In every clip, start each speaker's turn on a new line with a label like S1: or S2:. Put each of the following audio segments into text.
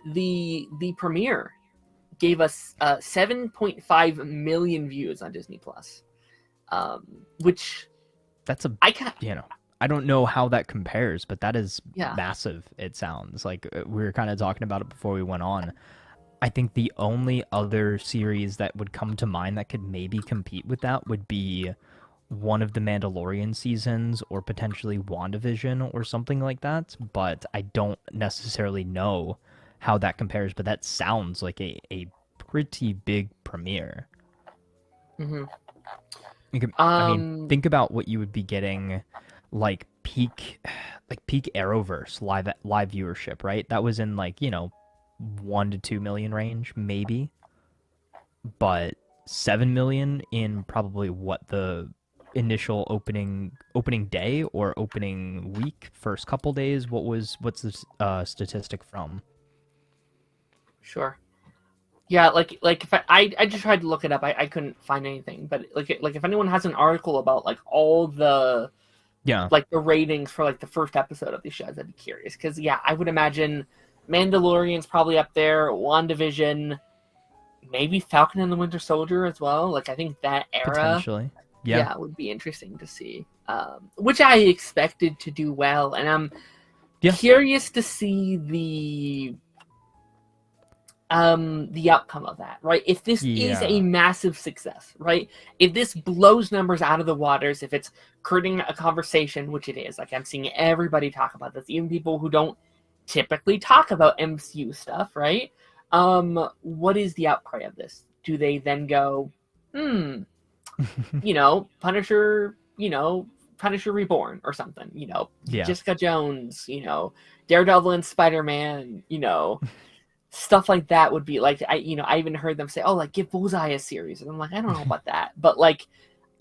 S1: The premiere gave us 7.5 million views on Disney Plus, which
S2: that's
S1: I
S2: don't know how that compares, but that is
S1: Yeah.
S2: massive. It sounds like we were kind of talking about it before we went on. I think the only other series that would come to mind that could maybe compete with that would be one of the Mandalorian seasons or potentially WandaVision or something like that. But I don't necessarily know how that compares. But that sounds like a pretty big premiere.
S1: Mhm.
S2: I mean, think about what you would be getting, like peak Arrowverse live viewership, right? That was in 1 to 2 million range, maybe, but 7 million in probably what the initial opening day or opening week, first couple days. What's the statistic from?
S1: Sure. Yeah, like if I just tried to look it up, I couldn't find anything. But like if anyone has an article about like all the
S2: Yeah,
S1: like the ratings for like the first episode of these shows, I'd be curious because yeah, I would imagine Mandalorian's probably up there, WandaVision, maybe Falcon and the Winter Soldier as well. Like I think that era,
S2: potentially. Yeah,
S1: yeah, would be interesting to see. Which I expected to do well, and I'm
S2: yeah,
S1: curious to see the outcome of that, right? If this is a
S2: yeah.
S1: massive success, right? If this blows numbers out of the waters, if it's creating a conversation, which it is, like I'm seeing everybody talk about this, even people who don't typically talk about MCU stuff, right? What is the outcry of this? Do they then go, Punisher, Punisher Reborn or something,
S2: Yeah.
S1: Jessica Jones, Daredevil and Spider-Man, stuff like that would be like I even heard them say, oh, like give Bullseye a series, and I'm like, I don't know about that, but like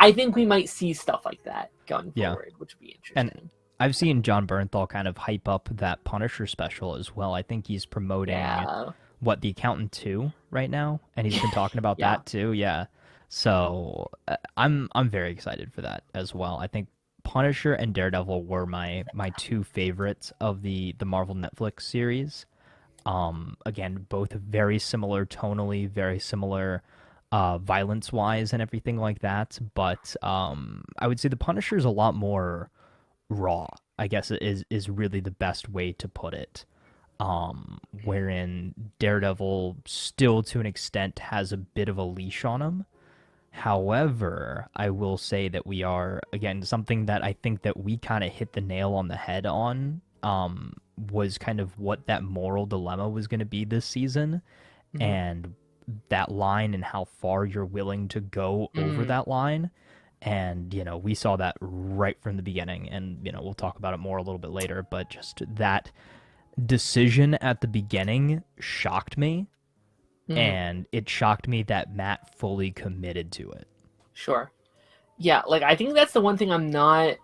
S1: I think we might see stuff like that going forward, which would be interesting.
S2: And I've seen John Bernthal kind of hype up that Punisher special as well. I think he's promoting The Accountant 2 right now, and he's been talking about that too. Yeah. So I'm very excited for that as well. I think Punisher and Daredevil were my two favorites of the Marvel Netflix series. Again, both very similar tonally, very similar violence-wise and everything like that. But I would say the Punisher is a lot more raw, I guess is really the best way to put it. Wherein Daredevil still to an extent has a bit of a leash on him. However, I will say that we are, again, something that I think that we kind of hit the nail on the head on, was kind of what that moral dilemma was going to be this season, and that line and how far you're willing to go over that line. And, we saw that right from the beginning, and, we'll talk about it more a little bit later, but just that decision at the beginning shocked me. And it shocked me that Matt fully committed to it.
S1: Sure. Yeah, like I think that's the one thing I'm not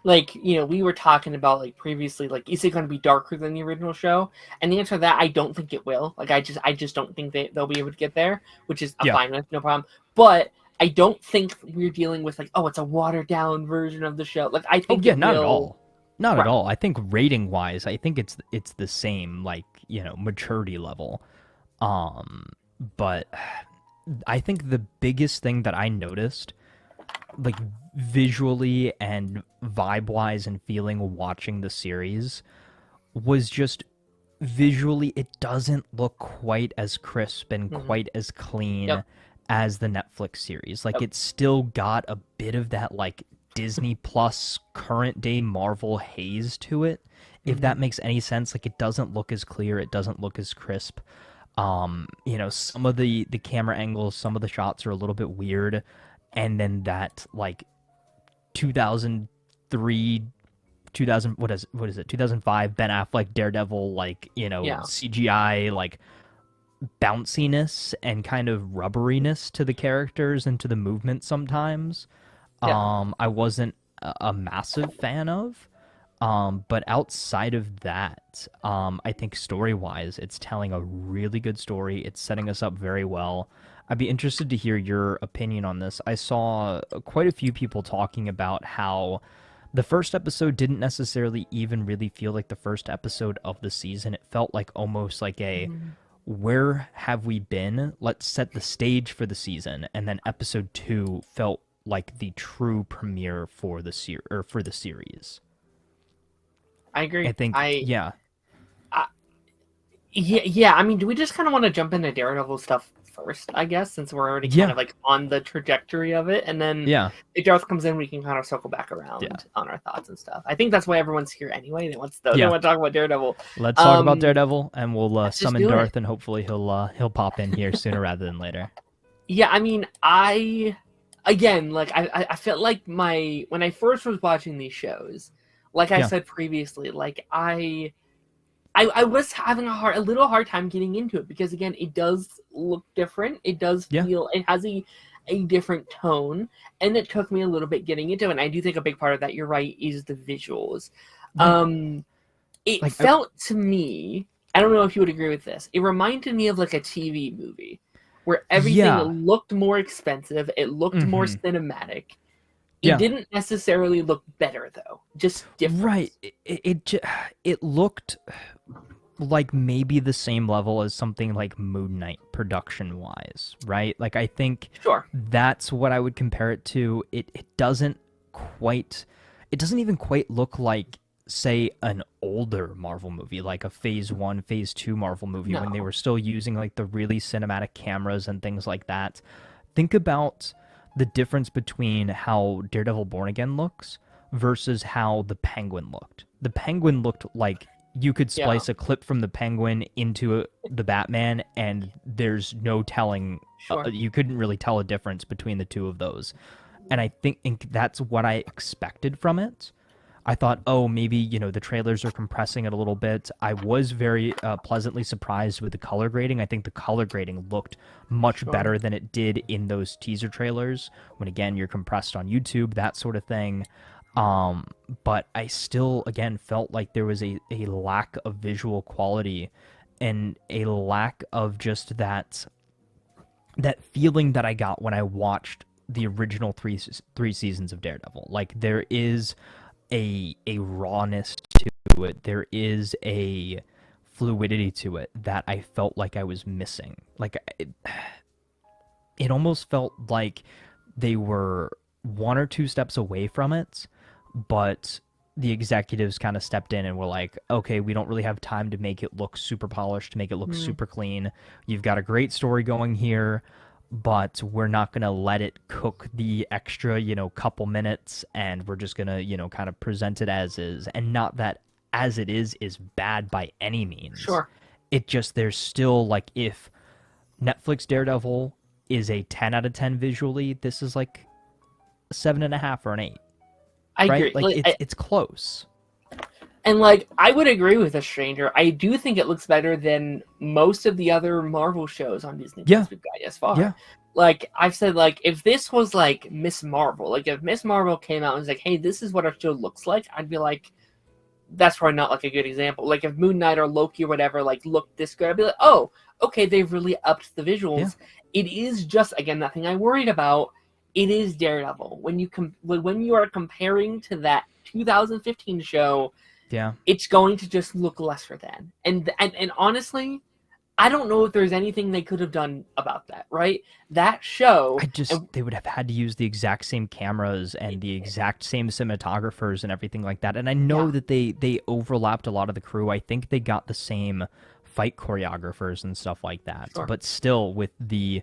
S1: like, we were talking about like previously, like, is it going to be darker than the original show? And the answer to that, I don't think it will. Like, I just don't think they'll be able to get there, which is fine with, no problem. But I don't think we're dealing with like, oh, it's a watered down version of the show. Like, I think
S2: not at all. Not at all. I think rating wise, I think it's the same, like, maturity level. But I think the biggest thing that I noticed, like visually and vibe-wise and feeling watching the series, was just visually it doesn't look quite as crisp and quite as clean as the Netflix series. Like it's still got a bit of that like Disney Plus current day Marvel haze to it, if that makes any sense. Like it doesn't look as clear, it doesn't look as crisp. Some of the camera angles, some of the shots are a little bit weird, and then that like 2003 what is it 2005 Ben Affleck Daredevil, like CGI like bounciness and kind of rubberiness to the characters and to the movement sometimes. I wasn't a massive fan of. But outside of that, I think story-wise, it's telling a really good story. It's setting us up very well. I'd be interested to hear your opinion on this. I saw quite a few people talking about how the first episode didn't necessarily even really feel like the first episode of the season. It felt like almost like a
S1: Mhm.
S2: where have we been? Let's set the stage for the season. And then episode 2 felt like the true premiere for for the series.
S1: I
S2: I
S1: agree.
S2: think, yeah,
S1: I yeah. I mean, do we just kind of want to jump into Daredevil stuff first? I guess since we're already kind
S2: yeah,
S1: of like on the trajectory of it, and then
S2: yeah,
S1: if Darth comes in, we can kind of circle back
S2: yeah,
S1: around on our thoughts and stuff. I think that's why everyone's here anyway. They
S2: yeah.
S1: want to talk about Daredevil.
S2: Let's talk about
S1: Um,
S2: Daredevil, and we'll
S1: let's just
S2: summon
S1: do it.
S2: Darth, and hopefully he'll pop in here sooner rather than later.
S1: Yeah, I mean, I again, like I felt like my when I first was watching these shows, like I
S2: Yeah,
S1: said previously, like I was having a little hard time getting into it because again, it does look different. It does
S2: yeah,
S1: feel it has a different tone, and it took me a little bit getting into it. And I do think a big part of that, you're right, is the visuals.
S2: yeah.
S1: Um, it
S2: Like,
S1: felt to me, I don't know if you would agree with this. It reminded me of like a TV movie where everything
S2: yeah,
S1: looked more expensive, it looked more
S2: mm-hmm,
S1: cinematic. It
S2: yeah.
S1: didn't necessarily look better though, just different.
S2: Right. It looked like maybe the same level as something like Moon Knight production wise, right? Like I think
S1: Sure.
S2: that's what I would compare it to. It doesn't even quite look like say an older Marvel movie, like a phase 1, phase 2 Marvel movie when they
S1: No.
S2: were still using like the really cinematic cameras and things like that. Think about the difference between how Daredevil Born Again looks versus how the Penguin looked. The Penguin looked like you could
S1: Yeah.
S2: splice a clip from the Penguin into the Batman, and there's no telling.
S1: Sure.
S2: You couldn't really tell a difference between the two of those. And I think that's what I expected from it. I thought, oh, maybe, the trailers are compressing it a little bit. I was very pleasantly surprised with the color grading. I think the color grading looked much
S1: Sure.
S2: better than it did in those teaser trailers when, again, you're compressed on YouTube, that sort of thing. Um, but I still, again, felt like there was a lack of visual quality and a lack of just that feeling that I got when I watched the original three seasons of Daredevil. Like there is a rawness to it. There is a fluidity to it that I felt like I was missing. Like it almost felt like they were one or two steps away from it, but the executives kind of stepped in and were like, okay, we don't really have time to make it look super polished, to make it look
S1: Hmm.
S2: super clean. You've got a great story going here, but we're not going to let it cook the extra, couple minutes, and we're just going to, kind of present it as is. And not that as it is bad by any means.
S1: Sure.
S2: It just, there's still like, if Netflix Daredevil is a 10 out of 10 visually, this is like a 7.5 or an 8,
S1: I
S2: right?
S1: agree.
S2: Like it's close.
S1: And like I would agree with a stranger. I do think it looks better than most of the other Marvel shows on Disney
S2: Yeah,
S1: Plus we've got as far.
S2: yeah,
S1: Like I've said, like if this was like Miss Marvel, like if Miss Marvel came out and was like, "Hey, this is what our show looks like," I'd be like, "That's probably not like a good example." Like if Moon Knight or Loki or whatever like looked this good, I'd be like, "Oh, okay, they've really upped the
S2: yeah,
S1: visuals." It is just again nothing I worried about. It is Daredevil. When you are comparing to that 2015 show,
S2: yeah.
S1: it's going to just look lesser than. And honestly, I don't know if there's anything they could have done about that, right? That show, and
S2: They would have had to use the exact same cameras and the exact same cinematographers and everything like that. And I
S1: yeah,
S2: know that they overlapped a lot of the crew. I think they got the same fight choreographers and stuff like that.
S1: sure.
S2: But still, with the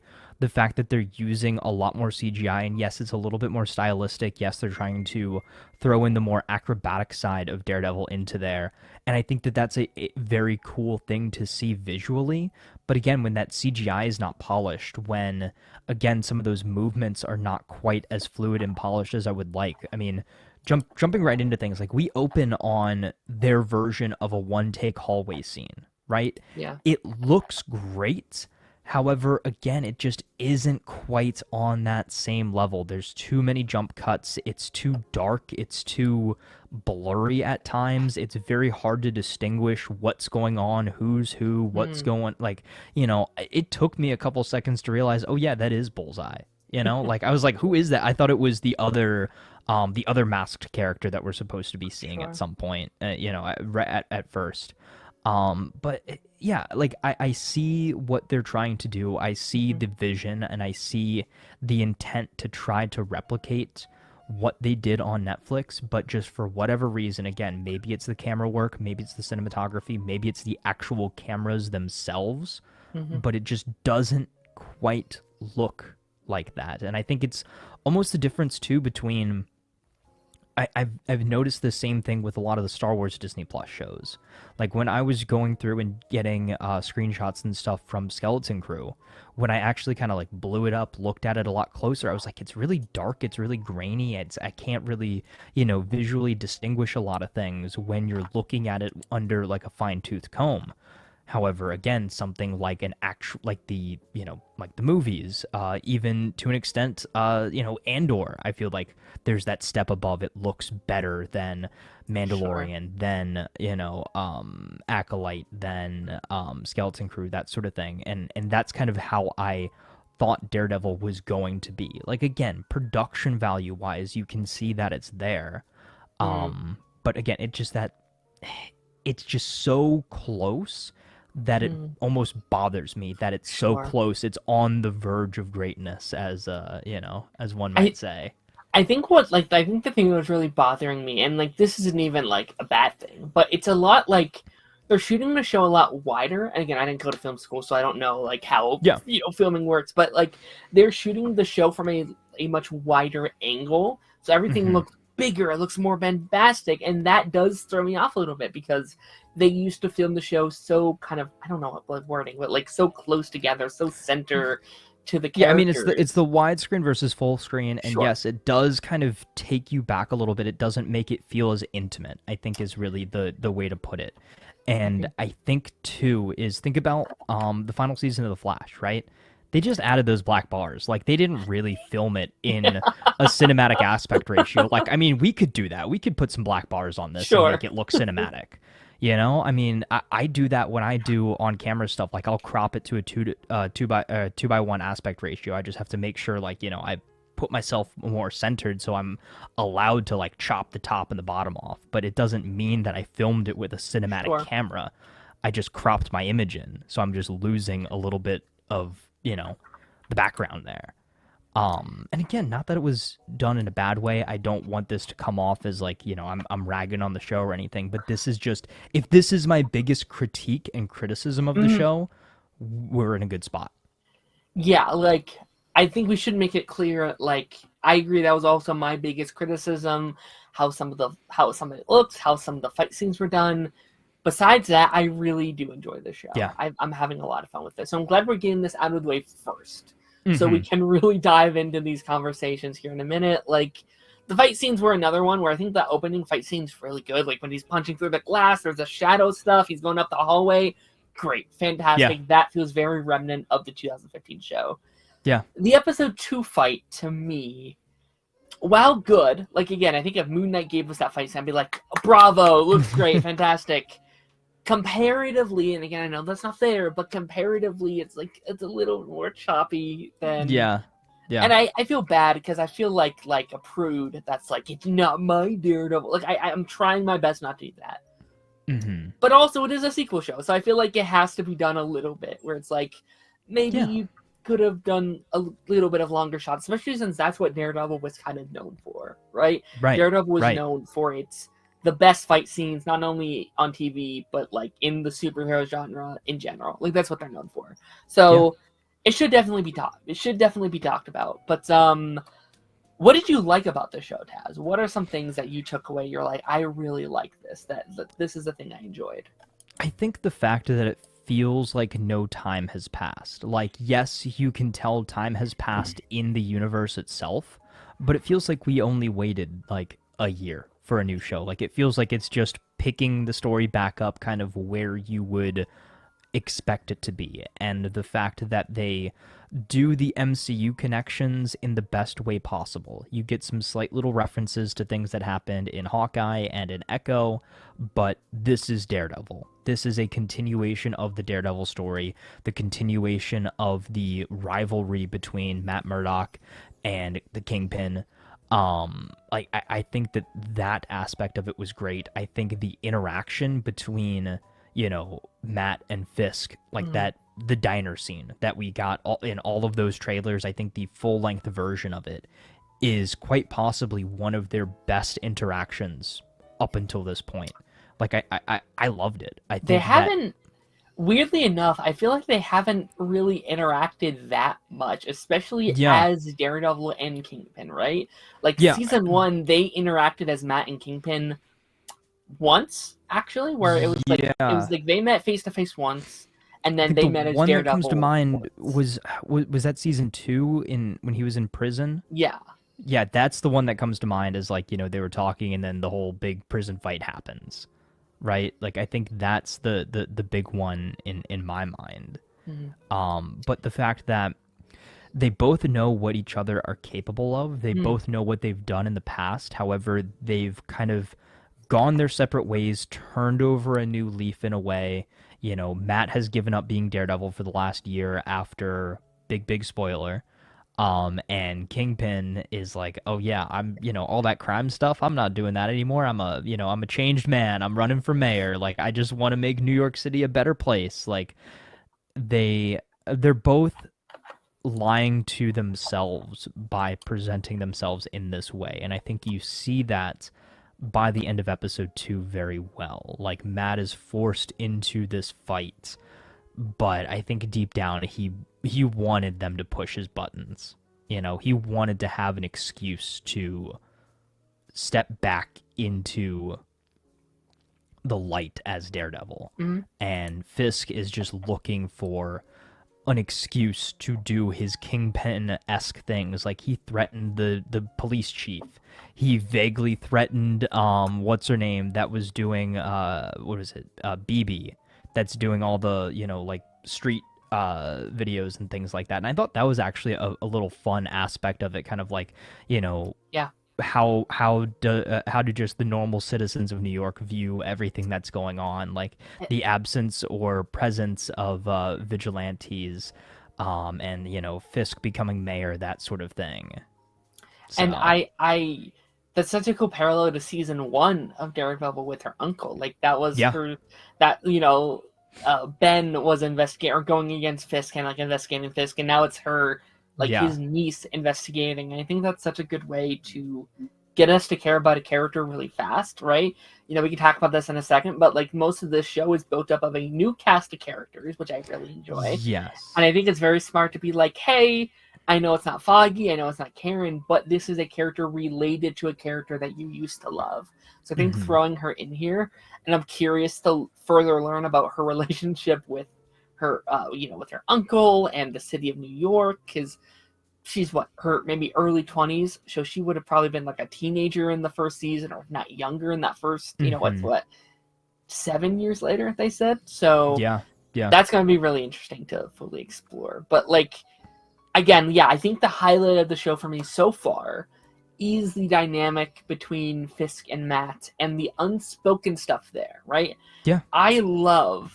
S2: fact that they're using a lot more CGI, and yes, it's a little bit more stylistic. Yes, they're trying to throw in the more acrobatic side of Daredevil into there. And I think that that's a very cool thing to see visually. But again, when that CGI is not polished, when again some of those movements are not quite as fluid and polished as I would like. I mean, jumping right into things, like we open on their version of a one take hallway scene, right?
S1: Yeah.
S2: It looks great. However, again, it just isn't quite on that same level. There's too many jump cuts. It's too dark. It's too blurry at times. It's very hard to distinguish what's going on, who's who, what's
S1: Hmm.
S2: going like, it took me a couple seconds to realize, oh yeah, that is Bullseye. Like I was like, who is that? I thought it was the other masked character that we're supposed to be seeing at
S1: Sure.
S2: some point, at first. But yeah, like I see what they're trying to do. I see
S1: Hmm.
S2: the vision and I see the intent to try to replicate what they did on Netflix, but just for whatever reason, again, maybe it's the camera work, maybe it's the cinematography, maybe it's the actual cameras themselves,
S1: Hmm.
S2: but it just doesn't quite look like that. And I think it's almost the difference too between I've noticed the same thing with a lot of the Star Wars Disney Plus shows. Like when I was going through and getting screenshots and stuff from Skeleton Crew, when I actually kind of like blew it up, looked at it a lot closer, I was like, it's really dark, it's really grainy, I can't really visually distinguish a lot of things when you're looking at it under like a fine tooth comb. However, again, something like an actual, like like the movies, even to an extent, Andor, I feel like there's that step above. It looks better than
S1: Sure.
S2: Mandalorian, than, Acolyte, than Skeleton Crew, that sort of thing. And that's kind of how I thought Daredevil was going to be. Like, again, production value wise, you can see that it's there.
S1: Mm.
S2: But again, it's just so close that it
S1: Mm.
S2: almost bothers me that it's so
S1: Sure.
S2: close. It's on the verge of greatness, as one might
S1: I
S2: say.
S1: I think the thing that was really bothering me, and like this isn't even like a bad thing, but it's a lot like they're shooting the show a lot wider. And again, I didn't go to film school, so I don't know like how
S2: Yeah.
S1: filming works. But like they're shooting the show from a much wider angle, so everything
S2: Hmm.
S1: looks bigger. It looks more bombastic, and that does throw me off a little bit because they used to film the show so kind of I don't know what wording, but like so close together, so center to the
S2: Yeah, I mean it's the
S1: characters.
S2: widescreen versus full screen, and
S1: Sure.
S2: yes, it does kind of take you back a little bit. It doesn't make it feel as intimate, I think is really the way to put it. And
S1: Mhm.
S2: I think too is think about the final season of The Flash, right? They just added those black bars. Like they didn't really film it in a cinematic aspect ratio. Like I mean, we could do that. We could put some black bars on this and
S1: Sure.
S2: make it look cinematic. I mean, I do that when I do on camera stuff. Like I'll crop it to a two by one aspect ratio. I just have to make sure, like I put myself more centered, so I'm allowed to like chop the top and the bottom off. But it doesn't mean that I filmed it with a cinematic
S1: Sure.
S2: camera. I just cropped my image in, so I'm just losing a little bit of the background there. And again, not that it was done in a bad way. I don't want this to come off as like, I'm ragging on the show or anything, but this is just if this is my biggest critique and criticism of the
S1: Mhm.
S2: show, we're in a good spot.
S1: Yeah, like I think we should make it clear. Like I agree, that was also my biggest criticism. How some of it looks, how some of the fight scenes were done. Besides that, I really do enjoy the show.
S2: Yeah.
S1: I'm having a lot of fun with this. So I'm glad we're getting this out of the way first, so we
S2: Mhm.
S1: can really dive into these conversations here in a minute. Like the fight scenes were another one where I think the opening fight scene's really good. Like when he's punching through the glass, there's a shadow stuff. He's going up the hallway. Great,
S2: Yeah.
S1: fantastic. That feels very remnant of the 2015 show.
S2: Yeah.
S1: The episode 2 fight, to me, while good, like again, I think if Moon Knight gave us that fight scene, I'd be like, bravo, looks great, fantastic. Comparatively, and again, I know that's not fair, but comparatively, it's a little more choppy than.
S2: Yeah. Yeah.
S1: And I feel bad because I feel like a prude that's like, it's not my Daredevil. Like, I'm trying my best not to do that.
S2: Mhm.
S1: But also, it is a sequel show, so I feel like it has to be done a little bit, where it's like, maybe
S2: Yeah.
S1: you could have done a little bit of longer shots, especially since that's what Daredevil was kind of known for, right?
S2: Right.
S1: Daredevil was
S2: Right.
S1: known for its the best fight scenes, not only on TV but like in the superhero genre in general. Like that's what they're known for.
S2: Yeah.
S1: So it should definitely be talked. It should definitely be talked about. But what did you like about the show, Taz? What are some things that you took away? You're like, I really like this. That this is the thing I enjoyed.
S2: I think the fact that it feels like no time has passed. Like, yes, you can tell time has passed in the universe itself, but it feels like we only waited like a year for a new show. Like, it feels like it's just picking the story back up kind of where you would expect it to be, and the fact that they do the MCU connections in the best way possible. You get some slight little references to things that happened in Hawkeye and in Echo, but this is Daredevil. This is a continuation of the Daredevil story, the continuation of the rivalry between Matt Murdock and the Kingpin. I think that aspect of it was great. I think the interaction between, Matt and Fisk, like
S1: Mhm.
S2: that, the diner scene that we got in all of those trailers, I think the full length version of it is quite possibly one of their best interactions up until this point. Like I loved it. I
S1: They
S2: think that
S1: haven't, weirdly enough, I feel like they haven't really interacted that much, especially
S2: yeah,
S1: as Daredevil and Kingpin, right? Like
S2: yeah,
S1: season one, they interacted as Matt and Kingpin once, actually, where
S2: yeah.
S1: they met face to face once, and
S2: I
S1: then
S2: think
S1: they
S2: the
S1: met as
S2: one that comes to
S1: Daredevil
S2: mind
S1: once.
S2: was that season 2 in when he was in prison.
S1: Yeah.
S2: Yeah, that's the one that comes to mind as like, they were talking and then the whole big prison fight happens, right? Like I think that's the big one in my mind.
S1: Mhm.
S2: But the fact that they both know what each other are capable of, they
S1: Mhm.
S2: both know what they've done in the past. However, they've kind of gone their separate ways, turned over a new leaf in a way. Matt has given up being Daredevil for the last year after big spoiler. And Kingpin is like, oh yeah, I'm, all that crime stuff, I'm not doing that anymore. I'm a changed man. I'm running for mayor. Like, I just want to make New York City a better place. Like, they're both lying to themselves by presenting themselves in this way. And I think you see that by the end of episode 2 very well. Like, Matt is forced into this fight, but I think deep down he wanted them to push his buttons. He wanted to have an excuse to step back into the light as Daredevil.
S1: Mhm.
S2: And Fisk is just looking for an excuse to do his Kingpin-esque things. Like he threatened the police chief. He vaguely threatened what's her name that was doing what is it? BB, that's doing all the, like street videos and things like that. And I thought that was actually a little fun aspect of it, kind of like, you know,
S1: Yeah.
S2: how do just the normal citizens of New York view everything that's going on, like the absence or presence of vigilantes, and Fisk becoming mayor, that sort of thing.
S1: And
S2: So
S1: that's such a cool parallel to season one of Daredevil with her uncle. Like that was
S2: yeah,
S1: her, that Ben was investigating or going against Fisk and like investigating Fisk, and now it's her, like
S2: yeah,
S1: his niece investigating. And I think that's such a good way to get us to care about a character really fast, right? We can talk about this in a second, but like most of this show is built up of a new cast of characters, which I really enjoy. And
S2: yes,
S1: I think it's very smart to be like, hey, I know it's not Foggy, I know it's not Karen, but this is a character related to a character that you used to love. So I think
S2: hmm,
S1: throwing her in here, and I'm curious to further learn about her relationship with her, with her uncle and the city of New York, because she's her maybe early 20s, so she would have probably been like a teenager in the first season, or if not younger in that first, what's
S2: hmm,
S1: 7 years later they said. So
S2: yeah, yeah,
S1: that's going to be really interesting to fully explore. But like again, yeah, I think the highlight of the show for me so far is the dynamic between Fisk and Matt and the unspoken stuff there, right?
S2: yeah,
S1: I love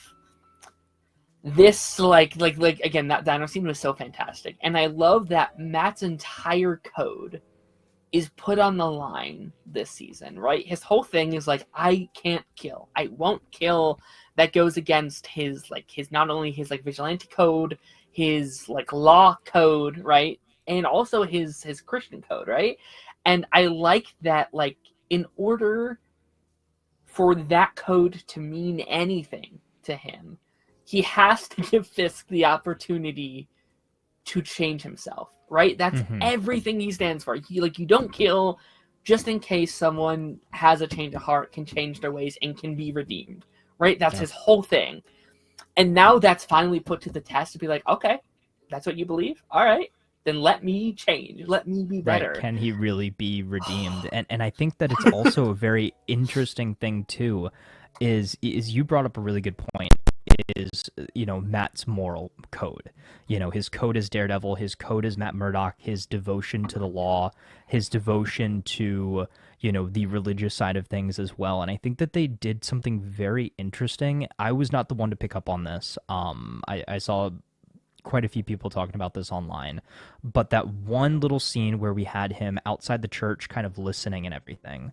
S1: this, like again, that dino scene was so fantastic. And I love that Matt's entire code is put on the line this season, right? His whole thing is like, I can't kill. I won't kill. That goes against his not only his like vigilante code, his like law code, right? And also his Christian code, right? And I like that, like, in order for that code to mean anything to him, he has to give Fisk the opportunity to change himself, right? That's
S2: hmm,
S1: everything he stands for. You don't kill just in case someone has a change of heart, can change their ways, and can be redeemed, right? That's
S2: yeah.
S1: his whole thing. And now that's finally put to the test to be like, okay, that's what you believe? All right, then let me change. Let me be
S2: Right.
S1: better.
S2: Can he really be redeemed? And I think that it's also a very interesting thing too, is you brought up a really good point. is, Matt's moral code. His code is Daredevil, his code is Matt Murdock, his devotion to the law, his devotion to, the religious side of things as well. And I think that they did something very interesting. I was not the one to pick up on this. I saw quite a few people talking about this online, but that one little scene where we had him outside the church kind of listening and everything,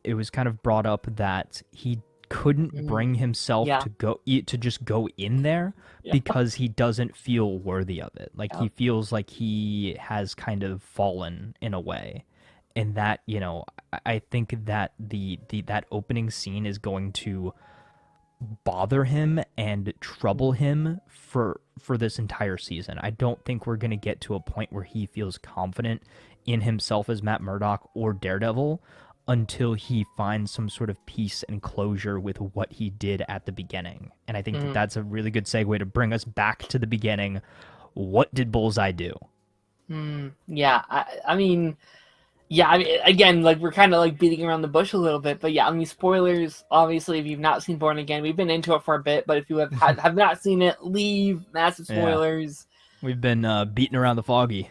S2: it was kind of brought up that he couldn't bring himself
S1: Yeah.
S2: to just go in there
S1: Yeah.
S2: because he doesn't feel worthy of it. Like
S1: Yeah.
S2: he feels like he has kind of fallen in a way. And that, I think that that opening scene is going to bother him and trouble him for this entire season. I don't think we're going to get to a point where he feels confident in himself as Matt Murdock or Daredevil until he finds some sort of peace and closure with what he did at the beginning. And I think that that's a really good segue to bring us back to the beginning. What did Bullseye do?
S1: Yeah. I mean, yeah, I mean, again, like, we're kind of, like, beating around the bush a little bit, but yeah, I mean, spoilers, obviously, if you've not seen Born Again, we've been into it for a bit, but if you have not seen it, leave, massive spoilers.
S2: Yeah. We've been beating around the Foggy.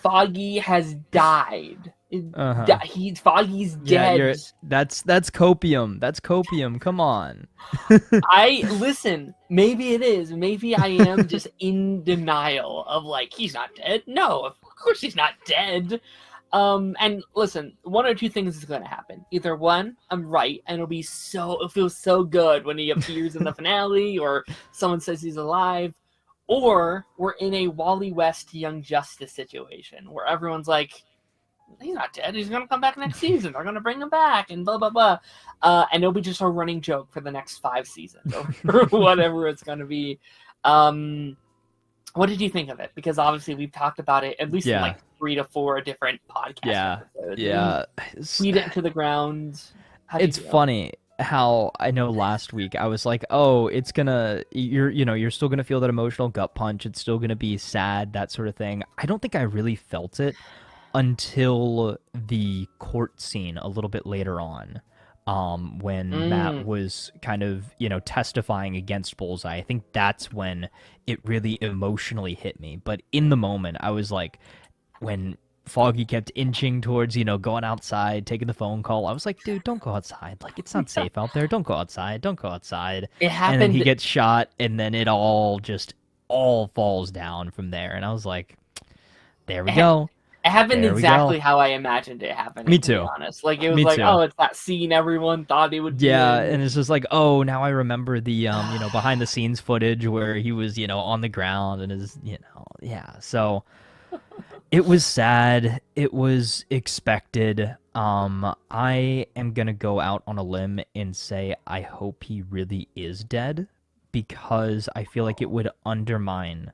S1: Foggy has died. Foggy's
S2: Yeah,
S1: dead.
S2: that's copium. That's copium. Come on.
S1: Listen, maybe it is. Maybe I am just in denial of, like, he's not dead. No, of course he's not dead. And listen, one or two things is going to happen. Either one, I'm right, and it feels so good when he appears in the finale, or someone says he's alive, or we're in a Wally West Young Justice situation where everyone's like, he's not dead. He's going to come back next season. They're going to bring him back, and blah, blah, blah. And it'll be just a running joke for the next 5 seasons, or whatever it's going to be. What did you think of it? Because obviously we've talked about it at least in like 3 to 4 different podcast episodes.
S2: Yeah.
S1: Feed it to the ground.
S2: It's funny how I know last week I was like, oh, you're still gonna feel that emotional gut punch. It's still gonna be sad, that sort of thing. I don't think I really felt it until the court scene a little bit later on. When Matt was kind of, testifying against Bullseye. I think that's when it really emotionally hit me. But in the moment, I was like, when Foggy kept inching towards, going outside, taking the phone call, I was like, dude, don't go outside. Like, it's not safe out there. Don't go outside. Don't go outside.
S1: It happened.
S2: And then he gets shot, and then it all falls down from there. And I was like, there we go.
S1: It happened exactly how I imagined it happening.
S2: Me too.
S1: To be honest, like, it was like, oh, it's that scene everyone thought it would be.
S2: Yeah, and it's just like, oh, now I remember the behind the scenes footage where he was, on the ground and is, yeah. So it was sad. It was expected. I am gonna go out on a limb and say I hope he really is dead, because I feel like it would undermine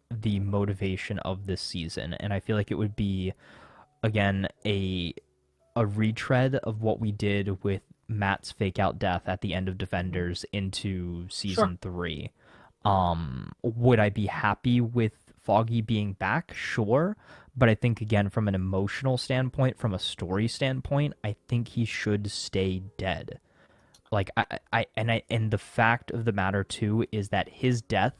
S2: the motivation of this season, and I feel like it would be, again, a retread of what we did with Matt's fake out death at the end of Defenders into season 3. Would I be happy with Foggy being back? Sure, but I think, again, from an emotional standpoint, from a story standpoint, I think he should stay dead. Like, and the fact of the matter too is that his death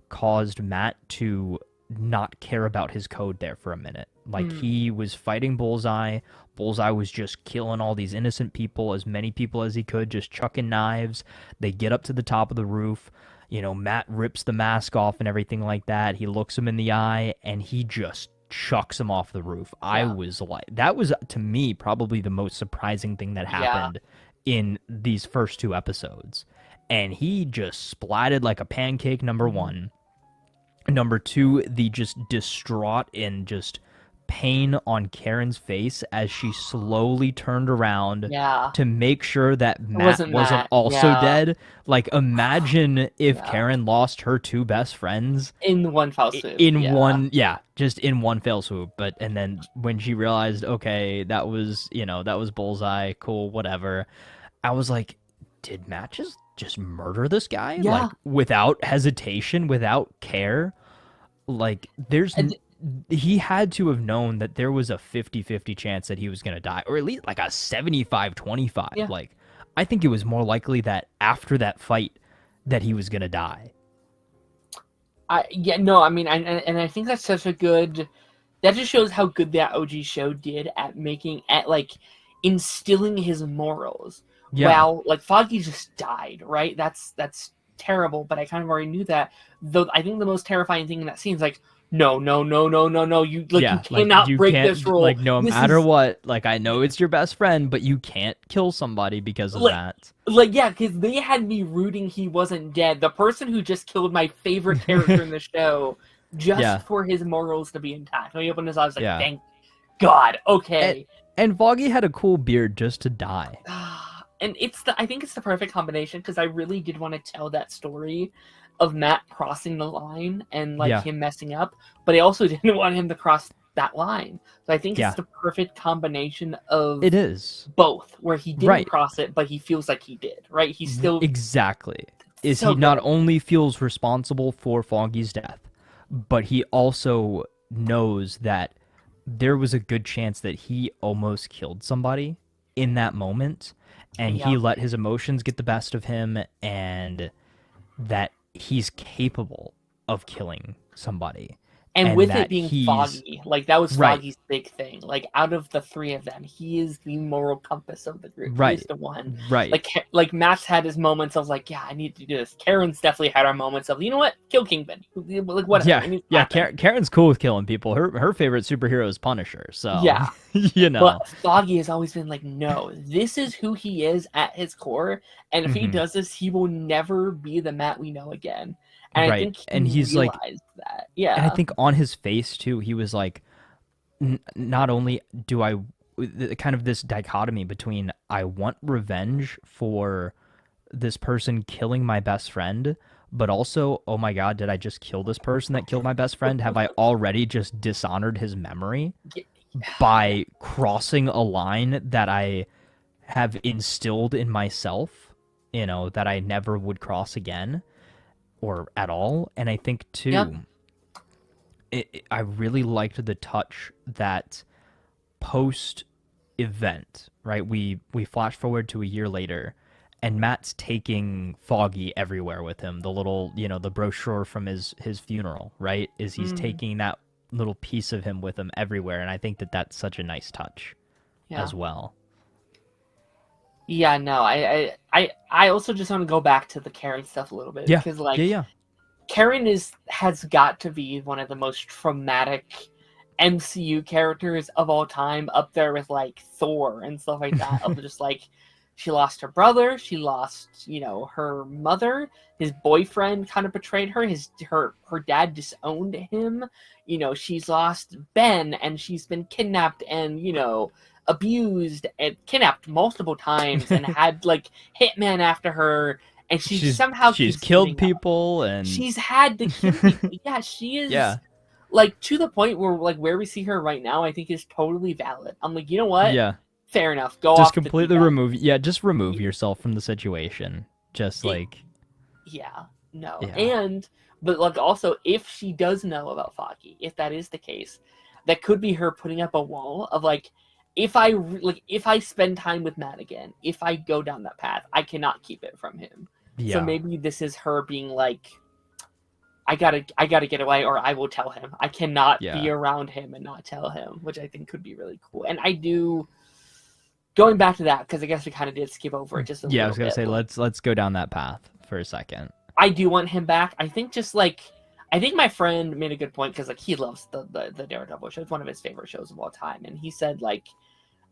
S2: caused Matt to not care about his code there for a minute. Like, he was fighting Bullseye. Bullseye was just killing all these innocent people, as many people as he could, just chucking knives. They get up to the top of the roof. Matt rips the mask off and everything like that. He looks him in the eye, and he just chucks him off the roof. Yeah. I was like, that was, to me, probably the most surprising thing that happened in these first 2 episodes. And he just splatted like a pancake, number 1. Number 2, the just distraught and just pain on Karen's face as she slowly turned around to make sure that Matt wasn't also dead. Like, imagine if Karen lost her 2 best friends
S1: in one fell swoop.
S2: Just in one fell swoop. But and then when she realized, okay, that was Bullseye, cool, whatever. I was like, did Matt just murder this guy? Like, without hesitation, without care? Like, he had to have known that there was a 50-50 chance that he was going to die, or at least like a 75-25. Like, I think it was more likely that after that fight, that he was gonna die.
S1: Yeah, no, I mean, and I think that's such a good. That just shows how good that OG show did at like instilling his morals.
S2: Yeah,
S1: Wow, like Foggy just died, right? That's terrible, but I kind of already knew that. Though I think the most terrifying thing in that scene is like, no, no, no, no, no, no, you
S2: yeah, like
S1: cannot
S2: you
S1: break this
S2: can't, like
S1: rule.
S2: no
S1: This
S2: matter
S1: is
S2: what, like I know it's your best friend, but you can't kill somebody because of
S1: like
S2: that.
S1: yeah, because they had me rooting he wasn't dead. The person who just killed my favorite character in the show, just
S2: Yeah,
S1: for his morals to be intact. When he opened his eyes, I was like,
S2: yeah.
S1: thank God.
S2: And,
S1: Okay.
S2: and Foggy had a cool beard just to die.
S1: And I think it's the perfect combination because I really did want to tell that story of Matt crossing the line and like
S2: Yeah,
S1: him messing up, but I also didn't want him to cross that line. So I think it's
S2: yeah,
S1: the perfect combination of
S2: it is.
S1: both, where he didn't
S2: Right.
S1: cross it, but he feels like he did. Right? He's still
S2: Exactly. Is
S1: so
S2: he not
S1: good.
S2: only feels responsible for Foggy's death, but he also knows that there was a good chance that he almost killed somebody in that moment, and
S1: Yeah.
S2: he let his emotions get the best of him, and that he's capable of killing somebody,
S1: And
S2: and
S1: with it
S2: that
S1: being
S2: he's
S1: Foggy, like that was
S2: right,
S1: Foggy's big thing. Like out of the three of them, he is the moral compass of the group. He is
S2: right,
S1: the one.
S2: right.
S1: Like Matt's had his moments of like, yeah, I need to do this. Karen's definitely had our moments of, you know what, kill Kingpin. Like whatever,
S2: Yeah,
S1: it needs to
S2: yeah.
S1: happen.
S2: Karen's cool with killing people. Her favorite superhero is Punisher. So,
S1: Yeah,
S2: you know.
S1: but Foggy has always been like, no, this is who he is at his core, and if he
S2: Hmm.
S1: does this, he will never be the Matt we know again. And I
S2: Right.
S1: think he
S2: And he's like,
S1: realized that.
S2: and I
S1: Yeah.
S2: think on his face too, he was like, not only do I, kind of this dichotomy between I want revenge for this person killing my best friend, but also, oh my God, did I just kill this person that killed my best friend? Have I already just dishonored his memory
S1: Yeah.
S2: by crossing a line that I have instilled in myself, that I never would cross again or at all? And I think,
S1: Yep.
S2: too, I really liked the touch that post event, right? We flash forward to a year later, and Matt's taking Foggy everywhere with him. The little, the brochure from his funeral, right? Is he's
S1: Mm,
S2: taking that little piece of him with him everywhere, and I think that that's such a nice touch
S1: yeah.
S2: as well.
S1: Yeah, no, I also just want to go back to the Karen stuff a little bit
S2: Yeah,
S1: because
S2: yeah,
S1: like
S2: yeah.
S1: Karen has got to be one of the most traumatic MCU characters of all time, up there with like Thor and stuff like that. Of just like she lost her brother, she lost, her mother, his boyfriend kind of betrayed her, her dad disowned him. She's lost Ben and she's been kidnapped and, abused and kidnapped multiple times and had like hitmen after her and she
S2: she's
S1: somehow
S2: she's
S1: keeps
S2: killed
S1: getting up.
S2: people and
S1: She's had to kill people. Yeah, she is
S2: yeah,
S1: like to the point where like where we see her right now, I think is totally valid. I'm like, you know what?
S2: yeah.
S1: Fair enough. Go
S2: Just
S1: off the deep
S2: completely
S1: end.
S2: remove. Yeah, just remove yourself from the situation. Just
S1: It,
S2: like
S1: yeah, no.
S2: yeah,
S1: And but like also if she does know about Foggy, if that is the case, that could be her putting up a wall of like if I spend time with Matt again, if I go down that path, I cannot keep it from him. So
S2: yeah,
S1: maybe this is her being like I gotta get away or I will tell him. I cannot be
S2: yeah,
S1: around him and not tell him, which I think could be really cool. And I do going back to that, because I guess we kind of did skip over it just a
S2: yeah. I
S1: little
S2: was gonna
S1: bit.
S2: say let's go down that path for a second.
S1: I do want him back. I think just like I think my friend made a good point because like he loves the Daredevil show. It's one of his favorite shows of all time. And he said like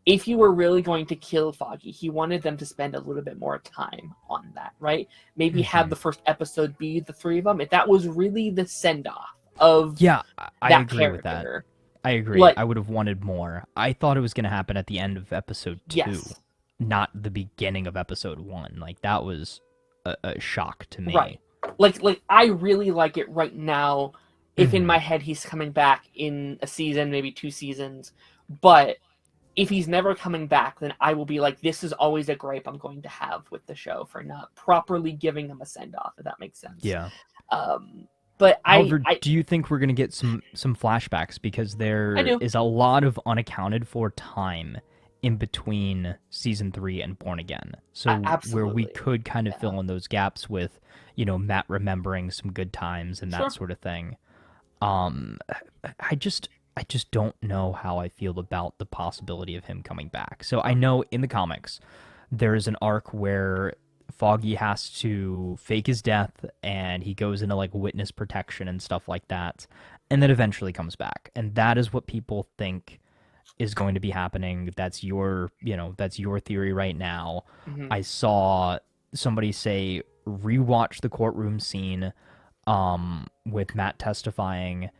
S1: if you were really going to kill Foggy, he wanted them to spend a little bit more time on that, right? Maybe have
S2: Hmm.
S1: the first episode be the three of them. If that was really the send off of
S2: Yeah, I
S1: that
S2: agree with that.
S1: character.
S2: I agree.
S1: Like,
S2: I would have wanted more. I thought it was gonna happen at the end of episode 2,
S1: yes,
S2: not the beginning of episode 1. Like that was a shock to
S1: right.
S2: me.
S1: Like I really like it right now. If in
S2: Hmm.
S1: my head he's coming back in a season, maybe 2 seasons, but if he's never coming back, then I will be like, this is always a gripe I'm going to have with the show for not properly giving him a send off, if that makes sense.
S2: Yeah.
S1: But
S2: However, do you think we're gonna get some flashbacks because
S1: I
S2: there
S1: do.
S2: is a lot of unaccounted for time in between season 3 and Born Again. So where we
S1: Absolutely.
S2: could kind of
S1: Yeah.
S2: fill in those gaps with, Matt remembering some good times and that
S1: Sure.
S2: sort of thing. Um, I just don't know how I feel about the possibility of him coming back. So I know in the comics there is an arc where Foggy has to fake his death and he goes into like witness protection and stuff like that, and then eventually comes back. And that is what people think is going to be happening. That's your theory right now.
S1: Hmm.
S2: I saw somebody say rewatch the courtroom scene with Matt testifying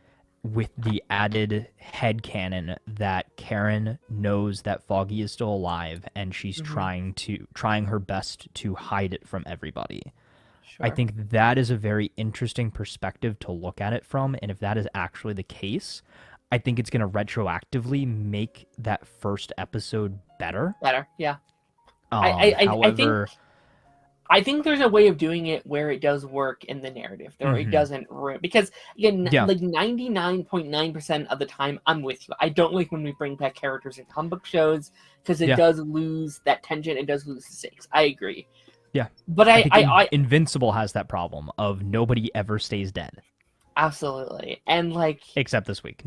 S2: with the added headcanon that Karen knows that Foggy is still alive and she's
S1: Hmm.
S2: trying her best to hide it from everybody. I
S1: Sure.
S2: think that is a very interesting perspective to look at it from, and if that is actually the case, I think it's going to retroactively make that first episode better.
S1: Better. Yeah. I think
S2: However,
S1: there's a way of doing it where it does work in the narrative, or it
S2: mhm,
S1: doesn't ruin. Because again,
S2: yeah,
S1: like 99.9% of the time, I'm with you. I don't like when we bring back characters in comic book shows because it
S2: yeah,
S1: does lose that tension. It does lose the stakes. I agree.
S2: yeah.
S1: But
S2: I think Invincible has that problem of nobody ever stays dead,
S1: absolutely, and like,
S2: except this week.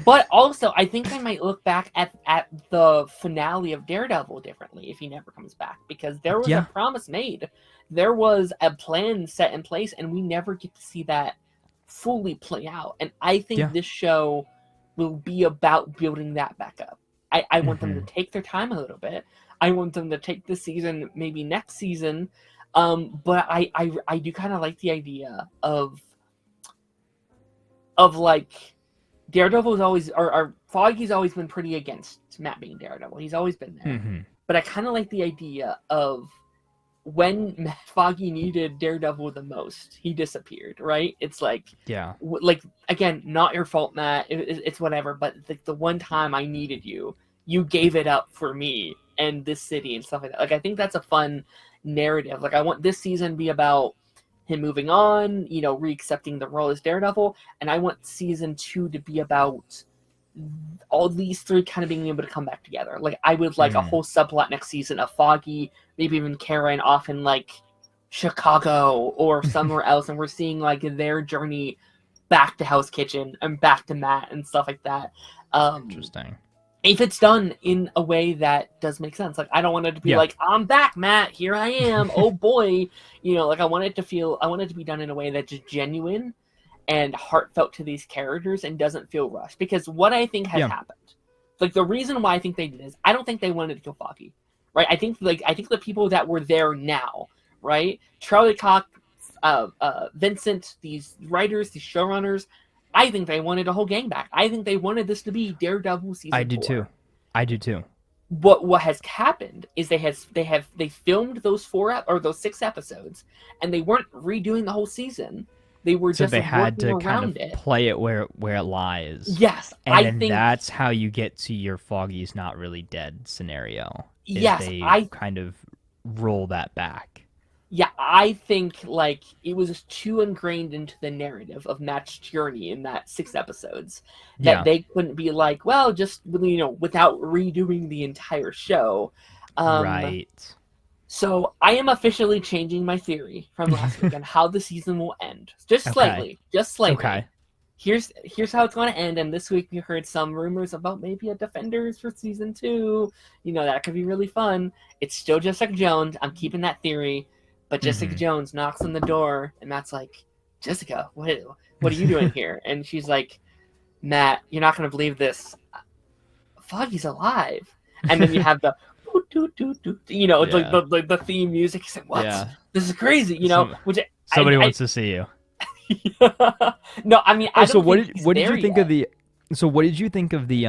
S1: but also, I think I might look back at the finale of Daredevil differently if he never comes back, because there was a
S2: Yeah,
S1: promise made, there was a plan set in place, and we never get to see that fully play out. And I think
S2: yeah.
S1: this show will be about building that back up. I want them to
S2: Hmm.
S1: take their time a little bit. I want them to take this season, maybe next season. But I do kind of like the idea of like Daredevil's always, or Foggy's always been pretty against Matt being Daredevil. He's always been there.
S2: Hmm.
S1: But I kind of like the idea of when Foggy needed Daredevil the most, he disappeared, right? It's
S2: Yeah.
S1: like again, not your fault, Matt. It's whatever. But the one time I needed you, you gave it up for me and this city and stuff like that. Like I think that's a fun narrative. Like I want this season to be about him moving on, re-accepting the role as Daredevil, and I want season 2 to be about all these three kind of being able to come back together. Like I would like a
S2: Mm.
S1: whole subplot next season of Foggy, maybe even Karen off in like Chicago or somewhere else, and we're seeing like their journey back to Hell's Kitchen and back to Matt and stuff like that. Um,
S2: Interesting.
S1: if it's done in a way that does make sense, like I don't want it to be
S2: Yeah.
S1: like I'm back, Matt. Here I am. Oh boy, like I want it to feel. I want it to be done in a way that's just genuine and heartfelt to these characters and doesn't feel rushed. Because what I think has
S2: Yeah.
S1: happened, like the reason why I think they did is I don't think they wanted to kill Foggy, right? I think the people that were there now, right? Charlie Cox, Vincent, these writers, these showrunners, I think they wanted a whole gang back. I think they wanted this to be Daredevil
S2: I
S1: season
S2: do too.
S1: 4.
S2: I do too.
S1: What has happened is they filmed those or those 6 episodes, and they weren't redoing the whole season. They were
S2: So
S1: just
S2: they had
S1: working
S2: to kind of
S1: around it.
S2: play it where it lies.
S1: Yes,
S2: And
S1: I
S2: then
S1: think
S2: that's how you get to your Foggy's not really dead scenario. Is
S1: yes,
S2: they
S1: I
S2: kind of roll that back.
S1: yeah, I think like it was just too ingrained into the narrative of Matt's journey in that 6 episodes that
S2: Yeah.
S1: they couldn't be like, well, just without redoing the entire show. Um,
S2: Right.
S1: so I am officially changing my theory from last week on how the season will end, just
S2: Okay.
S1: slightly, just slightly.
S2: Okay.
S1: Here's how it's going to end. And this week we heard some rumors about maybe a Defenders for season 2. That could be really fun. It's still Jessica Jones. I'm keeping that theory. But Jessica
S2: Hmm.
S1: Jones knocks on the door, and Matt's like, Jessica, what are you doing here? And she's like, Matt, you're not going to believe this. Foggy's alive. And then you have the, like
S2: Yeah.
S1: the theme music. He's like, what?
S2: Yeah.
S1: This is crazy,
S2: Some
S1: which
S2: somebody
S1: I
S2: wants to see you.
S1: no, I mean,
S2: Oh,
S1: I
S2: so
S1: don't think he's
S2: what did
S1: there
S2: you think of
S1: yet.
S2: the so what did you think of the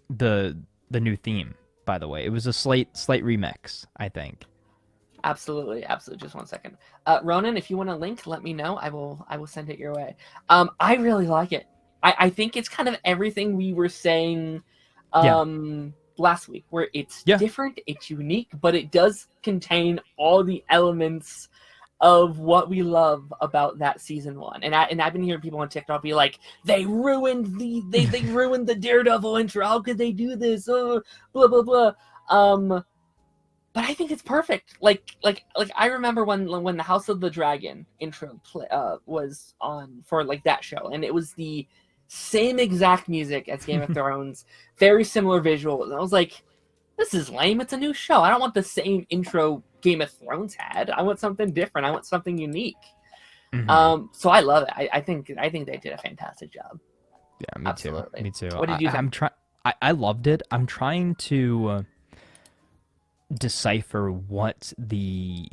S2: the new theme, by the way? It was a slight remix, I think.
S1: Absolutely, absolutely. Just one second, Ronan. If you want a link, let me know. I will send it your way. I really like it. I think it's kind of everything we were saying,
S2: Yeah.
S1: last week, where it's
S2: Yeah.
S1: different, it's unique, but it does contain all the elements of what we love about that season 1. And I've been hearing people on TikTok be like, they ruined they ruined the Daredevil intro. How could they do this? Oh, blah blah blah. But I think it's perfect. Like I remember when the House of the Dragon intro was on for like that show, and it was the same exact music as Game of Thrones, very similar visuals. And I was like, this is lame. It's a new show. I don't want the same intro Game of Thrones had. I want something different. I want something unique.
S2: Mm-hmm.
S1: So I love it. I think they did a fantastic job.
S2: Yeah, me
S1: Absolutely.
S2: too. Me too.
S1: What did you think?
S2: I loved it. I'm trying to decipher what the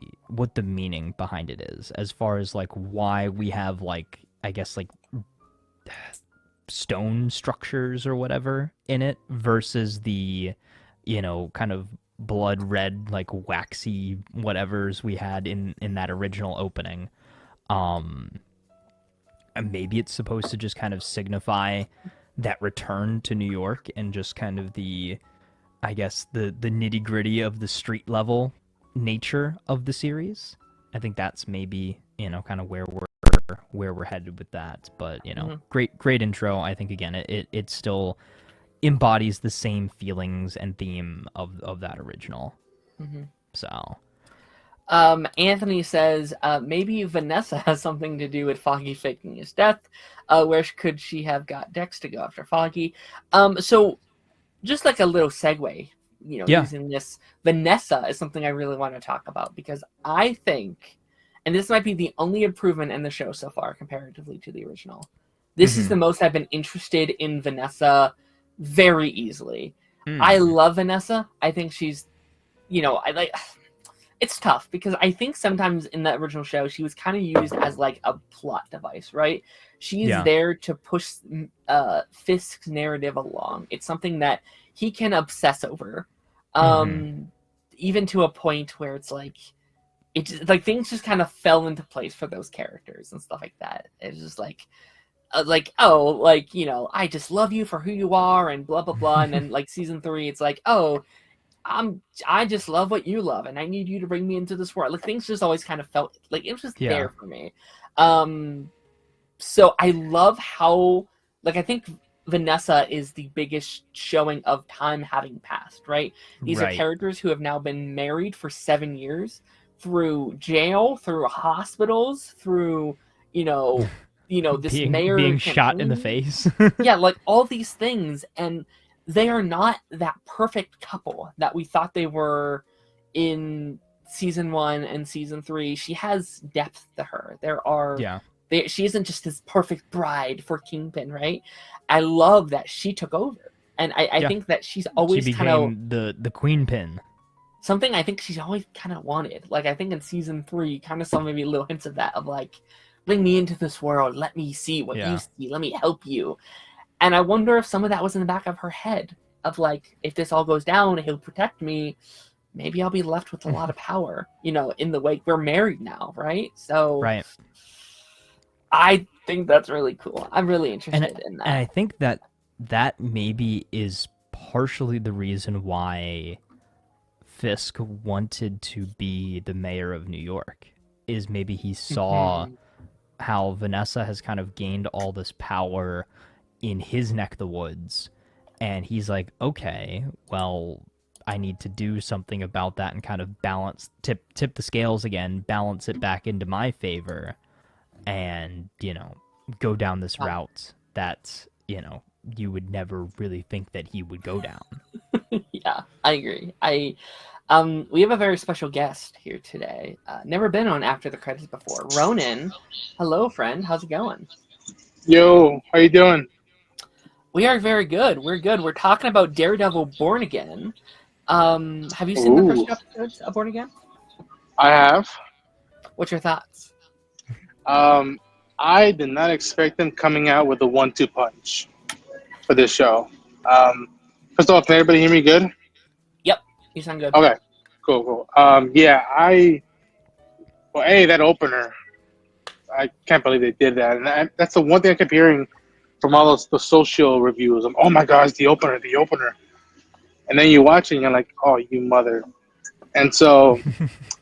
S2: meaning behind it is, as far as like why we have like, I guess, like stone structures or whatever in it versus the, kind of blood red, like waxy whatevers we had in that original opening. And maybe it's supposed to just kind of signify that return to New York and just kind of the, I guess, the nitty gritty of the street level nature of the series. I think that's maybe, kind of where we're headed with that. But great intro. I think again it still embodies the same feelings and theme of that original.
S1: Mm-hmm.
S2: So
S1: Anthony says maybe Vanessa has something to do with Foggy faking his death. Where could she have got Dex to go after Foggy? So just like a little segue, using this, Vanessa is something I really want to talk about, because I think, and this might be the only improvement in the show so far comparatively to the original, this is the most I've been interested in Vanessa very easily. I love Vanessa. I think she's, it's tough because I think sometimes in the original show she was kind of used as like a plot device, right? She's there to push Fisk's narrative along. It's something that he can obsess over, even to a point where it's like things just kind of fell into place for those characters and stuff like that. It's just like I just love you for who you are and blah blah blah. And then like season 3, it's like, I just love what you love, and I need you to bring me into this world. Like things just always kind of felt like it was just there for me. So I love how, like, I think Vanessa is the biggest showing of time having passed, right? These are characters who have now been married for 7 years, through jail, through hospitals, through, this mayor
S2: being
S1: campaign.
S2: Shot in the face.
S1: Yeah, like all these things, and they are not that perfect couple that we thought they were in season 1 and season 3. She has depth to her. She isn't just this perfect bride for Kingpin, right? I love that she took over, and I think that she's always kind of
S2: the queen pin.
S1: Something I think she's always kind of wanted. Like I think in season 3, kind of saw maybe little hints of that, of like, bring me into this world, let me see what you see, let me help you. And I wonder if some of that was in the back of her head, of like, if this all goes down, he'll protect me. Maybe I'll be left with a lot of power, in the wake. We're married now, right? So I think that's really cool. I'm really interested in that.
S2: And I think that maybe is partially the reason why Fisk wanted to be the mayor of New York, is maybe he saw how Vanessa has kind of gained all this power in his neck of the woods, and he's like, okay, well, I need to do something about that and kind of tip the scales again, balance it back into my favor, and go down this route that you would never really think that he would go down.
S1: Yeah, I agree. We have a very special guest here today. Never been on After the Credits before. Ronan, hello, friend. How's it going?
S3: Yo, how you doing?
S1: We are very good. We're good. We're talking about Daredevil Born Again. Have you seen the first episodes of Born Again?
S3: I have.
S1: What's your thoughts?
S3: I did not expect them coming out with a 1-2 punch for this show. First off, can everybody hear me good?
S1: Yep, you sound good.
S3: Okay, cool. That opener, I can't believe they did that. And that's the one thing I kept hearing from all the social reviews. Oh my gosh, the opener. And then you watch it and you're like, oh, you mother. And so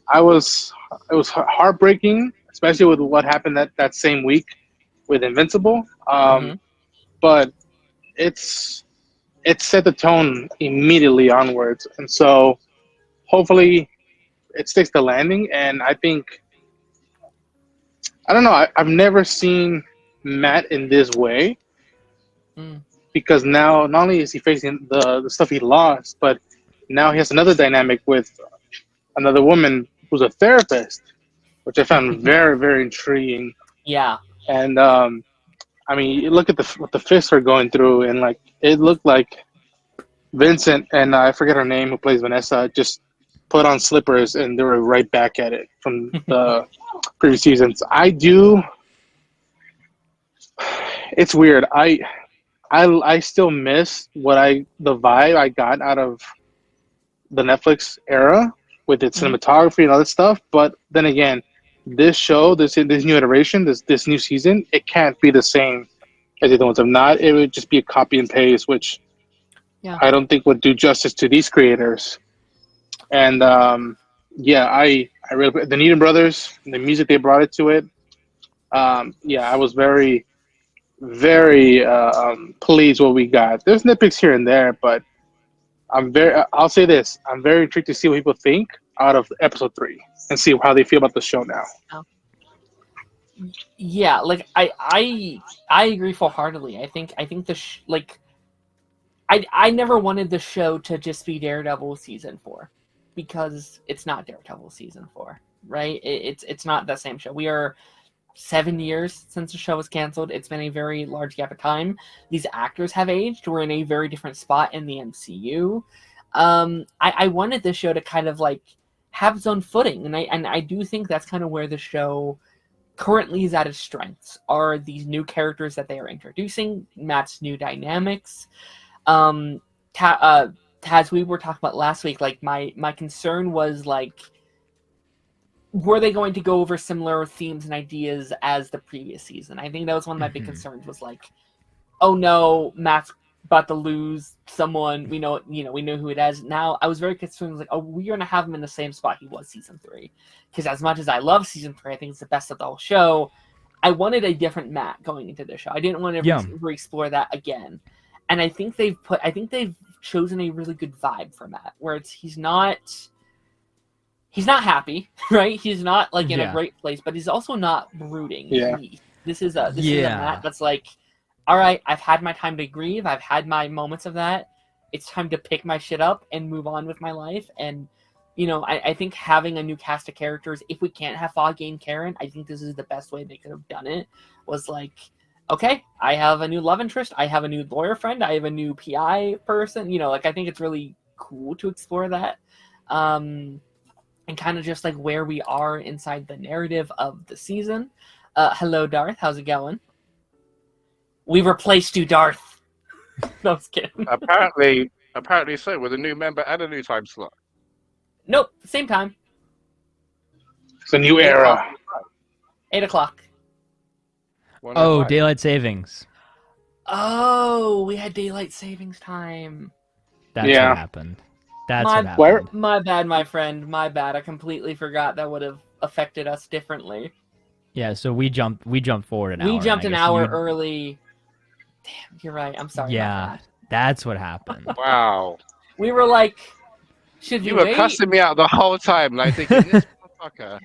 S3: I was it was heartbreaking, especially with what happened that same week with Invincible.
S1: Hmm.
S3: But it's it set the tone immediately onwards, and so hopefully it sticks the landing. And I think I don't know. I've never seen Matt in this way
S1: Mm.
S3: because now not only is he facing the stuff he lost, but now he has another dynamic with another woman who's a therapist, which I found very very intriguing.
S1: Yeah.
S3: And I mean, you look at what the fists are going through, and like it looked like Vincent and I forget her name who plays Vanessa just put on slippers and they were right back at it from the previous seasons. I do. It's weird. I still miss the vibe I got out of the Netflix era with its
S1: Mhm.
S3: cinematography and all that stuff. But then again, this show, this new iteration, this new season, it can't be the same as the other ones. If not, it would just be a copy and paste, which
S1: Yeah.
S3: I don't think would do justice to these creators. And yeah, I really the Needham Brothers, the music they brought it to it. Yeah, I was very very pleased what we got. There's nitpicks here and there, but I'll say this: I'm very intrigued to see what people think out of episode 3 and see how they feel about the show now.
S1: Yeah, like I agree full-heartedly. I think like I never wanted the show to just be Daredevil season 4 because it's not Daredevil season 4, right? It's not the same show. We are 7 years since the show was canceled. It's been a very large gap of time. These actors have aged. We're in a very different spot in the MCU. I wanted this show to kind of like have its own footing, and I do think that's kind of where the show currently is at its strengths are these new characters that they are introducing, Matt's new dynamics. Um, as we were talking about last week, like my concern was like, were they going to go over similar themes and ideas as the previous season? I think that was one of my big concerns. Was like, oh no, Matt's about to lose someone. We know, we know who it is. Now I was very concerned. Like, oh, we're gonna have him in the same spot he was season 3, because as much as I love season 3, I think it's the best of the whole show. I wanted a different Matt going into the show. I didn't want to re-explore that again. And I think they've chosen a really good vibe for Matt, where he's not happy, right? He's not like in a great place, but he's also not brooding.
S3: Yeah.
S1: This is a Matt that's like, all right, I've had my time to grieve. I've had my moments of that. It's time to pick my shit up and move on with my life. And, I think having a new cast of characters, if we can't have Foggy and Karen, I think this is the best way they could have done it, was like, okay, I have a new love interest. I have a new lawyer friend. I have a new PI person. Like, I think it's really cool to explore that. And kind of just like where we are inside the narrative of the season. Hello, Darth. How's it going? We replaced you, Darth. No, I was kidding.
S4: Apparently so, with a new member and a new time slot.
S1: Nope, same time.
S3: It's a new era.
S1: 8 o'clock.
S2: Oh, daylight savings.
S1: Oh, we had daylight savings time.
S2: That's what happened. What happened.
S1: My bad, my friend. My bad. I completely forgot that would have affected us differently.
S2: Yeah, so we jumped forward an hour.
S1: We jumped an hour early. Damn, you're right. I'm sorry.
S2: Yeah, that's what happened.
S4: Wow.
S1: We were like, should we
S4: You were
S1: wait?
S4: cussing me out the whole time, like thinking, this motherfucker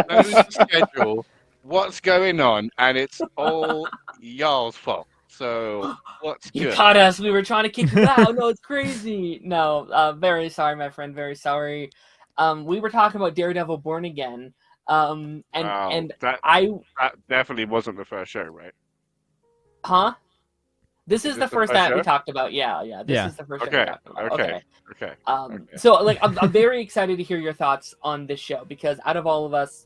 S4: knows the schedule, what's going on, and it's all y'all's fault. So, what's
S1: You
S4: good?
S1: caught us. We were trying to kick you out. No, it's crazy. No, very sorry, my friend. Very sorry. We were talking about Daredevil Born Again.
S4: That definitely wasn't the first show, right?
S1: Huh? This is the first that we talked about. Yeah. This is the first show we talked about.
S4: Okay.
S1: So, like, I'm very excited to hear your thoughts on this show, because out of all of us,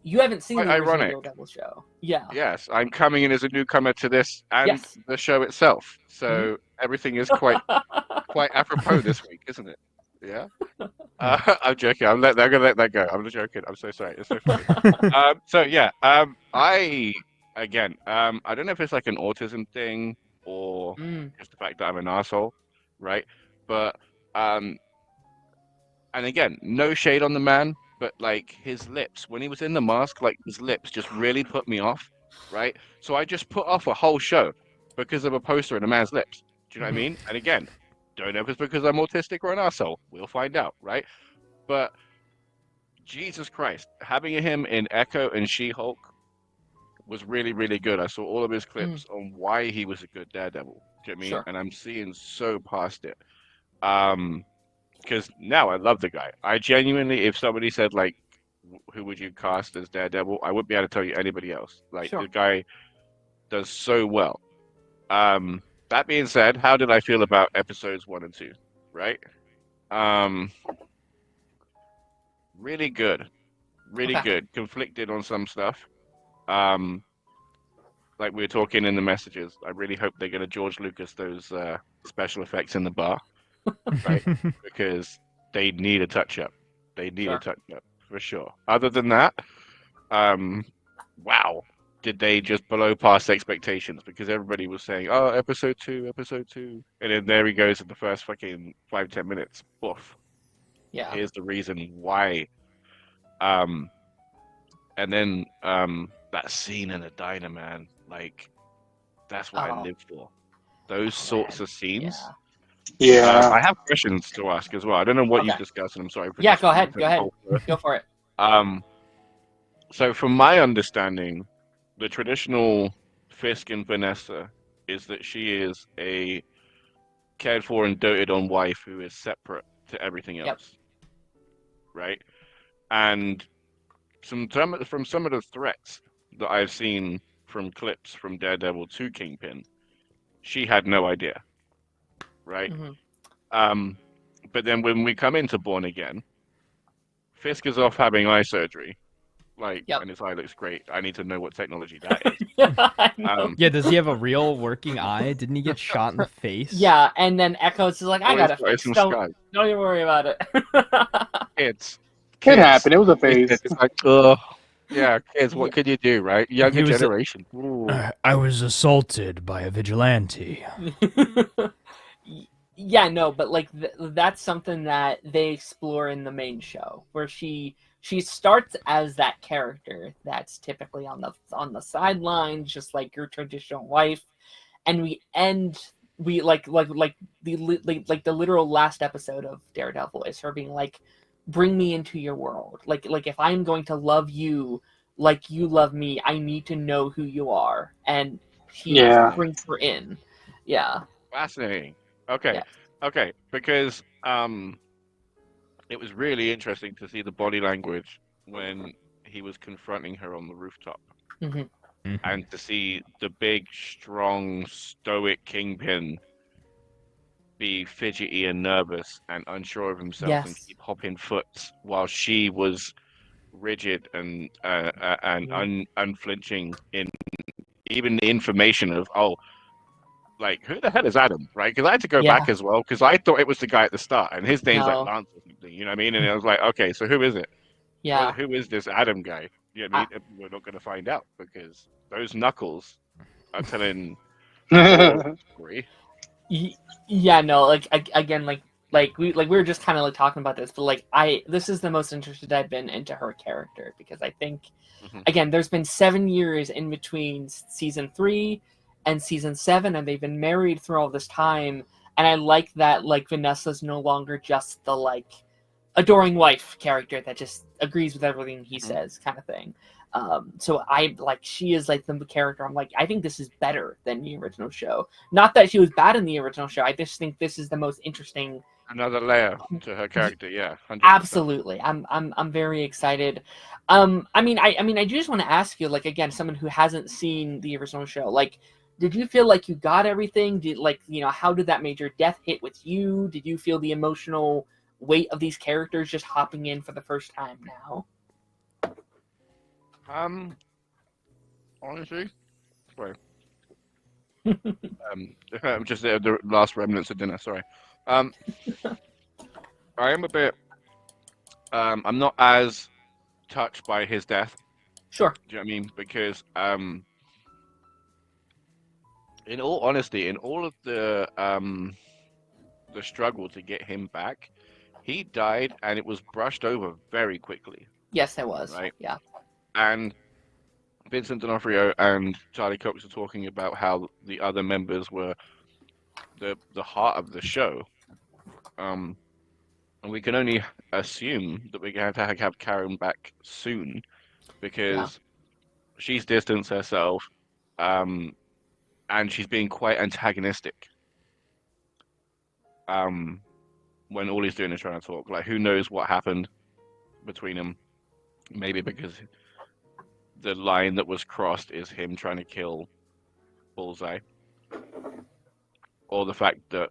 S1: you haven't seen the original Daredevil show. Yeah.
S4: Yes, I'm coming in as a newcomer to this and the show itself. So everything is quite apropos this week, isn't it? Yeah. I'm joking. I'm gonna let that go. I'm just joking. I'm so sorry. It's so funny. I don't know if it's like an autism thing or just the fact that I'm an asshole, right? But and again, no shade on the man. but like his lips, when he was in the mask, like his lips just really put me off, right? So I just put off a whole show because of a poster and a man's lips. Do you know what I mean? And again, don't know if it's because I'm autistic or an asshole. We'll find out, right? But Jesus Christ, having him in Echo and She-Hulk was really, really good. I saw all of his clips on why he was a good Daredevil. Do you know what I mean?
S1: Sure.
S4: And I'm seeing so past it. Because now I love the guy. I genuinely, if somebody said like, who would you cast as Daredevil, I wouldn't be able to tell you anybody else. Like
S1: Sure.
S4: the guy does so well. That being said, how did I feel about episodes 1 and 2? Right? Um, really good, really
S1: Okay.
S4: good. Conflicted on some stuff. Um, like we were talking in the messages, I really hope they're gonna George Lucas those special effects in the bar, right? Because they need a touch up. They need a
S1: Sure.
S4: touch up for sure. Other than that, wow, did they just blow past expectations? Because everybody was saying, "Oh, episode two," and then there he goes in the first fucking 5-10 minutes. Boof.
S1: Yeah.
S4: Here's the reason why. Um, and then that scene in the diner, man, like that's what I
S1: Oh.
S4: live for. Those sorts
S1: Man.
S4: of scenes.
S3: Yeah.
S4: I have questions to ask as well. I don't know what
S1: Okay.
S4: you've discussed, and I'm sorry for
S1: Yeah.
S4: just
S1: Go ahead. Go ahead. Go for it.
S4: Um, so from my understanding, the traditional Fisk and Vanessa is that she is a cared for and doted on wife who is separate to everything
S1: Yep.
S4: else, right? And from some of the threats that I've seen from clips from Daredevil to Kingpin, she had no idea, right? But then when we come into Born Again, Fisk is off having eye surgery, like,
S1: Yep.
S4: and his eye looks great. I need to know what technology that is.
S1: I know.
S2: Yeah, does he have a real working eye? Didn't he get shot in the face?
S1: Yeah, and then Echo's is like, I
S4: Or
S1: gotta
S4: is there
S1: fix.
S4: some
S1: Don't
S4: sky?
S1: even worry about it.
S4: Kids,
S3: It
S4: kids.
S3: happened. It was a phase.
S4: It's like, ugh. Yeah, kids, what could you do, right? Younger
S2: He was
S4: generation. Ooh.
S2: I was assaulted by a vigilante.
S1: Yeah, no, but like that's something that they explore in the main show, where she starts as that character that's typically on the sidelines, just like your traditional wife, and we like the literal last episode of Daredevil is her being like, bring me into your world, like if I'm going to love you like you love me, I need to know who you are, and he
S3: Yeah.
S1: brings her in. Yeah.
S4: Fascinating. Okay.
S1: Yeah.
S4: Okay. Because it was really interesting to see the body language when he was confronting her on the rooftop.
S1: Mm-hmm.
S4: And to see the big, strong, stoic Kingpin be fidgety and nervous and unsure of himself and
S1: Yes.
S4: keep hopping foots while she was rigid and unflinching in even the information of, oh, like, who the hell is Adam, right? Because I had to go
S1: Yeah.
S4: back as well, because I thought it was the guy at the start, and his name's like
S1: No.
S4: Lance or something, you know what I mean? And I was like, okay, so who is it?
S1: Yeah.
S4: Who is this Adam guy? You know what I mean? We're not going to find out, because those knuckles are telling the story.
S1: Yeah. No. Like again, like we were just kind of like talking about this, but like this is the most interested I've been into her character, because I think again, there's been 7 years in between season 3 and season 7, and they've been married through all this time, and I like that like Vanessa's no longer just the like adoring wife character that just agrees with everything he says, kind of thing. So I like, she is like the character I'm like, I think this is better than the original show. Not that she was bad in the original show, I just think this is the most interesting.
S4: Another layer to her character, yeah, 100%.
S1: Absolutely. I'm very excited. I mean I do just want to ask you, like, again, someone who hasn't seen the original show, like, did you feel like you got everything? Did, like, you know, how did that major death hit with you? Did you feel the emotional weight of these characters just hopping in for the first time now?
S4: Honestly, sorry. Just the last remnants of dinner. Sorry. I am a bit. I'm not as touched by his death.
S1: Sure.
S4: Do you know what I mean? Because in all honesty, in all of the struggle to get him back, he died, and it was brushed over very quickly,
S1: Yes, it was.
S4: right?
S1: Yeah.
S4: And Vincent D'Onofrio and Charlie Cox were talking about how the other members were the heart of the show. Um, and we can only assume that we're going to have Karen back soon
S1: Yeah.
S4: because she's distanced herself, um, and she's being quite antagonistic. Um, when all he's doing is trying to talk, like who knows what happened between them? Maybe because the line that was crossed is him trying to kill Bullseye, or the fact that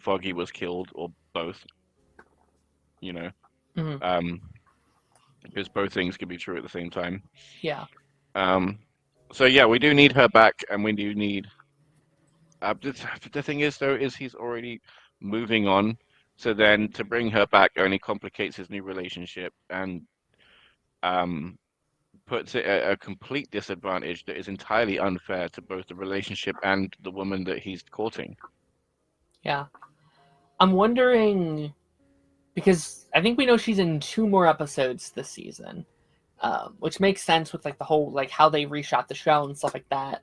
S4: Foggy was killed, or both. You know,
S1: Mhm.
S4: because both things can be true at the same time.
S1: Yeah.
S4: So yeah, we do need her back, and we do need. The thing is, though, is he's already moving on. So then to bring her back only complicates his new relationship and um, puts it at a complete disadvantage that is entirely unfair to both the relationship and the woman that he's courting.
S1: Yeah. I'm wondering, because I think we know she's in 2 more episodes this season, which makes sense with like the whole like how they reshot the show and stuff like that.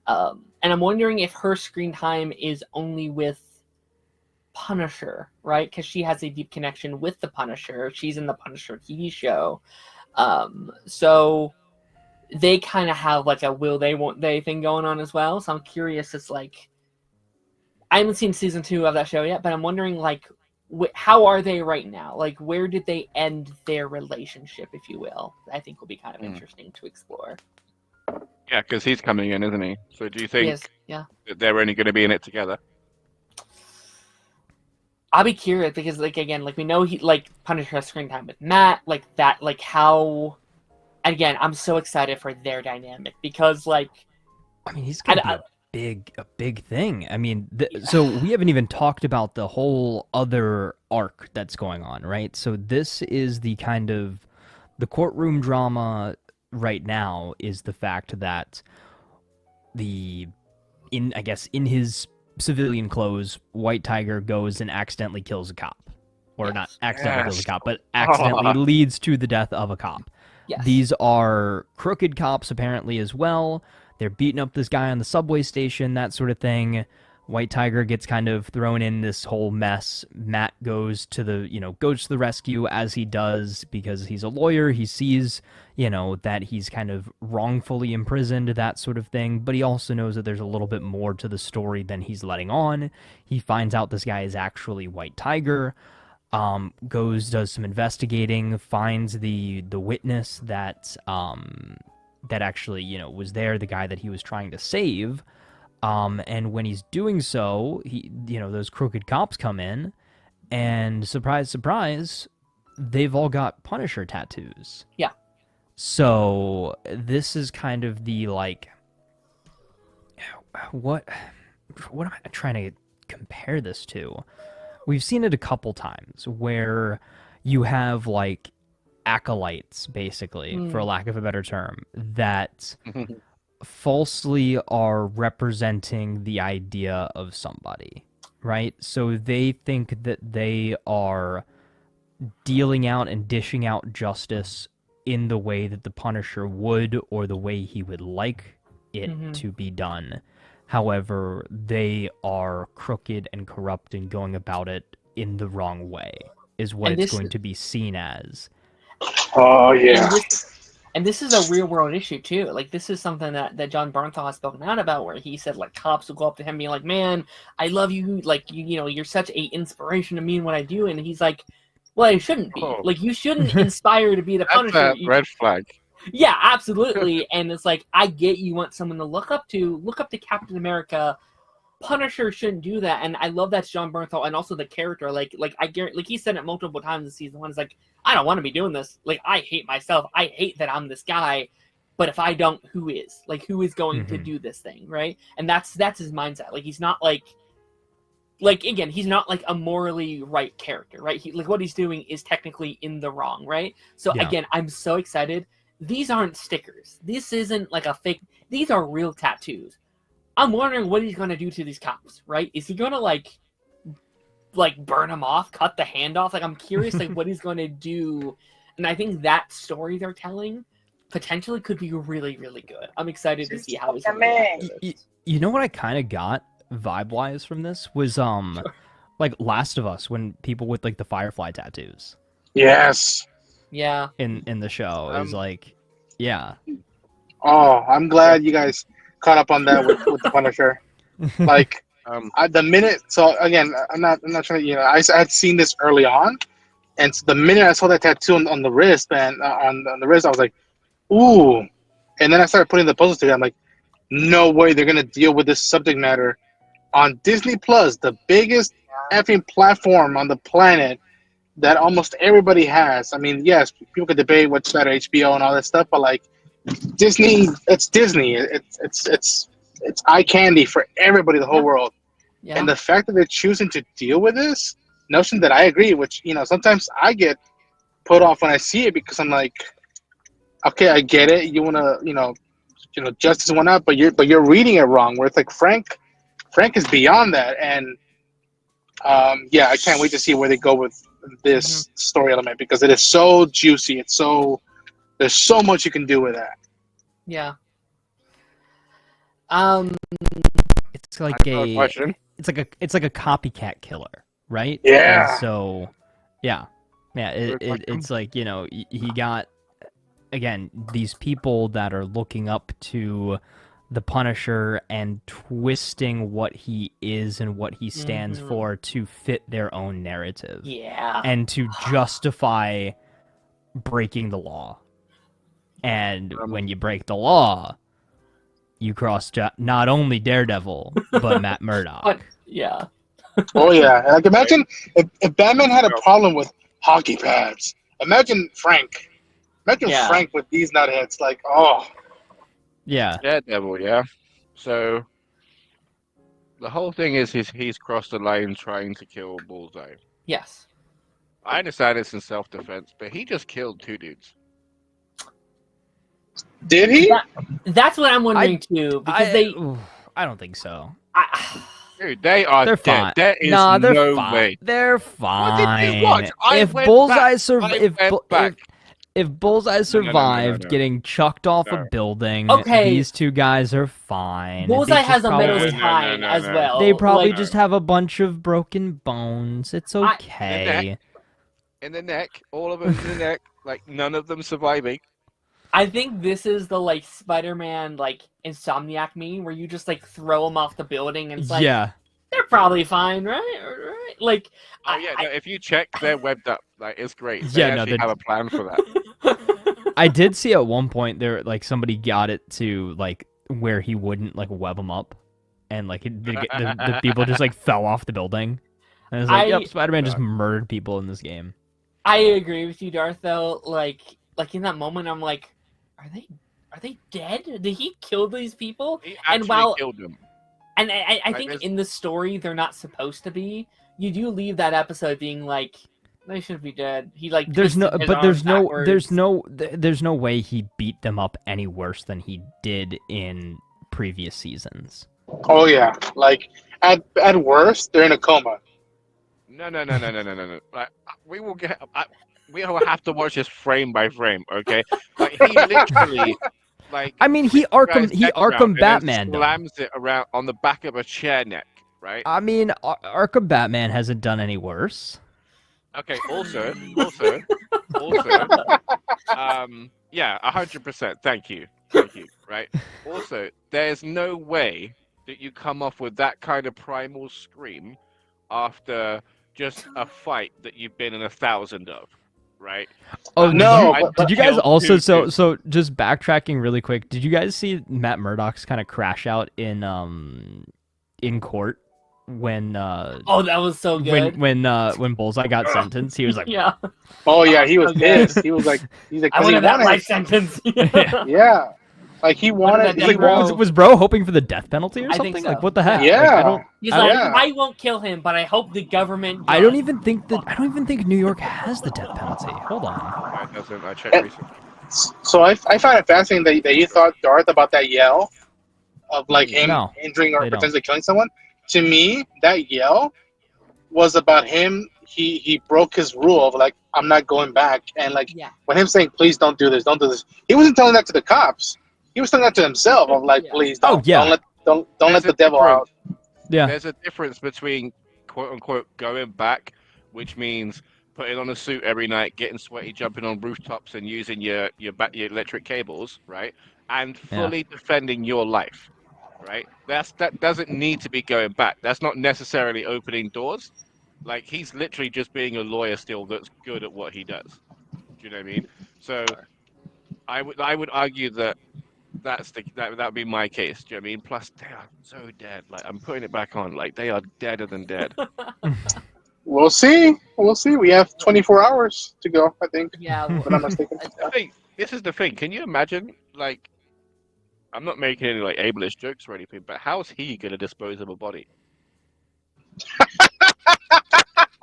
S1: And I'm wondering if her screen time is only with Punisher, right? Because she has a deep connection with the Punisher. She's in the Punisher TV show. So they kind of have like a will they, won't they thing going on as well. So I'm curious. It's like, I haven't seen season 2 of that show yet, but I'm wondering like, how are they right now? Like, where did they end their relationship, if you will? I think will be kind of interesting to explore.
S4: Yeah, because he's coming in, isn't he? So do you think
S1: Yes, yeah.
S4: that they're only going to be in it together?
S1: I'll be curious because, like, again, like we know he like Punisher has screen time with Matt, like that, like how. Again, I'm so excited for their dynamic because, like,
S2: I mean, he's gonna be a big thing. I mean, so we haven't even talked about the whole other arc that's going on, right? So this is the kind of the courtroom drama right now is the fact that in his civilian clothes, White Tiger goes and accidentally kills a cop. Or not accidentally kills a cop, but accidentally leads to the death of a cop.
S1: Yes.
S2: These are crooked cops, apparently, as well. They're beating up this guy on the subway station, that sort of thing. White Tiger gets kind of thrown in this whole mess. Matt goes to the rescue, as he does because he's a lawyer. He sees, that he's kind of wrongfully imprisoned, that sort of thing. But he also knows that there's a little bit more to the story than he's letting on. He finds out this guy is actually White Tiger. Does some investigating, finds the witness that actually, was there, the guy that he was trying to save. And when he's doing so, those crooked cops come in, and surprise, surprise, they've all got Punisher tattoos.
S1: Yeah.
S2: So this is kind of the like, what am I trying to compare this to? We've seen it a couple times where you have like acolytes, basically, for lack of a better term, that falsely are representing the idea of somebody, right? So they think that they are dealing out and dishing out justice in the way that the Punisher would, or the way he would like it to be done. However, they are crooked and corrupt and going about it in the wrong way, is what it's going to be seen as.
S3: Oh, yeah.
S1: And this is a real world issue too. Like, this is something that John Bernthal has spoken out about, where he said like cops will go up to him being like, "Man, I love you. Like, you're such a inspiration to me in what I do." And he's like, "Well, it shouldn't be. Like, you shouldn't inspire to be the Punisher."
S4: That's a red flag.
S1: Yeah, absolutely. And it's like, I get you want someone to look up to Captain America. Punisher shouldn't do that. And I love that's John Bernthal, and also the character. Like I guarantee, like he said it multiple times in season 1. It's like, I don't want to be doing this. Like, I hate myself. I hate that I'm this guy. But if I don't, who is? Like, who is going to do this thing, right? And that's his mindset. Like, he's not like again, he's not like a morally right character, right? He, like, what he's doing is technically in the wrong, right? So again, I'm so excited. These aren't stickers. This isn't like a fake. These are real tattoos. I'm wondering what he's going to do to these cops, right? Is he going to, like, like burn him off, cut the hand off. Like I'm curious, like what he's going to do, and I think that story they're telling potentially could be really, really good. I'm excited to see how he's going to react to this.
S2: You know what I kind of got vibe-wise from this was like Last of Us when people with like the Firefly tattoos.
S3: Yes.
S1: Yeah.
S2: In the show is like, yeah.
S3: Oh, I'm glad you guys caught up on that with the Punisher. Like, the minute. So again, I'm not trying to. You know, I had seen this early on, and so the minute I saw that tattoo on the wrist, man, on the wrist, I was like, ooh. And then I started putting the puzzles together. I'm like, no way they're gonna deal with this subject matter on Disney Plus, the biggest effing platform on the planet that almost everybody has. I mean, yes, people could debate what's better, HBO and all that stuff, but like Disney, it's Disney. It's eye candy for everybody, the whole world. Yeah. And the fact that they're choosing to deal with this notion that I agree, which sometimes I get put off when I see it because I'm like, okay, I get it. You wanna justice and whatnot, but you're reading it wrong. Where it's like Frank is beyond that, and I can't wait to see where they go with this story element because it is so juicy. There's so much you can do with that.
S1: Yeah.
S2: It's like it's like a copycat killer, right?
S3: Yeah.
S2: And so, it's like he got again these people that are looking up to the Punisher and twisting what he is and what he stands for to fit their own narrative.
S1: Yeah.
S2: And to justify breaking the law. And when you break the law, you cross not only Daredevil, but Matt Murdock.
S1: Yeah.
S3: Oh, yeah. Like, imagine if Batman had a problem with hockey pads. Imagine Frank. Frank with these nutheads. Like, oh.
S2: Yeah.
S4: Daredevil, yeah. So the whole thing is he's crossed the line trying to kill Bullseye.
S1: Yes.
S4: I understand it's in self-defense, but he just killed 2 dudes.
S3: Did he?
S1: That's what I'm wondering too. Because
S2: I don't think so.
S4: Dude, they're
S2: fine.
S4: dead. There is
S2: they're
S4: no
S2: fine.
S4: way.
S2: They're fine.
S4: What did you watch?
S2: If Bullseye survived getting chucked off a building, these 2 guys are fine.
S1: Bullseye has a medal's time as well.
S2: They probably just have a bunch of broken bones. It's okay.
S4: In the neck, all of them in the neck, like none of them surviving.
S1: I think this is the like Spider-Man like Insomniac meme where you just like throw them off the building and it's like they're probably fine, right? Like
S4: if you check, they're webbed up. Like it's great. They
S2: they
S4: have a plan for that.
S2: I did see at one point there like somebody got it to like where he wouldn't like web them up, and like the people just like fell off the building. And it's like, Spider-Man just murdered people in this game.
S1: I agree with you, Darth. Though, like in that moment, I'm like, are they dead? Did he kill these people?
S4: He actually killed them.
S1: And I think in the story they're not supposed to be. You do leave that episode being like, they should be dead. He like
S2: there's no way he beat them up any worse than he did in previous seasons.
S3: Oh yeah, like at worst they're in a coma.
S4: No. Like, we will have to watch this frame by frame, okay? Like he literally, like
S2: I mean, he Arkham Batman
S4: slams it around on the back of a chair neck, right?
S2: I mean, Arkham Batman hasn't done any worse.
S4: Okay. Also, 100%. Thank you. Right. Also, there's no way that you come off with that kind of primal scream after just a fight that you've been in 1,000 of, right?
S2: Oh no! Did you guys also so just backtracking really quick? Did you guys see Matt Murdock's kind of crash out in court when
S1: that was so good
S2: when Bullseye got sentenced? He was like,
S1: yeah.
S3: Oh yeah, he was pissed. He was like,
S1: I wanted that life sentence.
S3: Yeah. Like he wanted.
S2: He's like, was bro hoping for the death penalty or something? Like what the heck?
S3: Yeah.
S1: He's like, I won't kill him, but I hope the government.
S2: I don't even think New York has the death penalty. Hold on.
S4: It doesn't. I checked recently.
S3: So I find it fascinating that you thought, Darth, about that yell of like him injuring or potentially killing someone. To me, that yell was about him. He broke his rule of like I'm not going back, and like
S1: Yeah.
S3: when him saying please don't do this, don't do this. He wasn't telling that to the cops. He was telling that to himself. Of like
S1: Yeah.
S3: please
S2: Oh,
S3: don't
S2: yeah.
S3: don't let
S4: There's
S3: the
S4: a
S3: devil
S4: difference.
S3: out.
S2: Yeah.
S4: There's a difference between quote unquote going back, which means putting on a suit every night, getting sweaty, jumping on rooftops, and using your electric cables, right? And
S2: Yeah.
S4: fully defending your life, right? That doesn't need to be going back. That's not necessarily opening doors. Like he's literally just being a lawyer still that's good at what he does. Do you know what I mean? So I would argue that that would be my case. Do you know what I mean? Plus they are so dead. Like I'm putting it back on. Like they are deader than dead.
S3: We'll see. We'll see. We have 24 hours to go. I think.
S1: Yeah.
S3: If I'm not mistaken.
S4: I think this is the thing. Can you imagine? Like I'm not making any like ableist jokes or anything, but how's he gonna dispose of a body?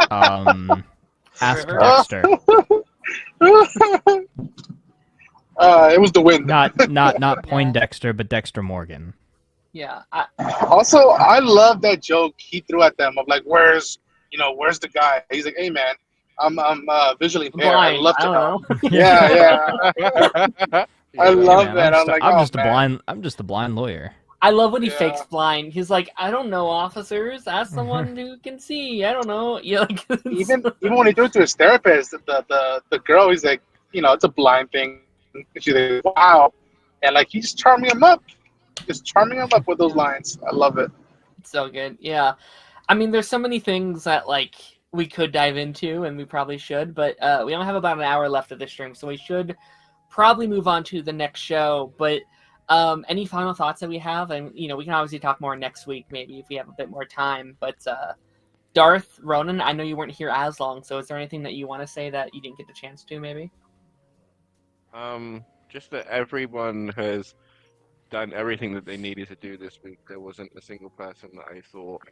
S2: Ask
S1: River?
S2: Dexter.
S3: It was the wind.
S2: Not Poindexter, but Dexter Morgan.
S1: Yeah.
S3: Also, I love that joke he threw at them of like, where's the guy? He's like, hey man, I'm visually impaired. I
S1: Blind.
S3: love
S1: I
S3: to
S1: don't
S3: help.
S1: know.
S3: Yeah. I
S2: Hey,
S3: love
S2: man,
S3: that. I'm like, oh man.
S2: I'm just a blind lawyer.
S1: I love when he
S3: Yeah.
S1: fakes blind. He's like, I don't know, officers. Ask someone who can see. I don't know. Yeah, like,
S3: Even when he threw it to his therapist, the girl, he's like, it's a blind thing. She's like, wow, and like he's charming him up, with those lines. I love it.
S1: It's so good. Yeah. I mean, there's so many things that like we could dive into, and we probably should, but we only have about an hour left of this stream, so we should probably move on to the next show. But any final thoughts that we have? And we can obviously talk more next week, maybe if we have a bit more time. But Darth, Ronan, I know you weren't here as long, so is there anything that you want to say that you didn't get the chance to, maybe?
S4: Just that everyone has done everything that they needed to do this week. There wasn't a single person that I thought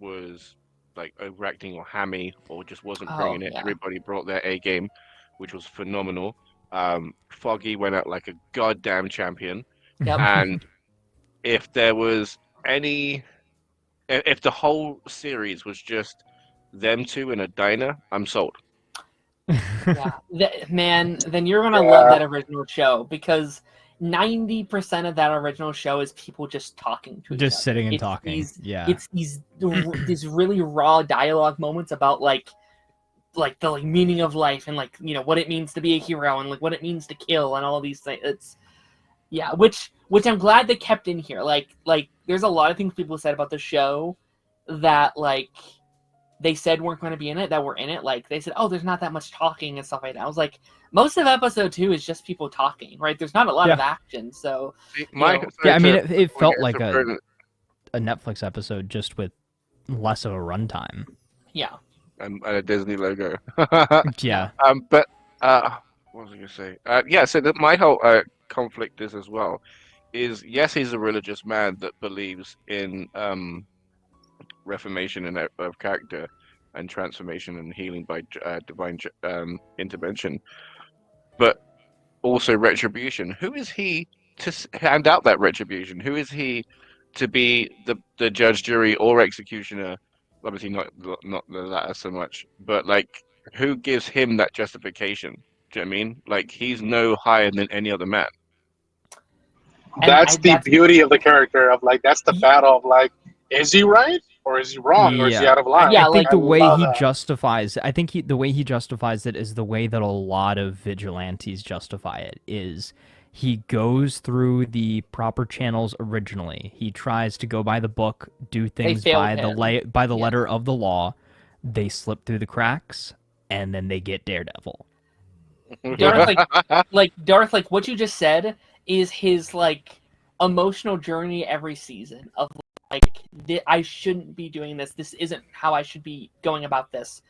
S4: was like overacting or hammy or just wasn't bringing it.
S1: Yeah.
S4: Everybody brought their A game, which was phenomenal. Foggy went out like a goddamn champion.
S1: Yep.
S4: And if there was if the whole series was just them two in a diner, I'm sold.
S1: Yeah, man, then you're gonna love that original show because 90% of that original show is people just talking to each other.
S2: Just sitting and talking.
S1: It's these really raw dialogue moments about like the meaning of life and what it means to be a hero and like what it means to kill and all these things. It's which I'm glad they kept in here. Like there's a lot of things people said about the show that like they said weren't going to be in it that were in it. Like they said, oh, there's not that much talking and stuff like that. I was like, most of episode 2 is just people talking, right? There's not a lot of action. So
S2: I mean, it felt like a Netflix episode just with less of a runtime.
S1: Yeah.
S4: And a Disney logo.
S2: Yeah.
S4: But what was I going to say? So my whole conflict is as well is yes, he's a religious man that believes in reformation and of character and transformation and healing by divine intervention, but also retribution. Who is he to hand out that retribution? Who is he to be the judge, jury, or executioner? Obviously not the latter so much, but like who gives him that justification? Do you know what I mean? Like he's no higher than any other man.
S3: That's the beauty of the character of like that's the battle of like, is he right or is he wrong or is he out of line?
S2: I think the way he justifies, the way he justifies it is the way that a lot of vigilantes justify it. Is he goes through the proper channels originally. He tries to go by the book, do things by the letter of the law. They slip through the cracks, and then they get Daredevil.
S1: Darth, like what you just said is his like emotional journey every season of like I shouldn't be doing this. This isn't how I should be going about this.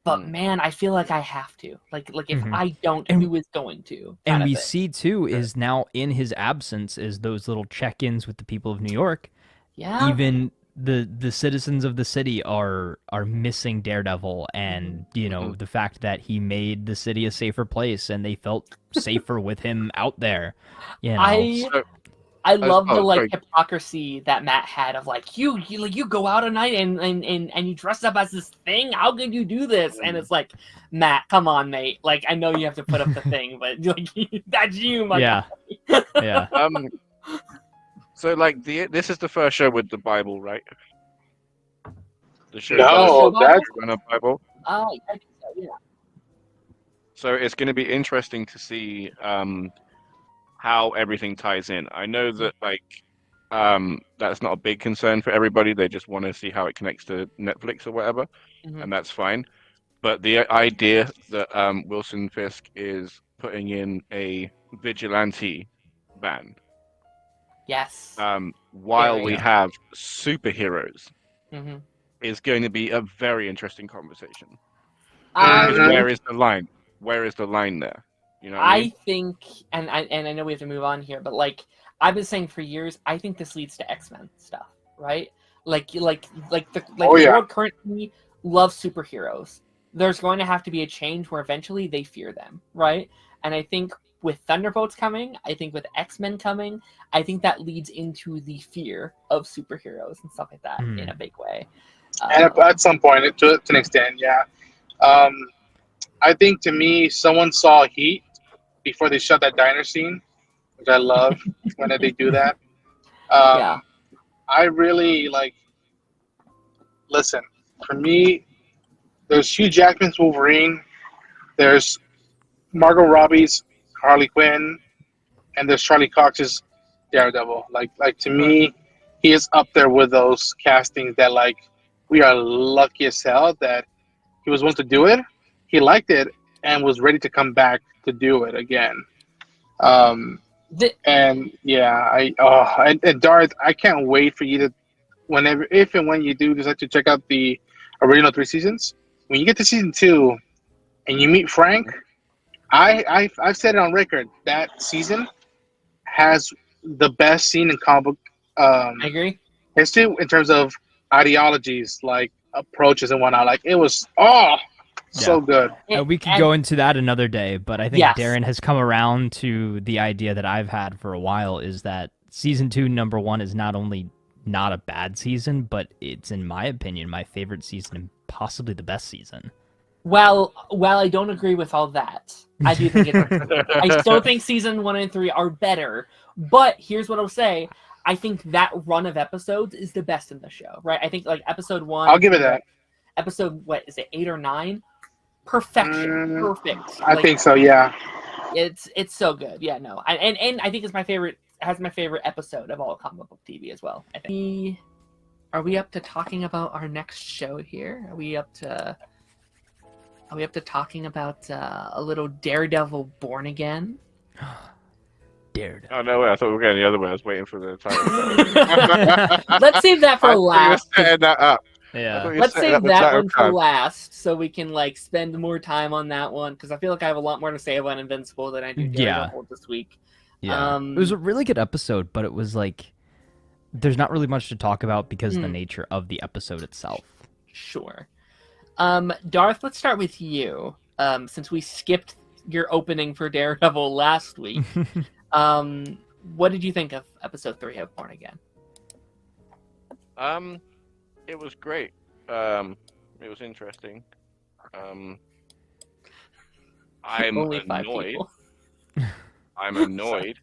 S1: But man, I feel like I have to. Like if I don't, who is going to?
S2: And we see too is now in his absence is those little check-ins with the people of New York.
S1: Yeah.
S2: Even the citizens of the city are missing Daredevil, and the fact that he made the city a safer place and they felt safer with him out there.
S1: I love the
S4: sorry.
S1: hypocrisy that Matt had of like you go out at night and you dress up as this thing. How could you do this? And it's like, Matt, come on, mate. Like, I know you have to put up the thing, but like that's you, my
S2: Yeah.
S1: guy.
S2: Yeah.
S4: So like this is the first show with the Bible, right? The show
S3: No, that's
S4: run a Bible.
S1: I think so, yeah.
S4: So it's going to be interesting to see how everything ties in. I know that that's not a big concern for everybody. They just want to see how it connects to Netflix or whatever, and that's fine. But the idea that Wilson Fisk is putting in a vigilante ban,
S1: Yes.
S4: while we
S2: Yeah.
S4: have superheroes,
S1: Mm-hmm.
S4: is going to be a very interesting conversation.
S1: I
S4: Because where is the line? Where is the line there? You know what I mean?
S1: think, and I know we have to move on here, but like I've been saying for years, I think this leads to X-Men stuff, right? The world currently loves superheroes. There's going to have to be a change where eventually they fear them, right? And I think with Thunderbolts coming, I think with X-Men coming, I think that leads into the fear of superheroes and stuff like that in a big way.
S3: and at some point, to an extent, yeah. I think to me, someone saw Heat before they shot that diner scene, which I love when they do that.
S1: Yeah.
S3: I really like. Listen, for me, there's Hugh Jackman's Wolverine, there's Margot Robbie's Harley Quinn, and there's Charlie Cox's Daredevil. Like to me, he is up there with those castings that like we are lucky as hell that he was willing to do it. He liked it and was ready to come back to do it again. And yeah, and Darth, I can't wait for you to whenever, if and when you do decide to check out the original 3 seasons. When you get to season 2 and you meet Frank, I've said it on record that season has the best scene in comic book
S1: I agree.
S3: history in terms of ideologies, like approaches and whatnot. Like it was so good.
S2: We could go into that another day, but I think
S1: Yes.
S2: Darren has come around to the idea that I've had for a while is that season 2, number 1, is not only not a bad season, but it's, in my opinion, my favorite season and possibly the best season.
S1: Well, I don't agree with all that. I do think I still think season 1 and 3 are better. But here's what I'll say: I think that run of episodes is the best in the show, right? I think like episode 1.
S3: I'll give it that.
S1: Episode, what is it, 8 or 9? Perfection, perfect.
S3: I think so. Yeah.
S1: It's so good. Yeah, no, and I think it's my favorite. Has my favorite episode of all comic book TV as well. I think. Are we up to talking about our next show here? Are we up to talking about a little Daredevil Born Again?
S2: Daredevil.
S4: Oh no way! I thought we were going the other way. I was waiting for the title.
S1: Let's save that for last.
S4: Setting that up.
S2: Yeah.
S1: Let's save that one for last, so we can like spend more time on that one, because I feel like I have a lot more to say about Invincible than I do Daredevil this week.
S2: Yeah. It was a really good episode, but it was like there's not really much to talk about because of the nature of the episode itself.
S1: Sure. Darth, let's start with you. Since we skipped your opening for Daredevil last week, what did you think of episode 3 of Born Again?
S4: It was great. It was interesting. I'm
S1: Only 5
S4: annoyed.
S1: people.
S4: I'm annoyed.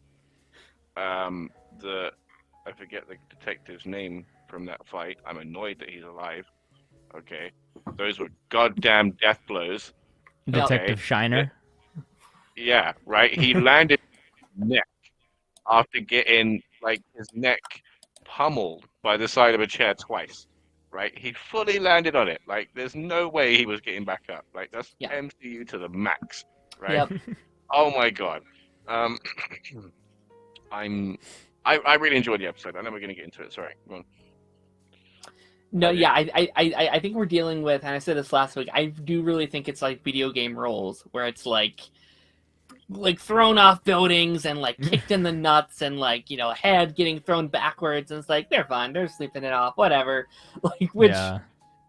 S4: I forget the detective's name from that fight. I'm annoyed that he's alive. Okay, those were goddamn death blows.
S2: Detective Shiner.
S4: Yeah, right. He landed his neck after getting like his neck pummeled by the side of a chair twice. Right, he fully landed on it. Like, there's no way he was getting back up. Like, that's MCU to the max. Right.
S1: Yep.
S4: Oh my god. I really enjoyed the episode. I know we're gonna get into it. Sorry. Go on.
S1: No, yeah, I think we're dealing with, and I said this last week, I do really think it's like video game roles, where it's like thrown off buildings and like kicked in the nuts and like, you know, head getting thrown backwards, and it's like they're fine, they're sleeping it off, whatever. Like, which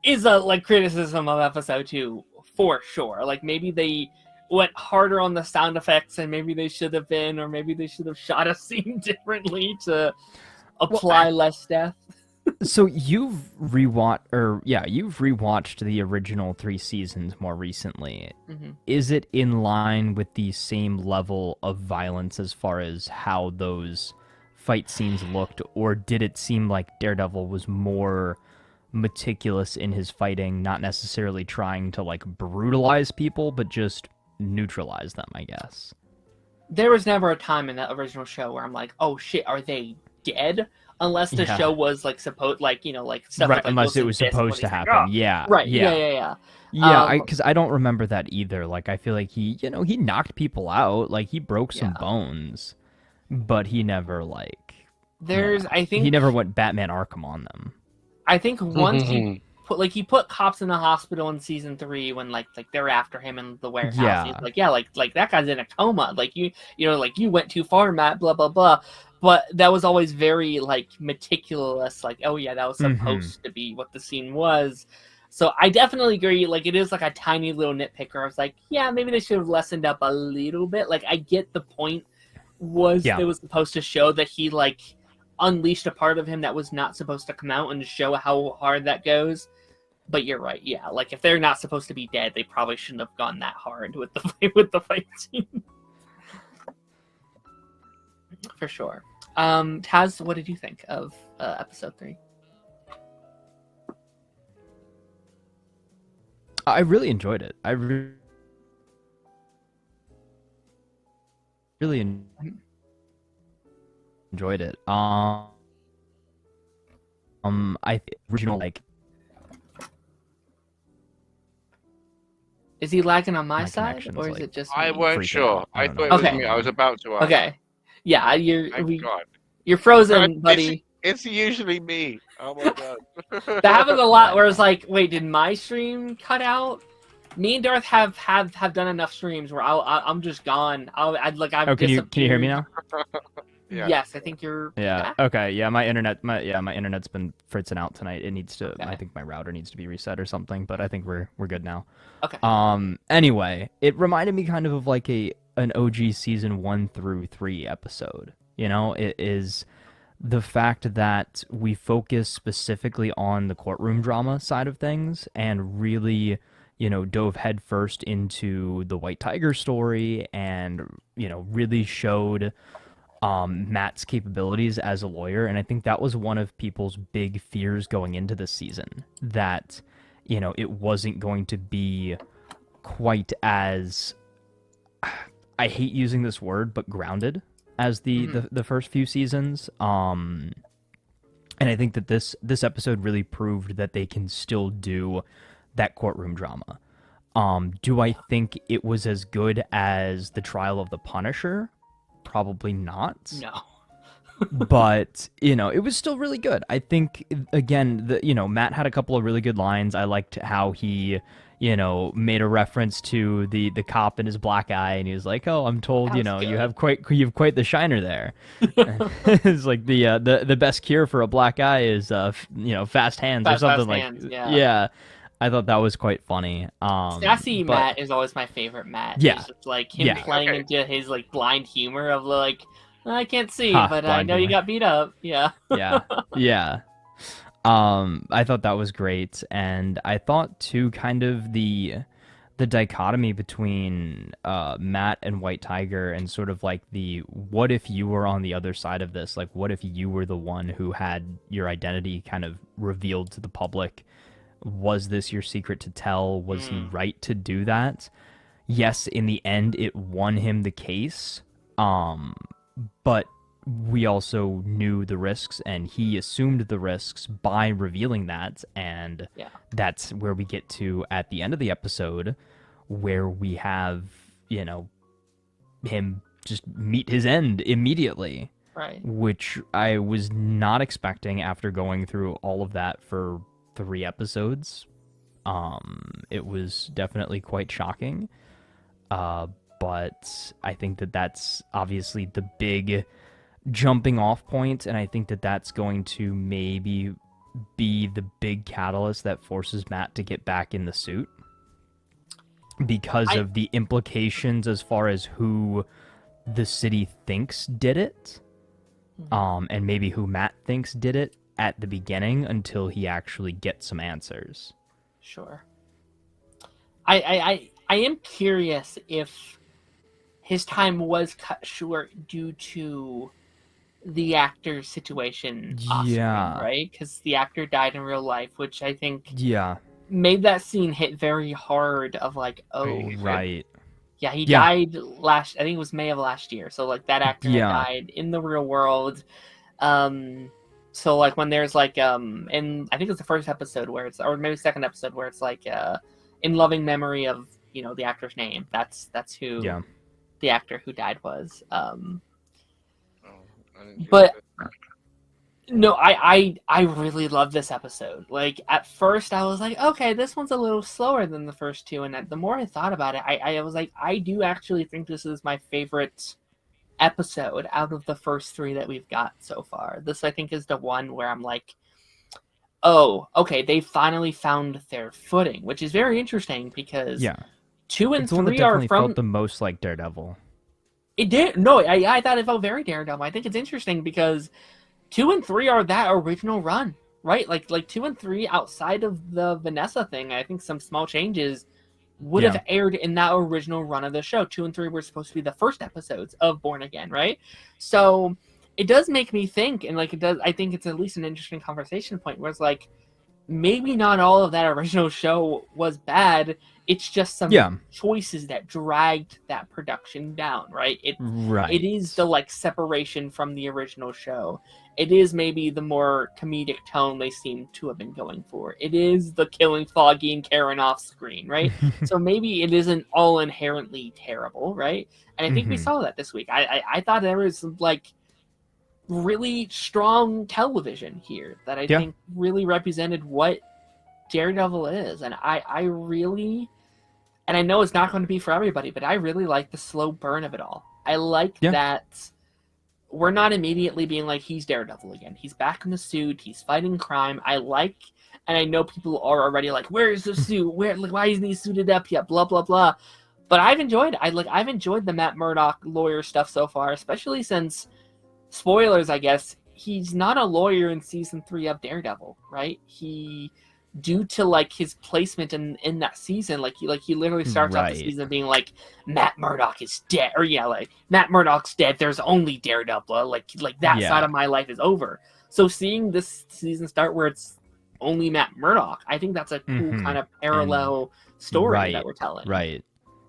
S1: is a like criticism of episode 2 for sure. Like maybe they went harder on the sound effects and maybe they should have been, or maybe they should have shot a scene differently to apply less death.
S2: So you've rewatched the original 3 seasons more recently.
S1: Mm-hmm.
S2: Is it in line with the same level of violence as far as how those fight scenes looked, or did it seem like Daredevil was more meticulous in his fighting, not necessarily trying to like brutalize people, but just neutralize them, I guess?
S1: There was never a time in that original show where I'm like, oh shit, are they dead? Unless the show was like supposed, like, you know, like stuff
S2: right,
S1: with, like,
S2: unless it was supposed to happen. Yeah,
S1: right.
S2: Yeah, because I don't remember that either. Like, I feel like he knocked people out, like he broke some bones, but he never
S1: I think
S2: he never went Batman Arkham on them.
S1: I think once he put cops in the hospital in season 3 when like they're after him in the warehouse.
S2: Yeah.
S1: He's like that guy's in a coma. Like you know, like you went too far, Matt. Blah blah blah. But that was always very like meticulous. Like, oh yeah, that was supposed to be what the scene was. So I definitely agree. Like, it is like a tiny little nitpicker. I was like, yeah, maybe they should have lessened up a little bit. Like, I get the point. It was supposed to show that he like unleashed a part of him that was not supposed to come out, and to show how hard that goes. But you're right. Yeah, like if they're not supposed to be dead, they probably shouldn't have gone that hard with the fight scene. For sure. Taz, what did you think of episode 3?
S2: I really enjoyed it. I really enjoyed it. I original like.
S1: Is he lagging on my side,
S2: connection's,
S1: or is
S2: like,
S1: it just
S4: I
S1: me?
S4: weren't sure. I
S2: don't
S4: thought it
S2: know.
S4: was
S1: Okay.
S4: me. I was about to ask.
S1: Okay. Yeah,
S4: Thank God.
S1: you're frozen, buddy.
S4: It's usually me. Oh my God.
S1: That happens a lot where it's like, wait, did my stream cut out? Me and Darth have done enough streams where I'm just gone.
S2: Can you hear me now?
S4: Yeah.
S1: Yes, I think you're.
S2: Yeah.
S1: back.
S2: Okay. Yeah. My internet's been fritzing out tonight. It needs to.
S1: Okay.
S2: I think my router needs to be reset or something. But I think we're good now.
S1: Okay.
S2: Anyway, it reminded me kind of like an OG season 1 through 3 episode. You know, it is the fact that we focus specifically on the courtroom drama side of things and really, you know, dove headfirst into the White Tiger story and, you know, really showed Matt's capabilities as a lawyer. And I think that was one of people's big fears going into this season, that, you know, it wasn't going to be quite as, I hate using this word, but grounded as the first few seasons. And I think that this episode really proved that they can still do that courtroom drama. Do I think it was as good as the trial of the Punisher? Probably not.
S1: No.
S2: But, you know, it was still really good. I think, again, Matt had a couple of really good lines. I liked how he, you know, made a reference to the cop in his black eye, and he was like, "Oh, I'm told, you know, you've quite the shiner there." It's like the best cure for a black eye is fast hands or something like.
S1: Hands,
S2: yeah. I thought that was quite funny.
S1: Sassy Matt is always my favorite Matt.
S2: Yeah.
S1: It's just like him playing into his like blind humor of like, I can't see, but I know you got beat up. Yeah.
S2: Yeah. I thought that was great, and I thought too, kind of the dichotomy between Matt and White Tiger, and sort of like the what if you were on the other side of this? Like, what if you were the one who had your identity kind of revealed to the public? Was this your secret to tell? Was he right to do that? Yes, in the end, it won him the case. But we also knew the risks, and he assumed the risks by revealing that. And that's where we get to at the end of the episode, where we have, you know, him just meet his end immediately.
S1: Right.
S2: Which I was not expecting after going through all of that for 3 episodes. It was definitely quite shocking. But I think that that's obviously the big jumping off point, and I think that that's going to maybe be the big catalyst that forces Matt to get back in the suit. because of the implications as far as who the city thinks did it, and maybe who Matt thinks did it at the beginning until he actually gets some answers.
S1: Sure. I am curious if his time was cut short due to the actor's situation off screen, right? Because the actor died in real life, which I think made that scene hit very hard of like, oh,
S2: right.
S1: Yeah, he died I think it was May of last year. So like that actor had died in the real world. So like when there's like and I think it's the first episode where it's, or maybe second episode where it's like in loving memory of, you know, the actor's name. That's who the actor who died was. But no, I really love this episode. Like at first I was like, okay, this one's a little slower than the first two, and the more I thought about it, I was like, I do actually think this is my favorite episode out of the first three that we've got so far. This I think is the one where I'm like, oh, okay, they finally found their footing, which is very interesting because 2 and 3 are from
S2: felt the most like Daredevil.
S1: It did. No, I thought it felt very Daredevil. I think it's interesting because 2 and 3 are that original run, right? Like 2 and 3 outside of the Vanessa thing, I think some small changes would have aired in that original run of the show. 2 and 3 were supposed to be the first episodes of Born Again, right? So it does make me think, and like it does, I think it's at least an interesting conversation point where it's like, maybe not all of that original show was bad. It's just some choices that dragged that production down, right? It is the like separation from the original show. It is maybe the more comedic tone they seem to have been going for. It is the killing Foggy and Karen off screen, right? So maybe it isn't all inherently terrible, right? And I think we saw that this week. I thought there was like really strong television here that I think really represented what Daredevil is. And I really, and I know it's not going to be for everybody, but I really like the slow burn of it all. I like that we're not immediately being like, he's Daredevil again. He's back in the suit. He's fighting crime. I like, and I know people are already like, where's the suit? Why isn't he suited up yet? Blah, blah, blah. But I've enjoyed it. I've enjoyed the Matt Murdock lawyer stuff so far, especially since, spoilers, I guess, he's not a lawyer in season 3 of Daredevil, right? He, due to like his placement in that season, like he literally starts out the season being like, Matt Murdock is dead, or like Matt Murdock's dead. There's only Daredevil. Like that side of my life is over. So seeing this season start where it's only Matt Murdock, I think that's a cool kind of parallel story that we're telling.
S2: Right.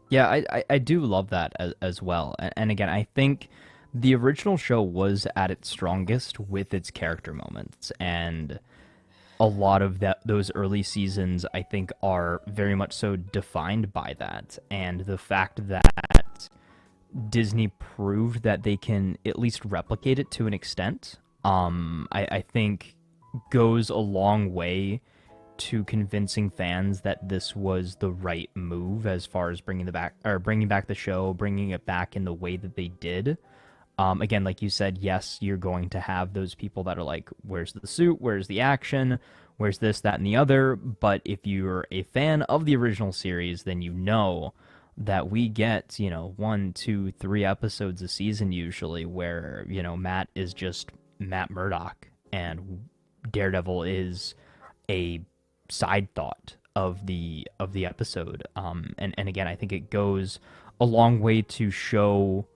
S2: Yeah, I do love that as well. And again, I think the original show was at its strongest with its character moments, and a lot of those early seasons, I think, are very much so defined by that. And the fact that Disney proved that they can at least replicate it to an extent, I think goes a long way to convincing fans that this was the right move as far as bringing back the show, bringing it back in the way that they did. Again, like you said, yes, you're going to have those people that are like, where's the suit? Where's the action? Where's this, that, and the other? But if you're a fan of the original series, then you know that we get, 1, 2, 3 episodes a season usually where, Matt is just Matt Murdock and Daredevil is a side thought of the episode. And again, I think it goes a long way to show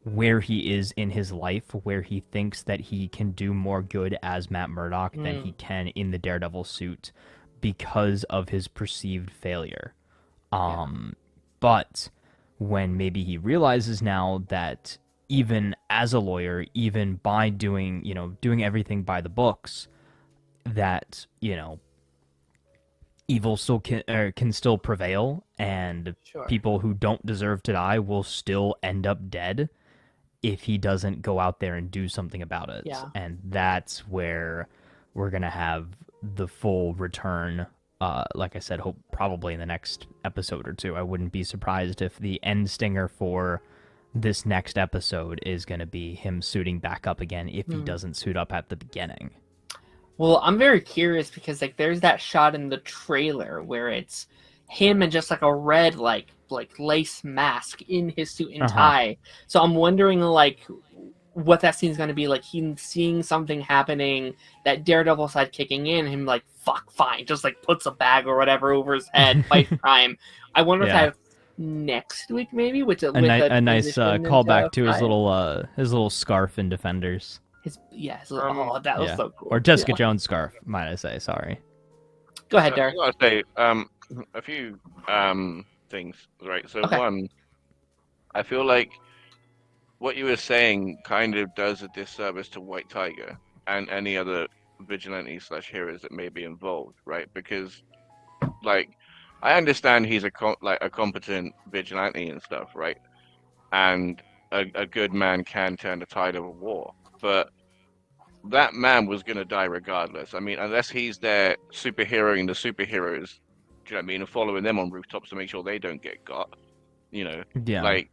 S2: where he is in his life, where he thinks that he can do more good as Matt Murdock than he can in the Daredevil suit because of his perceived failure. But when maybe he realizes now that even as a lawyer, even by doing everything by the books, that, evil still can still prevail, and people who don't deserve to die will still end up dead if he doesn't go out there and do something about it. And that's where we're going to have the full return. Like I said, hope probably in the next episode or two. I wouldn't be surprised if the end stinger for this next episode is going to be him suiting back up again if he doesn't suit up at the beginning.
S1: Well, I'm very curious because like there's that shot in the trailer where it's him and just like a red like lace mask in his suit and tie. So I'm wondering like what that scene's going to be like. Him seeing something happening, that Daredevil side kicking in, him like fuck fine, just like puts a bag or whatever over his head, fight crime. I wonder if that's next week maybe with a
S2: nice callback to his little scarf in Defenders.
S1: That was so cool.
S2: Or Jessica Jones scarf, might I say? Sorry.
S1: Go ahead, Derek.
S4: I gotta say a few things, right? So one, I feel like what you were saying kind of does a disservice to White Tiger and any other vigilante/heroes that may be involved, right? Because, like, I understand he's a competent vigilante and stuff, right? And a good man can turn the tide of a war, but that man was gonna die regardless. I mean, unless he's there superheroing the superheroes, do you know what I mean, and following them on rooftops to make sure they don't get got, you know, like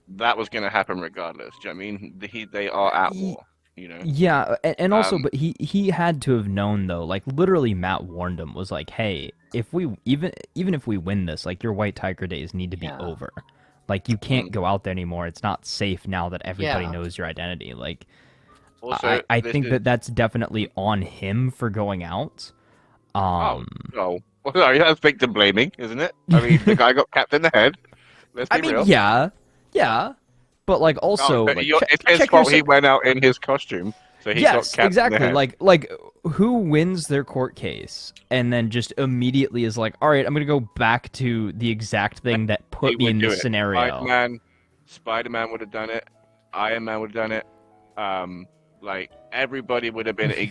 S4: that was gonna happen regardless. Do you know what I mean? They are at war. You know?
S2: Yeah, and also, but he had to have known though. Like literally, Matt warned him. Was like, hey, if we even if we win this, like your White Tiger days need to be over. Like you can't go out there anymore. It's not safe now that everybody knows your identity. Like, also, I think that's definitely on him for going out.
S4: Well, that's victim blaming, isn't it? I mean, the guy got capped in the head. Let's be real.
S2: Yeah. But like also,
S4: it's his fault he went out in his costume, so he got capped
S2: exactly.
S4: In the head.
S2: Like who wins their court case and then just immediately is like, all right, I'm gonna go back to the exact thing that put me in this scenario.
S4: Spider-Man would have done it. Iron Man would have done it. Like everybody would have been,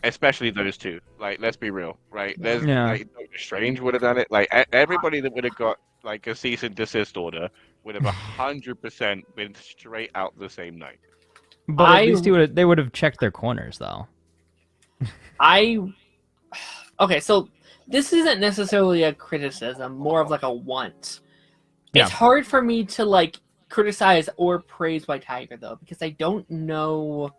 S4: especially those two. Like, let's be real, right? There's like Doctor Strange would have done it. Like everybody that would have got like a cease and desist order would have 100% been straight out the same night.
S2: But at least they would have checked their corners, though.
S1: Okay, so this isn't necessarily a criticism, more of like a want. It's hard for me to like criticize or praise White Tiger though, because I don't know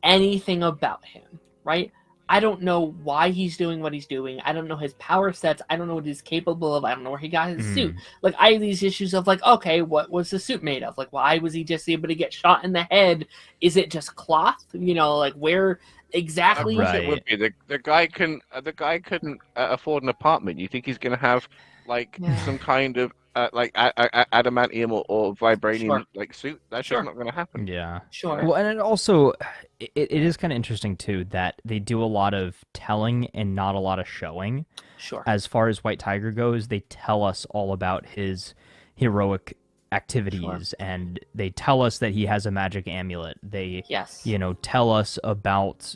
S1: anything about him, right? I don't know why he's doing what he's doing. I don't know his power sets. I don't know what he's capable of. I don't know where he got his suit. Like, I have these issues of, like, okay, what was the suit made of? Like, why was he just able to get shot in the head? Is it just cloth? You know, like, where exactly?
S4: It would be. The guy couldn't afford an apartment. You think he's going to have, like, some kind of, like, adamantium or vibranium, like, suit? That's just not going to happen.
S2: Yeah.
S1: Sure.
S2: Well, and it also... It is kind of interesting, too, that they do a lot of telling and not a lot of showing.
S1: Sure.
S2: As far as White Tiger goes, they tell us all about his heroic activities, and they tell us that he has a magic amulet. They, tell us about,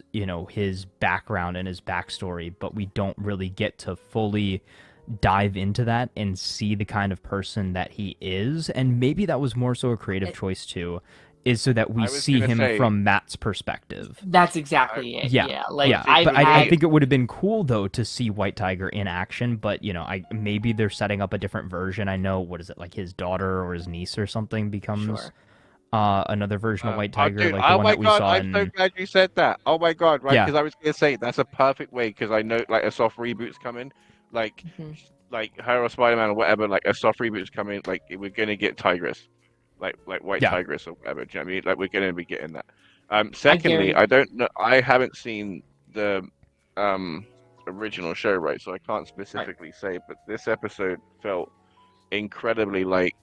S2: his background and his backstory, but we don't really get to fully dive into that and see the kind of person that he is. And maybe that was more so a creative choice, too. Is so that we see him from Matt's perspective.
S1: That's exactly it.
S2: I think it would have been cool though to see White Tiger in action, but maybe they're setting up a different version. I know, what is it, like his daughter or his niece or something becomes another version of White Tiger, like the one that we saw.
S4: I'm so glad you said that. Oh my god, right? Because I was gonna say that's a perfect way, because I know like a soft reboot's coming, like her or Spider-Man or whatever, like a soft reboot's coming, like we're gonna get Tigress. Like White Tigress or whatever. Do you know what I mean? Like we're going to be getting that. Secondly, I don't know. I haven't seen the original show, right? So I can't specifically say. But this episode felt incredibly like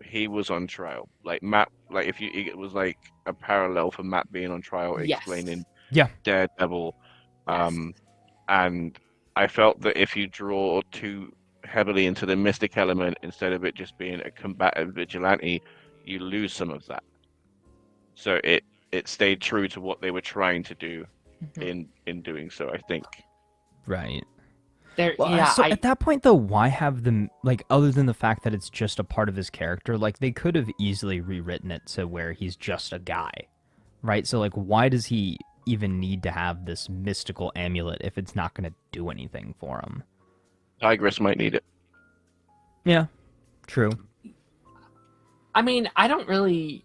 S4: he was on trial. Like Matt, like it was like a parallel for Matt being on trial, explaining Daredevil. And I felt that if you draw too heavily into the mystic element instead of it just being a combative vigilante, you lose some of that. So it stayed true to what they were trying to do in doing so, I think.
S2: Right. At that point though, why have them, like, other than the fact that it's just a part of his character, like they could have easily rewritten it to where he's just a guy, right? So like, why does he even need to have this mystical amulet if it's not going to do anything for him?
S4: Tigress might need it.
S2: Yeah, true.
S1: I mean, I don't think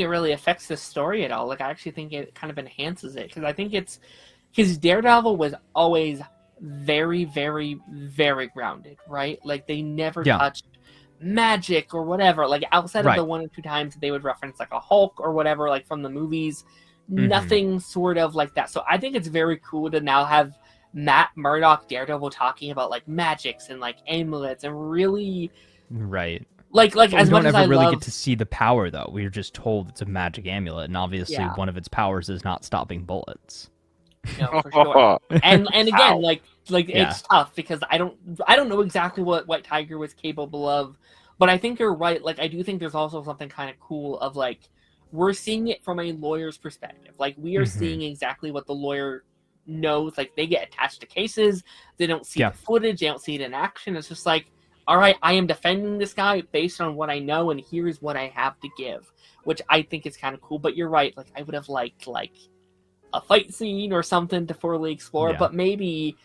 S1: it really affects the story at all. Like, I actually think it kind of enhances it, because I think because Daredevil was always very, very, very grounded, right? Like they never
S2: Yeah.
S1: touched magic or whatever. Like outside of the one or two times they would reference like a Hulk or whatever, like from the movies, nothing sort of like that. So I think it's very cool to now have Matt Murdock Daredevil talking about like magics and like amulets and really
S2: right.
S1: Like
S2: but
S1: as
S2: we
S1: much
S2: don't
S1: as
S2: ever
S1: I
S2: really
S1: love
S2: get to see the power though. We're just told it's a magic amulet, and obviously one of its powers is not stopping bullets.
S1: No, for sure. And again, like it's tough because I don't know exactly what White Tiger was capable of, but I think you're right. Like I do think there's also something kind of cool of like we're seeing it from a lawyer's perspective. Like we are seeing exactly what the lawyer knows. Like they get attached to cases, they don't see the footage, they don't see it in action. It's just like, all right, I am defending this guy based on what I know, and here's what I have to give, which I think is kind of cool. But you're right. Like I would have liked like a fight scene or something to fully explore, but maybe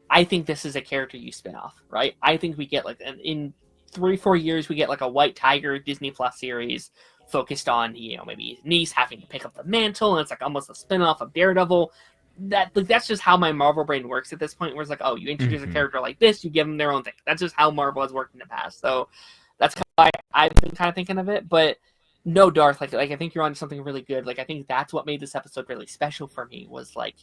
S1: I think this is a character you spin off, right? I think we get like in 3-4 years we get like a White Tiger Disney Plus series focused on, you know, maybe his niece having to pick up the mantle, and it's like almost a spin-off of Daredevil. That's just how my Marvel brain works at this point, where it's like, oh, you introduce a character like this, you give them their own thing. That's just how Marvel has worked in the past. So that's kind of why I've been kind of thinking of it. But no, Darth, like I think you're on something really good. Like I think that's what made this episode really special for me, was like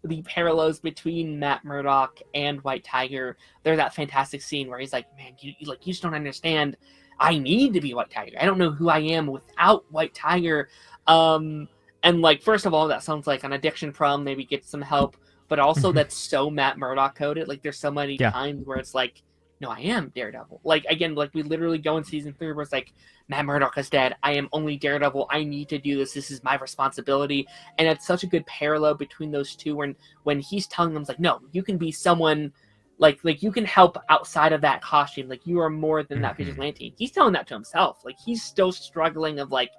S1: the parallels between Matt Murdock and White Tiger. There's that fantastic scene where he's like, man, you just don't understand. I need to be White Tiger. I don't know who I am without White Tiger. And like, first of all, that sounds like an addiction problem. Maybe get some help, but also that's so Matt Murdock coded. Like there's so many times where it's like, no, I am Daredevil. Like again, like we literally go in season 3 where it's like, Matt Murdock is dead. I am only Daredevil. I need to do this. This is my responsibility. And it's such a good parallel between those two. When he's telling them, like, no, you can be someone like you can help outside of that costume. Like you are more than that vigilante. He's telling that to himself. Like he's still struggling of like,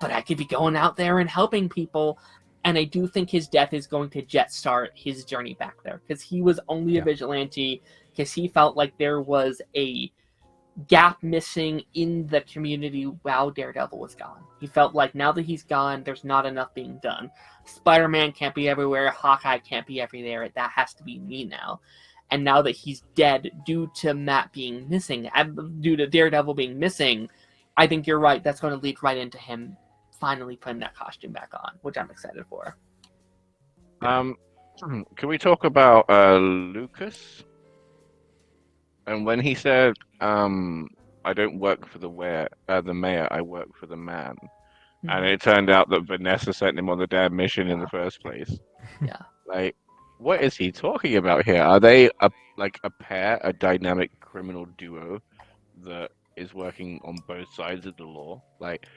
S1: but I could be going out there and helping people. And I do think his death is going to jumpstart his journey back there, because he was only a vigilante because he felt like there was a gap missing in the community while Daredevil was gone. He felt like now that he's gone, there's not enough being done. Spider-Man can't be everywhere. Hawkeye can't be everywhere. That has to be me now. And now that he's dead due to Matt being missing, due to Daredevil being missing, I think you're right. That's going to lead right into him finally putting that costume back on, which I'm excited for.
S4: Can we talk about Lucas? And when he said, I don't work for the mayor, I work for the man. And it turned out that Vanessa sent him on the damn mission in the first place.
S1: Yeah.
S4: Like, what is he talking about here? Are they a pair, a dynamic criminal duo that is working on both sides of the law? Like,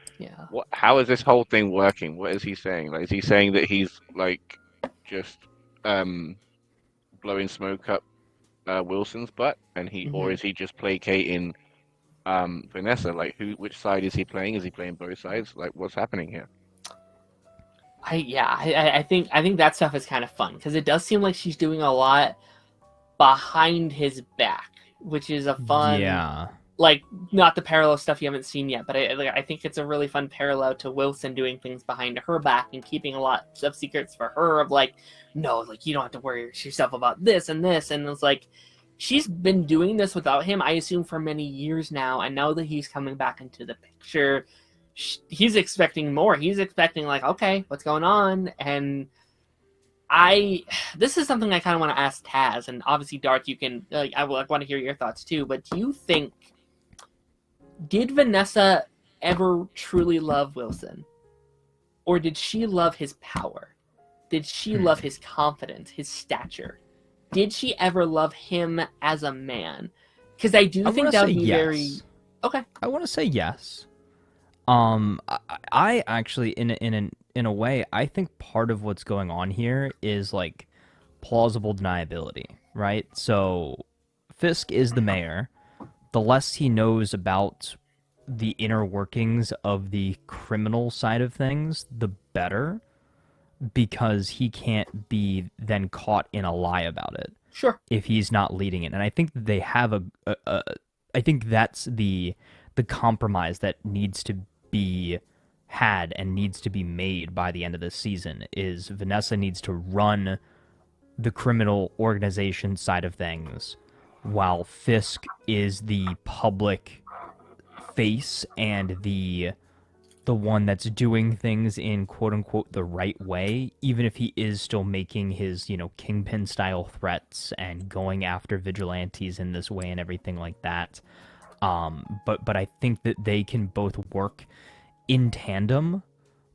S4: how is this whole thing working? What is he saying? Like, is he saying that he's like just blowing smoke up Wilson's butt, and or is he just placating Vanessa? Like, which side is he playing? Is he playing both sides? Like, what's happening here?
S1: I think that stuff is kind of fun, because it does seem like she's doing a lot behind his back, which is a fun like, not the parallel stuff you haven't seen yet, but I think it's a really fun parallel to Wilson doing things behind her back and keeping a lot of secrets for her of like, no, like you don't have to worry yourself about this and this. And it's like, she's been doing this without him, I assume, for many years now. And now that he's coming back into the picture, he's expecting more. He's expecting like, okay, what's going on? And this is something I kind of want to ask Taz, and obviously Darth, you can, I want to hear your thoughts too, but do you think, did Vanessa ever truly love Wilson? Or did she love his power? Did she love his confidence, his stature? Did she ever love him as a man? Because I do think that would be very... Okay.
S2: I want to say yes. I actually, in a way, I think part of what's going on here is like plausible deniability, right? So Fisk is the mayor. The less he knows about the inner workings of the criminal side of things, the better, because he can't be then caught in a lie about it.
S1: Sure.
S2: If he's not leading it. And I think they have I think that's the compromise that needs to be had and needs to be made by the end of this season, is Vanessa needs to run the criminal organization side of things, while Fisk is the public face and the one that's doing things in quote unquote the right way, even if he is still making his, kingpin style threats and going after vigilantes in this way and everything like that. But I think that they can both work in tandem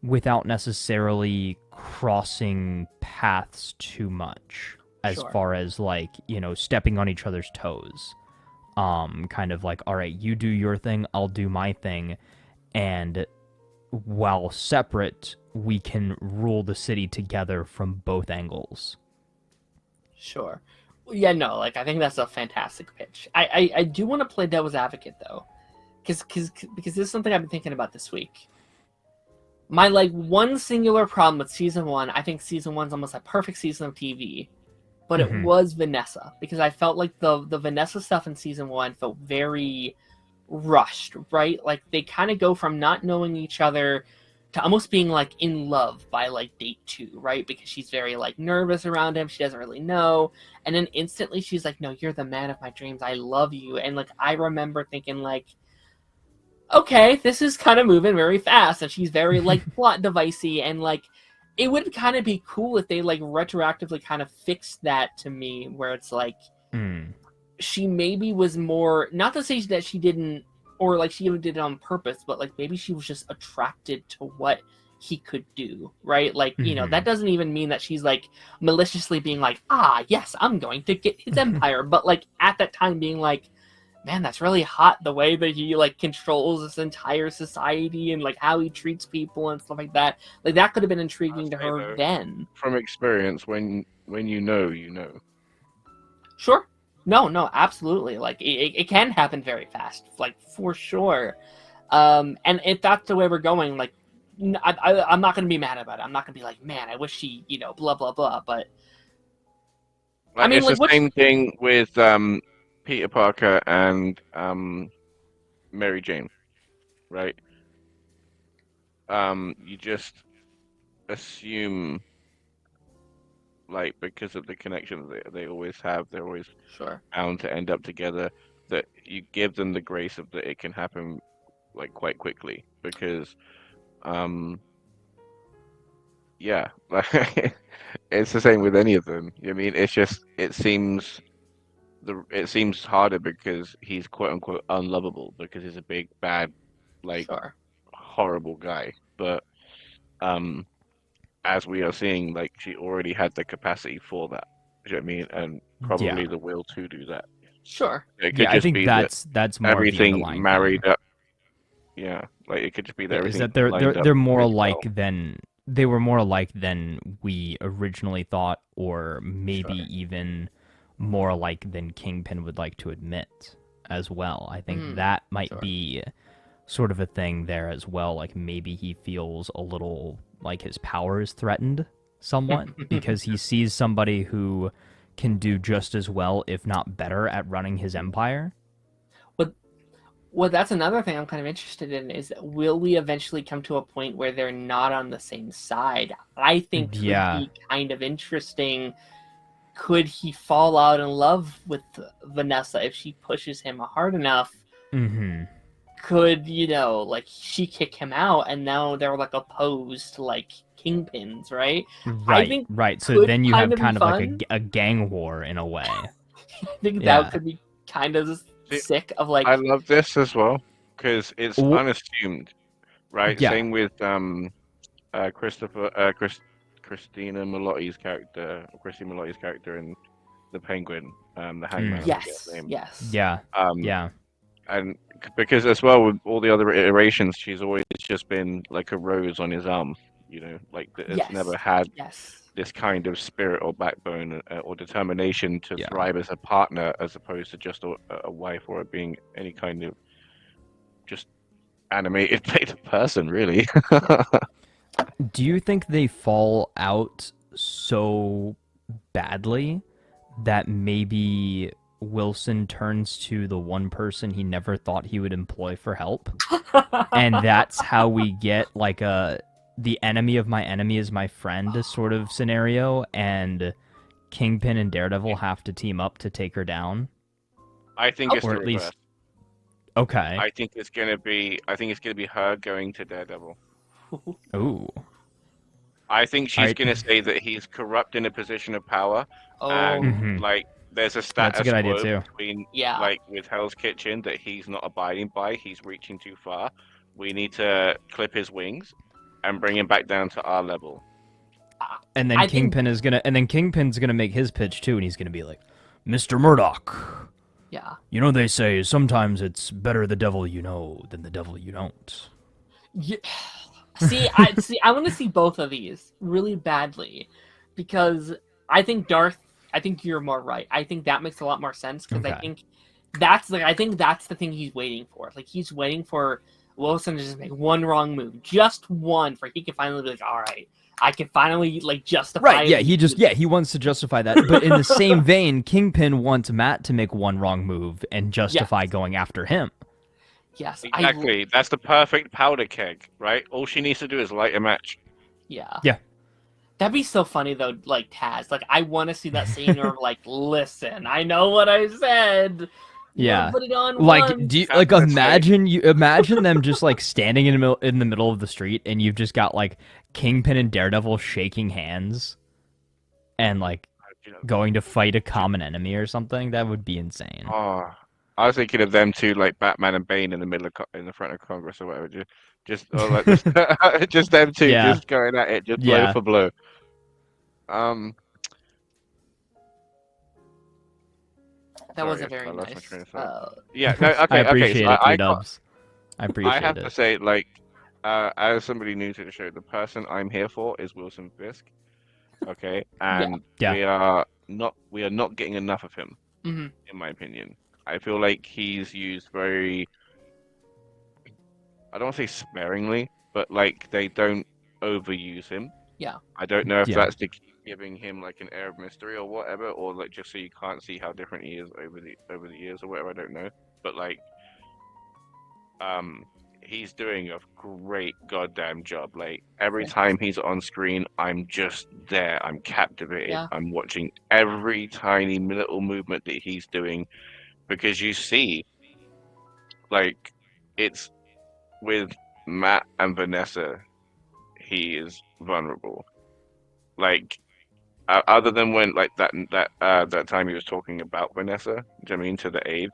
S2: without necessarily crossing paths too much as
S1: Sure.
S2: far as stepping on each other's toes. Kind of like, all right, you do your thing, I'll do my thing, and while separate, we can rule the city together from both angles.
S1: Sure. Yeah, no, I think that's a fantastic pitch. I do want to play devil's advocate though, because this is something I've been thinking about this week. My one singular problem with season 1, I think season 1's almost a perfect season of TV, but it was Vanessa, because I felt like the Vanessa stuff in season 1 felt very rushed, right? They kind of go from not knowing each other to almost being in love by date 2, right? Because she's very nervous around him, she doesn't really know, and then instantly she's like, no, you're the man of my dreams, I love you. And I remember thinking okay, this is kind of moving very fast, and she's very plot devicey, and it would kind of be cool if they retroactively kind of fixed that to me, where it's she maybe was more, not to say that she didn't, or she even did it on purpose, but maybe she was just attracted to what he could do, right? That doesn't even mean that she's maliciously being yes, I'm going to get his empire, but at that time being man, that's really hot, the way that he controls this entire society and how he treats people and stuff like that. That could have been intriguing to her then.
S4: From experience, when you know, you know.
S1: Sure. No, absolutely. It can happen very fast, for sure. And if that's the way we're going, I'm not going to be mad about it. I'm not going to be man, I wish he, blah, blah, blah. But I mean,
S4: it's the same thing with Peter Parker and Mary Jane, right? You just assume, because of the connection that they always have, they're always
S1: sure
S4: bound to end up together, that you give them the grace of that it can happen quite quickly, because yeah, it's the same with any of them. I mean, it's just it seems harder because he's quote unquote unlovable, because he's a big bad
S1: sure
S4: horrible guy. But as we are seeing, she already had the capacity for that. Do you know what I mean? And probably the will to do that.
S1: Sure.
S4: It could
S2: I
S4: just
S2: think
S4: be
S2: that's more
S4: everything
S2: the
S4: married up. Yeah, it could just be that everything.
S2: Is that they're more alike than they were more alike than we originally thought, or maybe even more alike than Kingpin would like to admit as well. I think that might be sort of a thing there as well. Maybe he feels a little his power is threatened somewhat because he sees somebody who can do just as well, if not better, at running his empire.
S1: Well, that's another thing I'm kind of interested in, is will we eventually come to a point where they're not on the same side? I think could be kind of interesting. Could he fall out in love with Vanessa if she pushes him hard enough?
S2: Mm-hmm.
S1: Could, she kick him out, and now they're opposed to kingpins, right?
S2: Right,
S1: I think
S2: right. So then you have kind of
S1: fun.
S2: a gang war in a way.
S1: I think that could be kind of sick of
S4: I love this as well because it's unassuming, right?
S2: Yeah.
S4: Same with Christina Milotti's character, in The Penguin, the Hangman.
S1: Yes.
S2: Yeah.
S4: And because as well with all the other iterations, she's always just been like a rose on his arm, it's never had this kind of spirit or backbone or determination to thrive as a partner, as opposed to just a wife, or being any kind of just animated person, really.
S2: Do you think they fall out so badly that maybe Wilson turns to the one person he never thought he would employ for help? And that's how we get the enemy of my enemy is my friend sort of scenario, and Kingpin and Daredevil have to team up to take her down?
S4: I think it's
S2: Or
S4: the
S2: at
S4: reverse.
S2: least okay.
S4: I think it's gonna be her going to Daredevil.
S2: Ooh.
S4: I think she's
S2: Alright.
S4: gonna say that he's corrupt in a position of power,
S1: Oh,
S4: and
S2: Mhm.
S4: like there's a
S2: That's a
S4: status
S2: good idea
S4: quo
S2: too.
S4: between
S1: yeah.
S4: like with Hell's Kitchen that he's not abiding by. He's reaching too far. We need to clip his wings and bring him back down to our level.
S2: And then Kingpin's gonna make his pitch too, and he's gonna be like, Mr. Murdoch.
S1: Yeah.
S2: You know they say sometimes it's better the devil you know than the devil you don't.
S1: Yeah. I want to see both of these really badly, because I think you're more right. I think that makes a lot more sense, because
S2: Okay.
S1: I think that's the thing he's waiting for. Like, he's waiting for Wilson to just make one wrong move, just one, for he can finally be like, all right, I can finally like justify.
S2: Right, yeah, he wants to justify that. But in the same vein, Kingpin wants Matt to make one wrong move and justify going after him.
S1: Yes,
S4: Exactly. That's the perfect powder keg, right? All she needs to do is light a match.
S1: Yeah.
S2: Yeah.
S1: That'd be so funny though, like Taz. Like, I want to see that scene of like, listen, I know what I said.
S2: Yeah.
S1: Put it on
S2: Like,
S1: once.
S2: imagine them just like standing in the middle of the street, and you've just got like Kingpin and Daredevil shaking hands, and like going to fight a common enemy or something. That would be insane.
S4: Oh, I was thinking of them two, like Batman and Bane in the middle of in the front of Congress or whatever. Just them two,
S2: Yeah.
S4: just going at it, just blow for blow.
S1: That was a
S4: sorry,
S1: very
S4: I lost my
S1: nice.
S4: train of thought. Yeah, no, okay,
S2: I appreciate
S4: okay.
S2: it,
S4: So
S2: T-Dubs. I appreciate
S4: I have
S2: it.
S4: to say, like, as somebody new to the show, the person I'm here for is Wilson Fisk. Okay, and
S2: Yeah.
S4: we are not getting enough of him,
S1: Mm-hmm.
S4: in my opinion. I feel like he's used very, I don't want to say sparingly, but like they don't overuse him.
S1: Yeah.
S4: I don't know if
S2: Yeah.
S4: that's to keep giving him like an air of mystery or whatever, or like just so you can't see how different he is over the years or whatever. I don't know, but like, he's doing a great goddamn job. Like every time he's on screen, I'm just there. I'm captivated.
S1: Yeah.
S4: I'm watching every tiny little movement that he's doing, because you see, like, it's with Matt and Vanessa, he is vulnerable. Like, other than when like that time he was talking about Vanessa, do you know what I mean, to the aide,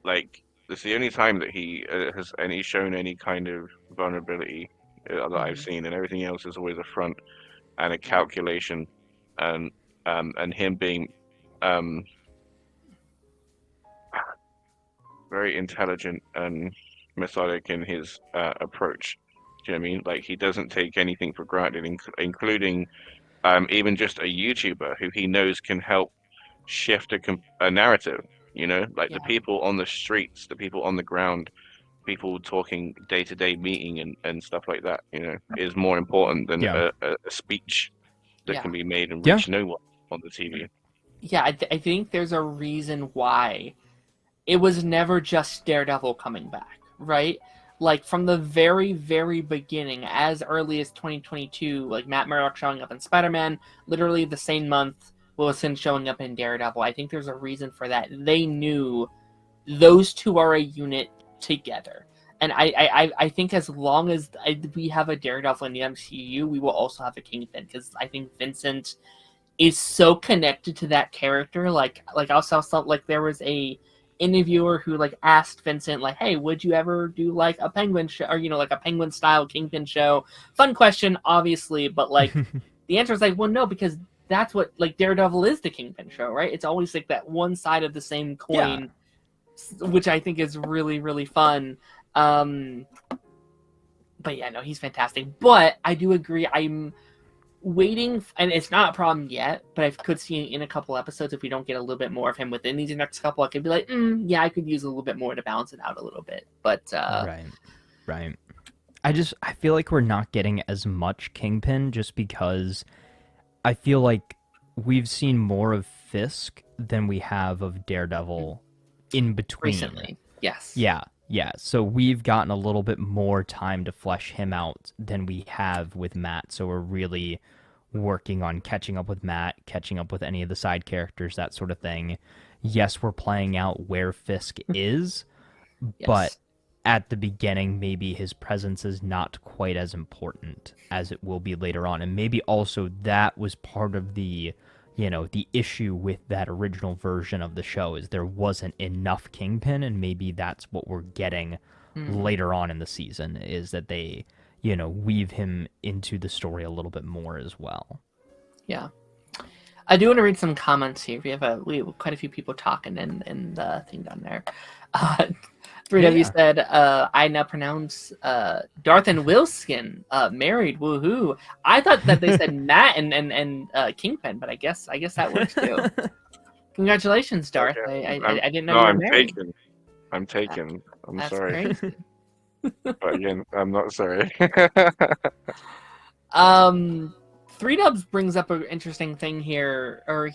S4: like it's the only time that he has shown any kind of vulnerability that I've seen, and everything else is always a front and a calculation, and him being very intelligent and methodic in his approach. Do you know what I mean? Like, he doesn't take anything for granted, including even just a YouTuber who he knows can help shift a narrative. You know, like the people on the streets, the people on the ground, people talking day-to-day meeting and stuff like that, you know, is more important than a speech that can be made and reach no one on the TV.
S1: Yeah, I think there's a reason why it was never just Daredevil coming back, right? Like, from the very, very beginning, as early as 2022, like Matt Murdock showing up in Spider-Man, literally the same month Wilson showing up in Daredevil. I think there's a reason for that. They knew those two are a unit together. And I think as long as we have a Daredevil in the MCU, we will also have a Kingpin, because I think Vincent is so connected to that character. Like I also saw, like, there was a interviewer who like asked Vincent, like, hey, would you ever do like a Penguin show, or, you know, like a Penguin style Kingpin show? Fun question, obviously, but like the answer is like, well, no, because that's what, like, Daredevil is the Kingpin show, right? It's always like that one side of the same coin, which I think is really, really fun. But yeah, no, he's fantastic. But I do agree, I'm waiting, and it's not a problem yet, but I could see in a couple episodes, if we don't get a little bit more of him within these next couple, I could be like, yeah, I could use a little bit more to balance it out a little bit. But
S2: right. I feel like we're not getting as much Kingpin, just because I feel like we've seen more of Fisk than we have of Daredevil in between.
S1: Recently, yes.
S2: Yeah. So we've gotten a little bit more time to flesh him out than we have with Matt. So we're really working on catching up with Matt, catching up with any of the side characters, that sort of thing. Yes, we're playing out where Fisk is, but
S1: Yes.
S2: at the beginning, maybe his presence is not quite as important as it will be later on. And maybe also that was part of the, the issue with that original version of the show is there wasn't enough Kingpin, and maybe that's what we're getting later on in the season, is that they, weave him into the story a little bit more as well.
S1: Yeah. I do want to read some comments here. We have quite a few people talking in the thing down there. 3W said, I now pronounce Darth and Wilskin married. Woohoo! I thought that they said Matt and Kingpin, but I guess that works too. Congratulations, Darth.
S4: Okay.
S1: I didn't know you were married.
S4: I'm taken. I'm
S1: That's
S4: sorry.
S1: crazy.
S4: But again, I'm not sorry.
S1: 3Dubs brings up an interesting thing here, or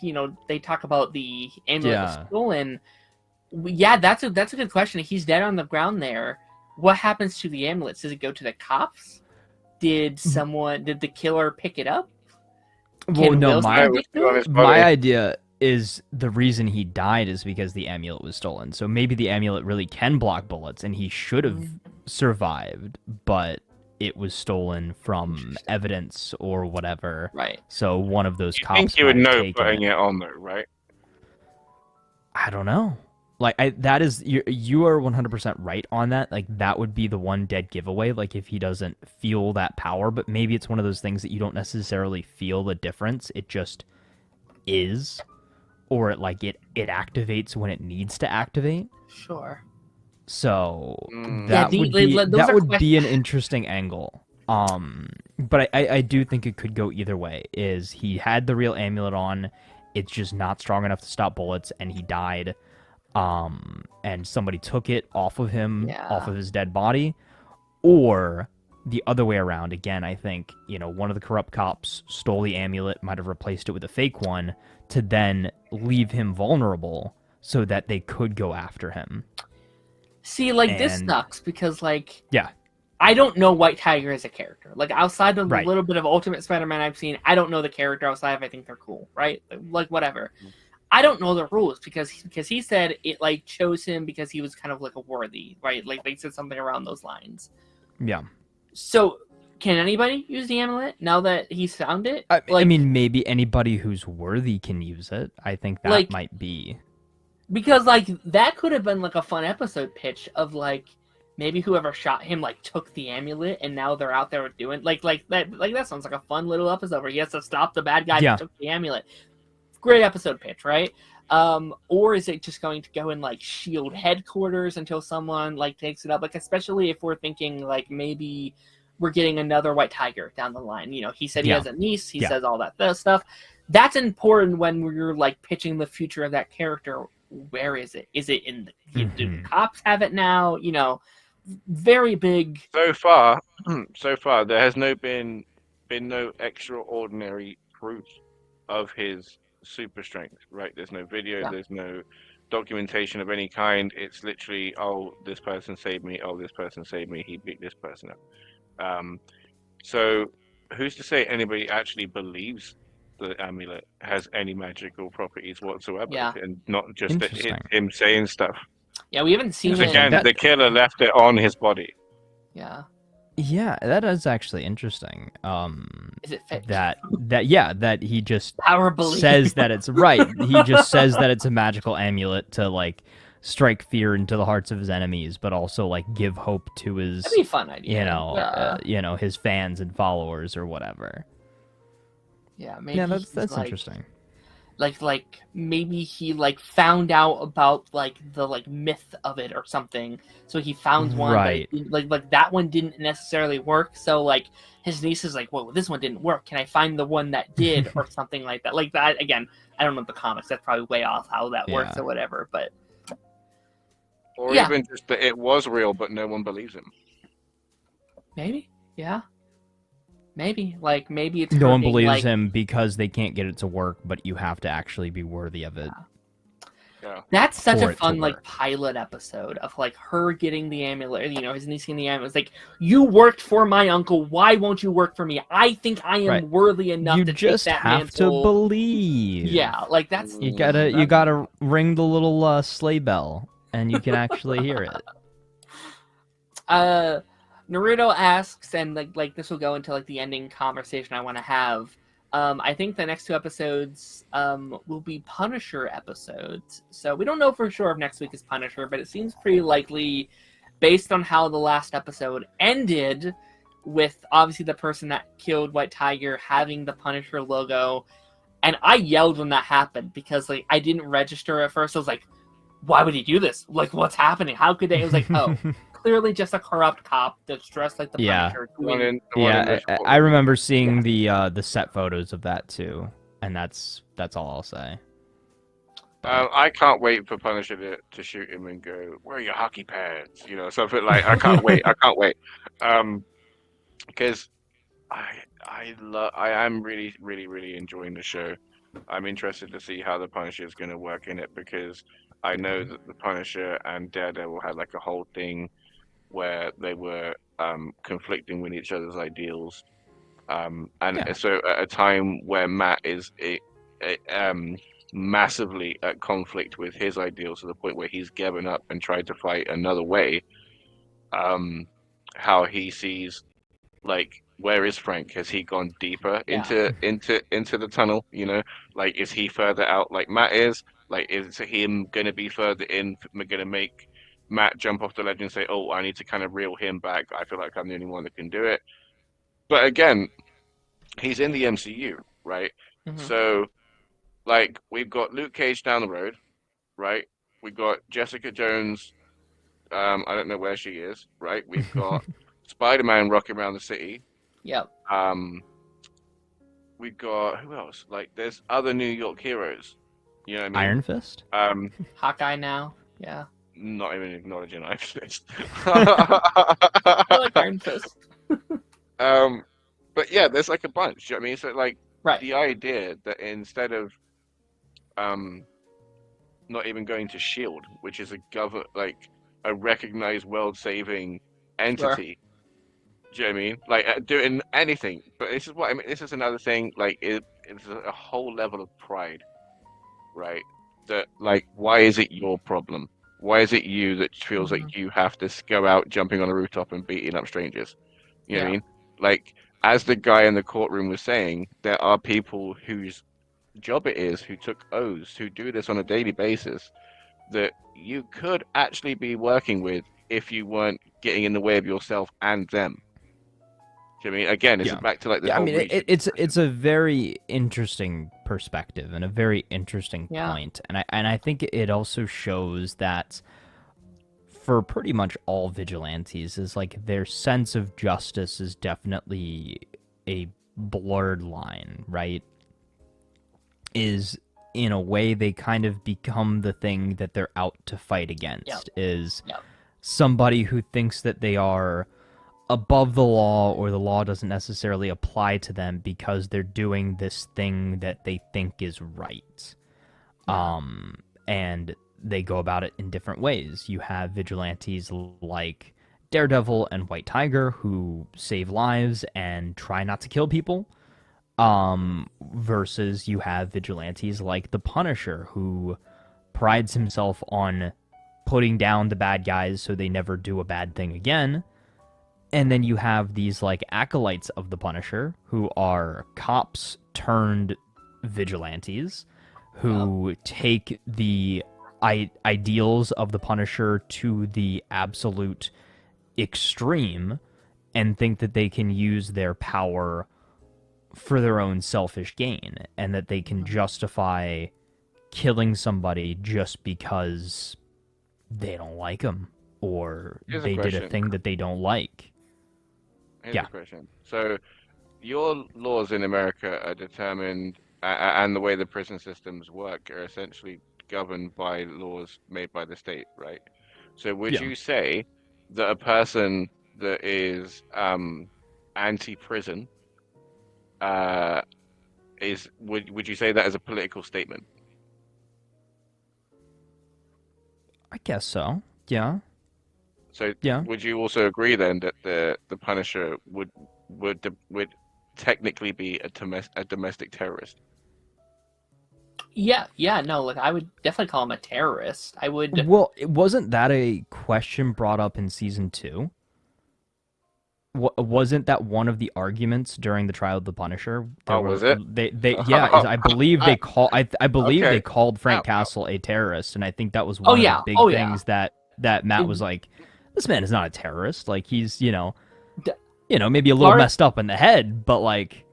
S1: they talk about the amulet was stolen. Yeah, that's a good question. He's dead on the ground there. What happens to the amulet? Does it go to the cops? Did the killer pick it up?
S2: Well, no, my
S4: idea.
S2: idea is the reason he died is because the amulet was stolen. So maybe the amulet really can block bullets, and he should have survived, but it was stolen from evidence or whatever.
S1: Right.
S2: So one of those cops.
S4: I think you would know putting it on though, right?
S2: I don't know. Like that is you are 100% right on that. Like that would be the one dead giveaway. Like if he doesn't feel that power, but maybe it's one of those things that you don't necessarily feel the difference. It just is, or it activates when it needs to activate.
S1: Sure.
S2: So that would be an interesting angle. But I do think it could go either way. Is he had the real amulet on, it's just not strong enough to stop bullets, and he died. And somebody took it off of him, off of his dead body, or the other way around. Again, I think, one of the corrupt cops stole the amulet, might have replaced it with a fake one, to then leave him vulnerable so that they could go after him.
S1: See, this sucks because, I don't know White Tiger as a character. Like, outside of the little bit of Ultimate Spider-Man I've seen, I don't know the character outside of I think they're cool, right? Like whatever. I don't know the rules because he said it chose him because he was kind of a worthy, right? Like they said something around those lines.
S2: Yeah.
S1: So can anybody use the amulet now that he's found it?
S2: I mean, maybe anybody who's worthy can use it. I think that might be
S1: because that could have been a fun episode pitch of maybe whoever shot him took the amulet and now they're out there doing that sounds like a fun little episode where he has to stop the bad guy that took the amulet. Great episode pitch, right? Or is it just going to go in SHIELD headquarters until someone takes it up? Especially if we're thinking maybe we're getting another White Tiger down the line. He said he has a niece. He says all that stuff. That's important when we're pitching the future of that character. Where is it? Is it in the do the cops have it now? Very big.
S4: So far, there has been no extraordinary proof of his super strength, right? There's no video, there's no documentation of any kind. It's literally, this person saved me, this person saved me, he beat this person up. So who's to say anybody actually believes the amulet has any magical properties whatsoever, and not just him saying stuff?
S1: Yeah, we haven't seen it.
S4: Again, the killer left it on his body.
S2: Yeah, that is actually interesting.
S1: Is it fake?
S2: That he just
S1: Power
S2: says that it's right. He just says that it's a magical amulet to strike fear into the hearts of his enemies, but also give hope to his
S1: that'd be a fun idea.
S2: His fans and followers or whatever.
S1: Yeah, maybe.
S2: Yeah, that's interesting.
S1: Maybe he found out about the myth of it or something, so he found one,
S2: right?
S1: But that one didn't necessarily work. So his niece is well, this one didn't work. Can I find the one that did, or something like that? That again, I don't know the comics. That's probably way off how that works or whatever. But
S4: even just that it was real, but no one believes him.
S1: Maybe, Maybe it's
S2: no one believes him because they can't get it to work, but you have to actually be worthy of it.
S4: Yeah.
S1: That's such
S2: for
S1: a
S2: it to
S1: fun like
S2: work.
S1: pilot episode of like her getting the amulet, you know, his niece getting the amulet. It's like, you worked for my uncle, why won't you work for me? I think I
S2: Right.
S1: am worthy enough
S2: You
S1: to take
S2: just
S1: that
S2: have to
S1: mantle.
S2: believe.
S1: Yeah, like that's
S2: You gotta ring the little sleigh bell, and you can actually hear it.
S1: Naruto asks, and like this will go into like the ending conversation I want to have. I think the next 2 episodes will be Punisher episodes. So we don't know for sure if next week is Punisher, but it seems pretty likely based on how the last episode ended, with obviously the person that killed White Tiger having the Punisher logo. And I yelled when that happened because like I didn't register at first. I was like, why would he do this? Like, what's happening? How could they? It was like, oh, clearly just a corrupt cop that's dressed like the
S2: Yeah.
S1: Punisher.
S4: The one in
S2: Yeah,
S4: the
S2: I remember seeing the set photos of that too, and that's all I'll say.
S4: I can't wait for Punisher to shoot him and go, "Where are your hockey pads?" You know, something like. I can't wait. I can't wait. Because I am really, really, really enjoying the show. I'm interested to see how the Punisher is going to work in it because I know that the Punisher and Daredevil had like a whole thing where they were conflicting with each other's ideals. And
S2: Yeah.
S4: so at a time where Matt is massively at conflict with his ideals to the point where he's given up and tried to fight another way, um, how he sees like where is Frank? Has he gone deeper into the tunnel? You know, like is he further out like Matt is? Like is him gonna be further in? Gonna make Matt jump off the ledge and say, "Oh, I need to kind of reel him back. I feel like I'm the only one that can do it." But again, he's in the MCU, right?
S1: Mm-hmm.
S4: So like we've got Luke Cage down the road, right? We got Jessica Jones. I don't know where she is, right? We've got Spider-Man rocking around the city.
S1: Yep.
S4: We got who else? Like, there's other New York heroes. You know what I mean?
S2: Iron Fist.
S1: Hawkeye now. Yeah.
S4: Not even acknowledging Iron Fist.
S1: I like Iron Fist.
S4: But yeah, there's like a bunch. You know what I mean? So like
S1: Right.
S4: the idea that instead of not even going to Shield, which is a recognized world-saving entity. Do you know what I mean? Like doing anything. But this is what I mean. This is another thing. Like it's a whole level of pride, right? That like, why is it your problem? Why is it you that feels like you have to go out jumping on a rooftop and beating up strangers? You know what I mean? Like, as the guy in the courtroom was saying, there are people whose job it is, who took oaths, who do this on a daily basis, that you could actually be working with if you weren't getting in the way of yourself and them. Do you know what I mean? Again, it's back to like the
S2: I
S4: whole
S2: mean, it's a very interesting perspective and a very interesting point. And I think it also shows that for pretty much all vigilantes is like their sense of justice is definitely a blurred line, right? Is in a way they kind of become the thing that they're out to fight against. Is somebody who thinks that they are above the law or the law doesn't necessarily apply to them because they're doing this thing that they think is right. And they go about it in different ways. You have vigilantes like Daredevil and White Tiger who save lives and try not to kill people. Versus you have vigilantes like the Punisher who prides himself on putting down the bad guys so they never do a bad thing again. And then you have these like acolytes of the Punisher who are cops turned vigilantes who take the ideals of the Punisher to the absolute extreme and think that they can use their power for their own selfish gain and that they can justify killing somebody just because they don't like them or they did a thing that they don't like.
S4: Here's a question. So your laws in America are determined, and the way the prison systems work are essentially governed by laws made by the state, right? So would you say that a person that is anti-prison would you say that as a political statement?
S2: guess so. Yeah.
S4: So
S2: Yeah.
S4: would you also agree then that the Punisher would technically be a domestic terrorist?
S1: Yeah, no, like I would definitely call him a terrorist. I would.
S2: Well, wasn't that a question brought up in season 2? Wasn't that one of the arguments during the trial of the Punisher?
S4: Oh, was it?
S2: I believe they
S4: Okay.
S2: called Frank
S4: Now,
S2: Castle a terrorist, and I think that was
S1: Oh
S2: one of the
S1: yeah,
S2: big
S1: oh yeah.
S2: things that Matt was
S1: It-
S2: like, this man is not a terrorist. Like he's
S1: D-
S2: maybe a little
S1: Mark,
S2: messed up in the head, but like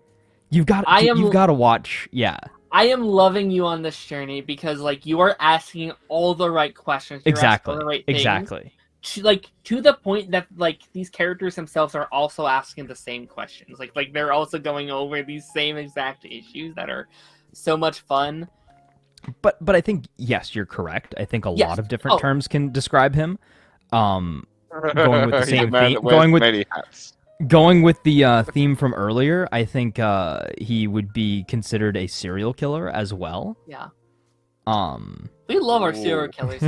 S2: you've got
S1: I am
S2: to watch. Yeah,
S1: I am loving you on this journey because like you are asking all the right questions. You're asking all the right things.
S2: Exactly.
S1: To the point that like these characters themselves are also asking the same questions. Like they're also going over these same exact issues that are so much fun.
S2: But I think yes, you're correct. I think a
S1: Yes.
S2: lot of different
S1: Oh.
S2: terms can describe him. Going with the
S4: He's a
S2: same
S4: man
S2: theme,
S4: that wears many hats.
S2: going with the theme from earlier, I think he would be considered a serial killer as well.
S1: Yeah. We love our serial
S4: Ooh.
S1: killers.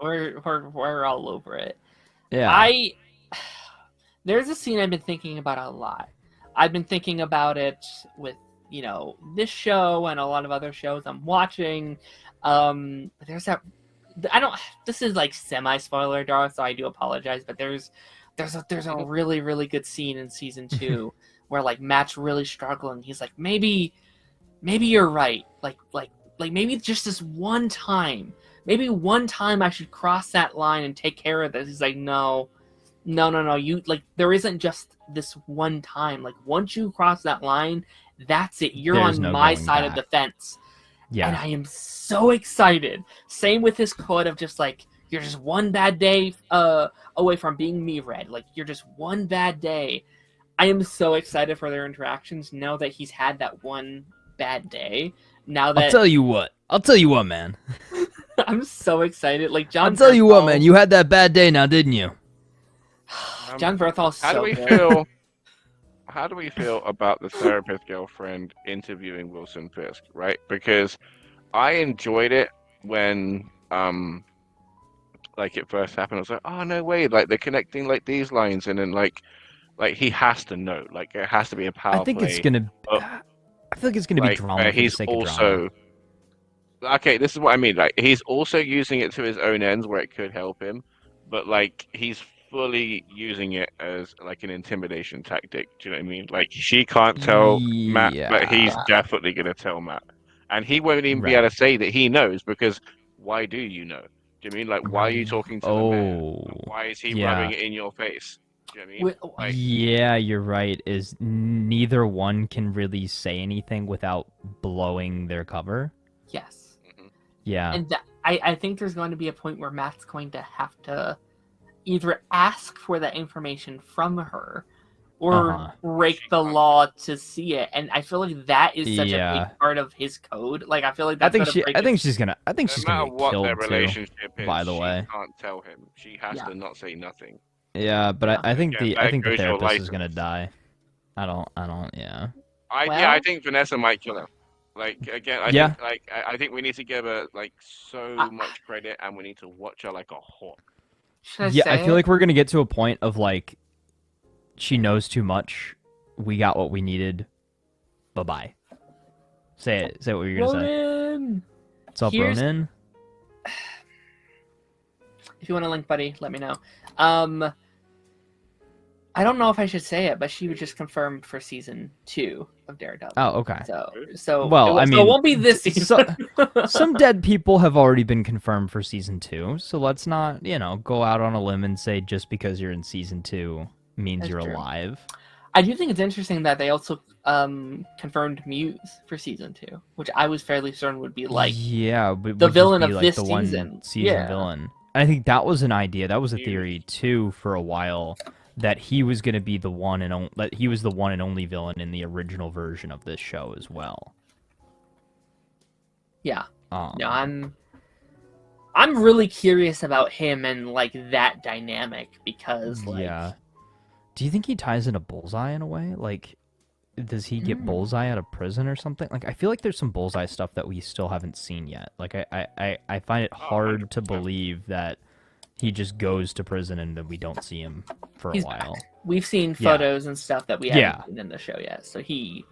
S1: we're all over it.
S2: Yeah.
S1: There's a scene I've been thinking about a lot. I've been thinking about it with this show and a lot of other shows I'm watching. There's that. This is like semi spoiler, Dara, so I do apologize. But there's a really really good scene in season 2 where like Matt's really struggling. He's like, maybe you're right. Like maybe just this one time. Maybe one time I should cross that line and take care of this. He's like, no. You like there isn't just this one time. Like once you cross that line, that's it. You're
S2: There's
S1: on
S2: no
S1: my
S2: going
S1: side of
S2: back.
S1: the fence.
S2: Yeah.
S1: And I am so excited. Same with his quote of just like, you're just one bad day away from being me, Red. Like you're just one bad day. I am so excited for their interactions now that he's had that one bad day. Now that
S2: I'll tell you what, man.
S1: I'm so excited. Like John.
S2: I'll tell you what, man. You had that bad day now, didn't you?
S1: John Berthal's so
S4: How do we
S1: good.
S4: feel? How do we feel about the therapist girlfriend interviewing Wilson Fisk? Right, because I enjoyed it when like it first happened. I was like, oh no way! Like they're connecting like these lines, and then like he has to know. Like it has to be a power
S2: I think
S4: play.
S2: it's gonna.
S4: But,
S2: I feel like it's gonna be
S4: like,
S2: drama for the
S4: he's
S2: sake of drama.
S4: also okay. This is what I mean. Like he's also using it to his own ends where it could help him, but like he's fully using it as like an intimidation tactic. Do you know what I mean? Like she can't tell Matt, but he's
S1: Yeah.
S4: definitely gonna tell Matt, and he won't even be
S2: Right.
S4: able to say that he knows because why do you know? Do you mean like why are you talking to the man?
S2: Oh,
S4: Why is he
S2: yeah.
S4: rubbing it in your face? Do you know what I mean? Like,
S2: Yeah, you're right. Is neither one can really say anything without blowing their cover.
S1: Yes.
S2: Yeah.
S1: And I think there's going to be a point where Matt's going to have to either ask for that information from her or break the law to see it. And I feel like that is such a big part of his code. Like I feel like that's
S2: I think she's gonna
S4: no
S2: get
S4: matter what their
S2: killed too.
S4: relationship is,
S2: by the way.
S4: she can't tell him. She has to not say nothing.
S2: Yeah, but I think
S4: Again,
S2: the
S4: there goes your
S2: therapist is gonna
S4: license.
S2: die. I don't yeah.
S4: I think Vanessa might kill him. Like again, I think we need to give her like so much credit, and we need to watch her like a hawk.
S1: Should
S2: I feel like we're gonna get to a point of like she knows too much. We got what we needed. Bye bye. Say it. Say what you're gonna say.
S1: Ronan!
S2: What's up,
S1: Here's-
S2: Ronan?
S1: If you want a link, buddy, let me know. I don't know if I should say it, but she was just confirmed for season 2 of Daredevil.
S2: Oh, okay.
S1: So
S2: Well, I
S1: so
S2: mean,
S1: it won't be this season.
S2: Some dead people have already been confirmed for season 2, so let's not, go out on a limb and say just because you're in season 2 means
S1: That's
S2: you're
S1: true.
S2: alive.
S1: I do think it's interesting that they also confirmed Muse for season 2, which I was fairly certain would be like
S2: but
S1: the
S2: would
S1: villain
S2: just be
S1: of
S2: like
S1: this
S2: the one
S1: season.
S2: season
S1: Yeah.
S2: villain. And I think that was an idea. That was a theory too for a while that he was going to be the one and that he was the one and only villain in the original version of this show as well.
S1: Yeah.
S2: Um,
S1: No, I'm really curious about him and like that dynamic because like
S2: yeah. Do you think he ties into Bullseye in a way? Like does he get Bullseye out of prison or something? Like, I feel like there's some Bullseye stuff that we still haven't seen yet. Like, I find it hard to believe that he just goes to prison and then we don't see him for a while.
S1: Back. We've seen photos and stuff that we haven't seen in the show yet. So he.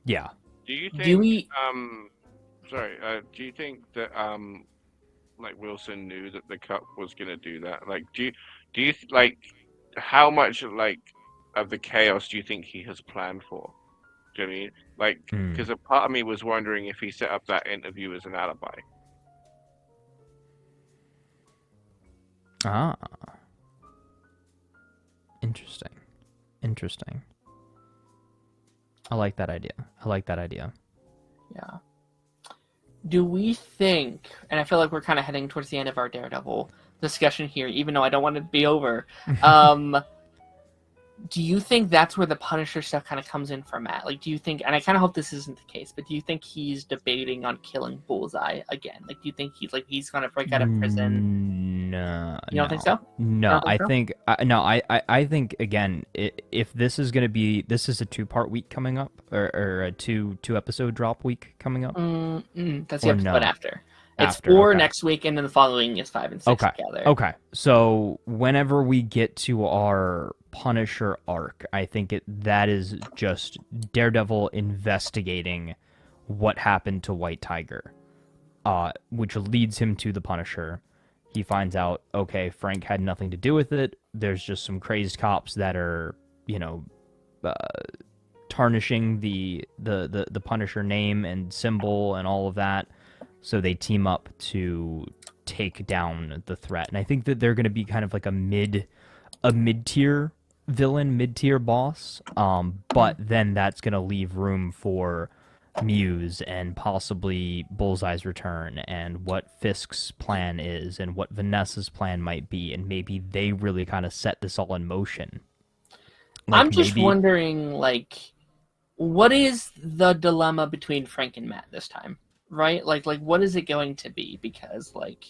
S2: Yeah.
S4: Do you think? Do you think that like Wilson knew that the Cup was gonna do that? Like, do you like how much like of the chaos do you think he has planned for? Do you know what I mean? Like, because a part of me was wondering if he set up that interview as an alibi.
S2: Ah. Interesting. I like that idea.
S1: Yeah. Do we think, and I feel like we're kind of heading towards the end of our Daredevil discussion here, even though I don't want it to be over, do you think that's where the Punisher stuff kind of comes in for Matt? Like, do you think, and I kind of hope this isn't the case, but do you think he's debating on killing Bullseye again? Like, do you think he's going to break out of prison?
S2: No.
S1: You don't think so?
S2: No, I think again, if this is going to be, this is a 2-part week coming up, or a two episode drop week coming up.
S1: That's the episode after. It's 4 next week, and then the following is 5 and 6 together.
S2: Okay. So whenever we get to our Punisher arc, I think that is just Daredevil investigating what happened to White Tiger, which leads him to the Punisher. He finds out, okay, Frank had nothing to do with it. There's just some crazed cops that are, tarnishing the Punisher name and symbol and all of that. So they team up to take down the threat. And I think that they're going to be kind of like a mid-tier villain, mid-tier boss. But then that's going to leave room for Muse and possibly Bullseye's return and what Fisk's plan is and what Vanessa's plan might be. And maybe they really kind of set this all in motion. Like,
S1: I'm just wondering, like, what is the dilemma between Frank and Matt this time? Right? Like what is it going to be? Because, like,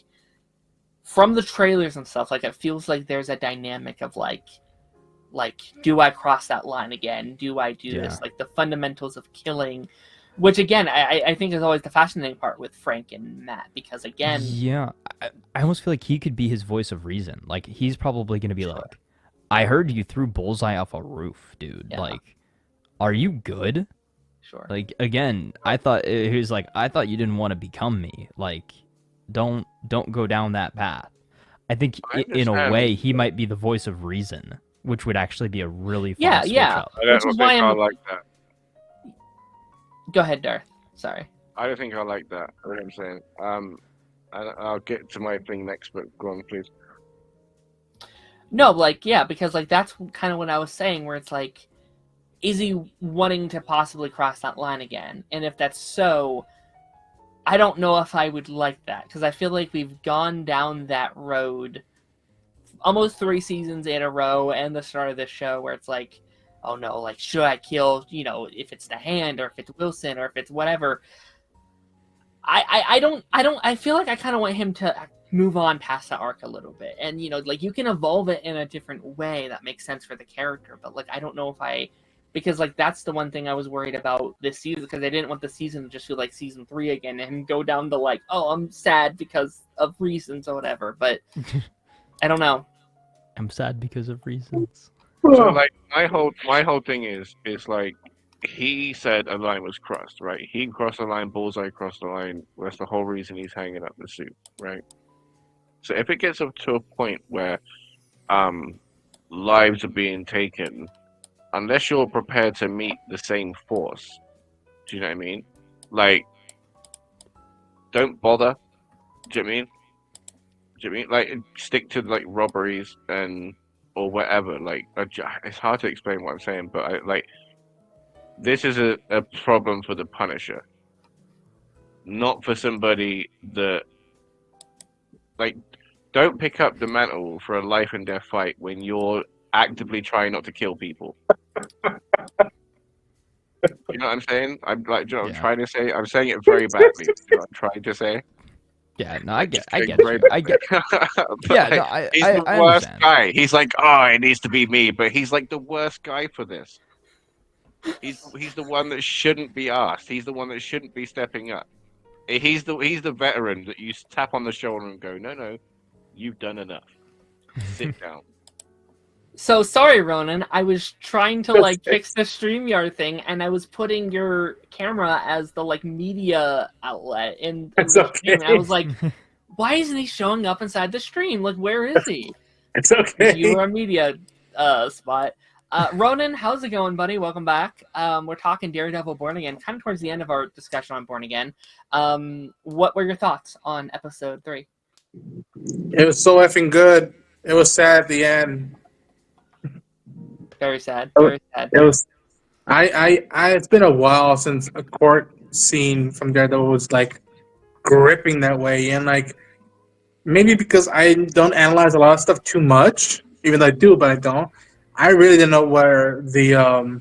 S1: from the trailers and stuff, like, it feels like there's a dynamic of, like, do I cross that line again? Do I do this? Like, the fundamentals of killing, which, again, I think is always the fascinating part with Frank and Matt, because, again...
S2: Yeah, I almost feel like he could be his voice of reason. Like, he's probably going to be like, I heard you threw Bullseye off a roof, dude. Yeah. Like, are you good?
S1: Sure.
S2: Like, again, I thought he was like, I thought you didn't want to become me. Like, don't go down that path. I think in a way he might be the voice of reason, which would actually be a really fun switch up.
S4: I don't think I like that.
S1: Go ahead, Darth. Sorry.
S4: I don't think I like that. What I'm saying. I'll get to my thing next, but go on, please.
S1: No, like, yeah, because, like, that's kind of what I was saying, where it's like, is he wanting to possibly cross that line again? And if that's so, I don't know if I would like that, because I feel like we've gone down that road almost 3 seasons in a row and the start of this show where it's like, oh no, like, should I kill, if it's the Hand or if it's Wilson or if it's whatever. I feel like I kind of want him to move on past that arc a little bit. And, like, you can evolve it in a different way that makes sense for the character, but, like, I don't know if because, like, that's the one thing I was worried about this season, because I didn't want the season to just feel like season 3 again and go down the, like, oh, I'm sad because of reasons or whatever. But I don't know.
S2: I'm sad because of reasons.
S4: So, like, my whole thing is like, he said a line was crossed, right? He crossed the line, Bullseye crossed the line. That's the whole reason he's hanging up the suit, right? So if it gets up to a point where lives are being taken, unless you're prepared to meet the same force, do you know what I mean? Like, don't bother. Do you know what I mean? Do you know what I mean? Like, stick to, like, robberies or whatever. Like, it's hard to explain what I'm saying, but this is a problem for the Punisher, not for somebody that, like, don't pick up the mantle for a life and death fight when you're actively trying not to kill people. You know what I'm saying? I'm like, do you know what I'm trying to say? I'm saying it very badly. You know what I'm trying to say?
S2: Yeah, no, I get you. Yeah,
S4: like,
S2: no,
S4: he's the worst guy. He's like, oh, it needs to be me, but he's like the worst guy for this. He's the one that shouldn't be asked. He's the one that shouldn't be stepping up. He's the veteran that you tap on the shoulder and go, no, you've done enough. Sit down.
S1: So sorry, Ronan. I was trying to like fix the StreamYard thing, and I was putting your camera as the like media outlet in
S3: It's
S1: the
S3: okay.
S1: stream. I was like, why isn't he showing up inside the stream? Like, where is he?
S3: It's okay.
S1: You were a media spot. Ronan, how's it going, buddy? Welcome back. We're talking Daredevil Born Again, kind of towards the end of our discussion on Born Again. What were your thoughts on episode 3?
S3: It was so effing good. It was sad at the end.
S1: Very sad. Very sad.
S3: It was. It's been a while since a court scene from Daredevil was like gripping that way, and like maybe because I don't analyze a lot of stuff too much, even though I do, but I don't. I really didn't know where the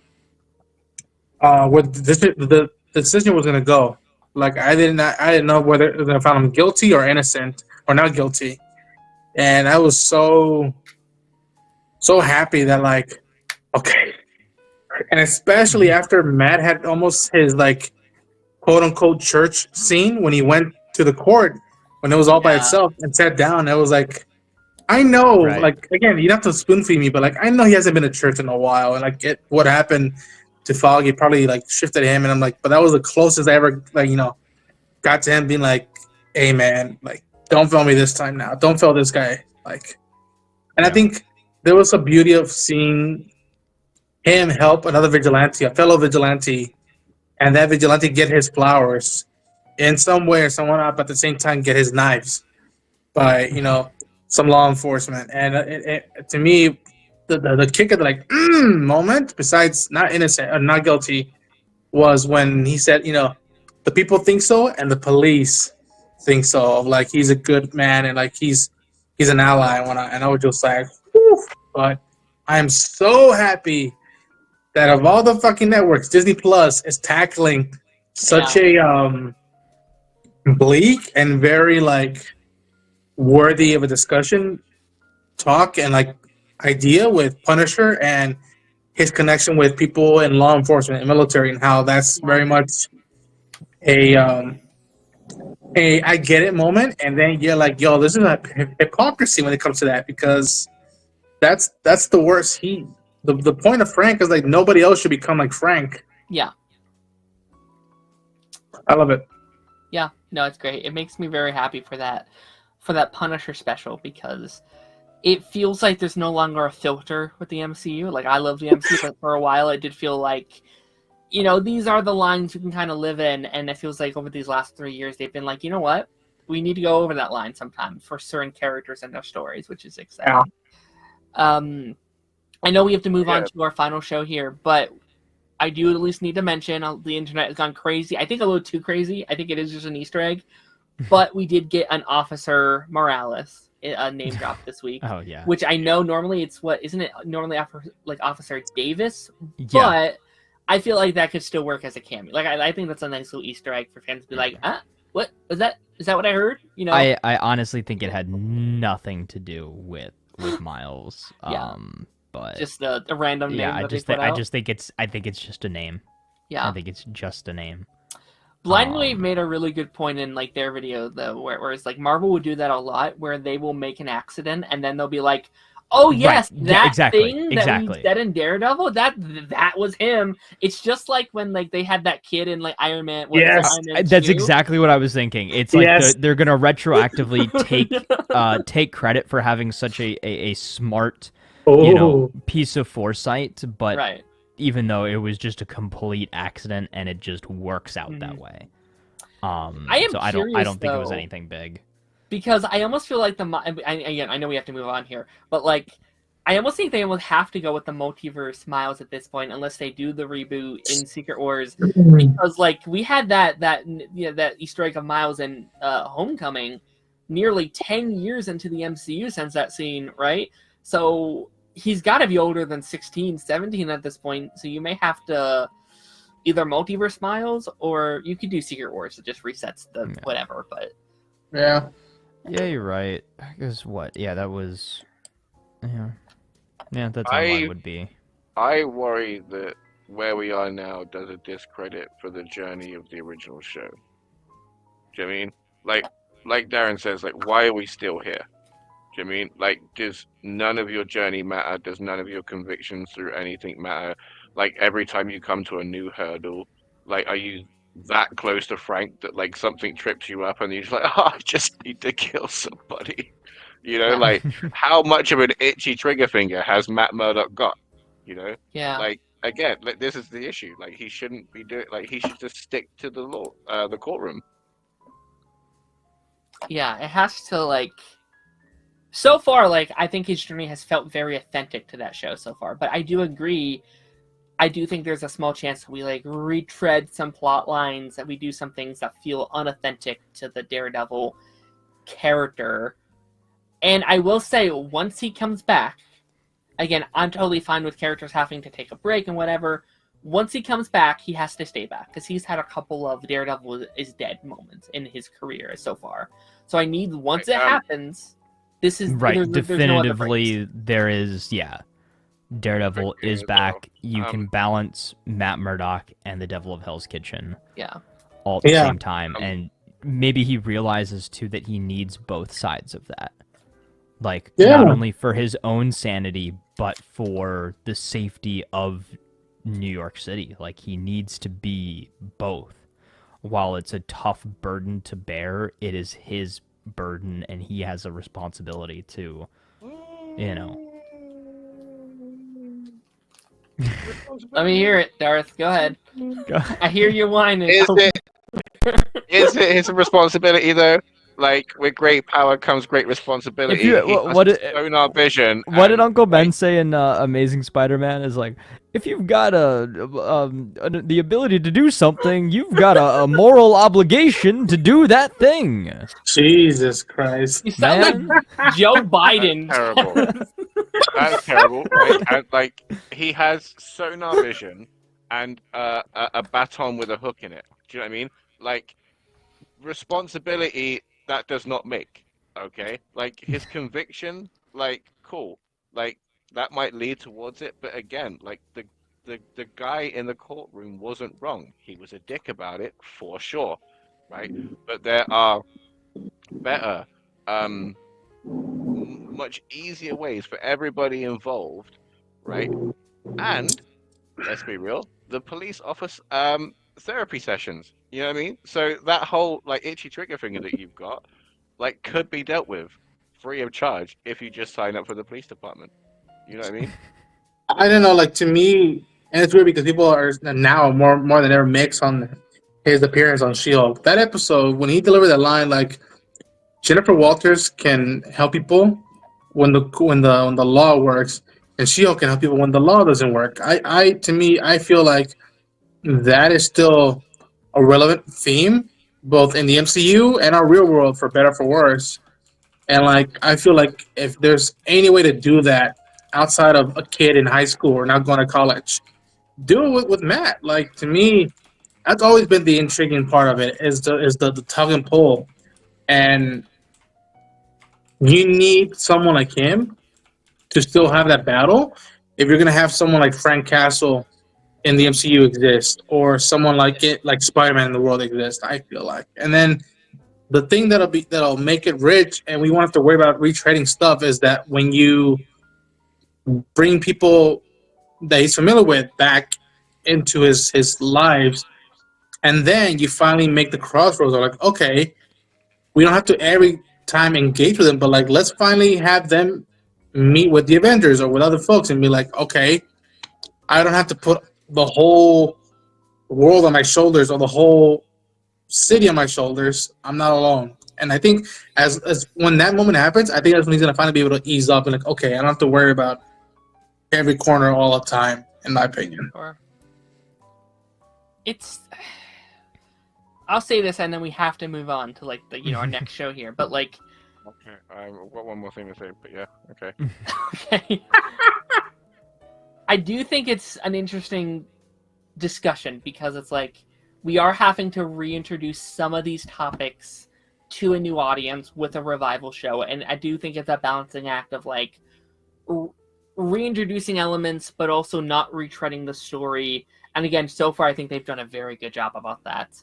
S3: decision was gonna go. Like I didn't know whether it was gonna find him guilty or innocent or not guilty, and I was so happy that like okay, and especially after Matt had almost his like quote unquote church scene when he went to the court when it was all by itself and sat down. It was like. I know, like, again, you don't have to spoon feed me, but, like, I know he hasn't been to church in a while, and, like, what happened to Foggy probably, like, shifted him, and I'm like, but that was the closest I ever, like, got to him being like, hey, man, like, don't fail me this time now. Don't fail this guy. Like, and I think there was a beauty of seeing him help another vigilante, a fellow vigilante, and that vigilante get his flowers in some way or someone up at the same time get his knives by, some law enforcement, and to me, the kick of the like moment, besides not innocent or not guilty, was when he said, the people think so, and the police think so. Like he's a good man, and like he's an ally, and I was just like, whew. But I am so happy that of all the fucking networks, Disney Plus is tackling such a bleak and very like. Worthy of a discussion talk and like idea with Punisher and his connection with people in law enforcement and military, and how that's very much a I get it moment, and then you're like, yo, this is a hypocrisy when it comes to that, because that's the worst. The point of Frank is like nobody else should become like Frank.
S1: Yeah.
S3: I love it.
S1: Yeah, no, it's great. It makes me very happy for that Punisher special, because it feels like there's no longer a filter with the MCU. Like, I love the MCU, but for a while it did feel like, these are the lines you can kind of live in, and it feels like over these last 3 years they've been like, you know what? We need to go over that line sometimes for certain characters and their stories, which is exciting. Yeah. I know we have to move on to our final show here, but I do at least need to mention the internet has gone crazy. I think a little too crazy. I think it is just an Easter egg. But we did get an Officer Morales name drop this week.
S2: Oh, yeah.
S1: Which I know normally isn't it normally like Officer Davis?
S2: Yeah.
S1: But I feel like that could still work as a cameo. Like, I think that's a nice little Easter egg for fans to be like, what was that? Is that what I heard?
S2: I honestly think it had nothing to do with Miles.
S1: Yeah.
S2: But
S1: just a random name.
S2: Yeah, I think it's just a name.
S1: Yeah.
S2: I think it's just a name.
S1: Blind Wave made a really good point in like their video though, where it's like Marvel would do that a lot, where they will make an accident and then they'll be like, "Oh yes,
S2: right.
S1: that
S2: exactly.
S1: thing that we said in Daredevil, that was him." It's just like when like they had that kid in like Iron Man.
S2: Yes, that's exactly what I was thinking. It's like they're gonna retroactively take credit for having such a smart, piece of foresight, but.
S1: Right.
S2: Even though it was just a complete accident and it just works out that way. I don't think it was anything big.
S1: Because I almost feel like I know we have to move on here, but like I almost think they almost have to go with the multiverse Miles at this point, unless they do the reboot in Secret Wars. Because like we had that Easter egg of Miles in Homecoming nearly 10 years into the MCU since that scene, right? So he's got to be older than 16, 17 at this point, so you may have to either multiverse Miles, or you could do Secret Wars that just resets the whatever, but...
S3: Yeah,
S2: you're right. Because what? Yeah, that was... Yeah, that's how mine would be.
S4: I worry that where we are now does a discredit for the journey of the original show. Do you know what I mean? Like Darren says, like, why are we still here? Do you know what I mean? Like, does none of your journey matter? Does none of your convictions through anything matter? Like, every time you come to a new hurdle, like, are you that close to Frank that, like, something trips you up and you're just like, oh, I just need to kill somebody? You know,
S1: Yeah.
S4: like, how much of an itchy trigger finger has Matt Murdock got? You know?
S1: Yeah.
S4: Like, again, like, this is the issue. Like, he shouldn't be doing, like, he should just stick to the law, the courtroom.
S1: Yeah, it has to, like... So far, like, I think his journey has felt very authentic to that show so far. But I do agree. I do think there's a small chance that we, like, retread some plot lines, that we do some things that feel unauthentic to the Daredevil character. And I will say, once he comes back, again, I'm totally fine with characters having to take a break and whatever. Once he comes back, he has to stay back, because he's had a couple of Daredevil is dead moments in his career so far. So I need, once it happens... This is
S2: right. Definitively,
S1: there's
S2: there is, yeah. Daredevil is back. You can balance Matt Murdock and the Devil of Hell's Kitchen.
S1: Yeah.
S2: All at the same time, and maybe he realizes too that he needs both sides of that. Like, not only for his own sanity, but for the safety of New York City. Like, he needs to be both. While it's a tough burden to bear, it is his burden, and he has a responsibility to, you know.
S1: Let me hear it, Darth. Go ahead. I hear you whining.
S4: Is it his responsibility though? Like, with great power comes great responsibility. What
S2: did Uncle Ben say in Amazing Spider-Man? Is like, if you've got the ability to do something, you've got a moral obligation to do that thing.
S3: Jesus Christ!
S1: You sound like Joe Biden.
S4: That's terrible. That's terrible, right? And, like, he has sonar vision and a baton with a hook in it. Do you know what I mean? Like, responsibility that does not make, okay? Like, his conviction, like, cool. Like, that might lead towards it, but again, like, the guy in the courtroom wasn't wrong. He was a dick about it, for sure, right? But there are better, much easier ways for everybody involved, right? And, let's be real, the police office, therapy sessions. You know what I mean? So that whole, like, itchy trigger finger that you've got, like, could be dealt with free of charge if you just sign up for the police department. You know what I mean?
S3: I don't know, like, to me, and it's weird because people are now more than ever mixed on his appearance on She-Hulk. That episode, when he delivered that line, like, Jennifer Walters can help people when the law works, and She-Hulk can help people when the law doesn't work. To me, I feel like that is still a relevant theme, both in the MCU and our real world, for better or for worse. And, like, I feel like if there's any way to do that outside of a kid in high school or not going to college, do it with Matt. Like, to me, that's always been the intriguing part of it, is the tug and pull. And you need someone like him to still have that battle if you're going to have someone like Frank Castle in the MCU exist, or someone like Spider-Man in the world exist, I feel like. And then the thing that'll make it rich, and we won't have to worry about retreading stuff, is that when you bring people that he's familiar with back into his lives, and then you finally make the crossroads of, like, okay, we don't have to every time engage with them, but, like, let's finally have them meet with the Avengers or with other folks and be like, okay, I don't have to put the whole world on my shoulders or the whole city on my shoulders. I'm not alone. And I think as when that moment happens, I think that's when he's going to finally be able to ease up and, like, okay, I don't have to worry about every corner all the time, in my opinion.
S1: I'll say this, and then we have to move on to, like, the, our next show here. But, like,
S4: okay, I've got one more thing to say, but yeah, okay.
S1: Okay. I do think it's an interesting discussion, because it's like we are having to reintroduce some of these topics to a new audience with a revival show, and I do think it's a balancing act of, like, reintroducing elements, but also not retreading the story. And again, so far, I think they've done a very good job about that.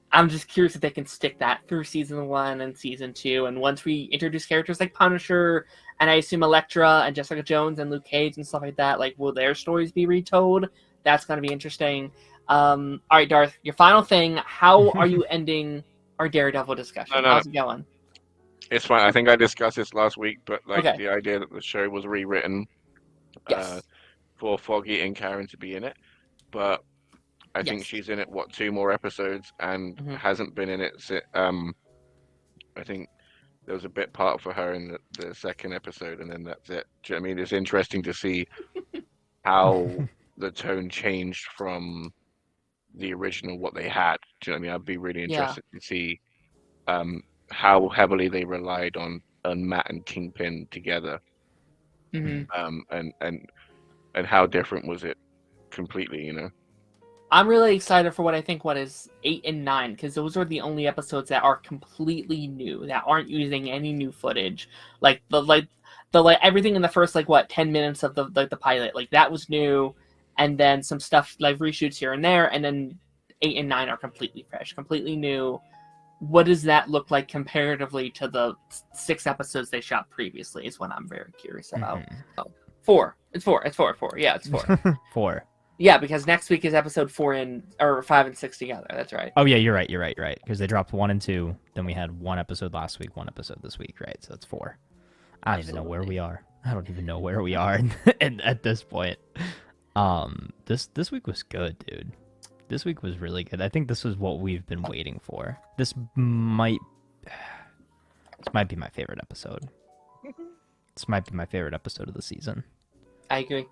S1: I'm just curious if they can stick that through season 1 and season 2. And once we introduce characters like Punisher, and I assume Elektra and Jessica Jones and Luke Cage and stuff like that, like, will their stories be retold? That's going to be interesting. All right, Darth, your final thing. How are you ending our Daredevil discussion?
S4: No.
S1: How's it going?
S4: It's fine. I think I discussed this last week, but like
S1: Okay.
S4: the idea that the show was rewritten
S1: Yes.
S4: for Foggy and Karen to be in it, but I think she's in it 2 more episodes and hasn't been in it. I think there was a bit part for her in the second episode, and then that's it. Do you know what I mean? It's interesting to see how the tone changed from the original, what they had. Do you know what I mean? I'd be really interested to see how heavily they relied on Matt and Kingpin together, and how different was it completely, you know?
S1: I'm really excited for what I think 8 and 9, because those are the only episodes that are completely new, that aren't using any new footage. Like everything in the first 10 minutes of the pilot, like that was new, and then some stuff like reshoots here and there, and then 8 and 9 are completely fresh, completely new. What does that look like comparatively to the 6 episodes they shot previously is what I'm very curious about. 4. It's 4. Yeah, it's 4.
S2: 4.
S1: Yeah, because next week is episode 5 and 6 together. That's right.
S2: Oh yeah, you're right. Because they dropped 1 and 2. Then we had 1 episode last week, 1 episode this week, right? So that's 4. I don't even know where we are. At this point. This week was good, dude. This week was really good. I think this was what we've been waiting for. This might be my favorite episode. This might be my favorite episode of the season.
S1: I agree.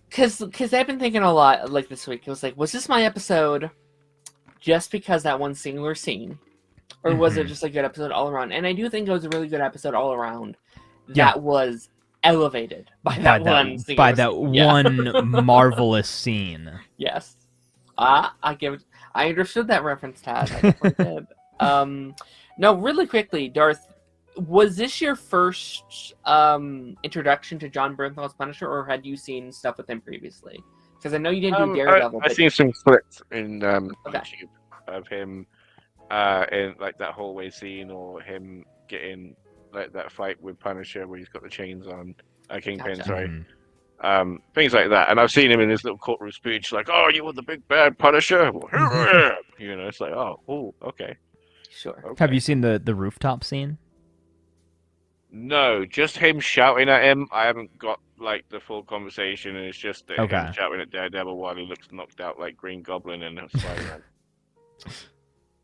S1: Because I've been thinking a lot this week. It was was this my episode just because that one singular scene? Or was it just a good episode all around? And I do think it was a really good episode all around. That was elevated by that one marvelous scene. Yes. I understood that reference, Tad. I definitely did. No, really quickly, Darth, was this your first introduction to John Bernthal's Punisher, or had you seen stuff with him previously? Because I know you didn't do Daredevil.
S4: I've seen some clips in YouTube of him in that hallway scene, or him getting that fight with Punisher where he's got the chains on, Kingpin,
S1: Gotcha.
S4: sorry. Things like that. And I've seen him in his little courtroom speech, oh, you were the big bad Punisher? You know, it's oh, okay.
S1: Sure.
S2: Okay. Have you seen the rooftop scene?
S4: No, just him shouting at him. I haven't got the full conversation, and it's just him shouting at Daredevil while he looks knocked out like Green Goblin and Spider-Man.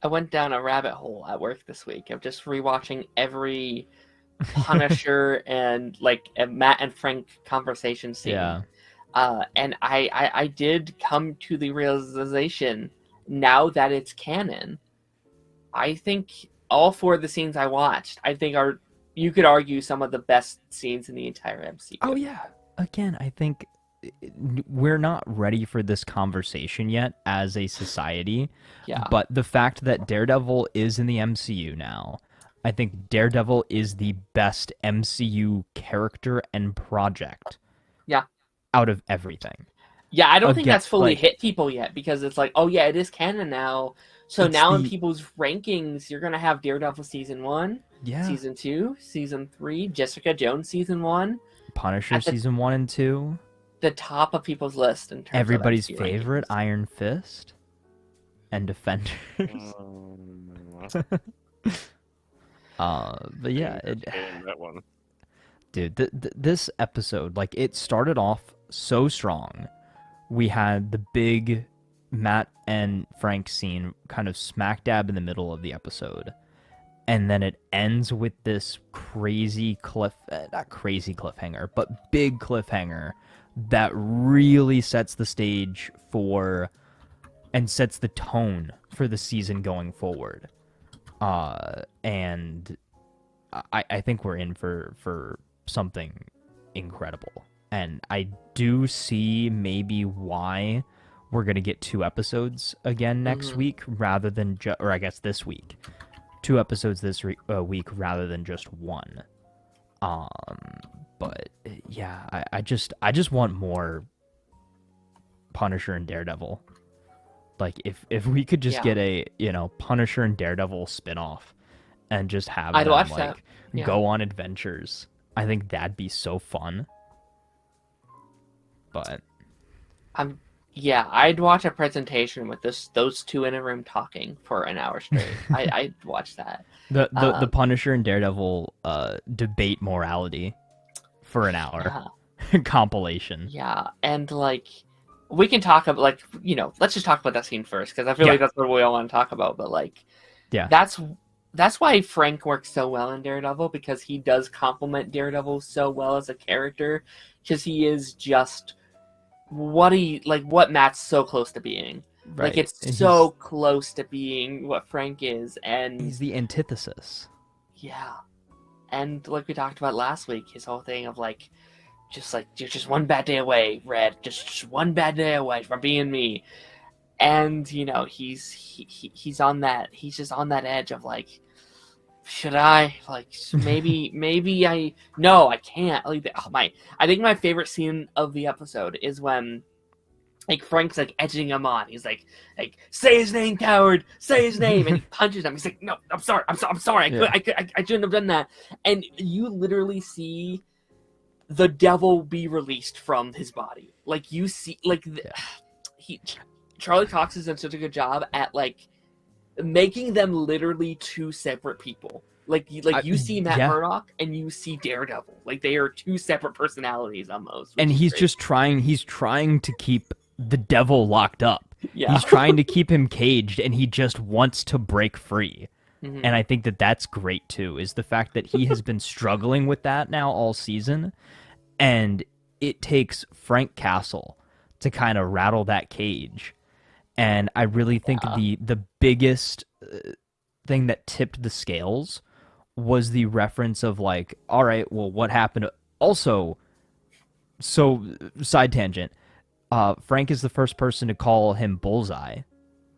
S1: I went down a rabbit hole at work this week of just rewatching every Punisher and a Matt and Frank conversation scene.
S2: Yeah.
S1: And I did come to the realization, now that it's canon, I think all 4 of the scenes I watched, I think are, you could argue, some of the best scenes in the entire MCU.
S2: Oh yeah. Again, I think we're not ready for this conversation yet as a society.
S1: Yeah.
S2: But the fact that Daredevil is in the MCU now, I think Daredevil is the best MCU character and project.
S1: Yeah.
S2: Out of everything.
S1: Yeah, I don't think that's fully hit people yet, because it's oh yeah, it is canon now. So now in people's rankings, you're gonna have Daredevil season 1, season 2, season 3, Jessica Jones season 1,
S2: Punisher season 1 and 2.
S1: The top of people's list in terms
S2: everybody's
S1: of
S2: favorite,
S1: rankings.
S2: Iron Fist, and Defenders. But yeah,
S4: that one.
S2: Dude, this episode, it started off so strong. We had the big Matt and Frank scene kind of smack dab in the middle of the episode. And then it ends with this crazy not crazy cliffhanger, but big cliffhanger that really sets the stage for and sets the tone for the season going forward. And I think we're in for something incredible. And I do see maybe why we're going to get 2 episodes again next week rather than or I guess this week. 2 episodes this week rather than just 1. But yeah, I just want more Punisher and Daredevil. Like if we could just get a Punisher and Daredevil spinoff and just have
S1: I'd
S2: them
S1: watch
S2: like
S1: that. Yeah.
S2: go on adventures, I think that'd be so fun. But
S1: I'd watch a presentation with those two in a room talking for an hour straight. I'd watch that.
S2: The Punisher and Daredevil debate morality for an hour. Compilation.
S1: Yeah, and like we can talk about like let's just talk about that scene first because I feel like that's what we all want to talk about. But like, that's why Frank works so well in Daredevil, because he does complement Daredevil so well as a character, because he is just what Matt's so close to being. Right. Like it's so close to being what Frank is, and
S2: he's the antithesis.
S1: Yeah, and like we talked about last week, his whole thing of like. You're just one bad day away, Red. Just one bad day away from being me. And he's on that. He's just on that edge of like, should I maybe I no I can't. Like I think my favorite scene of the episode is when like Frank's like edging him on. He's like say his name, coward. Say his name, and he punches him. He's like, no, I'm sorry. I shouldn't have done that. And you literally see the devil be released from his body. Like you see, Charlie Cox has done such a good job at like making them literally two separate people. You see Matt Murdock and you see Daredevil. Like they are two separate personalities almost.
S2: And he's great. He's trying to keep the devil locked up. Yeah. He's trying to keep him caged, and he just wants to break free. Mm-hmm. And I think that that's great too, is the fact that he has been struggling with that now all season, and it takes Frank Castle to kind of rattle that cage. And I really think the biggest thing that tipped the scales was the reference of like, all right, well, what happened? Also, so side tangent, Frank is the first person to call him Bullseye,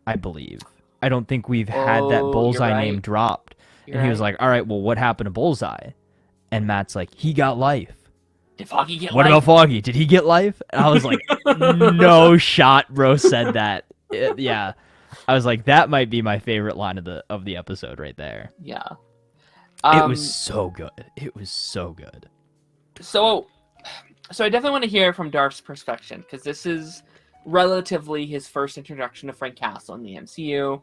S2: I believe. I don't think we've had that Bullseye name dropped. And he was like, all right, well, what happened to Bullseye? And Matt's like, he got life.
S1: Did Foggy get life?
S2: What about Foggy? Did he get life? And I was like, no shot, bro said that. Yeah. I was like, that might be my favorite line of the episode right there.
S1: Yeah.
S2: It was so good. It was so good.
S1: So I definitely want to hear from Darth's perspective, because this is relatively his first introduction to Frank Castle in the MCU.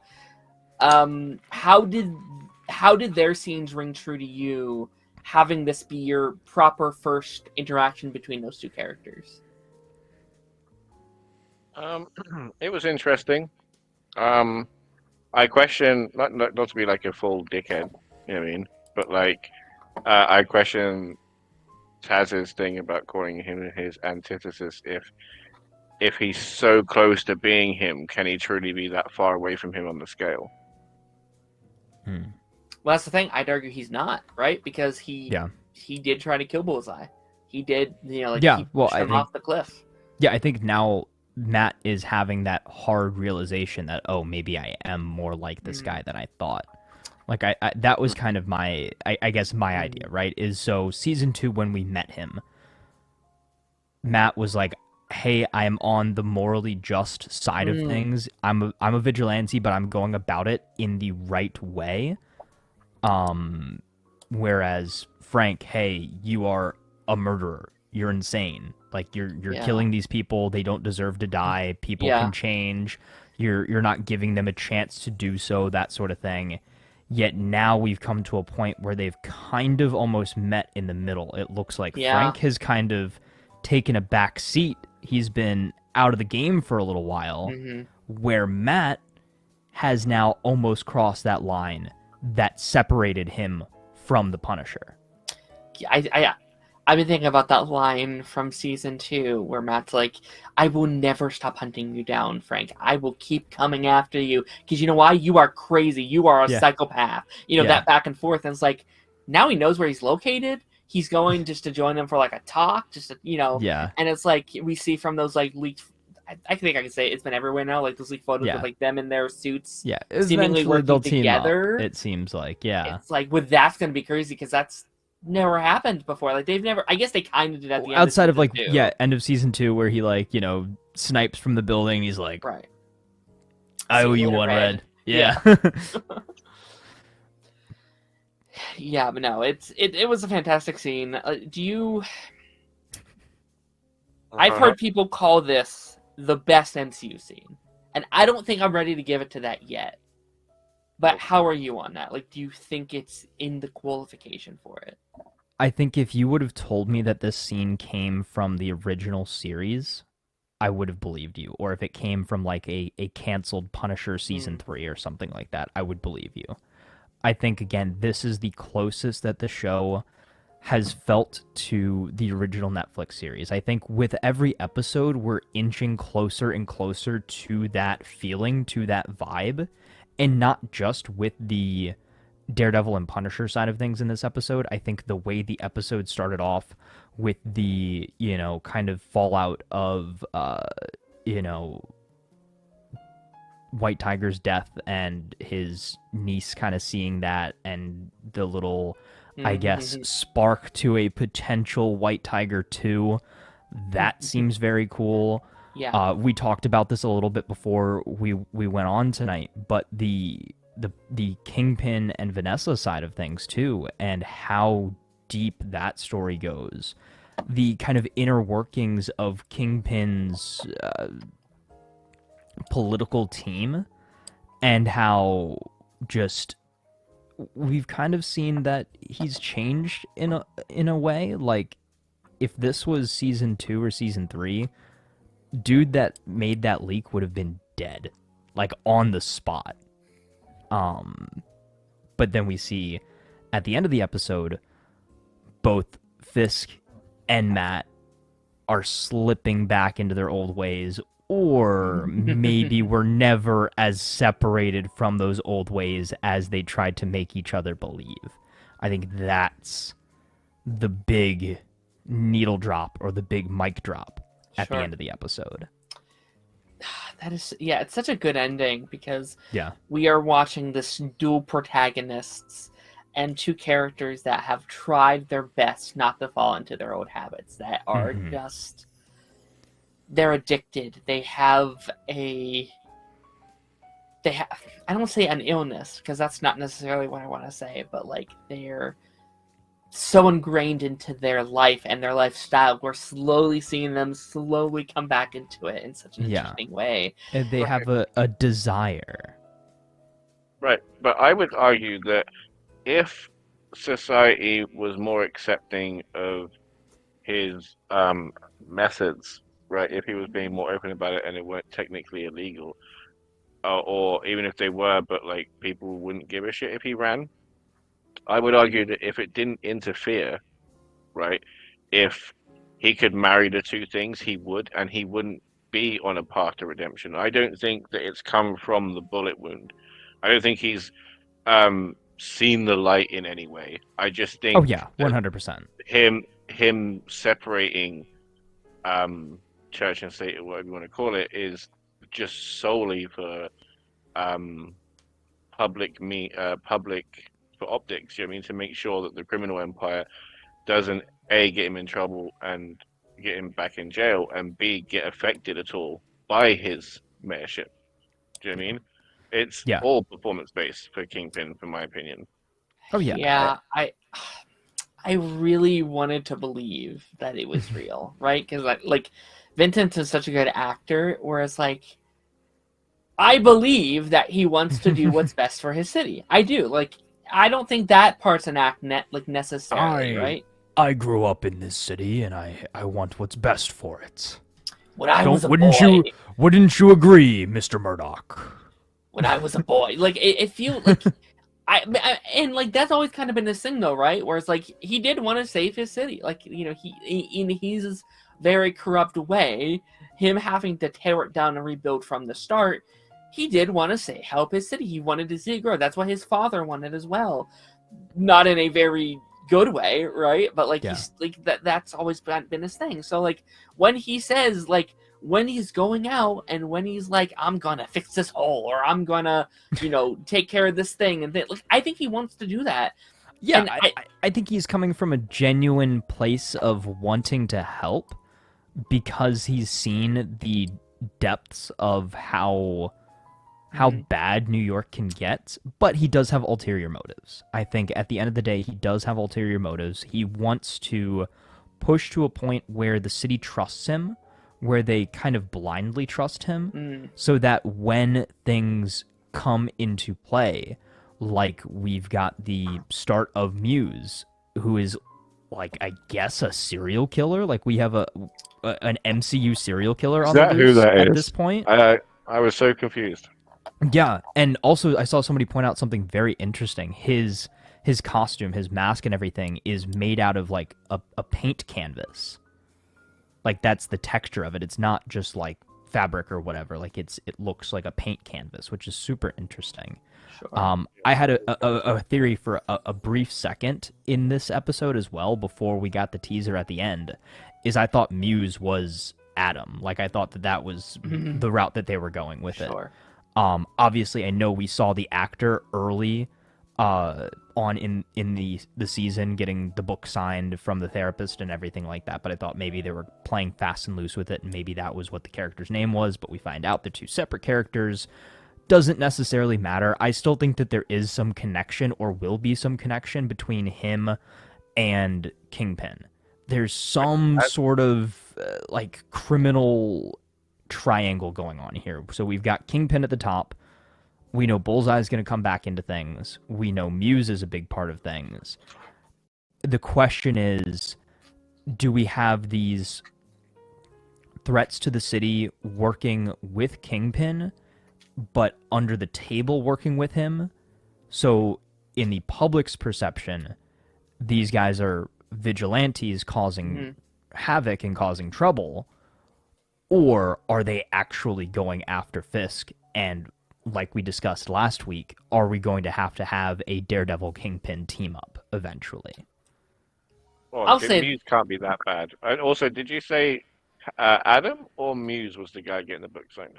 S1: How did their scenes ring true to you, having this be your proper first interaction between those two characters?
S4: It was interesting. I question, not to be like a full dickhead, you know what I mean? But like, I question Taz's thing about calling him his antithesis. If he's so close to being him, can he truly be that far away from him on the scale?
S1: Well, that's the thing. I'd argue he's not, right? Because he did try to kill Bullseye. He did, pushed him off the cliff.
S2: Yeah, I think now Matt is having that hard realization that, oh, maybe I am more like this guy than I thought. Like, I that was kind of my, I guess, my idea, right? Is so season 2, when we met him, Matt was like, hey, I'm on the morally just side of things. I'm a vigilante, but I'm going about it in the right way. Whereas Frank, hey, you are a murderer. You're insane. Like you're killing these people. They don't deserve to die. People can change. You're not giving them a chance to do so, that sort of thing. Yet now we've come to a point where they've kind of almost met in the middle. It looks like Frank has kind of taken a back seat. He's been out of the game for a little while, where Matt has now almost crossed that line that separated him from the Punisher.
S1: I've been thinking about that line from season 2 where Matt's like, I will never stop hunting you down, Frank. I will keep coming after you. Because you know why? You are crazy. You are a psychopath. That back and forth. And it's like, now he knows where he's located. He's going just to join them for like a talk. Just to, And it's like, we see from those like leaked, I think I can say it's been everywhere now, like those leaked photos with like them in their suits.
S2: Yeah.
S1: Seemingly working together.
S2: It seems like,
S1: It's like, that's going to be crazy because that's never happened before. Like they've never. I guess they kind of did at the end.
S2: Outside of
S1: of
S2: like
S1: season 2.
S2: end of season 2, where he like snipes from the building. He's like,
S1: Right.
S2: I
S1: See
S2: owe
S1: you
S2: you
S1: later,
S2: one
S1: Red.
S2: red. Yeah.
S1: Yeah, but no, it was a fantastic scene. Do you? I've heard people call this the best MCU scene, and I don't think I'm ready to give it to that yet. But how are you on that? Like, do you think it's in the qualification for it?
S2: I think if you would have told me that this scene came from the original series, I would have believed you. Or if it came from like a canceled Punisher season 3 or something like that, I would believe you. I think, again, this is the closest that the show has felt to the original Netflix series. I think with every episode, we're inching closer and closer to that feeling, to that vibe, and not just with the Daredevil and Punisher side of things in this episode. I think the way the episode started off with the, kind of fallout of, White Tiger's death and his niece kind of seeing that, and the little, I guess, spark to a potential White Tiger 2. That seems very cool.
S1: Yeah.
S2: We talked about this a little bit before we went on tonight, but the Kingpin and Vanessa side of things too, and how deep that story goes. The kind of inner workings of Kingpin's political team, and how just we've kind of seen that he's changed in a way. Like, if this was season 2 or season 3, dude that made that leak would have been dead, like on the spot. But then we see at the end of the episode, both Fisk and Matt are slipping back into their old ways, or maybe we're never as separated from those old ways as they tried to make each other believe. I think that's the big needle drop, or the big mic drop at the end of the episode.
S1: That is, yeah, it's such a good ending, because
S2: Yeah.
S1: we are watching this dual protagonists and two characters that have tried their best not to fall into their old habits, that are just, they're addicted. They have I don't want to say an illness, because that's not necessarily what I want to say, but like they're so ingrained into their life and their lifestyle. We're slowly seeing them slowly come back into it in such an interesting way.
S2: And they have a desire.
S4: Right, but I would argue that if society was more accepting of his methods, right, if he was being more open about it and it weren't technically illegal, or even if they were, but like people wouldn't give a shit if he ran, I would argue that if it didn't interfere, right, if he could marry the two things, he would, and he wouldn't be on a path to redemption. I don't think that it's come from the bullet wound. I don't think he's seen the light in any way. I just think
S2: 100%.
S4: Him separating church and state, or whatever you want to call it, is just solely for public for optics. You know what I mean? To make sure that the criminal empire doesn't A, get him in trouble and get him back in jail, and B, get affected at all by his mayorship. Do you know what I mean? It's all performance based for Kingpin, from my opinion.
S2: Oh yeah.
S1: Yeah, I really wanted to believe that it was real, right? Because like Vincent is such a good actor, whereas like I believe that he wants to do what's best for his city. I do. Like, I don't think that part's an act necessarily, right?
S2: I grew up in this city, and I want what's best for it.
S1: When I was a boy,
S2: wouldn't you agree, Mr. Murdoch?
S1: When I was a boy, like it feels like I and like that's always kind of been his thing, though, right? Whereas like he did want to save his city, like he in his very corrupt way, him having to tear it down and rebuild from the start. He did want to help his city. He wanted to see it grow. That's what his father wanted as well. Not in a very good way, right? But like he's like that's always been his thing. So like when he says, like, when he's going out and when he's like, I'm gonna fix this hole, or I'm gonna take care of this thing, and like I think he wants to do that.
S2: Yeah,
S1: And
S2: I think he's coming from a genuine place of wanting to help because he's seen the depths of how bad New York can get, but he does have ulterior motives. I think at the end of the day, he does have ulterior motives. He wants to push to a point where the city trusts him, where they kind of blindly trust him, so that when things come into play, like we've got the start of Muse, who is like, I guess, a serial killer. Like we have an MCU serial killer
S4: Is
S2: on the
S4: that who
S2: loose
S4: that
S2: at
S4: is?
S2: this point.
S4: I was so confused.
S2: Yeah, and also I saw somebody point out something very interesting. His costume, his mask and everything is made out of like a paint canvas. Like that's the texture of it. It's not just like fabric or whatever. Like it looks like a paint canvas, which is super interesting.
S1: Sure.
S2: I had a theory for a brief second in this episode as well before we got the teaser at the end, is I thought Muse was Adam. Like I thought that was the route that they were going with it. Obviously, I know we saw the actor early on in the season getting the book signed from the therapist and everything like that, but I thought maybe they were playing fast and loose with it, and maybe that was what the character's name was, but we find out they're two separate characters. Doesn't necessarily matter. I still think that there is some connection, or will be some connection, between him and Kingpin. There's some sort of like criminal triangle going on here. So we've got Kingpin at the top. We know Bullseye's going to come back into things. We know Muse is a big part of things. The question is, do we have these threats to the city working with Kingpin, but under the table working with him? So in the public's perception, these guys are vigilantes causing havoc and causing trouble. Or are they actually going after Fisk? And like we discussed last week, are we going to have a Daredevil Kingpin team up eventually?
S4: Well,
S1: I'll say
S4: Muse can't be that bad. And also, did you say Adam or Muse was the guy getting the book signed?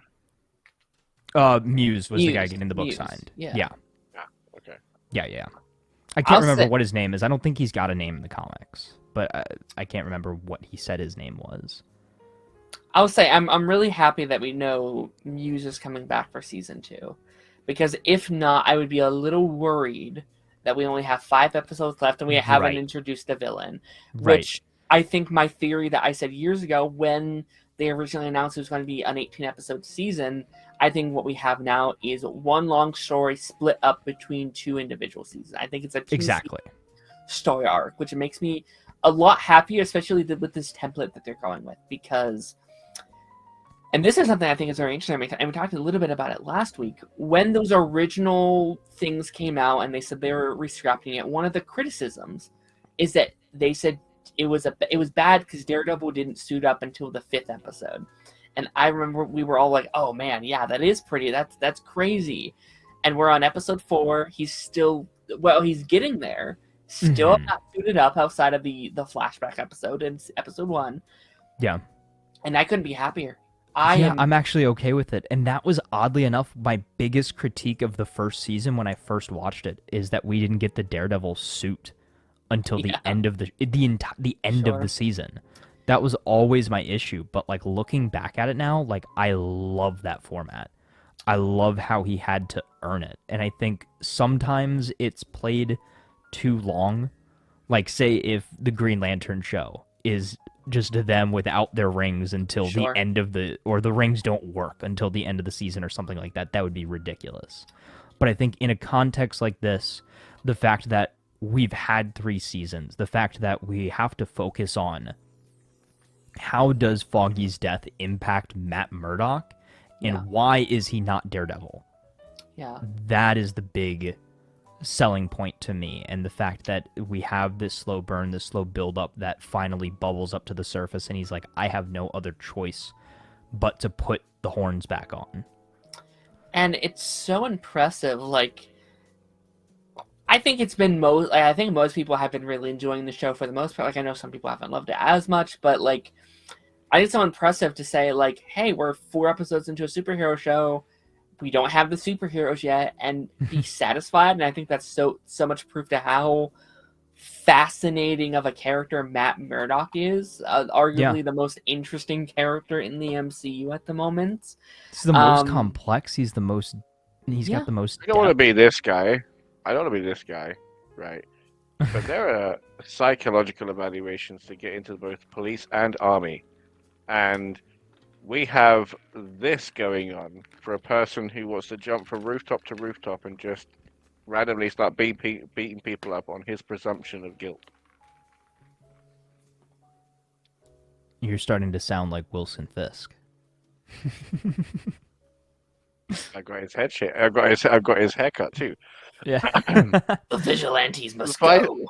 S2: Muse was the guy getting the book signed. Yeah.
S4: Okay.
S2: Yeah. I can't remember what his name is. I don't think he's got a name in the comics, but I can't remember what he said his name was.
S1: I'll say I'm really happy that we know Muse is coming back for season 2, because if not, I would be a little worried that we only have 5 episodes left and we haven't introduced the villain.
S2: Right.
S1: Which I think my theory that I said years ago when they originally announced it was going to be an 18-episode season, I think what we have now is one long story split up between 2 individual seasons. I think it's a 2 story arc, which makes me a lot happier, especially with this template that they're going with, because. And this is something I think is very interesting, and we talked a little bit about it last week. When those original things came out and they said they were rescrapping it, one of the criticisms is that they said it was bad because Daredevil didn't suit up until the 5th episode. And I remember we were all like, oh man, yeah, that is pretty. That's crazy. And we're on episode 4. He's still, he's getting there. Still not suited up outside of the flashback episode in episode 1.
S2: Yeah.
S1: And I couldn't be happier.
S2: I'm actually okay with it. And that was, oddly enough, my biggest critique of the first season when I first watched it, is that we didn't get the Daredevil suit until the end of the end of the season. That was always my issue. But like looking back at it now, like I love that format. I love how he had to earn it. And I think sometimes it's played too long. Like say if the Green Lantern show is just them without their rings until the end of or the rings don't work until the end of the season or something like that, that would be ridiculous. But I think in a context like this, the fact that we've had 3 seasons, the fact that we have to focus on how does Foggy's death impact Matt Murdock and why is he not Daredevil?
S1: Yeah.
S2: That is the big selling point to me, and the fact that we have this slow burn, this slow build up that finally bubbles up to the surface, and he's like, I have no other choice but to put the horns back on.
S1: And it's so impressive. Like, I think it's been I think most people have been really enjoying the show for the most part. Like, I know some people haven't loved it as much, but like, I think it's so impressive to say, like, hey, we're 4 episodes into a superhero show. we don't have the superheroes yet, and be satisfied. And I think that's so much proof to how fascinating of a character Matt Murdock is. Arguably the most interesting character in the MCU at the moment.
S2: He's the most complex. He's got the most
S4: I don't want to be this guy. I don't want to be this guy, right? But there are psychological evaluations to get into both police and army. And we have this going on for a person who wants to jump from rooftop to rooftop and just randomly start beating people up on his presumption of guilt.
S2: You're starting to sound like Wilson Fisk.
S4: I got his head shit. I've got his haircut too.
S2: Yeah.
S1: The vigilantes must go.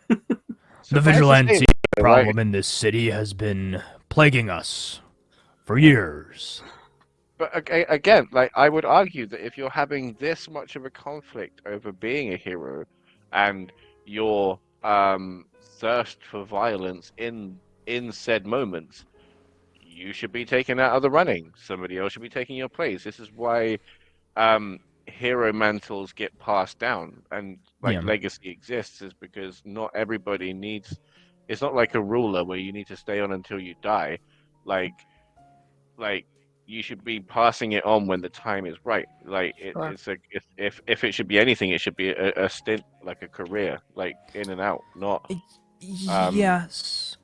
S2: The vigilante problem in this city has been plaguing us for years.
S4: But again, like, I would argue that if you're having this much of a conflict over being a hero, and your thirst for violence in said moments, you should be taken out of the running. Somebody else should be taking your place. This is why hero mantles get passed down, and legacy exists, is because not everybody needs. It's not like a ruler where you need to stay on until you die. Like you should be passing it on when the time is right. Like it's if it should be anything, it should be a stint, like a career, like in and out, not
S2: yes.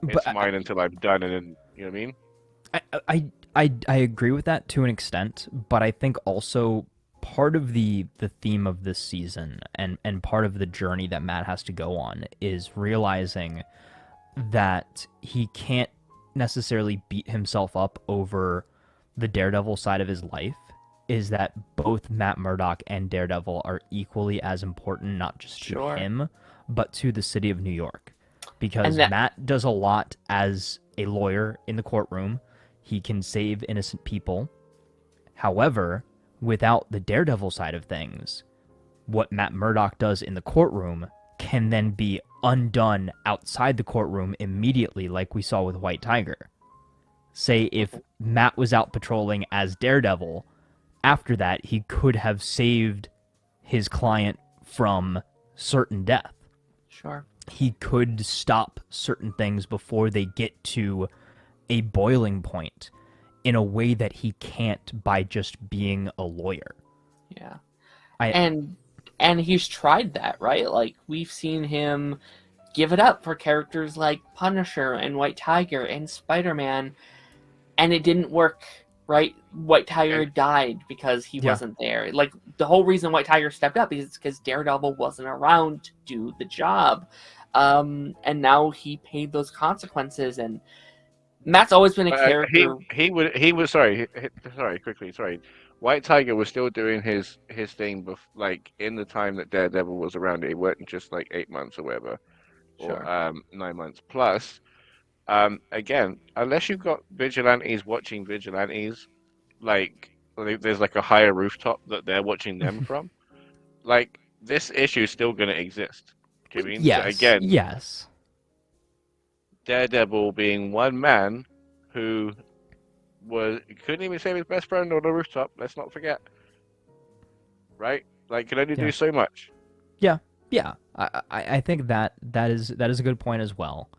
S4: It's mine until I'm done, and then you know what I mean.
S2: I agree with that to an extent, but I think also part of the theme of this season and part of the journey that Matt has to go on is realizing that he can't necessarily beat himself up over the Daredevil side of his life, is that both Matt Murdock and Daredevil are equally as important, not just to him, but to the city of New York. Because Matt does a lot as a lawyer in the courtroom. He can save innocent people. However, without the Daredevil side of things, what Matt Murdock does in the courtroom can then be undone outside the courtroom immediately, like we saw with White Tiger. Say if Matt was out patrolling as Daredevil, after that he could have saved his client from certain death.
S1: Sure.
S2: He could stop certain things before they get to a boiling point in a way that he can't by just being a lawyer.
S1: Yeah. And he's tried that, right? Like, we've seen him give it up for characters like Punisher and White Tiger and Spider-Man, and it didn't work, right? White Tiger died because he wasn't there. Like, the whole reason White Tiger stepped up is because Daredevil wasn't around to do the job. And now he paid those consequences, and Matt's always been a character. Sorry. White Tiger was still doing his thing, like in the time that Daredevil was around. It wasn't just like 8 months or whatever, or 9 months plus. Again, unless you've got vigilantes watching vigilantes, like there's like a higher rooftop that they're watching them from. Like, this issue is still going to exist. Do you know what I mean?
S2: Yes.
S4: So again,
S2: yes.
S4: Daredevil being one man who couldn't even save his best friend on the rooftop. Let's not forget, right? Like, could only do so much.
S2: Yeah. I think that is a good point as well.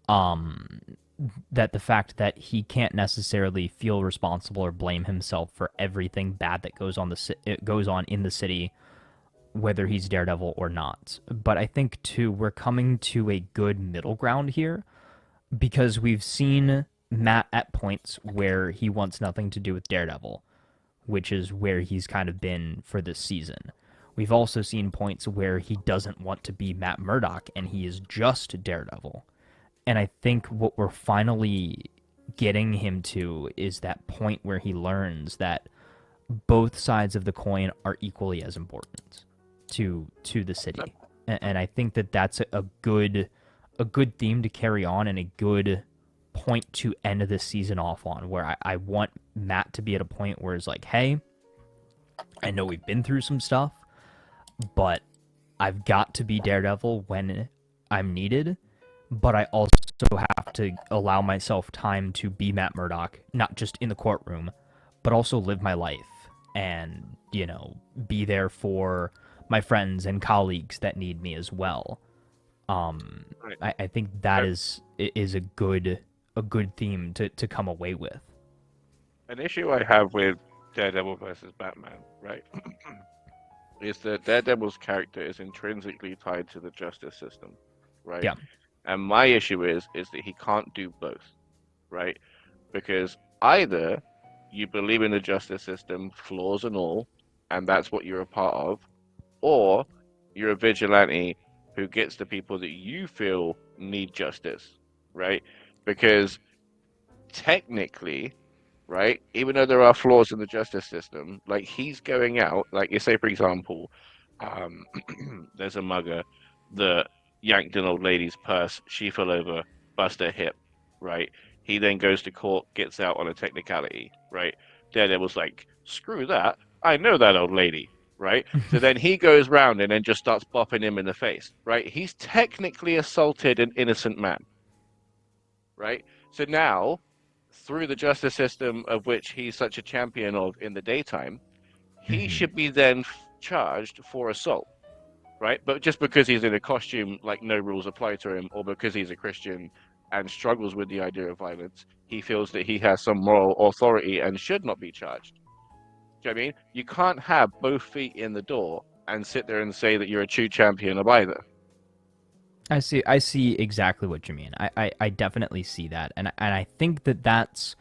S2: That the fact that he can't necessarily feel responsible or blame himself for everything bad that goes on in the city, whether he's Daredevil or not. But I think too, we're coming to a good middle ground here, because we've seen Matt at points where he wants nothing to do with Daredevil, which is where he's kind of been for this season. We've also seen points where he doesn't want to be Matt Murdock and he is just Daredevil. And I think what we're finally getting him to is that point where he learns that both sides of the coin are equally as important to the city. And I think that that's a good theme to carry on, and a good point to end this season off on, where I want Matt to be at a point where it's like, hey, I know we've been through some stuff, but I've got to be Daredevil when I'm needed, but I also have to allow myself time to be Matt Murdock, not just in the courtroom, but also live my life and, you know, be there for my friends and colleagues that need me as well.
S4: Right.
S2: I think that is a good theme to come away with.
S4: An issue I have with Daredevil versus Batman, right, is that Daredevil's character is intrinsically tied to the justice system, right?
S2: Yeah.
S4: And my issue is that he can't do both, right? Because either you believe in the justice system, flaws and all, and that's what you're a part of, or you're a vigilante who gets the people that you feel need justice, right? Because technically, right, even though there are flaws in the justice system, like he's going out, like you say, for example, um, there's a mugger that yanked an old lady's purse, she fell over, bust her hip, right? He then goes to court, gets out on a technicality, right? Daredevil's like, screw that, I know that old lady, right? So then he goes round and then just starts bopping him in the face, right? He's technically assaulted an innocent man, right? So now, through the justice system of which he's such a champion of in the daytime, he should be then charged for assault, right? But just because he's in a costume, like no rules apply to him, or because he's a Christian and struggles with the idea of violence, he feels that he has some moral authority and should not be charged. Do you know what I mean? You can't have both feet in the door and sit there and say that you're a true champion of either.
S2: I see exactly what you mean. I definitely see that. And I think that that's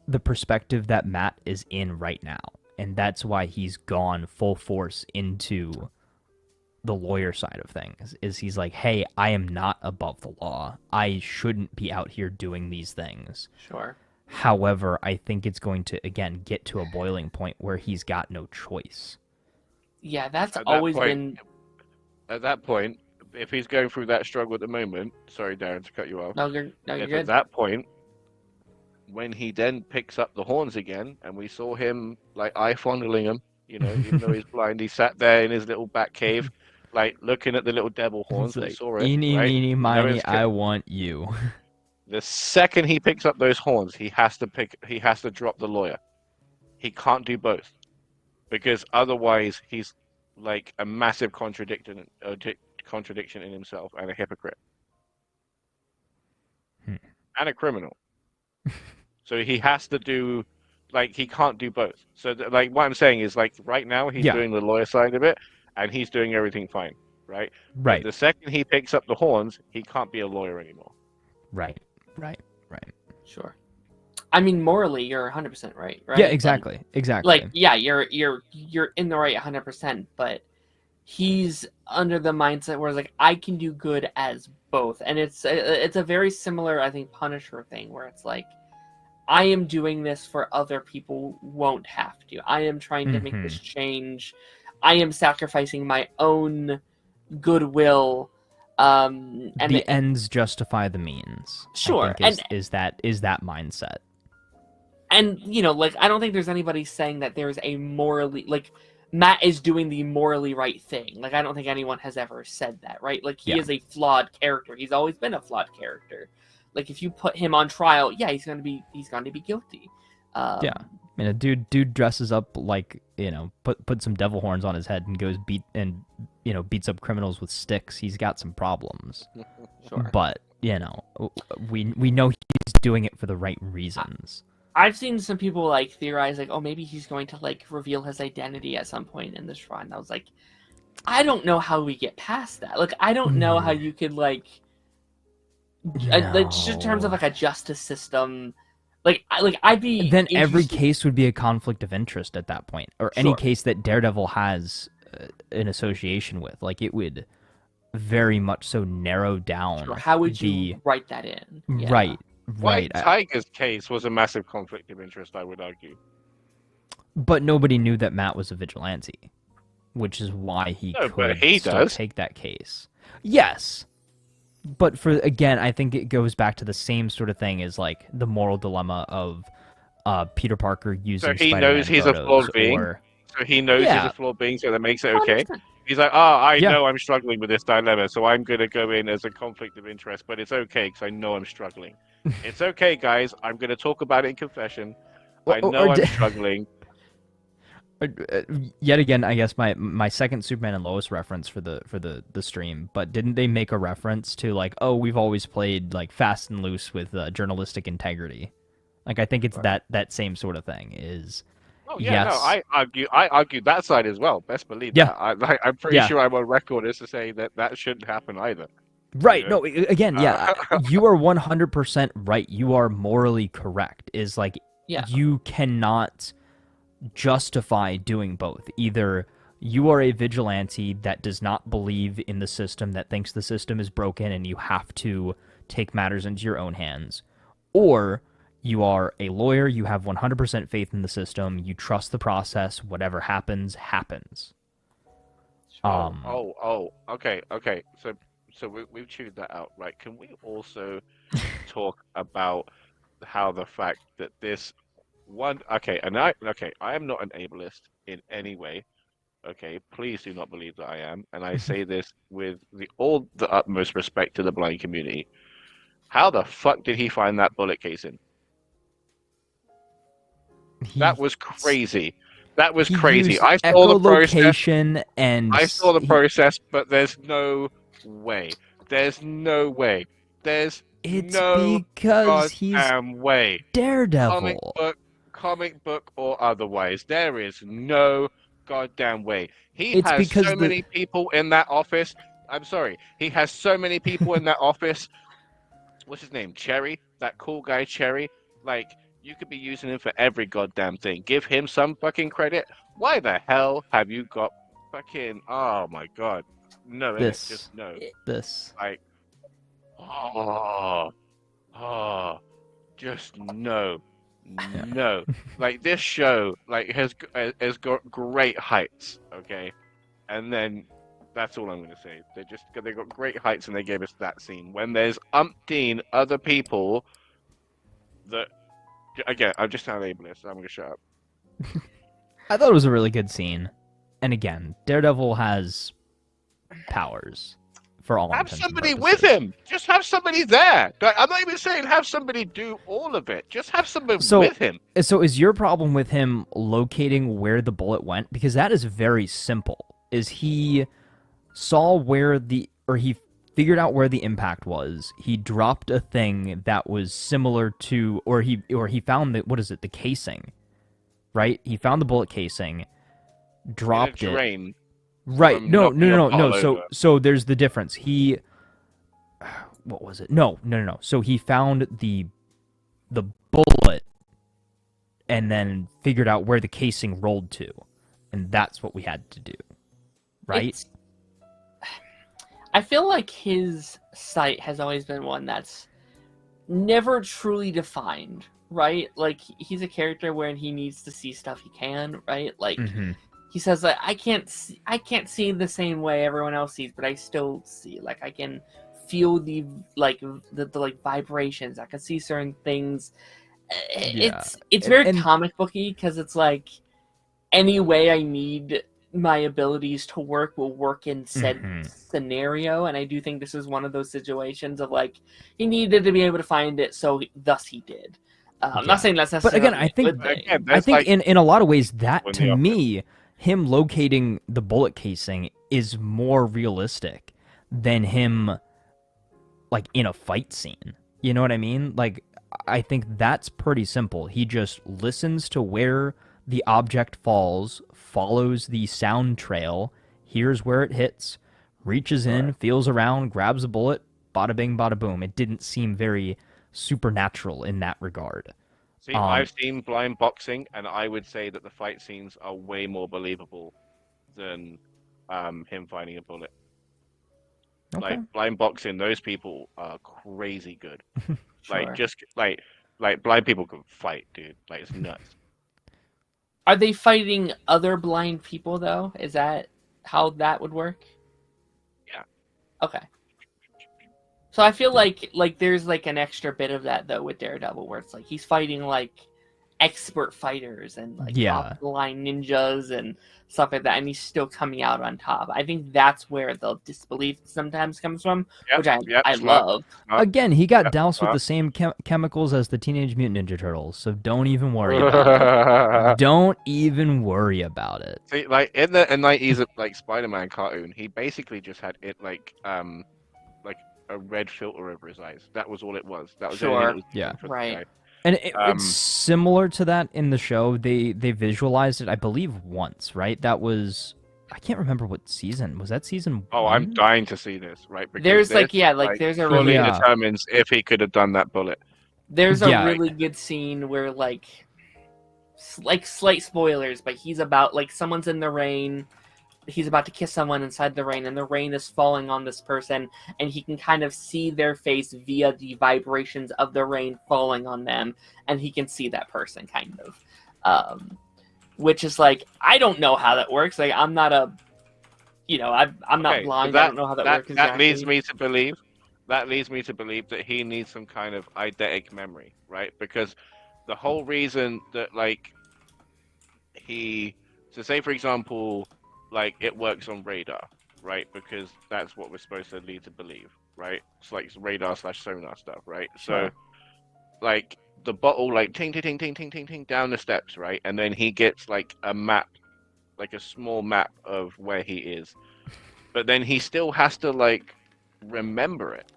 S2: the perspective that Matt is in right now. And that's why he's gone full force into the lawyer side of things. Is he's like, hey, I am not above the law. I shouldn't be out here doing these things.
S1: Sure.
S2: However, I think it's going to, again, get to a boiling point where he's got no choice.
S1: Yeah, that's always been...
S4: At that point, if he's going through that struggle at the moment, sorry, Darren, to cut you off.
S1: No, you're
S4: If
S1: good.
S4: at that point, when he then picks up the horns again, and we saw him, like, eye-fondling him, you know, even though he's blind, he sat there in his little back cave, like, looking at the little devil horns.
S2: It's
S4: We
S2: like,
S4: saw it,
S2: eeny,
S4: right?
S2: meeny,
S4: You know
S2: miny,
S4: it's
S2: I want you.
S4: The second he picks up those horns, he has to drop the lawyer. He can't do both, because otherwise he's like a massive contradiction in himself and a hypocrite and a criminal. So he has to do, like, he can't do both. So like what I'm saying is, like, right now he's doing the lawyer side of it and he's doing everything fine, right?
S2: Right.
S4: But the second he picks up the horns, he can't be a lawyer anymore.
S2: Right.
S1: Sure. I mean, morally, you're 100% right?
S2: Yeah, exactly.
S1: Like, yeah, you're in the right 100%, but he's under the mindset where it's like, I can do good as both. And it's a very similar, I think, Punisher thing, where it's like, I am doing this for other people who won't have to. I am trying to make this change. I am sacrificing my own goodwill. And
S2: the ends justify the means.
S1: Sure.
S2: I think is that mindset.
S1: And, you know, like, I don't think there's anybody saying that there's a morally, like, Matt is doing the morally right thing. Like, I don't think anyone has ever said that, right? Like, he is a flawed character. He's always been a flawed character. Like, if you put him on trial, yeah, he's going to be guilty.
S2: Yeah. I mean, a dude dresses up like, you know, put some devil horns on his head and goes beats up criminals with sticks. He's got some problems.
S1: Sure.
S2: But, you know, we know he's doing it for the right reasons.
S1: I've seen some people, like, theorize, like, oh, maybe he's going to, like, reveal his identity at some point in this run. I was like, I don't know how we get past that. Like, I don't know how you could, like, just in terms of, like, a justice system... I'd be...
S2: Then every case would be a conflict of interest at that point. Or any case that Daredevil has an association with. Like, it would very much so narrow down...
S1: Sure. How would you write that in? Yeah.
S2: Right.
S4: White Tiger's case was a massive conflict of interest, I would argue.
S2: But nobody knew that Matt was a vigilante. Which is why he could take that case. Yes. But again, I think it goes back to the same sort of thing as, like, the moral dilemma of Peter Parker using
S4: So he
S2: Spider-Man
S4: knows he's a flawed being. So he knows he's a flawed being, so that makes it okay. 100%. He's like, I know I'm struggling with this dilemma, so I'm going to go in as a conflict of interest, but it's okay because I know I'm struggling. It's okay, guys. I'm going to talk about it in confession. I know I'm struggling.
S2: Yet again, I guess my second Superman and Lois reference for the stream, but didn't they make a reference to like, oh, we've always played like fast and loose with journalistic integrity? Like I think it's that same sort of thing. Is
S4: Oh yeah, no,
S2: yes,
S4: I argue that side as well. Best believe
S2: yeah,
S4: that. I'm pretty
S2: yeah,
S4: sure I'm on record as to say that that shouldn't happen either. You
S2: right.
S4: know.
S2: No, again, yeah, you are 100% right. You are morally correct. Is like
S1: Yeah.
S2: you cannot justify doing both. Either you are a vigilante that does not believe in the system, that thinks the system is broken and you have to take matters into your own hands, or you are a lawyer, you have 100% faith in the system, you trust the process, whatever happens, happens.
S4: Okay. So we've chewed that out, right? Can we also talk about how the fact that this one, I am not an ableist in any way. Okay, please do not believe that I am, and I say this with all the utmost respect to the blind community. How the fuck did he find that bullet casing?
S2: He
S4: That was crazy. That was
S2: he
S4: crazy.
S2: used echolocation and
S4: I saw the
S2: he,
S4: process, but there's no way. There's no way. There's
S2: it's
S4: no
S2: because he's
S4: goddamn way. Comic
S2: Daredevil.
S4: book, comic book or otherwise, there is no goddamn way. He
S2: It's
S4: has
S2: because
S4: so many people in that office. I'm sorry. He has so many people in that office. What's his name? Cherry? That cool guy, Cherry? Like, you could be using him for every goddamn thing. Give him some fucking credit. Why the hell have you got fucking. Oh my god. No, innit? Just no.
S2: This.
S4: Like, oh, oh, just no. No. Like, this show, like, has got great heights, okay? And then that's all I'm gonna say. They got great heights and they gave us that scene. When there's umpteen other people that again, I'm just not ableist, so I'm gonna shut up.
S2: I thought it was a really good scene. And again, Daredevil has powers for all
S4: Have
S2: intents and
S4: somebody
S2: purposes.
S4: with him. Just have somebody there. Like, I'm not even saying have somebody do all of it. Just have somebody with him.
S2: So is your problem with him locating where the bullet went? Because that is very simple. Is he saw where he figured out where the impact was. He dropped a thing that was similar to, or he found the casing, right? He found the bullet casing, dropped it.
S4: Drain
S2: Right. No.
S4: over.
S2: So there's the difference. What was it? No. So he found the bullet and then figured out where the casing rolled to. And that's what we had to do. Right?
S1: I feel like his sight has always been one that's never truly defined, right? Like, he's a character where he needs to see stuff he can, right? Like, he says that I can't see the same way everyone else sees, but I still see. Like, I can feel the vibrations. I can see certain things. It's very comic booky because it's like any way I need my abilities to work will work in said scenario, and I do think this is one of those situations of like he needed to be able to find it, so thus he did. I'm not saying that's necessarily,
S2: but again, I think in a lot of ways that to me, him locating the bullet casing is more realistic than him like in a fight scene. You know what I mean? Like, I think that's pretty simple. He just listens to where the object falls, follows the sound trail, hears where it hits, reaches in, feels around, grabs a bullet, bada bing, bada boom. It didn't seem very supernatural in that regard.
S4: See, I've seen blind boxing, and I would say that the fight scenes are way more believable than him finding a bullet.
S2: Okay.
S4: Like, blind boxing, those people are crazy good.
S1: Sure.
S4: Like, just like blind people can fight, dude. Like, it's nuts.
S1: Are they fighting other blind people though? Is that how that would work?
S4: Yeah.
S1: Okay. So I feel like there's like an extra bit of that though with Daredevil, where it's like he's fighting like expert fighters and like
S2: Yeah.
S1: top line ninjas and stuff like that, and he's still coming out on top. I think that's where the disbelief sometimes comes from, which I
S4: smart,
S1: love.
S4: smart.
S2: Again, he got
S4: Yep,
S2: doused with
S4: smart.
S2: the same chemicals as the Teenage Mutant Ninja Turtles, so don't even worry about it. Don't even worry about it.
S4: See, like in the 90s, like Spider-Man cartoon, he basically just had it like a red filter over his eyes. That was all it was. That was the only thing that was different for the
S1: Right.
S4: guy.
S2: And it's similar to that in the show. They visualized it, I believe, once, right? That was, I can't remember what season. Was that season
S4: Oh,
S2: 1?
S4: I'm dying to see this, right? Because
S1: There's
S4: this,
S1: like there's a
S4: fully
S1: really
S4: determines if he could have done that bullet.
S1: there's a
S2: Yeah.
S1: really good scene where like slight spoilers, but he's about like someone's in the rain. He's about to kiss someone inside the rain, and the rain is falling on this person, and he can kind of see their face via the vibrations of the rain falling on them, and he can see that person kind of. Which is like, I don't know how that works. Like, I'm not a, I'm not blind. I don't know how that works exactly.
S4: That leads me to believe. That leads me to believe that he needs some kind of eidetic memory, right? Because the whole reason that so say for example, like it works on radar, right? Because that's what we're supposed to lead to believe, right? It's like radar / sonar stuff, right?
S1: Sure.
S4: So like the bottle like ting ting ting ting ting ting ting down the steps, right? And then he gets like a map, like a small map of where he is. But then he still has to like remember it,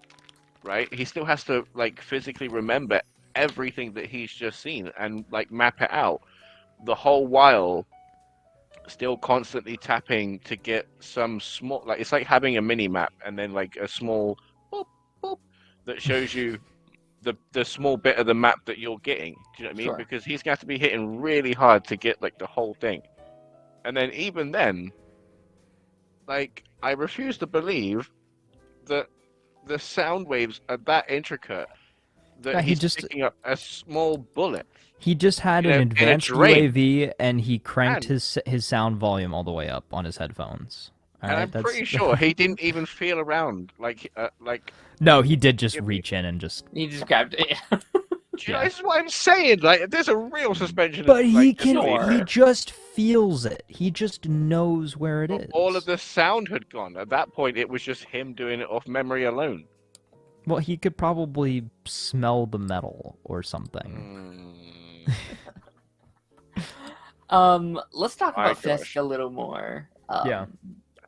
S4: right? He still has to like physically remember everything that he's just seen and like map it out. The whole while still constantly tapping to get some small, like it's like having a mini map and then like a small boop, boop, that shows you the small bit of the map that you're getting. Do you know what I mean?
S1: Sure.
S4: Because he's got to be hitting really hard to get like the whole thing. And then even then, like I refuse to believe that the sound waves are that intricate that he's picking up a small bullet.
S2: He just had an advanced UAV, and he cranked his sound volume all the way up on his headphones.
S4: And I'm pretty sure he didn't even feel around.
S2: No, he did just reach in and just.
S1: He just grabbed it.
S4: This is what I'm saying. Like, there's a real suspension.
S2: But he can. He just feels it. He just knows where it is.
S4: All of the sound had gone. At that point, it was just him doing it off memory alone.
S2: Well, he could probably smell the metal or something.
S1: Let's talk about Fisk a little more.
S2: Yeah.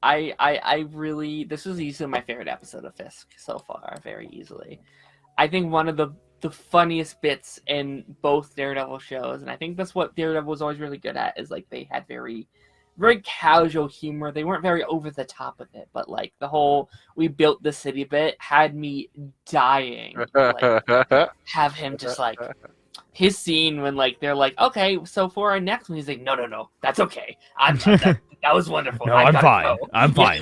S1: I really, this was easily my favorite episode of Fisk so far, very easily. I think one of the funniest bits in both Daredevil shows, and I think that's what Daredevil was always really good at, is like they had very casual humor. They weren't very over the top with it, but like the whole "we built the city" bit had me dying. Like, have him just like his scene when like they're like, okay, so for our next one, he's like, no, that's okay. That was wonderful.
S2: No, I'm fine. Go. I'm fine.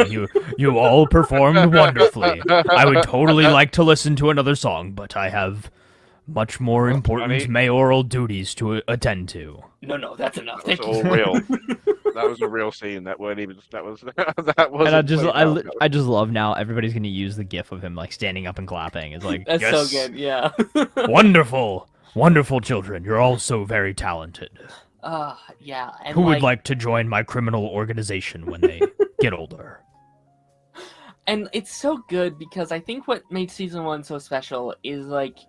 S2: You all performed wonderfully. I would totally like to listen to another song, but I have much more important mayoral duties to attend to.
S1: No, that's enough.
S4: That's all real. That was a real scene. That weren't even. That was.
S2: And I just love now. Everybody's gonna use the GIF of him like standing up and clapping. It's like
S1: that's
S2: yes,
S1: so good. Yeah.
S2: Wonderful children. You're all so very talented.
S1: Yeah. And
S2: who would like to join my criminal organization when they get older?
S1: And it's so good because I think what made season 1 so special is like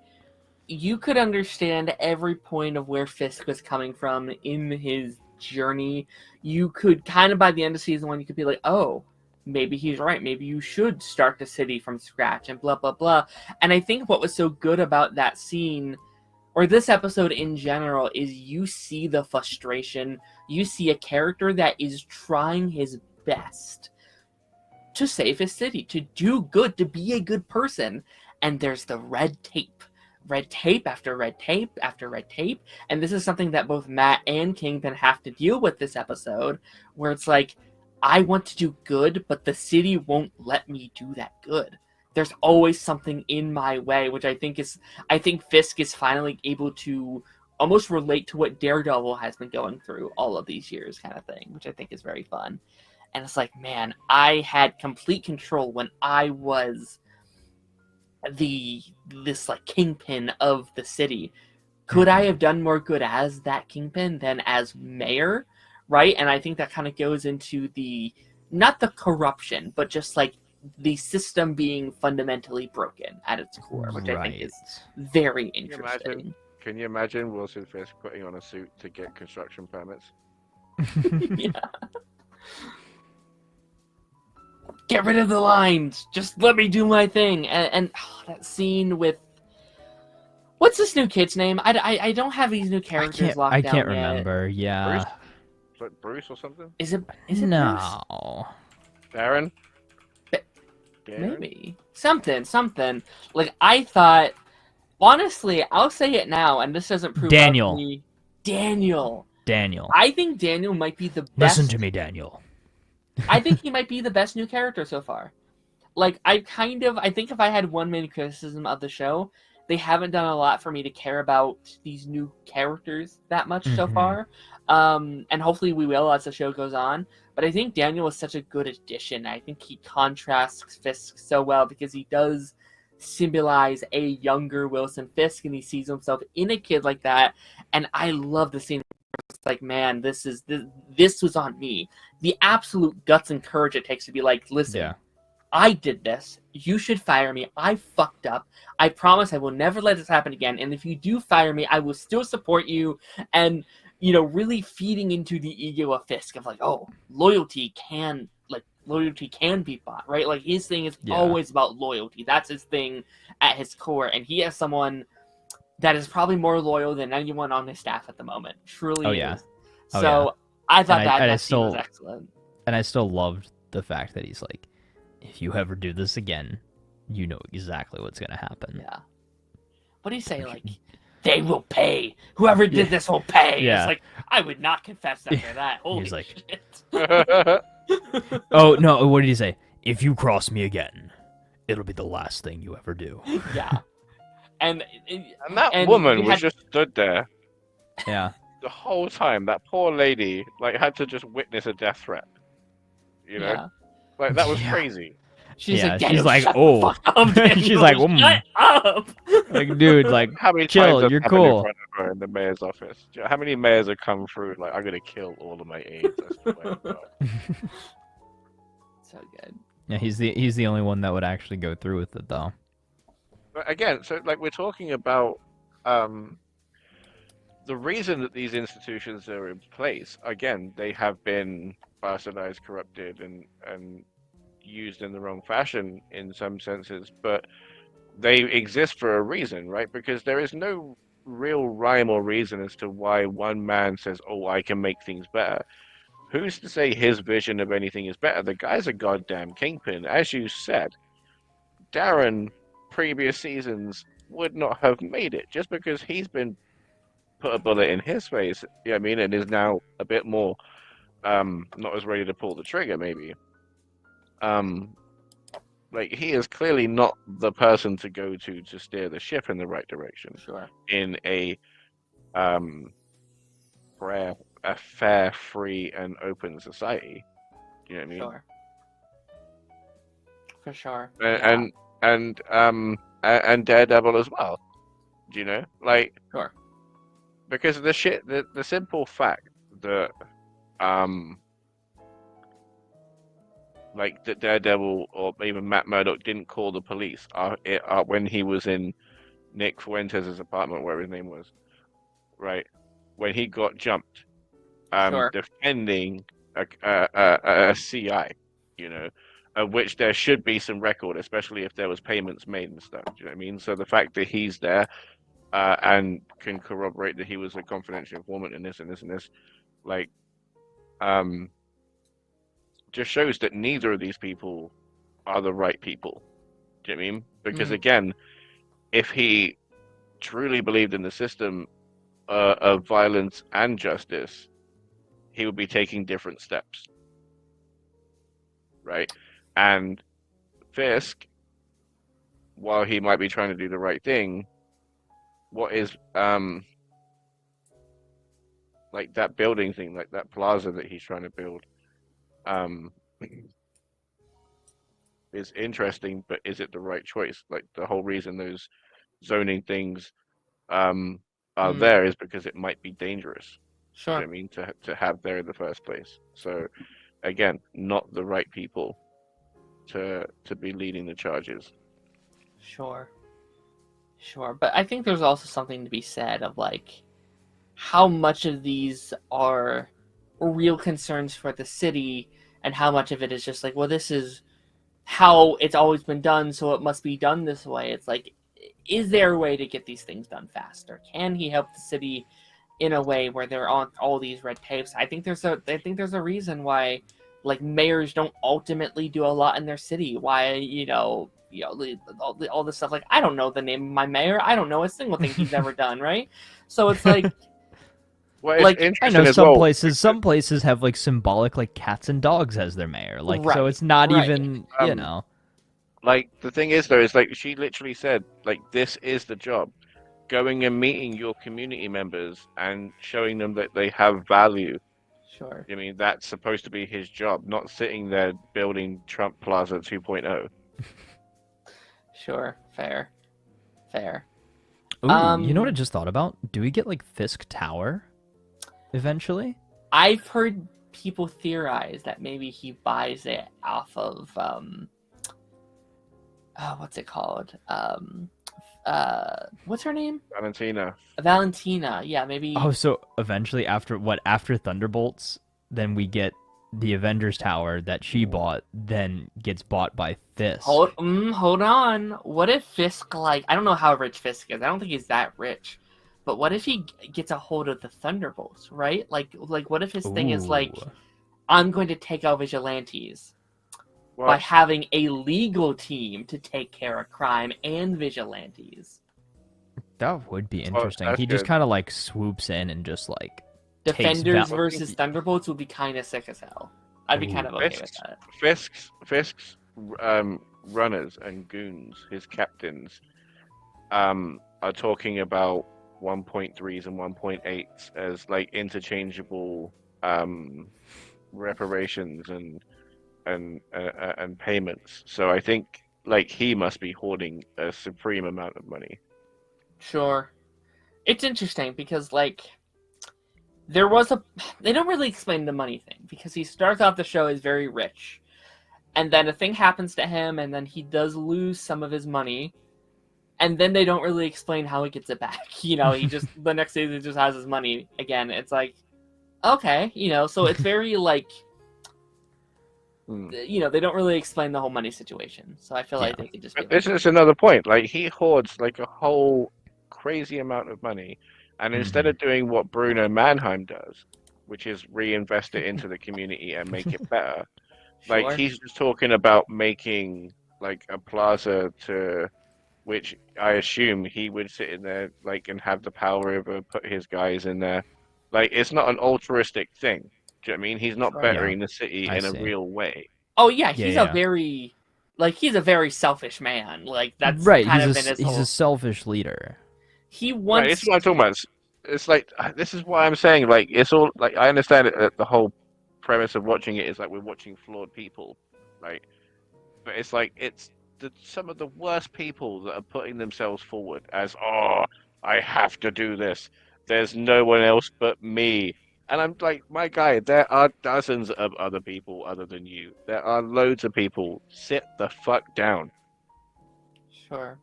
S1: you could understand every point of where Fisk was coming from in his journey. You could kind of by the end of season 1, you could be like, oh, maybe he's right. Maybe you should start the city from scratch and blah, blah, blah. And I think what was so good about that scene, or this episode in general, is you see the frustration. You see a character that is trying his best to save his city, to do good, to be a good person. And there's the red tape after red tape after red tape. And this is something that both Matt and Kingpin have to deal with this episode, where it's like, I want to do good, but the city won't let me do that good. There's always something in my way, which I think Fisk is finally able to almost relate to what Daredevil has been going through all of these years, kind of thing, which I think is very fun. And it's like, man, I had complete control when I was this like kingpin of the city. could I have done more good as that Kingpin than as mayor, right? And I think that kind of goes into not the corruption, but just like the system being fundamentally broken at its core, which I think is very interesting.
S4: Can you imagine Wilson Fisk putting on a suit to get construction permits?
S1: Yeah. Get rid of the lines. Just let me do my thing. And that scene with what's this new kid's name? I don't have these new characters locked down yet.
S2: I can't remember. Yeah.
S4: Bruce? Is it Bruce or something?
S1: Is it
S2: no.
S1: Bruce?
S4: Darren?
S1: Maybe. Something. Like, I thought, honestly, I'll say it now, and this doesn't prove
S2: Daniel.
S1: Daniel.
S2: I
S1: think Daniel might be the best.
S2: Listen to me, Daniel.
S1: I think he might be the best new character so far. Like, I think if I had one main criticism of the show, they haven't done a lot for me to care about these new characters that much so far. And hopefully we will as the show goes on. But I think Daniel is such a good addition. I think he contrasts Fisk so well because he does symbolize a younger Wilson Fisk, and he sees himself in a kid like that. And I love the scene. It's like, man, this was on me. The absolute guts and courage it takes to be like, listen, I did this. You should fire me. I fucked up. I promise I will never let this happen again. And if you do fire me, I will still support you. And, really feeding into the ego of Fisk of like, oh, loyalty can be bought, right? Like, his thing is always about loyalty. That's his thing at his core. And he has someone that is probably more loyal than anyone on his staff at the moment. Truly is. So I thought that scene was excellent.
S2: And I still loved the fact that he's like, if you ever do this again, you know exactly what's going to happen.
S1: Yeah. What do you say? Like, they will pay. Whoever did this will pay.
S2: Yeah.
S1: It's like, I would not confess after that. Holy
S2: He's like,
S1: shit.
S2: Oh, no, what did he say? If you cross me again, it'll be the last thing you ever do.
S1: Yeah. And
S4: that woman was just stood there.
S2: Yeah.
S4: The whole time. That poor lady, had to just witness a death threat.
S1: Yeah.
S4: Like, that was crazy.
S1: She's like,
S2: oh. She's like,
S1: shut up.
S2: Like, dude, like,
S4: how many
S2: chill,
S4: times
S2: you're
S4: in
S2: cool.
S4: front of her in the mayor's office? How many mayors have come through? Like, I'm gonna kill all of my aides. I swear to God.
S1: So good.
S2: Yeah, he's the only one that would actually go through with it, though.
S4: But again, so we're talking about the reason that these institutions are in place. Again, they have been bastardized, corrupted, and used in the wrong fashion in some senses, but they exist for a reason, right? Because there is no real rhyme or reason as to why one man says, oh, I can make things better. Who's to say his vision of anything is better? The guy's a goddamn kingpin. As you said, Darren, previous seasons, would not have made it just because he's been put a bullet in his face, you know what I mean, and is now a bit more not as ready to pull the trigger, maybe. He is clearly not the person to go to steer the ship in the right direction.
S1: Sure.
S4: In a fair, free, and open society. You know what I mean?
S1: Sure. For sure.
S4: And Daredevil as well. Do you know?
S1: Sure.
S4: Because the simple fact that that Daredevil or even Matt Murdock didn't call the police when he was in Nick Fuentes' apartment, wherever his name was, right? When he got jumped, defending a CI, of which there should be some record, especially if there was payments made and stuff. Do you know what I mean? So the fact that he's there and can corroborate that he was a confidential informant and this and this and this, just shows that neither of these people are the right people. Do you know what I mean? Because again, if he truly believed in the system of violence and justice, he would be taking different steps. Right? And Fisk, while he might be trying to do the right thing, what is that building thing, like that plaza that he's trying to build, is interesting, but is it the right choice? Like the whole reason those zoning things are there is because it might be dangerous.
S1: Sure.
S4: Do you know what I mean, to have there in the first place? So again, not the right people to be leading the charges.
S1: Sure. But I think there's also something to be said of like how much of these are real concerns for the city and how much of it is just like, well, this is how it's always been done, so it must be done this way. It's like, is there a way to get these things done faster? Can he help the city in a way where there aren't all these red tapes? I think there's a reason why like mayors don't ultimately do a lot in their city. Why, all this stuff, like I don't know the name of my mayor. I don't know a single thing he's ever done, right? So it's like
S4: well, it's
S1: like
S2: I
S4: interesting
S2: know
S4: as
S2: some
S4: well.
S2: places have like symbolic like cats and dogs as their mayor. Like so
S1: Right,
S2: it's not
S1: right.
S2: even,
S4: Like the thing is though, is like she literally said, like this is the job. Going and meeting your community members and showing them that they have value.
S1: Sure.
S4: I mean, that's supposed to be his job, not sitting there building Trump Plaza 2.0.
S1: Sure. Fair.
S2: Ooh, you know what I just thought about? Do we get like Fisk Tower eventually?
S1: I've heard people theorize that maybe he buys it off of what's it called? What's her name? Valentina. Yeah, maybe.
S2: Oh, so eventually after Thunderbolts, then we get the Avengers Tower that she bought, then gets bought by Fisk.
S1: Hold on. What if Fisk, like, I don't know how rich Fisk is. I don't think he's that rich. But what if he gets a hold of the Thunderbolts, right? Like what if his thing is like,
S2: Ooh.
S1: I'm going to take out vigilantes by having a legal team to take care of crime and vigilantes.
S2: That would be interesting. He just kind of like swoops in and just like
S1: Defenders versus Thunderbolts would be kind of sick as hell. I'd be kind of okay with that.
S4: Fisk's runners and goons, his captains, are talking about 1.3s and 1.8s as like interchangeable reparations and payments. So I think like he must be hoarding a supreme amount of money.
S1: Sure. It's interesting because like they don't really explain the money thing because he starts off the show as very rich. And then a thing happens to him and then he does lose some of his money. And then they don't really explain how he gets it back. He just the next day he just has his money again. It's like, okay, so it's very like they don't really explain the whole money situation. So I feel like they could just be
S4: this is another point. Like he hoards like a whole crazy amount of money, and instead of doing what Bruno Mannheim does, which is reinvest it into the community and make it better, like he's just talking about making like a plaza to which I assume he would sit in there like and have the power over put his guys in there. Like it's not an altruistic thing. Do you know what I mean? He's not bettering the city in a real way.
S1: Oh yeah, he's a very selfish man. Like that's
S2: right.
S1: Kind of been
S2: he's a selfish leader.
S1: He wants.
S4: Right, this is what I'm talking about. It's like this is why I'm saying like it's all like I understand it. The whole premise of watching it is like we're watching flawed people, like, but it's like it's some of the worst people that are putting themselves forward as I have to do this. There's no one else but me. And I'm like, my guy, there are dozens of other people other than you. There are loads of people. Sit the fuck down.
S1: Sure.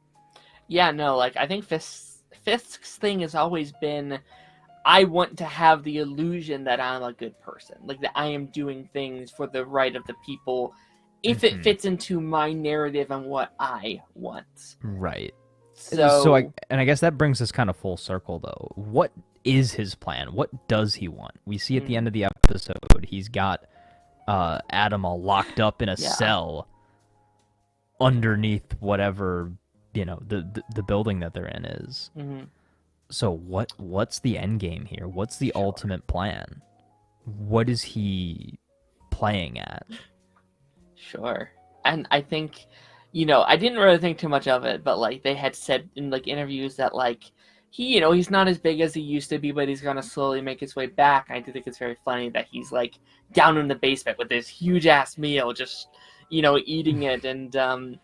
S1: Yeah, no, like, I think Fisk's thing has always been, I want to have the illusion that I'm a good person. Like, that I am doing things for the right of the people if it fits into my narrative and what I want.
S2: Right.
S1: So
S2: I guess that brings us kind of full circle, though. What is his plan? What does he want? We see at the end of the episode, he's got Adam all locked up in a cell underneath whatever, the building that they're in is.
S1: Mm-hmm.
S2: So what's the end game here? What's the ultimate plan? What is he playing at?
S1: Sure. And I think, I didn't really think too much of it, but like they had said in like interviews that like he's not as big as he used to be, but he's gonna slowly make his way back. I do think it's very funny that he's like down in the basement with this huge ass meal, just eating it. And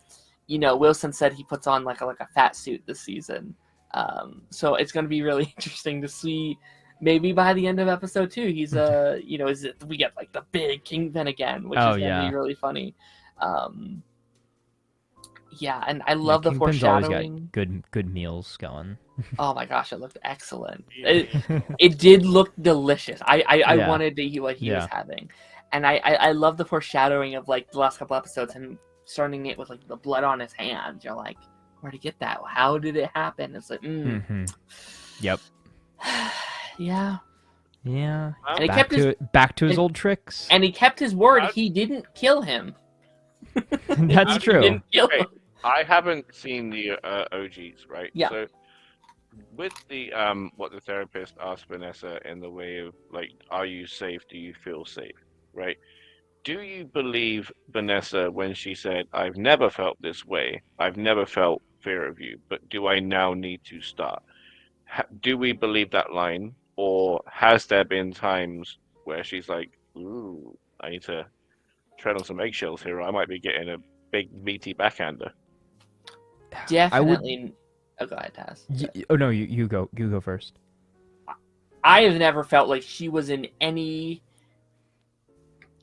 S1: Wilson said he puts on like a fat suit this season, So it's going to be really interesting to see. Maybe by the end of episode 2, he's we get like the big Kingpin again, which is going to be really funny. Yeah, and I love the
S2: Kingpin's
S1: foreshadowing.
S2: Always got good meals going.
S1: Oh my gosh, it looked excellent. It did look delicious. I wanted to eat what he was having, and I love the foreshadowing of like the last couple episodes, him starting it with like the blood on his hands. You're like, where'd he get that? How did it happen? It's like,
S2: Yep.
S1: Yeah.
S2: Yeah.
S1: And he
S2: back to his old tricks.
S1: And he kept his word. He didn't kill him.
S2: That's true.
S1: He didn't kill him.
S4: I haven't seen the OGs, right?
S1: Yeah.
S4: So with the what the therapist asked Vanessa in the way of like, are you safe? Do you feel safe? Right? Do you believe Vanessa when she said, "I've never felt this way. I've never felt fear of you, but do I now need to start?" Do we believe that line, or has there been times where she's like, "Ooh, I need to tread on some eggshells here, or I might be getting a big meaty backhander"?
S1: Definitely. Oh, go ahead, Taz.
S2: Oh no, you go first.
S1: I have never felt like she was in any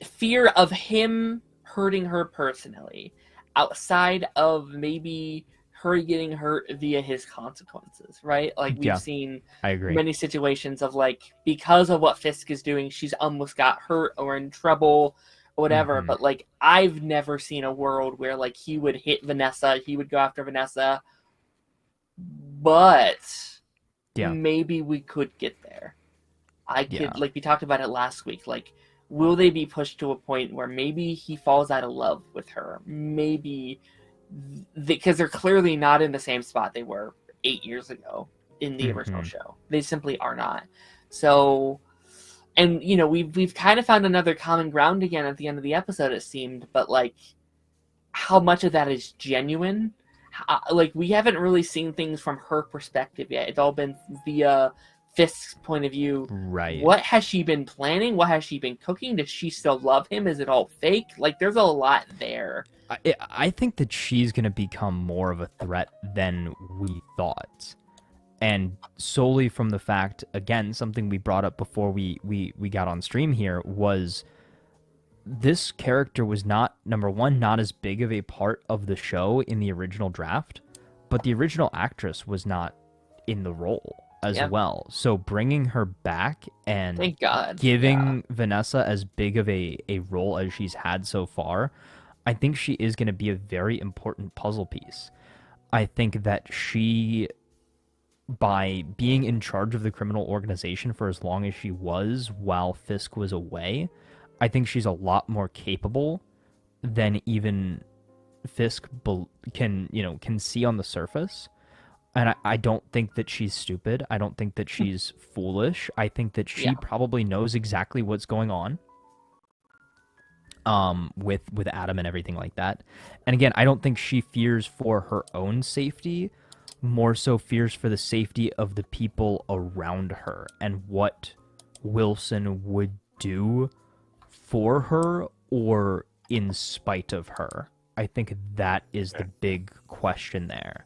S1: fear of him hurting her personally, outside of maybe her getting hurt via his consequences, right? Like we've seen
S2: I agree.
S1: many situations of like, because of what Fisk is doing, she's almost got hurt or in trouble or whatever. But like, I've never seen a world where like he would hit Vanessa, he would go after Vanessa, but maybe we could get there. Like we talked about it last week, like, will they be pushed to a point where maybe he falls out of love with her? Maybe because they're clearly not in the same spot they were 8 years ago in the original show. They simply are not. So, and you know, we've kind of found another common ground again at the end of the episode, it seemed, but like, how much of that is genuine? Like, we haven't really seen things from her perspective yet. It's all been via Fisk's point of view.
S2: Right.
S1: What has she been planning? What has she been cooking? Does she still love him? Is it all fake? Like, there's a lot there.
S2: I think that she's going to become more of a threat than we thought. And solely from the fact, again, something we brought up before we got on stream here, was this character was not, number one, not as big of a part of the show in the original draft, but the original actress was not in the role as well. So bringing her back and
S1: thank God,
S2: giving Vanessa as big of a role as she's had so far, I think she is going to be a very important puzzle piece. I think that she, by being in charge of the criminal organization for as long as she was while Fisk was away, I think she's a lot more capable than even Fisk can see on the surface. And I don't think that she's stupid. I don't think that she's foolish. I think that she probably knows exactly what's going on with Adam and everything like that. And again, I don't think she fears for her own safety, more so fears for the safety of the people around her and what Wilson would do for her or in spite of her. I think that is the big question there.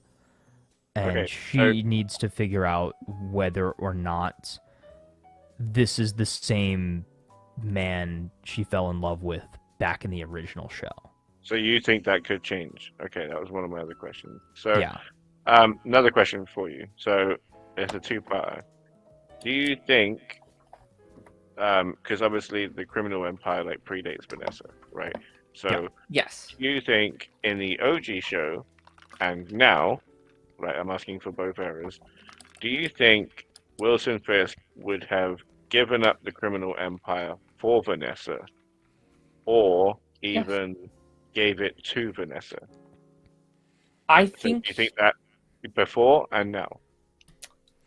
S2: And she needs to figure out whether or not this is the same man she fell in love with back in the original show.
S4: So you think that could change? Okay, that was one of my other questions. So another question for you. So it's a two-parter. Do you think, because obviously the criminal empire like predates Vanessa, right? So
S1: yes,
S4: do you think in the OG show and now, right, I'm asking for both eras, do you think Wilson Fisk would have given up the criminal empire for Vanessa, or even gave it to Vanessa?
S1: I think...
S4: Do you think that before and now?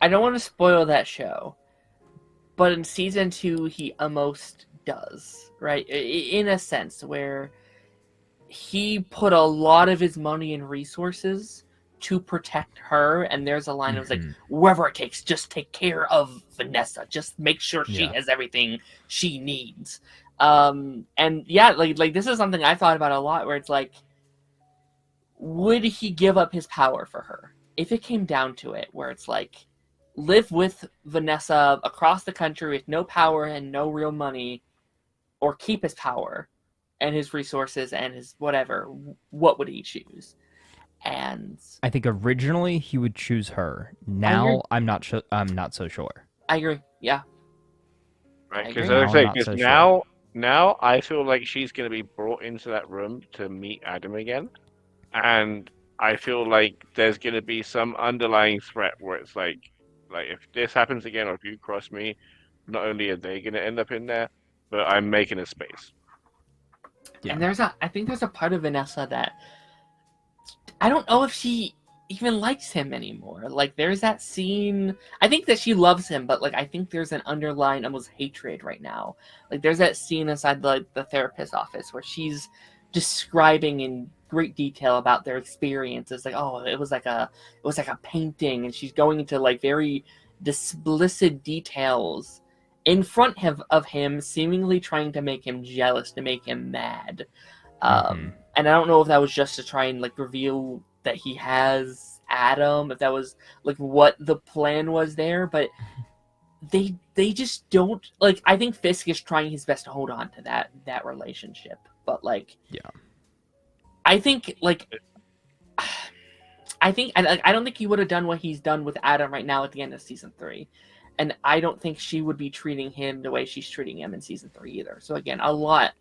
S1: I don't want to spoil that show, but in season 2 he almost does, right? In a sense, where he put a lot of his money and resources to protect her, and there's a line that was like, wherever it takes, just take care of Vanessa, just make sure she has everything she needs. And like this is something I thought about a lot, where it's like, would he give up his power for her? if it came down to it, where it's like, live with Vanessa across the country with no power and no real money, or keep his power and his resources and his whatever, what would he choose? And
S2: I think originally he would choose her. Now I'm not so sure.
S1: I agree. Yeah.
S4: Right,
S1: I
S4: because
S1: agree.
S2: Now I'm not so sure.
S4: now I feel like she's going to be brought into that room to meet Adam again, and I feel like there's going to be some underlying threat where it's like if this happens again or if you cross me, not only are they going to end up in there, but I'm making a space.
S2: Yeah.
S1: And I think there's a part of Vanessa that I don't know if she even likes him anymore. Like, there's that scene. I think that she loves him, but like, I think there's an underlying almost hatred right now. Like, there's that scene inside the therapist's office where she's describing in great detail about their experiences. Like, oh, it was like a painting, and she's going into like very explicit details in front of him, seemingly trying to make him jealous, to make him mad. And I don't know if that was just to try and like reveal that he has Adam, if that was like what the plan was there, but they just don't like. I think Fisk is trying his best to hold on to that relationship, but like,
S2: yeah,
S1: I think like I don't think he would have done what he's done with Adam right now at the end of season 3, and I don't think she would be treating him the way she's treating him in season 3 either. So again, a lot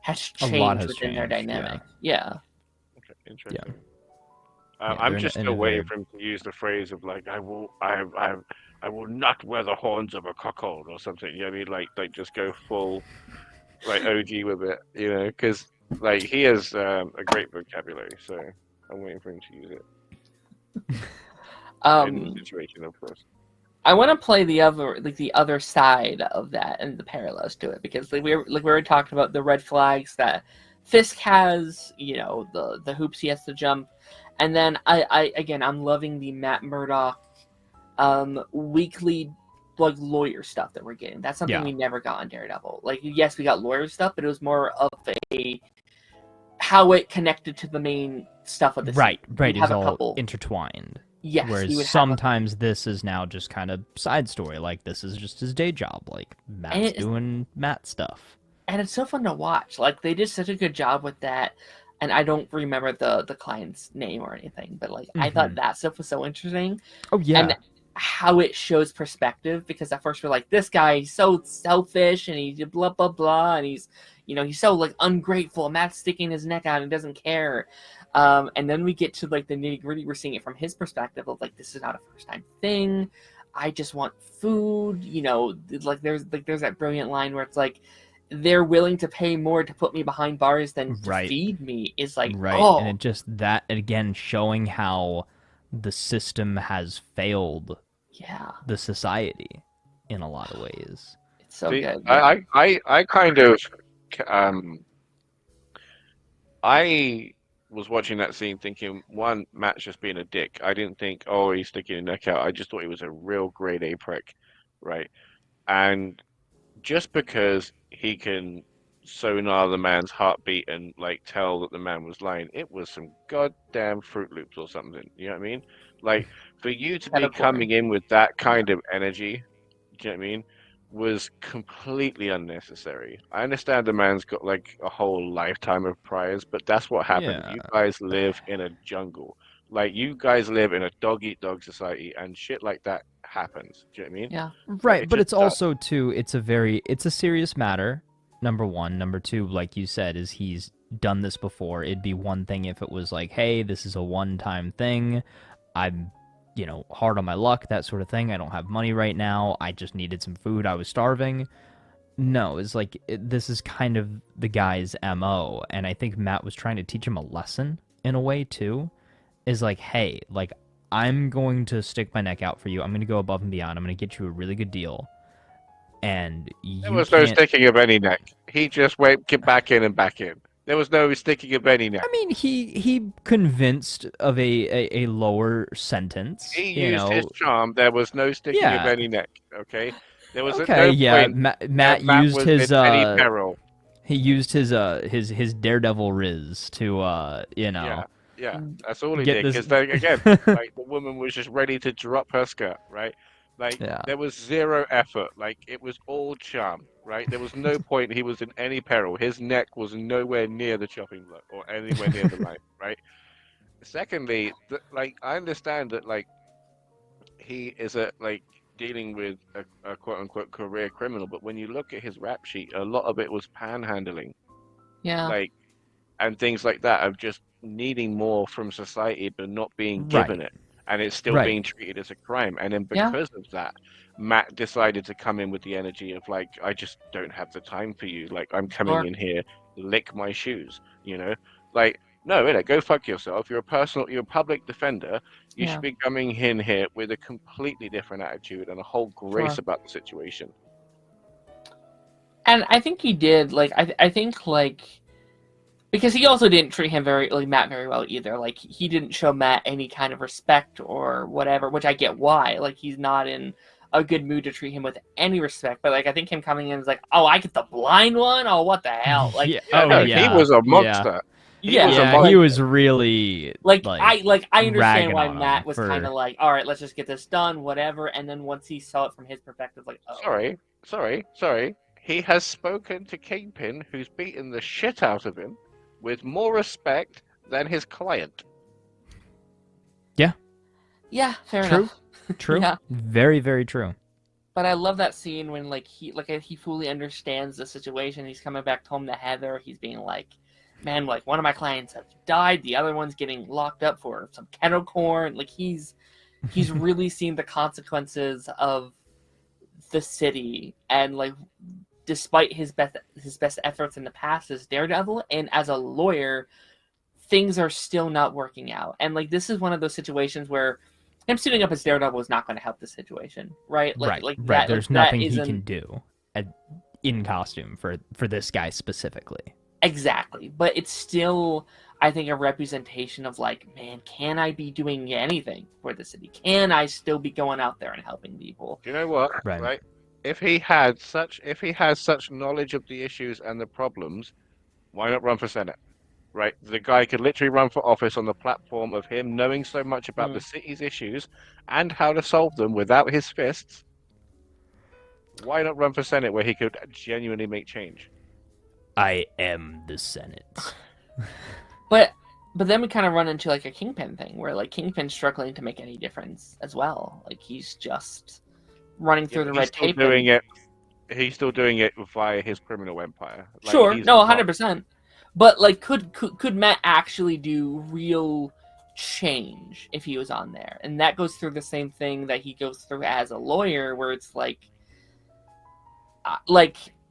S1: has changed within their dynamic. Yeah.
S4: Okay, interesting.
S2: Yeah.
S4: I'm just still waiting for him to use the phrase of like, I will not wear the horns of a cuckold or something. You know what I mean? Like just go full like OG with it, you know? Because like he has a great vocabulary, so I'm waiting for him to use it. In the situation, of course.
S1: I want to play the other side of that and the parallels to it, because we were talking about the red flags that Fisk has, you know, the hoops he has to jump, and then I'm loving the Matt Murdock weekly like lawyer stuff that we're getting. That's something we never got on Daredevil. Like, yes, we got lawyer stuff, but it was more of how it connected to the main stuff of the
S2: right.
S1: Right,
S2: It's all intertwined.
S1: Yes.
S2: Whereas sometimes this is now just kind of side story. Like, this is just his day job. Like, Matt's doing Matt stuff.
S1: And it's so fun to watch. Like, they did such a good job with that. And I don't remember the client's name or anything, but like, I thought that stuff was so interesting.
S2: Oh, yeah.
S1: And how it shows perspective, because at first we're like, this guy, he's so selfish and he's blah, blah, blah. And he's, you know, he's so like ungrateful. Matt's sticking his neck out and doesn't care. And then we get to like the nitty gritty. We're seeing it from his perspective of like, this is not a first time thing. I just want food. You know, like there's that brilliant line where it's like, they're willing to pay more to put me behind bars than to feed me. Is like, oh.
S2: And it just that again showing how the system has failed.
S1: Yeah.
S2: The society in a lot of ways.
S1: It's so good.
S4: I kind of I was watching that scene thinking, one, Matt's just being a dick. I didn't think, oh, he's sticking his neck out. I just thought he was a real grade A prick, right? And just because he can sonar the man's heartbeat and like tell that the man was lying, it was some goddamn Fruit Loops or something. You know what I mean? Like, for you to be coming in with that kind of energy, do you know what I mean, was completely unnecessary. I understand the man's got like a whole lifetime of priors, but that's what happened.
S2: Yeah.
S4: You guys live in a jungle. Like, you guys live in a dog-eat-dog society, and shit like that happens. Do you know what I mean?
S1: Yeah.
S2: Right, but it's also, too, it's a serious matter, number one. Number two, like you said, is he's done this before. It'd be one thing if it was like, hey, this is a one-time thing. I'm, you know, hard on my luck, that sort of thing. I don't have money right now. I just needed some food. I was starving. No, it's like, this is kind of the guy's MO, and I think Matt was trying to teach him a lesson in a way, too. Is like, hey, like, I'm going to stick my neck out for you. I'm going to go above and beyond. I'm going to get you a really good deal. And
S4: there was no sticking of any neck. He just went back in and back in. There was no sticking of any neck.
S2: I mean, he convinced of a lower sentence.
S4: He used his charm. There was no sticking of any neck. Okay. There was no
S2: point. Matt used his
S4: any peril.
S2: He used his Daredevil riz to you know.
S4: Yeah. Yeah, that's all he
S2: Get
S4: did.
S2: this.
S4: Because again, like the woman was just ready to drop her skirt, right? Like
S2: Yeah.
S4: there was zero effort. Like it was all charm, right? There was no point he was in any peril. His neck was nowhere near the chopping block or anywhere near the line, right? Secondly, like I understand that like he is like dealing with a quote unquote career criminal, but when you look at his rap sheet, a lot of it was panhandling,
S1: Yeah.
S4: like and things like that of just needing more from society but not being given
S2: Right.
S4: it, and it's still
S2: Right.
S4: being treated as a crime. And then
S1: Yeah.
S4: because of that, Matt decided to come in with the energy of like, I just don't have the time for you. Like I'm coming
S1: Sure.
S4: in here, lick my shoes, you know? Like, no, innit, go fuck yourself. You're a public defender. You
S1: Yeah.
S4: should be coming in here with a completely different attitude and a whole grace
S1: Sure.
S4: about the situation.
S1: And I think he did. Like, I think like because he also didn't treat him Matt very well either. Like he didn't show Matt any kind of respect or whatever, which I get why. Like he's not in a good mood to treat him with any respect. But like I think him coming in is like, oh, I get the blind one. Oh, what the hell? Like,
S2: Yeah.
S4: Yeah,
S2: Oh
S4: no,
S2: yeah.
S4: he was a
S2: Yeah.
S4: monster. He
S1: yeah,
S4: was a
S2: Yeah. He
S4: monster.
S2: was really
S1: I understand
S2: ragging
S1: why
S2: on
S1: Matt
S2: him
S1: was
S2: for-
S1: kind of like, all right, let's just get this done, whatever. And then once he saw it from his perspective, like, oh,
S4: Sorry. He has spoken to Kingpin, who's beaten the shit out of him, with more respect than his client.
S1: yeah, fair
S2: True.
S1: enough.
S2: True.
S1: Yeah.
S2: Very, very true.
S1: But I love that scene when he fully understands the situation. He's coming back home to Heather. He's being like, man, like one of my clients have died. The other one's getting locked up for some kettle corn. Like he's really seen the consequences of the city, and like despite his best efforts in the past as Daredevil and as a lawyer, things are still not working out. And like this is one of those situations where him suiting up as Daredevil is not going to help the situation, right? Like,
S2: right.
S1: That,
S2: There's
S1: like,
S2: nothing
S1: that
S2: he
S1: isn't...
S2: can do in costume for this guy specifically.
S1: Exactly, but it's still, I think, a representation of like, man, can I be doing anything for the city? Can I still be going out there and helping people?
S4: Do you know what?
S2: Right.
S4: If he has such knowledge of the issues and the problems, why not run for Senate? Right? The guy could literally run for office on the platform of him knowing so much about the city's issues and how to solve them without his fists. Why not run for Senate where he could genuinely make change?
S2: I am the Senate.
S1: But then we kind of run into like a Kingpin thing where like Kingpin's struggling to make any difference as well. Like he's just running through the red tape.
S4: He's still doing it via his criminal empire. Like,
S1: sure, no, 100%. But like, could Matt actually do real change if he was on there? And that goes through the same thing that he goes through as a lawyer, where it's like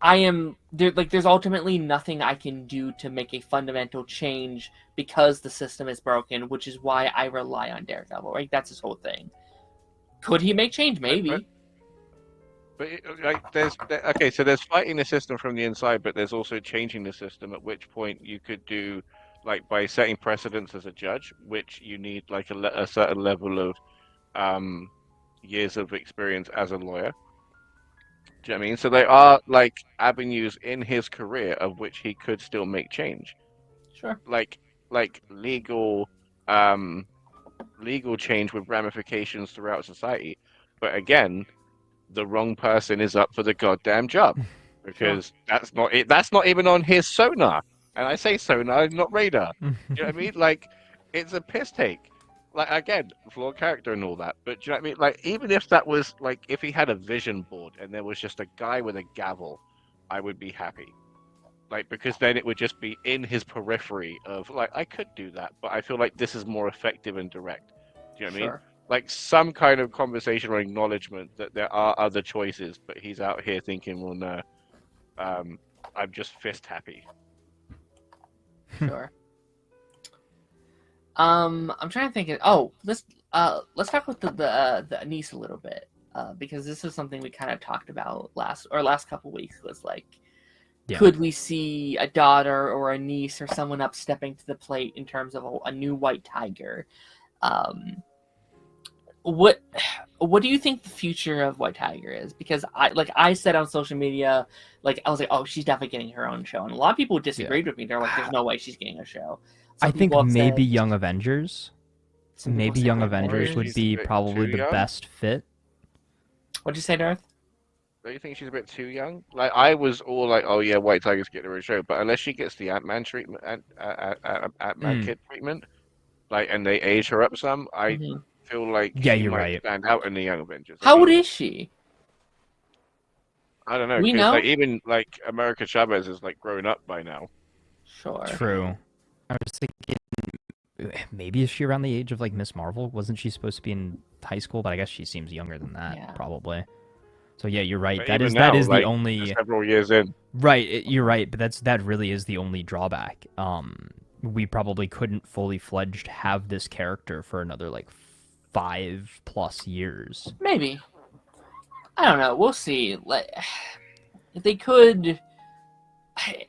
S1: I am there. Like, there's ultimately nothing I can do to make a fundamental change because the system is broken, which is why I rely on Daredevil. Right? That's his whole thing. Could he make change? Maybe.
S4: But like, so there's fighting the system from the inside, but there's also changing the system. At which point you could do, like, by setting precedents as a judge, which you need like a certain level of years of experience as a lawyer. Do you know what I mean? So there are like avenues in his career of which he could still make change.
S1: Sure.
S4: Like legal change with ramifications throughout society. But again, the wrong person is up for the goddamn job because that's not even on his sonar. And I say sonar, not radar. Do you know what I mean? Like, it's a piss take. Like, again, flawed character and all that. But do you know what I mean? Like, even if that was like, if he had a vision board and there was just a guy with a gavel, I would be happy. Like, because then it would just be in his periphery of like, I could do that, but I feel like this is more effective and direct. Do you know what I mean? Like some kind of conversation or acknowledgement that there are other choices, but he's out here thinking, well, no, I'm just fist happy.
S1: Sure. I'm trying to think. Let's talk with the niece a little bit, because this is something we kind of talked about last couple weeks. Was like, could we see a daughter or a niece or someone up stepping to the plate in terms of a new White Tiger? What do you think the future of White Tiger is? Because I said on social media, like I was like, oh, she's definitely getting her own show, and a lot of people disagreed with me. They're like, there's no way she's getting a show.
S2: I
S1: Some
S2: think
S1: people have
S2: maybe
S1: said,
S2: Young Avengers.
S1: some people
S2: Maybe
S1: said
S2: Young
S1: White
S2: Avengers would
S1: Warriors.
S4: She's a
S2: be
S4: bit
S2: probably
S4: too
S2: the
S4: young.
S2: best fit.
S1: What'd you say, Darth?
S4: Don't you think she's a bit too young? Like I was all like, oh yeah, White Tigers get her a show, but unless she gets the Ant-Man treatment, Ant-Man
S2: Mm.
S4: kid treatment, like, and they age her up some, I
S1: Hmm.
S4: feel like
S2: Yeah,
S4: she
S2: you're
S4: might
S2: right.
S4: stand out in the Young Avengers. I
S1: How old
S4: mean,
S1: is she?
S4: I don't know,
S1: Do we
S4: because like
S1: know?
S4: even like America Chavez is like grown up by now.
S1: Sure.
S2: True. I was thinking maybe is she around the age of like Miss Marvel? Wasn't she supposed to be in high school? But I guess she seems younger than that,
S1: Yeah.
S2: probably. So yeah, you're right.
S4: But
S2: That
S4: even
S2: is
S4: now,
S2: the
S4: like
S2: only
S4: several years in,
S2: right. You're right, but that really is the only drawback. We probably couldn't fully fledged have this character for another like 5+ years.
S1: Maybe. I don't know. We'll see. Like, if they could.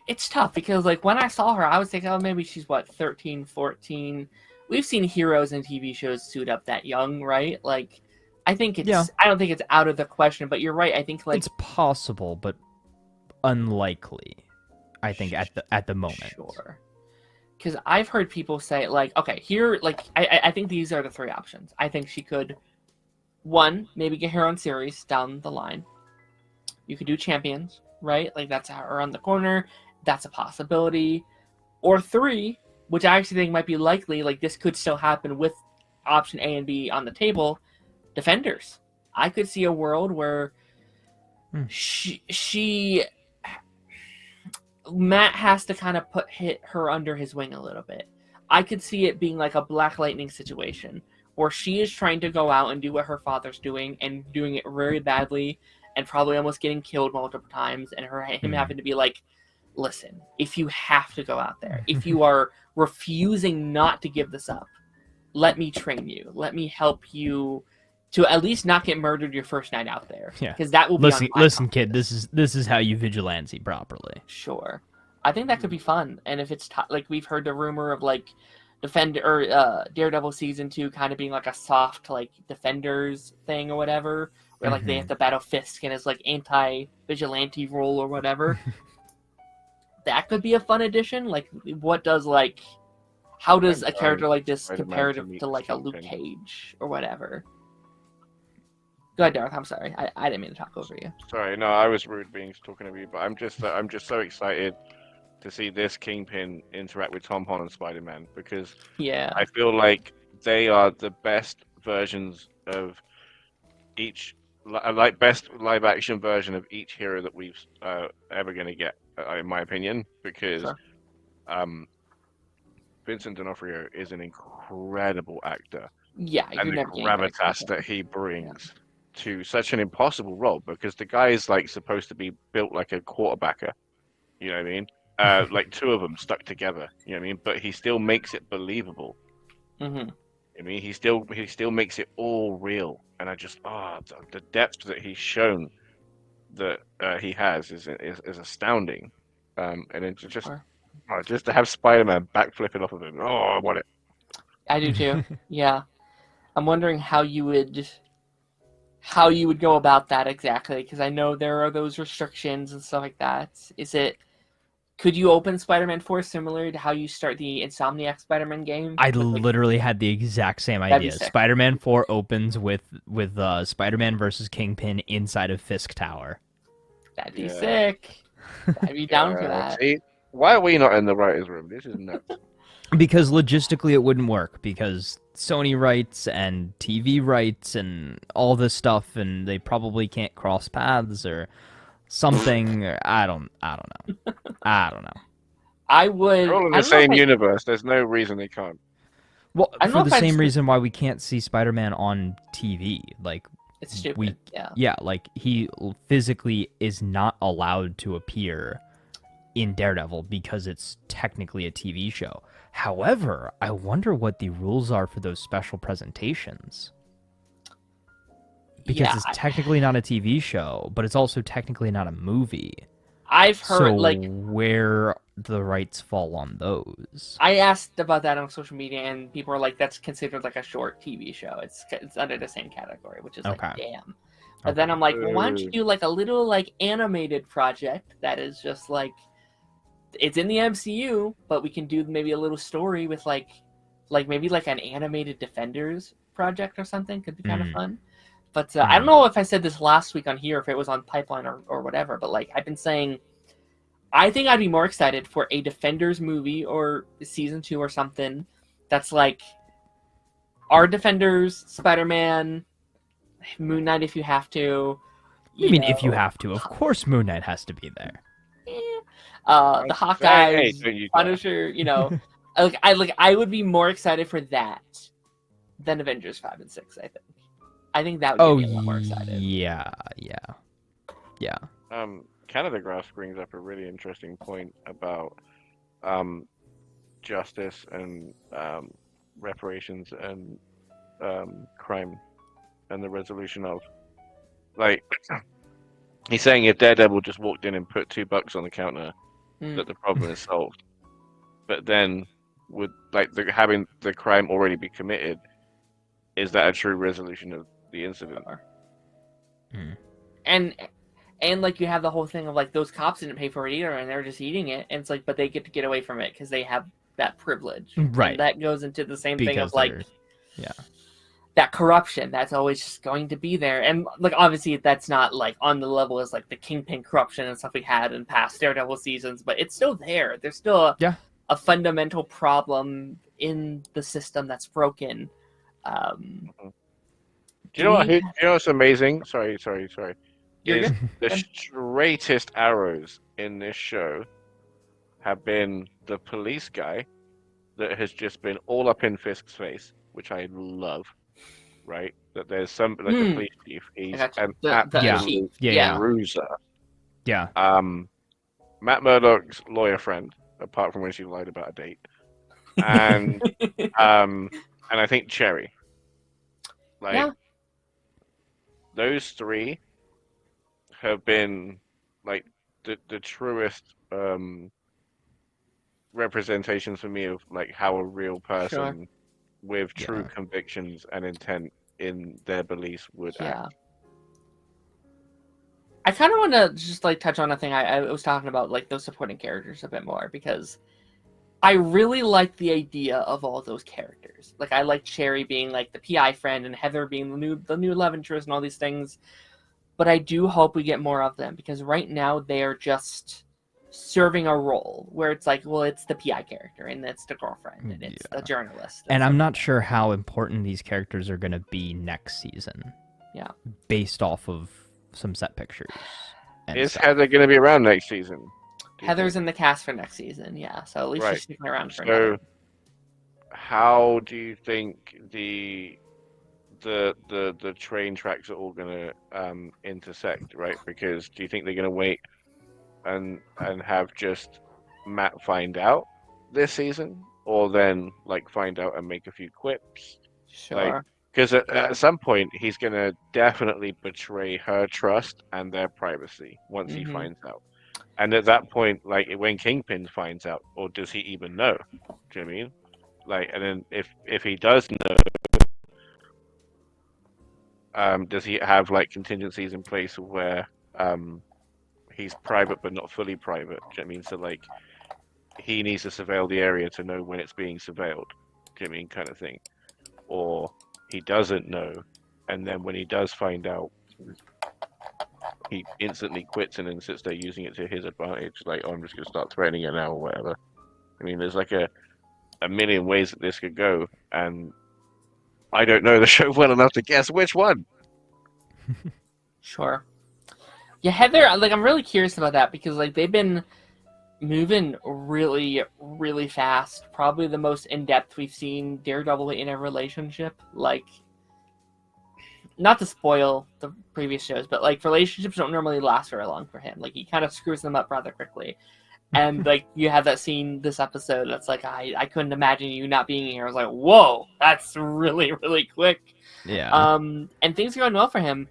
S1: It's tough because, like, when I saw her, I was thinking, oh, maybe she's, what, 13, 14. We've seen heroes in TV shows suit up that young, right? Like, I think it's.
S2: Yeah.
S1: I don't think it's out of the question, but you're right. I think, like.
S2: It's possible, but unlikely. I think at the moment.
S1: Sure. Because I've heard people say, like, okay, here, like, I think these are the three options. I think she could, one, maybe get her own series down the line. You could do Champions, right? Like, that's around the corner. That's a possibility. Or three, which I actually think might be likely, like, this could still happen with option A and B on the table, Defenders. I could see a world where Matt has to kind of hit her under his wing a little bit. I could see it being like a Black Lightning situation where she is trying to go out and do what her father's doing and doing it very badly and probably almost getting killed multiple times, and him having to be like, listen, if you have to go out there, if you are refusing not to give this up, let me train you. Let me help you to at least not get murdered your first night out there.
S2: Yeah.
S1: Because that will be
S2: listen, kid. This is how you vigilante properly.
S1: Sure. I think that could be fun. And if it's like we've heard the rumor of like Daredevil season 2 kind of being like a soft like Defenders thing or whatever, where like they have to battle Fisk in his like anti-vigilante role or whatever. That could be a fun addition. Like, how does a character like this comparative to like a Luke Cage or whatever? Go ahead, Darth. I'm sorry. I didn't mean to talk over you.
S4: sorry, no, I was rude being talking to you, but I'm just so excited to see this Kingpin interact with Tom Holland Spider-Man, because
S1: Yeah.
S4: I feel like they are the best versions of each, like best live action version of each hero that we've ever going to get, in my opinion, because
S1: Sure.
S4: Vincent D'Onofrio is an incredible actor.
S1: Yeah,
S4: And the gravitas that he brings to such an impossible role, because the guy is like supposed to be built like a quarterbacker, you know what I mean? Like two of them stuck together, you know what I mean? But he still makes it believable.
S1: Mm-hmm.
S4: I mean, he still makes it all real, and I just the depth that he's shown that he has is astounding, and it's just to have Spider-Man backflipping off of him. Oh, I want it.
S1: I do too. Yeah, I'm wondering how you would go about that exactly, because I know there are those restrictions and stuff like that. Could you open Spider-Man 4 similar to how you start the Insomniac Spider-Man game?
S2: I literally had the exact same idea. Spider-Man 4 opens with Spider-Man versus Kingpin inside of Fisk Tower.
S1: That'd be sick. I'd be down for that.
S4: See, why are we not in the writers' room? This is nuts.
S2: Because logistically it wouldn't work, because Sony rights and TV rights and all this stuff, and they probably can't cross paths or something. I don't know. I don't know.
S1: I would.
S4: They're all in the same universe. There's no reason they can't.
S2: Well, for the same reason why we can't see Spider-Man on TV. Like,
S1: it's stupid.
S2: Like he physically is not allowed to appear in Daredevil because it's technically a TV show. However, I wonder what the rules are for those special presentations. Because it's technically not a TV show, but it's also technically not a movie.
S1: I've heard
S2: where the rights fall on those.
S1: I asked about that on social media, and people are like, "That's considered like a short TV show. It's under the same category," which is like, damn. But then I'm like, well, why don't you do like a little like animated project that is just like it's in the MCU, but we can do maybe a little story with like maybe like an animated Defenders project or something. Could be kind of fun. But I don't know if I said this last week on here, if it was on Pipeline or whatever, but like I've been saying, I think I'd be more excited for a Defenders movie or season 2 or something that's like our Defenders, Spider-Man, Moon Knight if you have to.
S2: I mean, if you have to, of course Moon Knight has to be there.
S1: The Hawkeyes, Punisher, you know. I would be more excited for that than Avengers 5 and 6, I think. I think that would get me a lot more excited.
S2: Yeah.
S4: Canada Grass brings up a really interesting point about justice and reparations and crime and the resolution of, like, he's saying if Daredevil just walked in and put $2 on the counter, that the problem is solved. But then, would having the crime already be committed, is that a true resolution of the incident?
S1: And like you have the whole thing of like those cops didn't pay for it either, and they're just eating it, and it's like, but they get to get away from it because they have that privilege,
S2: right?
S1: And that goes into the same thing of like,
S2: yeah,
S1: that corruption that's always just going to be there, and like obviously that's not like on the level as like the Kingpin corruption and stuff we had in past Daredevil seasons, but it's still there. There's still a fundamental problem in the system that's broken.
S4: Do you know what? You know what's amazing? Sorry. Is the straightest arrows in this show have been the police guy that has just been all up in Fisk's face, which I love. Right? That there's some like the police chief. He's an absolute bruiser.
S2: Yeah.
S4: Matt Murdock's lawyer friend, apart from when she lied about a date, and and I think Cherry. Those three have been like the truest representations for me of like how a real person with true convictions and intent in their beliefs would act.
S1: I kind of want to just like touch on a thing I was talking about, like those supporting characters a bit more, because I really like the idea of all those characters. Like I like Cherry being like the PI friend and Heather being the new love interest and all these things. But I do hope we get more of them, because right now they are just serving a role where it's like, well, it's the PI character and it's the girlfriend and it's the journalist.
S2: And I'm not sure how important these characters are going to be next season.
S1: Yeah.
S2: Based off of some set pictures.
S4: Is Heather going to be around next season?
S1: Heather's in the cast for next season, yeah. So at least she's sticking around for
S4: another. How do you think the train tracks are all going to intersect, right? Because do you think they're going to wait and have just Matt find out this season, or then like find out and make a few quips?
S1: Sure.
S4: Because at some point he's going to definitely betray her trust and their privacy once he finds out. And at that point, like when Kingpin finds out, or does he even know? Do you know what I mean? Like, and then if he does know, does he have like contingencies in place where he's private but not fully private? Do you know what I mean? So like he needs to surveil the area to know when it's being surveilled. Do you know what I mean? Kind of thing. Or he doesn't know, and then when he does find out, he instantly quits and then sits there using it to his advantage. Like, oh, I'm just going to start threatening it now or whatever. I mean, there's like a million ways that this could go, and I don't know the show well enough to guess which one.
S1: Sure. Yeah, Heather, like, I'm really curious about that, because like they've been moving really, really fast. Probably the most in-depth we've seen Daredevil in a relationship. Like, not to spoil the previous shows, but like relationships don't normally last very long for him. Like he kind of screws them up rather quickly. And like you have that scene this episode that's like, I couldn't imagine you not being here. I was like, whoa, that's really, really quick.
S2: Yeah.
S1: And things are going well for him,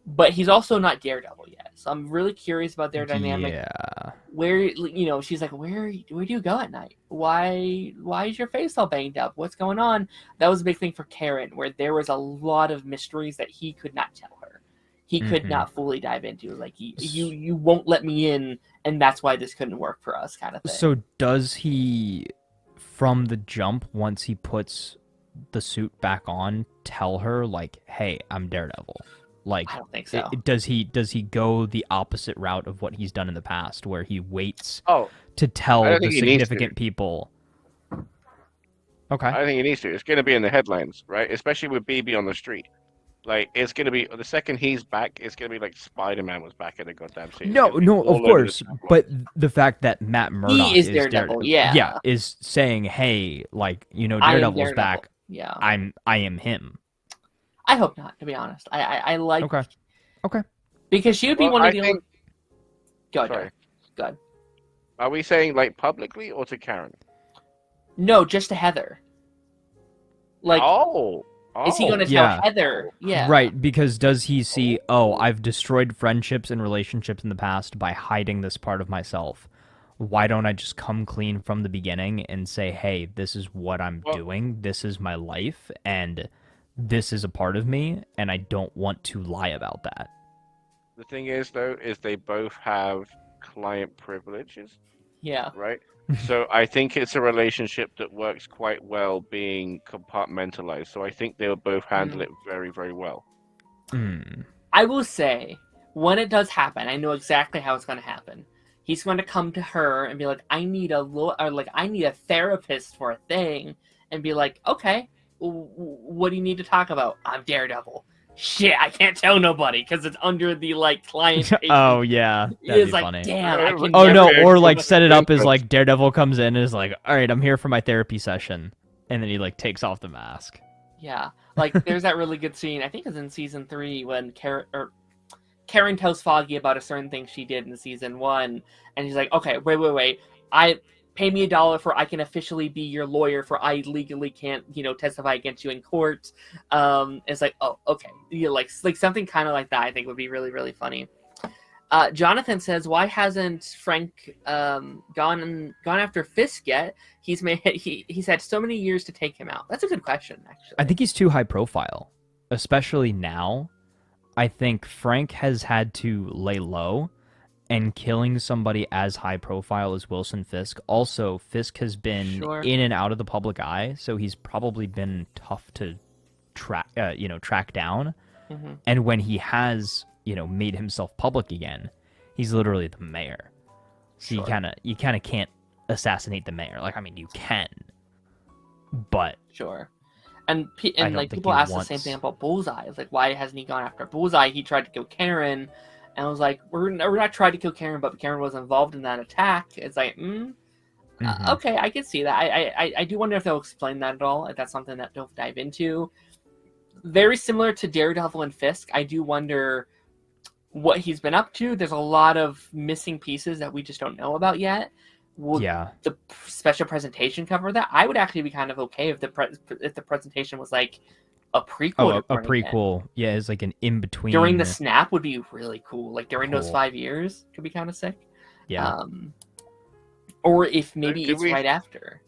S1: but he's also not Daredevil yet. So I'm really curious about their dynamic.
S2: Yeah.
S1: Where, you know, she's like, where do you go at night? Why is your face all banged up? What's going on? That was a big thing for Karen, where there was a lot of mysteries that he could not tell her. he could not fully dive into. Like, you won't let me in, and that's why this couldn't work for us, kind of thing.
S2: So does he, from the jump, once he puts the suit back on, tell her, like, hey, I'm Daredevil? Like,
S1: I don't think so.
S2: Does he go the opposite route of what he's done in the past, where he waits
S4: Oh,
S2: to tell
S4: I don't
S2: the
S4: think he needs to.
S2: significant people? Okay.
S4: I think he needs to. It's going to be in the headlines, right? Especially with BB on the street. Like, it's going to be, the second he's back, it's going to be like Spider-Man was back in the goddamn scene.
S2: No, of course. But the fact that Matt Murdock
S1: is Daredevil, yeah,
S2: is saying, hey, like, you know,
S1: I am
S2: Daredevil's
S1: Daredevil.
S2: back.
S1: Yeah.
S2: I am him.
S1: I hope not, to be honest. I like...
S2: Okay.
S1: Because she would be one of the only... Go
S4: Sorry.
S1: ahead.
S4: Are we saying, like, publicly or to Karen?
S1: No, just to Heather. Like... Is he going to tell Heather? Yeah.
S2: Right, because does he see, I've destroyed friendships and relationships in the past by hiding this part of myself. Why don't I just come clean from the beginning and say, hey, this is what I'm doing, this is my life, and this is a part of me, and I don't want to lie about that.
S4: The thing is, though, is they both have client privileges.
S1: Yeah.
S4: Right? So I think it's a relationship that works quite well being compartmentalized. So I think they'll both handle it very, very well.
S1: I will say, when it does happen, I know exactly how it's going to happen. He's going to come to her and be like, I need a therapist for a thing. And be like, okay, what do you need to talk about? I'm Daredevil. Shit, I can't tell nobody because it's under the client.
S2: Oh yeah, that'd be
S1: like,
S2: funny.
S1: Damn,
S2: or like set it up as like Daredevil comes in and is like, all right, I'm here for my therapy session, and then he like takes off the mask.
S1: Yeah, like there's that really good scene. I think it's in season 3 when Karen tells Foggy about a certain thing she did in season 1, and he's like, okay, wait, pay me $1 for I can officially be your lawyer for I legally can't, testify against you in court. It's like, oh, okay. Like something kind of like that I think would be really, really funny. Jonathan says, why hasn't Frank gone after Fisk yet? He's had so many years to take him out. That's a good question, actually.
S2: I think he's too high profile, especially now. I think Frank has had to lay low, and killing somebody as high profile as Wilson Fisk. Also, Fisk has been in and out of the public eye, so he's probably been tough to track down.
S1: Mm-hmm.
S2: And when he has, made himself public again, he's literally the mayor. So you kind of can't assassinate the mayor. Like, I mean, you can, but
S1: And people ask the same thing about Bullseye. It's like, why hasn't he gone after Bullseye? He tried to kill Karen. And I was like, we're not trying to kill Karen, but Karen was involved in that attack. It's like, okay, I can see that. I do wonder if they'll explain that at all, if that's something that they'll dive into. Very similar to Daredevil and Fisk, I do wonder what he's been up to. There's a lot of missing pieces that we just don't know about yet. The special presentation cover that? I would actually be kind of okay if the presentation was like a prequel.
S2: A prequel. Yeah, it's like an in-between.
S1: During the snap would be really cool. Like during those 5 years could be kind of sick.
S2: Yeah.
S1: Or if maybe it's right after.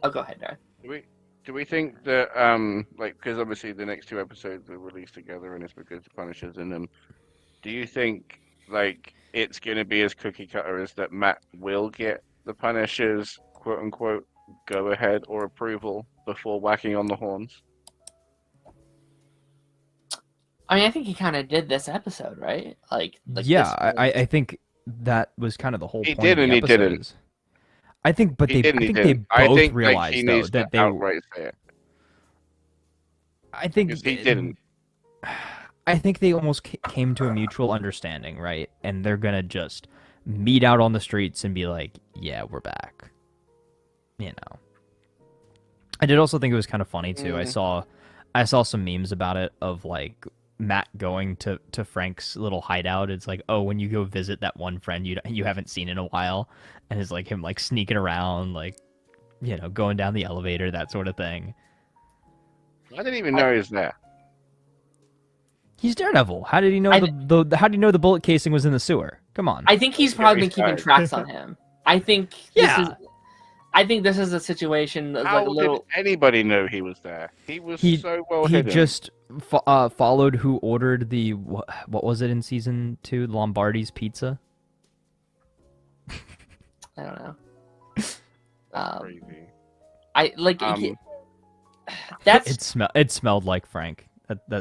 S1: Oh, go ahead, Darth.
S4: Do we think that, because obviously the next 2 episodes are released together and it's because the Punisher's in them, do you think, it's going to be as cookie cutter as that Matt will get the Punisher's quote-unquote go-ahead or approval before whacking on the horns?
S1: I mean, I think he kind of did this episode, right? I
S2: think that was kind of the whole point.
S4: He did and he didn't.
S2: I think both realized though that they
S4: outright say it.
S2: I think
S4: he didn't.
S2: I think they almost came to a mutual understanding, right? And they're gonna just meet out on the streets and be like, "Yeah, we're back." I did also think it was kind of funny too. I saw some memes about it of like Matt going to Frank's little hideout. It's like, oh, when you go visit that one friend you haven't seen in a while, and it's like him like sneaking around, like going down the elevator, that sort of thing.
S4: I didn't even know he was there.
S2: He's Daredevil. How did he know how do you know the bullet casing was in the sewer? Come on.
S1: I think he's probably been keeping tracks on him. I think I think this is a situation that's
S4: How
S1: like a little.
S4: did anybody know he was there? He was
S2: He
S4: so well
S2: he
S4: hidden.
S2: just followed who ordered the what was it in season 2? Lombardi's pizza.
S1: I don't know.
S4: Crazy.
S1: I like that's
S2: It smelled like Frank.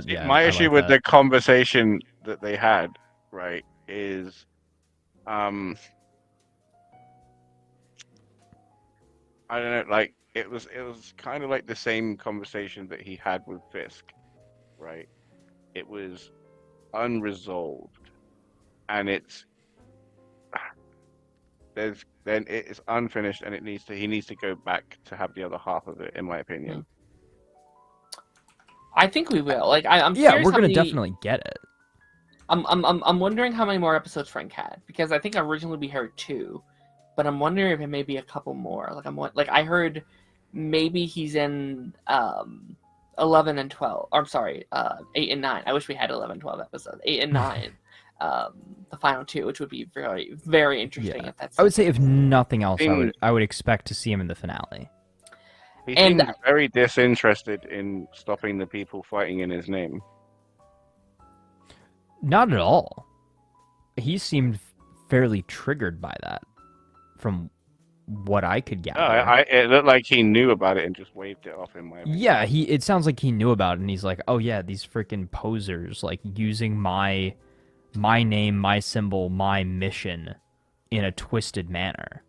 S2: Yeah.
S4: My
S2: I
S4: issue
S2: like
S4: with
S2: that.
S4: the conversation that they had, right, is I don't know, like it was kind of like the same conversation that he had with Fisk, right? It was unresolved, and it's unfinished, and he needs to go back to have the other half of it, in my opinion.
S1: I think we will. Like I'm
S2: Yeah,
S1: curious
S2: we're
S1: how
S2: gonna
S1: many...
S2: definitely get it.
S1: I'm wondering how many more episodes Frank had, because I think originally we heard 2, but I'm wondering if it may be a couple more. Like I heard maybe he's in 11 and 12. Or I'm sorry, 8 and 9. I wish we had 11, 12 episodes. 8 and 9. The final 2, which would be very, very interesting.
S2: Yeah.
S1: If that's
S2: I would say if nothing else,
S4: Seems-
S2: I would expect to see him in the finale.
S4: He
S1: And-
S4: seemed very disinterested in stopping the people fighting in his name.
S2: Not at all. He seemed fairly triggered by that, from what I could gather.
S4: It looked like he knew about it and just waved it off, in my opinion.
S2: Yeah, it sounds like he knew about it, and he's like, oh yeah, these freaking posers, like, using my name, my symbol, my mission in a twisted manner.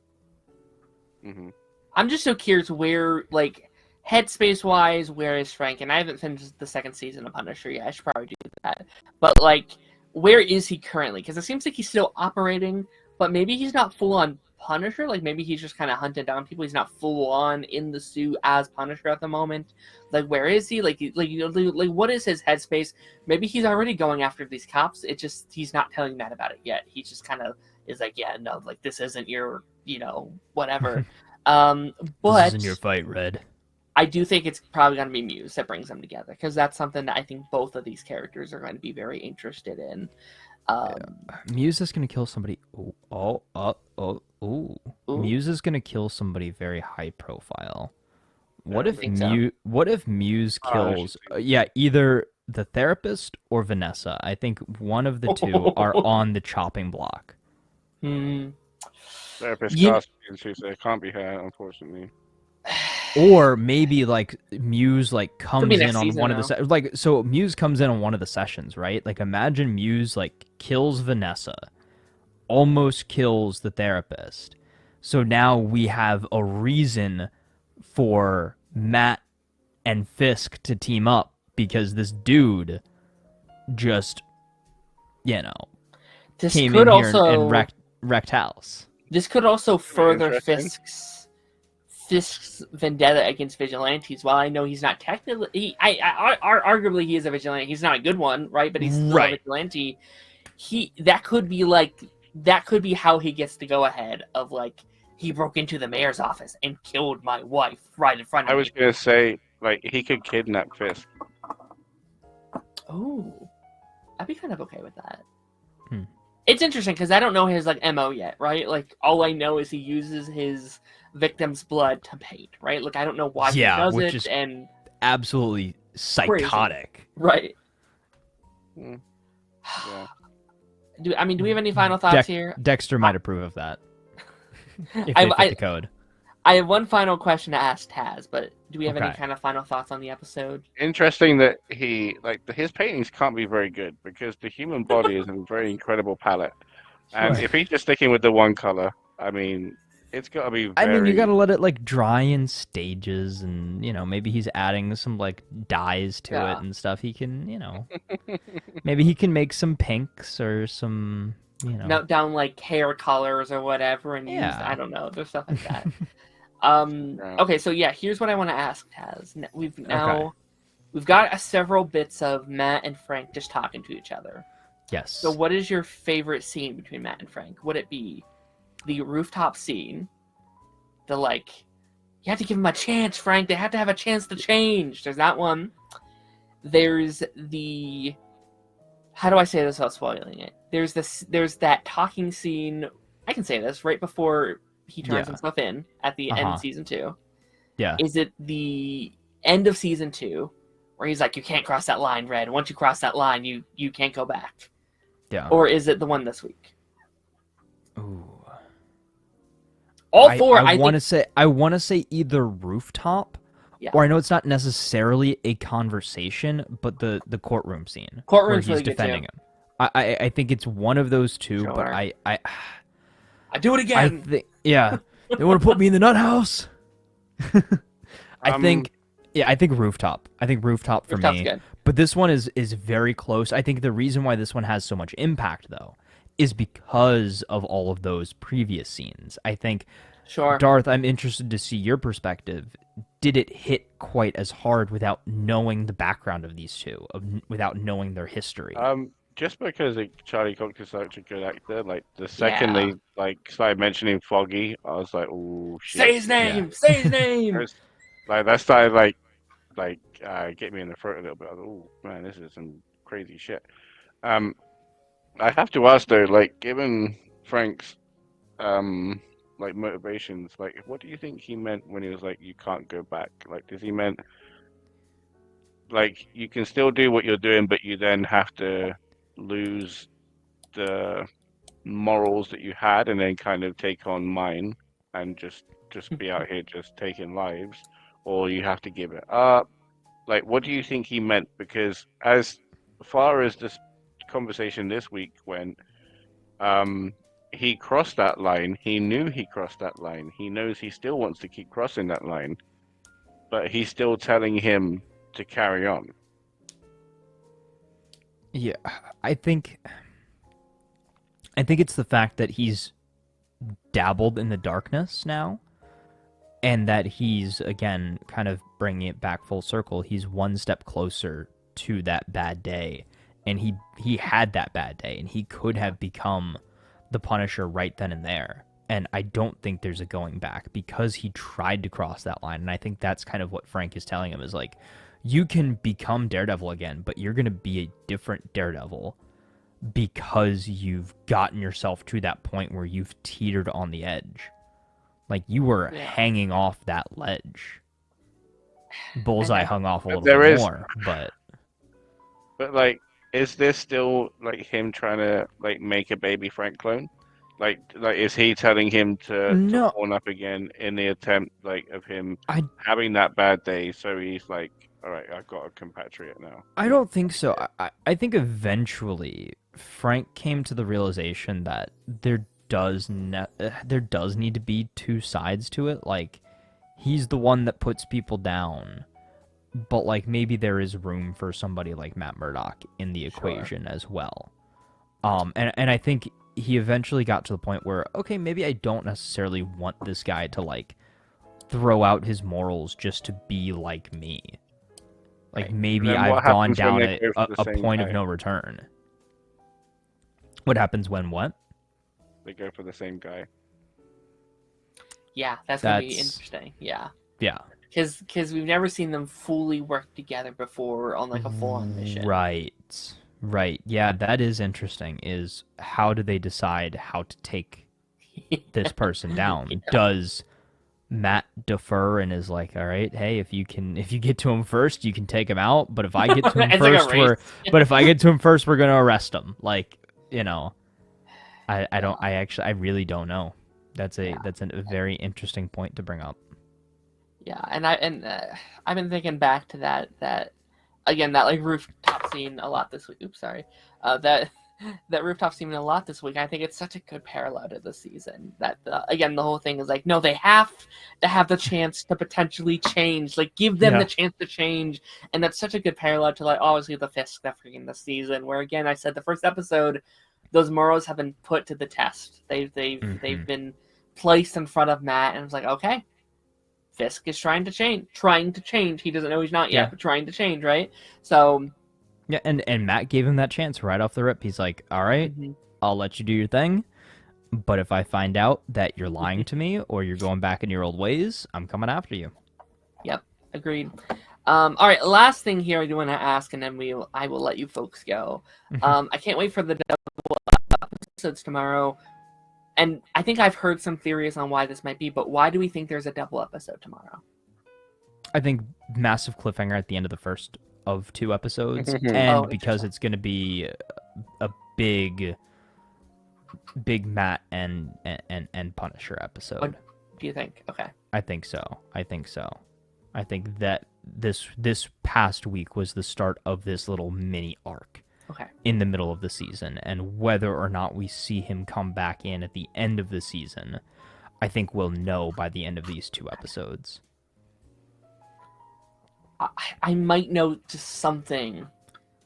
S4: Mm-hmm.
S1: I'm just so curious where, like, headspace wise, where is Frank? And I haven't finished the second season of Punisher yet. I should probably do that. But like, where is he currently? Because it seems like he's still operating, but maybe he's not full on Punisher. Like maybe he's just kind of hunting down people. He's not full on in the suit as Punisher at the moment. Like where is he? Like what is his headspace? Maybe he's already going after these cops. It just he's not telling Matt about it yet. He just kind of is like, yeah, no, like this isn't your, whatever. But
S2: This isn't your fight, Red.
S1: I do think it's probably going to be Muse that brings them together, because that's something that I think both of these characters are going to be very interested in.
S2: Muse is going to kill somebody. Ooh. Muse is going to kill somebody very high profile. What if Muse kills? Either the therapist or Vanessa. I think one of the two are on the chopping block.
S4: Therapist costume, so it can't be her, unfortunately.
S2: Or maybe like Muse like comes in on one of
S1: the
S2: so Muse comes in on one of the sessions, right? Like imagine Muse like kills Vanessa, almost kills the therapist. So now we have a reason for Matt and Fisk to team up, because this dude just
S1: this
S2: came
S1: could
S2: in here
S1: also
S2: and wrecked house.
S1: This could also further
S4: interesting.
S1: Fisk's vendetta against vigilantes. While I know he's not technically, arguably he is a vigilante. He's not a good one, right? But he's still a vigilante. That could be how he gets to go ahead of like he broke into the mayor's office and killed my wife right in front of me.
S4: I was gonna say like he could kidnap Fisk.
S1: Oh, I'd be kind of okay with that. It's interesting because I don't know his like MO yet, right? Like all I know is he uses his victim's blood to paint, right? Like I don't know why he does
S2: which
S1: it,
S2: is
S1: and
S2: absolutely psychotic,
S1: right?
S4: Yeah.
S1: Do we have any final thoughts here?
S2: Dexter might approve of that. If
S1: I-
S2: they fit
S1: I-
S2: the code.
S1: I have one final question to ask Taz, but do we have any
S2: Okay.
S1: kind of final thoughts on the episode?
S4: Interesting that his paintings can't be very good because the human body is a very incredible palette, and
S1: Sure.
S4: if he's just sticking with the one color, I mean, it's got to be.
S2: You gotta let it like dry in stages, and maybe he's adding some like dyes to it and stuff. He can, maybe he can make some pinks or some,
S1: Note down like hair colors or whatever, and use, I don't know, there's stuff like that. Okay, so here's what I want to ask Taz. We've got several bits of Matt and Frank just talking to each other.
S2: Yes.
S1: So what is your favorite scene between Matt and Frank? Would it be the rooftop scene? The like, you have to give him a chance, Frank. They have to have a chance to change. There's that one. There's the, how do I say this without spoiling it? There's that talking scene. I can say this right before he turns
S2: Yeah.
S1: himself in at the end
S2: Uh-huh.
S1: of season 2?
S2: Yeah.
S1: Is it the end of season 2 where he's like, you can't cross that line, Red. Once you cross that line, you can't go back?
S2: Yeah.
S1: Or is it the one this week?
S2: Ooh.
S1: All four.
S2: I want
S1: think...
S2: to say either rooftop,
S1: Yeah.
S2: or I know it's not necessarily a conversation, but the courtroom scene
S1: Courtroom's
S2: where he's
S1: really good,
S2: defending
S1: too.
S2: him. I think it's one of those two, but
S1: Sure.
S2: I
S1: do it again.
S2: think they want to put me in the nut house. I think rooftop. I think rooftop for
S1: Rooftop's
S2: me.
S1: good.
S2: But this one is very close. I think the reason why this one has so much impact though is because of all of those previous scenes. I think
S1: Sure.
S2: Darth, I'm interested to see your perspective. Did it hit quite as hard without knowing the background of these two, without knowing their history?
S4: Just because Charlie Cox is such a good actor, like the second
S1: Yeah.
S4: they started mentioning Foggy, I was like, oh shit.
S1: Say his name. Say his name.
S4: Like that started get me in the throat a little bit. I was like, oh man, this is some crazy shit. I have to ask though, like given Frank's like motivations, like what do you think he meant when he was like you can't go back? Like does he meant like you can still do what you're doing, but you then have to lose the morals that you had and then kind of take on mine and just be out here just taking lives, or you have to give it up? Like what do you think he meant? Because as far as this conversation this week went, he crossed that line. He knew he crossed that line. He knows he still wants to keep crossing that line, but he's still telling him to carry on.
S2: Yeah, I think it's the fact that he's dabbled in the darkness now, and that he's again kind of bringing it back full circle. He's one step closer to that bad day, and he had that bad day, and he could have become the Punisher right then and there. And I don't think there's a going back because he tried to cross that line, and I think that's kind of what Frank is telling him is like, you can become Daredevil again, but you're going to be a different Daredevil because you've gotten yourself to that point where you've teetered on the edge. Like, you were hanging off that ledge. Bullseye hung off a little bit more, but...
S4: But, like, is this still, like, him trying to, like, make a baby Frank clone? Like is he telling him to horn up again in the attempt, like, of him having that bad day, so he's like, all right, I've got a compatriot now?
S2: I don't think so. I think eventually Frank came to the realization that there does need to be two sides to it. Like, he's the one that puts people down, but like maybe there is room for somebody like Matt Murdock in the equation as well. And I think he eventually got to the point where, okay, maybe I don't necessarily want this guy to like throw out his morals just to be like me. Like, maybe I've gone down a point of no return. What happens when what?
S4: They go for the same guy.
S1: Yeah, that's going to be interesting. Yeah.
S2: Yeah.
S1: Because we've never seen them fully work together before on like a full-on mission.
S2: Right. Yeah, that is interesting, is how do they decide how to take this person down? Yeah. Does Matt defer and is like, all right, hey, if you get to him first, you can take him out, but if I get to him first, we're going to arrest him. Like, you know, I really don't know. That's a very interesting point to bring up.
S1: Yeah, and I've been thinking back to that again, that like rooftop scene a lot this week. Oops, sorry. That rooftop scene a lot this week. I think it's such a good parallel to the season. That again, the whole thing is like, no, they have to have the chance to potentially change. Like, give them the chance to change, and that's such a good parallel to like obviously the Fisk that freaking this season. Where again, I said the first episode, those morals have been put to the test. They've been placed in front of Matt, and it's like, okay, Fisk is trying to change. He doesn't know he's not yet, but trying to change, right? So.
S2: Yeah, and Matt gave him that chance right off the rip. He's like, all right, I'll let you do your thing, but if I find out that you're lying to me or you're going back in your old ways, I'm coming after you.
S1: Yep, agreed. All right, last thing here I do want to ask, and then I will let you folks go. I can't wait for the double episodes tomorrow. and I think I've heard some theories on why this might be, but why do we think there's a double episode tomorrow?
S2: I think massive cliffhanger at the end of the first of 2 episodes,
S4: Mhm.
S2: and because it's going to be a big Matt and Punisher episode.
S1: What do you think? Okay.
S2: I think so. I think that this past week was the start of this little mini arc.
S1: Okay.
S2: In the middle of the season, and whether or not we see him come back in at the end of the season, I think we'll know by the end of these 2 episodes.
S1: I might know just something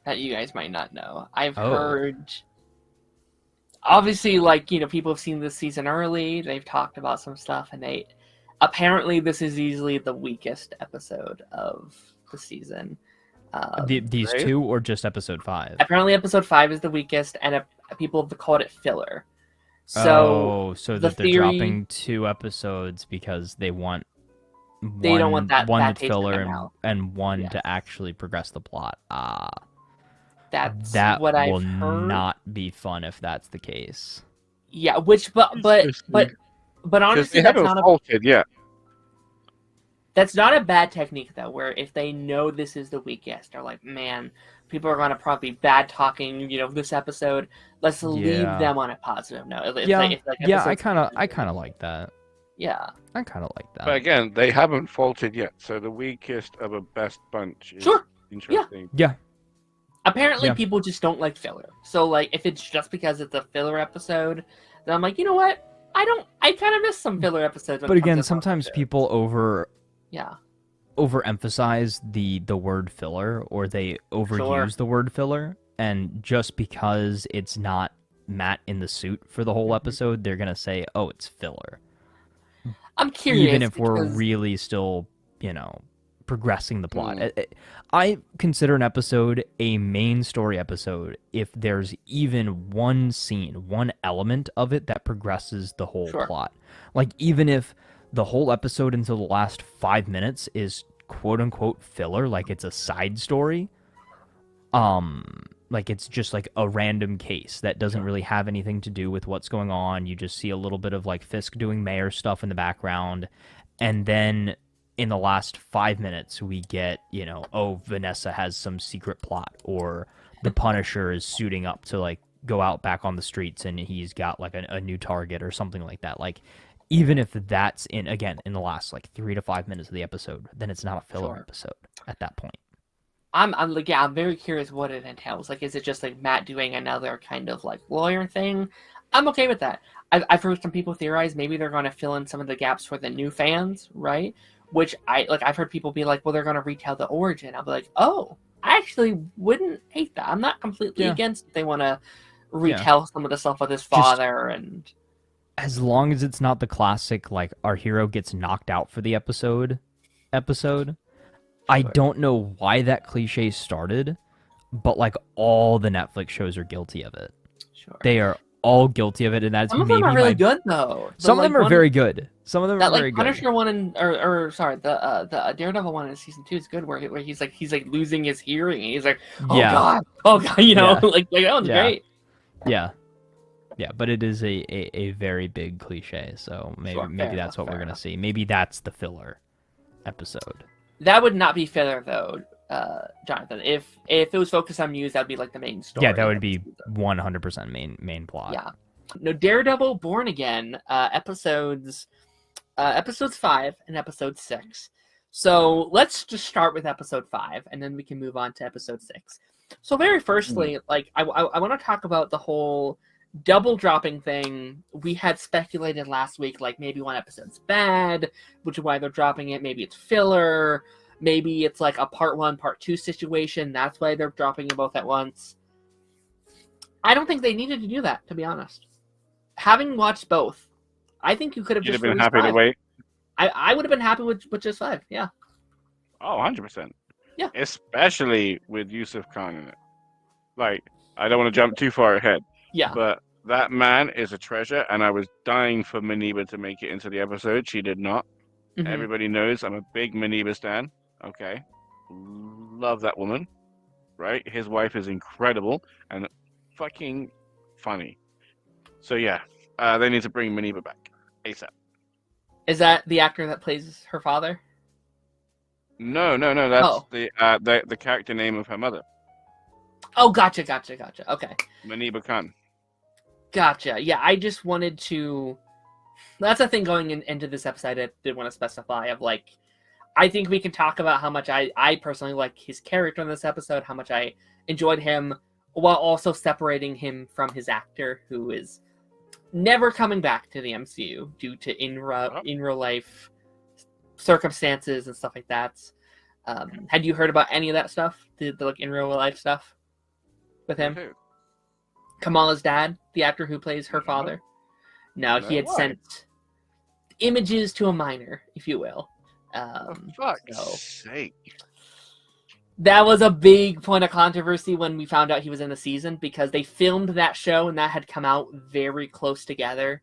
S1: that you guys might not know. I've heard, obviously, like, you know, people have seen this season early. They've talked about some stuff, and apparently this is easily the weakest episode of the season.
S2: These 2 or just episode 5?
S1: Apparently episode 5 is the weakest, and people have called it filler. So
S2: that they're dropping 2 episodes because they want
S1: they don't want that
S2: one
S1: taste
S2: filler and one to actually progress the plot. That
S1: what I've
S2: will
S1: heard.
S2: not be fun if that's the case.
S1: Yeah, but honestly,
S4: they haven't faulted yet.
S1: That's not a bad technique though. Where if they know this is the weakest, they're like, man, people are gonna probably bad talking, you know, this episode. Let's leave them on a positive note.
S2: I kind of like that.
S1: Yeah,
S2: I kind of like that.
S4: But again, they haven't faulted yet, so the weakest of a best bunch is interesting.
S2: Yeah.
S1: Apparently, people just don't like filler. So, like, if it's just because it's a filler episode, then I'm like, you know what? I kind of miss some filler episodes.
S2: But again, sometimes people overemphasize the word filler, or they overuse the word filler, and just because it's not Matt in the suit for the whole episode, they're gonna say, "Oh, it's filler."
S1: I'm curious,
S2: even if we're really still, you know, progressing the plot. I consider an episode a main story episode if there's even one scene, one element of it that progresses the whole plot. Like, even if the whole episode until the last 5 minutes is quote-unquote filler, like it's a side story, like it's just like a random case that doesn't really have anything to do with what's going on. You just see a little bit of like Fisk doing mayor stuff in the background, and then in the last 5 minutes we get, you know, oh, Vanessa has some secret plot, or the Punisher is suiting up to like go out back on the streets and he's got like a new target or something like that. Like, even if that's in the last like 3 to 5 minutes of the episode, then it's not a filler episode at that point.
S1: I'm very curious what it entails. Like, is it just like Matt doing another kind of like lawyer thing? I'm okay with that. I've heard some people theorize maybe they're going to fill in some of the gaps for the new fans, right? Which I've heard people be like, well, they're going to retell the origin. I'll be like, oh, I actually wouldn't hate that. I'm not completely against if they want to retell some of the stuff with his father, and
S2: as long as it's not the classic like our hero gets knocked out for the episode. I don't know why that cliche started, but like all the Netflix shows are guilty of it.
S1: Sure.
S2: They are all guilty of it, and that's
S1: some of them are really good though.
S2: Some of them are very good. Some of them are very good.
S1: Punisher one the Daredevil one in season 2 is good, where he's like losing his hearing, and he's like, oh god, you know, like that one's great.
S2: Yeah, but it is a very big cliche, so maybe that's what we're gonna see. Maybe that's the filler episode.
S1: That would not be filler though, Jonathan. If it was focused on Muse, that'd be like the main story.
S2: Yeah, that would be 100% main plot.
S1: Yeah. No, Daredevil Born Again, episodes 5 and episode 6. So let's just start with episode 5, and then we can move on to episode 6. So very firstly, like I want to talk about the whole double dropping thing. We had speculated last week, like maybe one episode's bad, which is why they're dropping it. Maybe it's filler. Maybe it's like a part 1, part 2 situation. That's why they're dropping them both at once. I don't think they needed to do that, to be honest. Having watched both, I think you could have just
S4: been happy
S1: 5.
S4: to wait.
S1: I would have been happy with just 5. Yeah.
S4: Oh, 100%.
S1: Yeah.
S4: Especially with Yusuf Khan in it. Like, I don't want to jump too far ahead.
S1: Yeah.
S4: But that man is a treasure, and I was dying for Maniba to make it into the episode. She did not.
S1: Mm-hmm.
S4: Everybody knows I'm a big Maniba stan. Okay. Love that woman. Right? His wife is incredible and fucking funny. So yeah, They need to bring Maniba back ASAP.
S1: Is that the actor that plays her father?
S4: No. That's
S1: Oh.
S4: the character name of her mother.
S1: Oh, gotcha. Okay.
S4: Maniba Khan.
S1: Gotcha. Yeah, I just wanted to... That's the thing going into this episode I did want to specify of, like, I think we can talk about how much I personally like his character in this episode, how much I enjoyed him, while also separating him from his actor, who is never coming back to the MCU due to in real life circumstances and stuff like that. Had you heard about any of that stuff? The like in real life stuff with him?
S4: Who?
S1: Kamala's dad, the actor who plays her father. No, he had sent images to a minor, if you will.
S4: For fuck's sake.
S1: That was a big point of controversy when we found out he was in the season, because they filmed that show and that had come out very close together.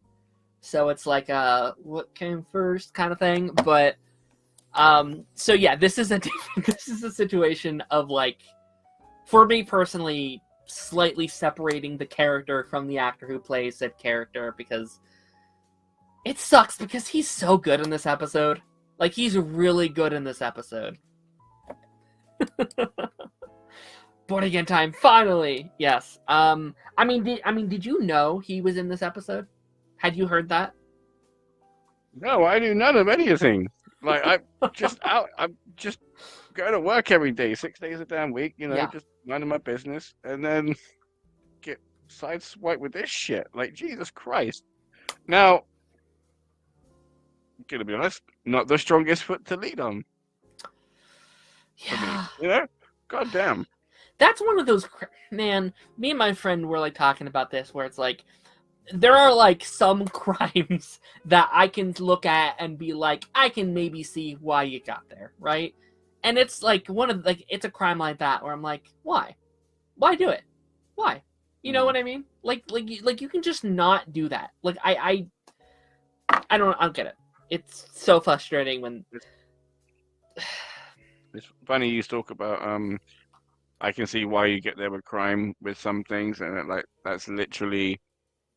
S1: So it's like a what came first kind of thing. But so yeah, this is a situation of, like, for me personally, slightly separating the character from the actor who plays said character, because it sucks because he's so good in this episode. Like, he's really good in this episode. Born again time, finally. Yes. I mean, did you know he was in this episode? Had you heard that?
S4: No, I do none of anything. Like, I'm just out. I'm just going to work every day, 6 days a damn week. Just minding my business, and then get sideswiped with this shit. Like, Jesus Christ. Now, gonna be honest, not the strongest foot to lead on.
S1: Yeah.
S4: For me, God damn.
S1: That's one of those, man, me and my friend were, like, talking about this, where it's like, there are, like, some crimes that I can look at and be like, I can maybe see why you got there, right? And it's, like, it's a crime like that, where I'm like, why? Why do it? Why? You know what I mean? Like you can just not do that. Like, I don't get it. It's so frustrating when...
S4: It's funny you talk about, I can see why you get there with crime with some things, and that's literally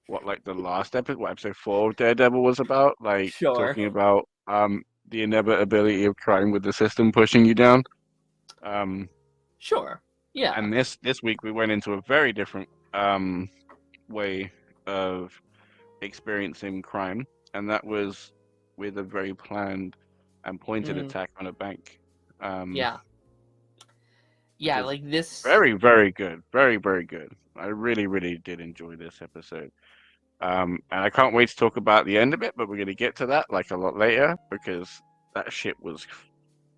S4: what, like, the last episode 4 of Daredevil was about, like,
S1: Sure.
S4: talking about the inevitability of crime with the system pushing you down.
S1: Sure. Yeah.
S4: And this week we went into a very different way of experiencing crime, and that was with a very planned and pointed attack on a bank.
S1: Yeah, like this.
S4: Very, very good. Very, very good. I really, really did enjoy this episode. And I can't wait to talk about the end of it, but we're going to get to that, like, a lot later, because that shit was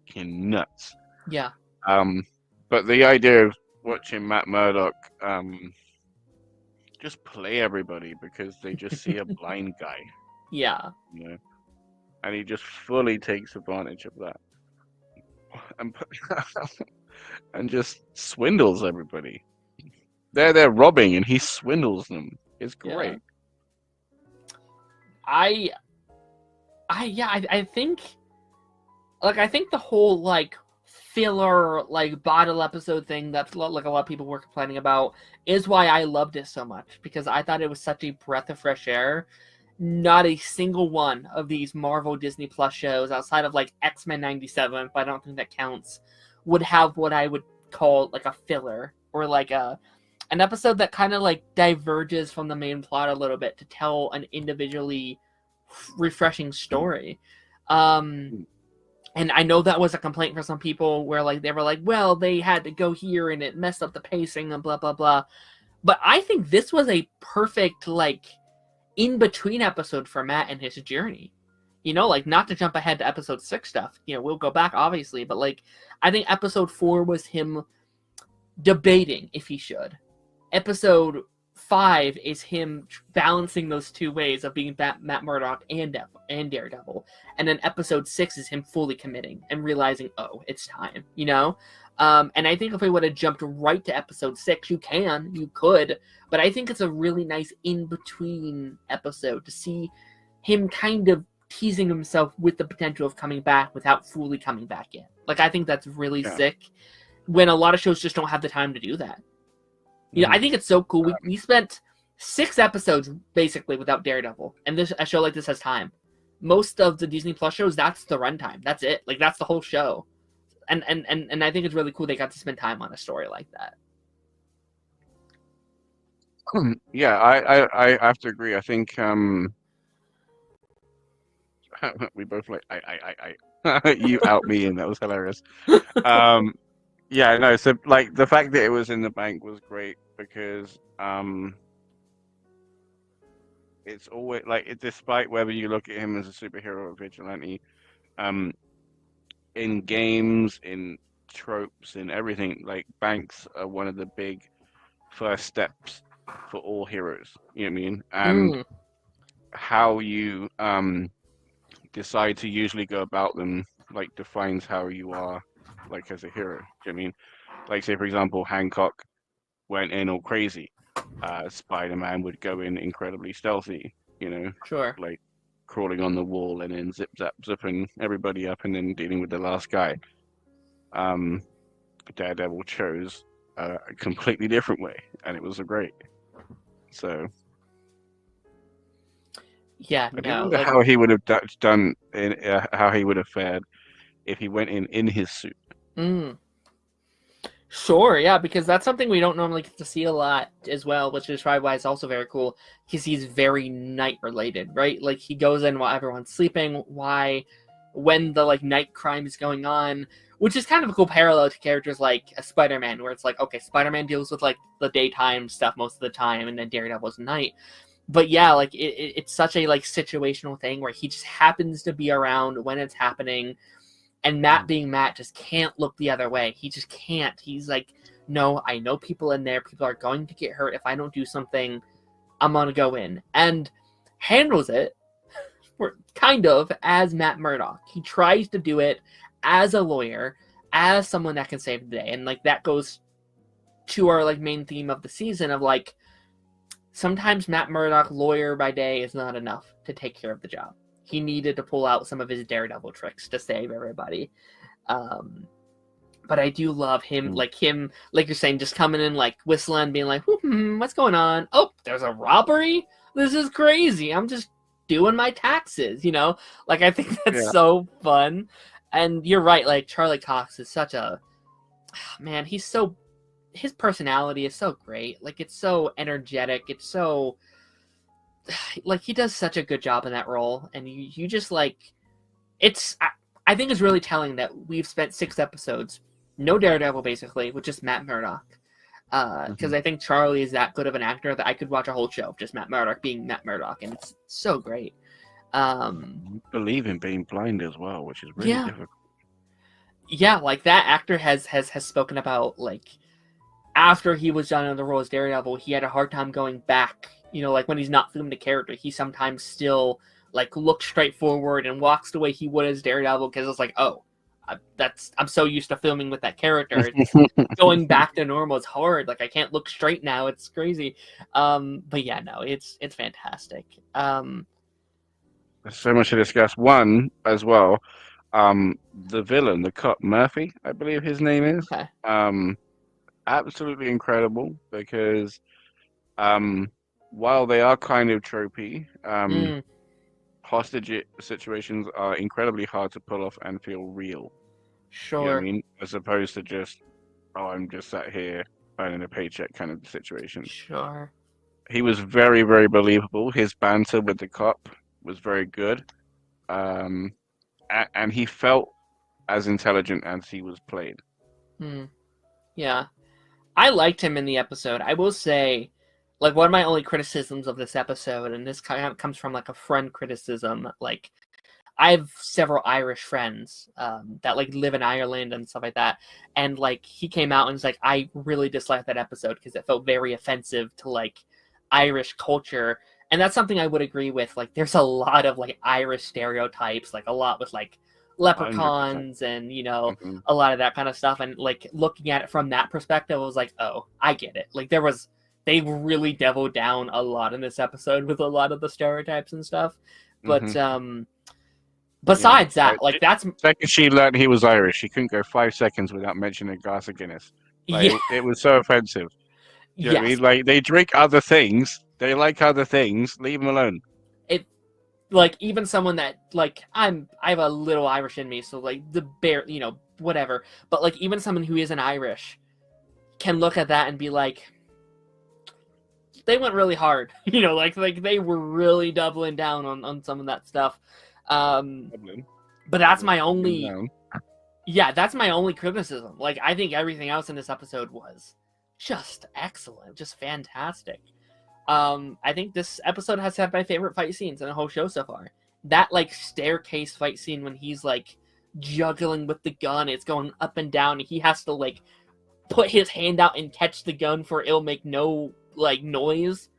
S4: fucking nuts.
S1: Yeah.
S4: But the idea of watching Matt Murdock just play everybody because they just see a blind guy.
S1: Yeah.
S4: And he just fully takes advantage of that. And just swindles everybody. They're robbing and he swindles them. It's great.
S1: I think, like, I think the whole, like, filler, like, bottle episode thing that, like, a lot of people were complaining about is why I loved it so much, because I thought it was such a breath of fresh air. Not a single one of these Marvel Disney Plus shows outside of, like, X-Men 97, but I don't think that counts, would have what I would call, like, a filler, or, like, an episode that kind of, like, diverges from the main plot a little bit to tell an individually refreshing story. And I know that was a complaint for some people, where, like, they were like, well, they had to go here and it messed up the pacing and blah blah blah. But I think this was a perfect, like, in between episode for Matt and his journey. Like, not to jump ahead to episode 6 stuff, we'll go back obviously, but, like, I think episode 4 was him debating if he should. Episode 5 is him balancing those two ways of being Matt Murdock and Daredevil. And then episode 6 is him fully committing and realizing, oh, it's time, And I think if we would have jumped right to episode 6, you could, but I think it's a really nice in-between episode to see him kind of teasing himself with the potential of coming back without fully coming back yet. Like, I think that's really sick, when a lot of shows just don't have the time to do that. I think it's so cool. We spent 6 episodes basically without Daredevil, and a show like this has time. Most of the Disney Plus shows, that's the runtime. That's it. Like that's the whole show, and I think it's really cool they got to spend time on a story like that.
S4: Yeah, I have to agree. I think we both like I you out me, and that was hilarious. Yeah, no, so like the fact that it was in the bank was great because it's always like despite whether you look at him as a superhero or vigilante, um in games, in tropes, in everything, like banks are one of the big first steps for all heroes. You know what I mean? And how you decide to usually go about them like defines how you are like as a hero. Do you know what I mean? Like say for example, Hancock went in all crazy. Spider-Man would go in incredibly stealthy, you know,
S1: Sure.
S4: like crawling on the wall and then zip zap zipping everybody up and then dealing with the last guy. Daredevil chose a completely different way, and it was great. So
S1: Yeah,
S4: I do
S1: no,
S4: wonder
S1: like
S4: how he would have done in how he would have fared if he went in his suit.
S1: Sure, yeah, because that's something we don't normally get to see a lot as well, which is probably why it's also very cool, because he's very night related, right? Like he goes in while everyone's sleeping, when the like night crime is going on, which is kind of a cool parallel to characters like a Spider-Man, where it's like, okay, Spider-Man deals with like the daytime stuff most of the time, and then Daredevil's night. But yeah, like it's such a like situational thing where he just happens to be around when it's happening. And Matt being Matt just can't look the other way. He just can't. He's like, no, I know people in there. People are going to get hurt. If I don't do something, I'm going to go in. And handles it kind of as Matt Murdock. He tries to do it as a lawyer, as someone that can save the day. And like that goes to our like main theme of the season of like, sometimes Matt Murdock, lawyer by day, is not enough to take care of the job. He needed to pull out some of his Daredevil tricks to save everybody. But I do love him, like you're saying, just coming in, like, whistling, being like, what's going on? Oh, there's a robbery? This is crazy. I'm just doing my taxes, you know? Like, I think that's so fun. And you're right, like, Charlie Cox is such a... Man, his personality is so great. Like, it's so energetic. It's so... Like he does such a good job in that role, and you just like I think it's really telling that we've spent 6 episodes, no Daredevil basically, with just Matt Murdock, because I think Charlie is that good of an actor that I could watch a whole show of just Matt Murdock being Matt Murdock, and it's so great.
S4: Believe in being blind as well, which is really difficult.
S1: Yeah, like that actor has spoken about like after he was done in the role as Daredevil, he had a hard time going back. You know, like when he's not filming the character, he sometimes still like looks straight forward and walks the way he would as Daredevil because it's like, oh, I'm so used to filming with that character. Going back to normal is hard. Like I can't look straight now. It's crazy. But yeah, no, it's fantastic.
S4: There's so much to discuss. One as well, the villain, the cop Murphy, I believe his name is.
S1: Okay.
S4: Absolutely incredible because while they are kind of tropey, hostage situations are incredibly hard to pull off and feel real.
S1: Sure.
S4: You know what I mean? As opposed to just, oh, I'm just sat here earning a paycheck kind of situation.
S1: Sure.
S4: He was very, very believable. His banter with the cop was very good. And he felt as intelligent as he was played.
S1: Yeah. I liked him in the episode. I will say, like, one of my only criticisms of this episode, and this kind of comes from, like, a friend criticism, like, I have several Irish friends that, like, live in Ireland and stuff like that, and, like, he came out and was like, I really disliked that episode because it felt very offensive to, like, Irish culture, and that's something I would agree with. Like, there's a lot of, like, Irish stereotypes, like, a lot with, like, leprechauns 100%. And, you know, a lot of that kind of stuff, and, like, looking at it from that perspective, I was like, oh, I get it. Like, they really deviled down a lot in this episode with a lot of the stereotypes and stuff. But besides that, like that's
S4: the second she learned he was Irish, she couldn't go 5 seconds without mentioning a glass of Guinness. Like, it was so offensive. You know what I mean? Like they drink other things, They like other things. Leave them alone.
S1: Like, even someone that, like, I have a little Irish in me, so, like, the bear, you know, whatever. But, like, even someone who isn't Irish can look at that and be like, they went really hard. You know, like they were really doubling down on some of that stuff.
S4: Dublin.
S1: But that's my only...
S4: Down.
S1: Yeah, that's my only criticism. Like, I think everything else in this episode was just excellent. Just fantastic. I think this episode has had my favorite fight scenes in the whole show so far. That, like, staircase fight scene when he's, like, juggling with the gun, it's going up and down, and he has to, like, put his hand out and catch the gun for it'll make no, like, noise.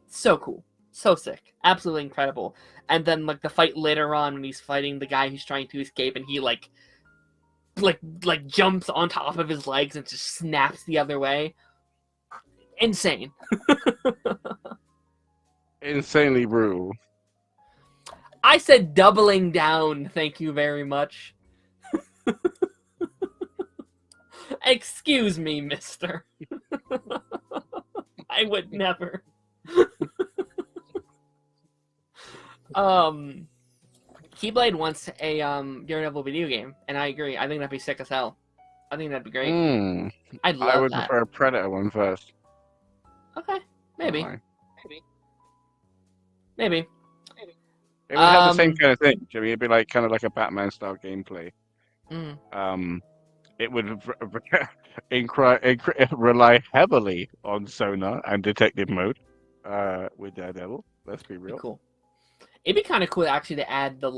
S1: So cool. So sick. Absolutely incredible. And then, like, the fight later on when he's fighting the guy who's trying to escape, and he, like jumps on top of his legs and just snaps the other way. Insane.
S4: Insanely brutal.
S1: I said doubling down, thank you very much. Excuse me, mister. I would never. Keyblade wants a Daredevil video game, and I agree. I think that'd be sick as hell. I think that'd be great. I'd love that.
S4: I would prefer a Predator one first.
S1: Okay, maybe.
S4: Why?
S1: Maybe.
S4: It would have the same kind of thing, Jimmy. It'd be like kind of like a Batman style gameplay. It would rely heavily on sonar and detective mode with Daredevil. Let's be real.
S1: Cool. It'd be kind of cool actually to add the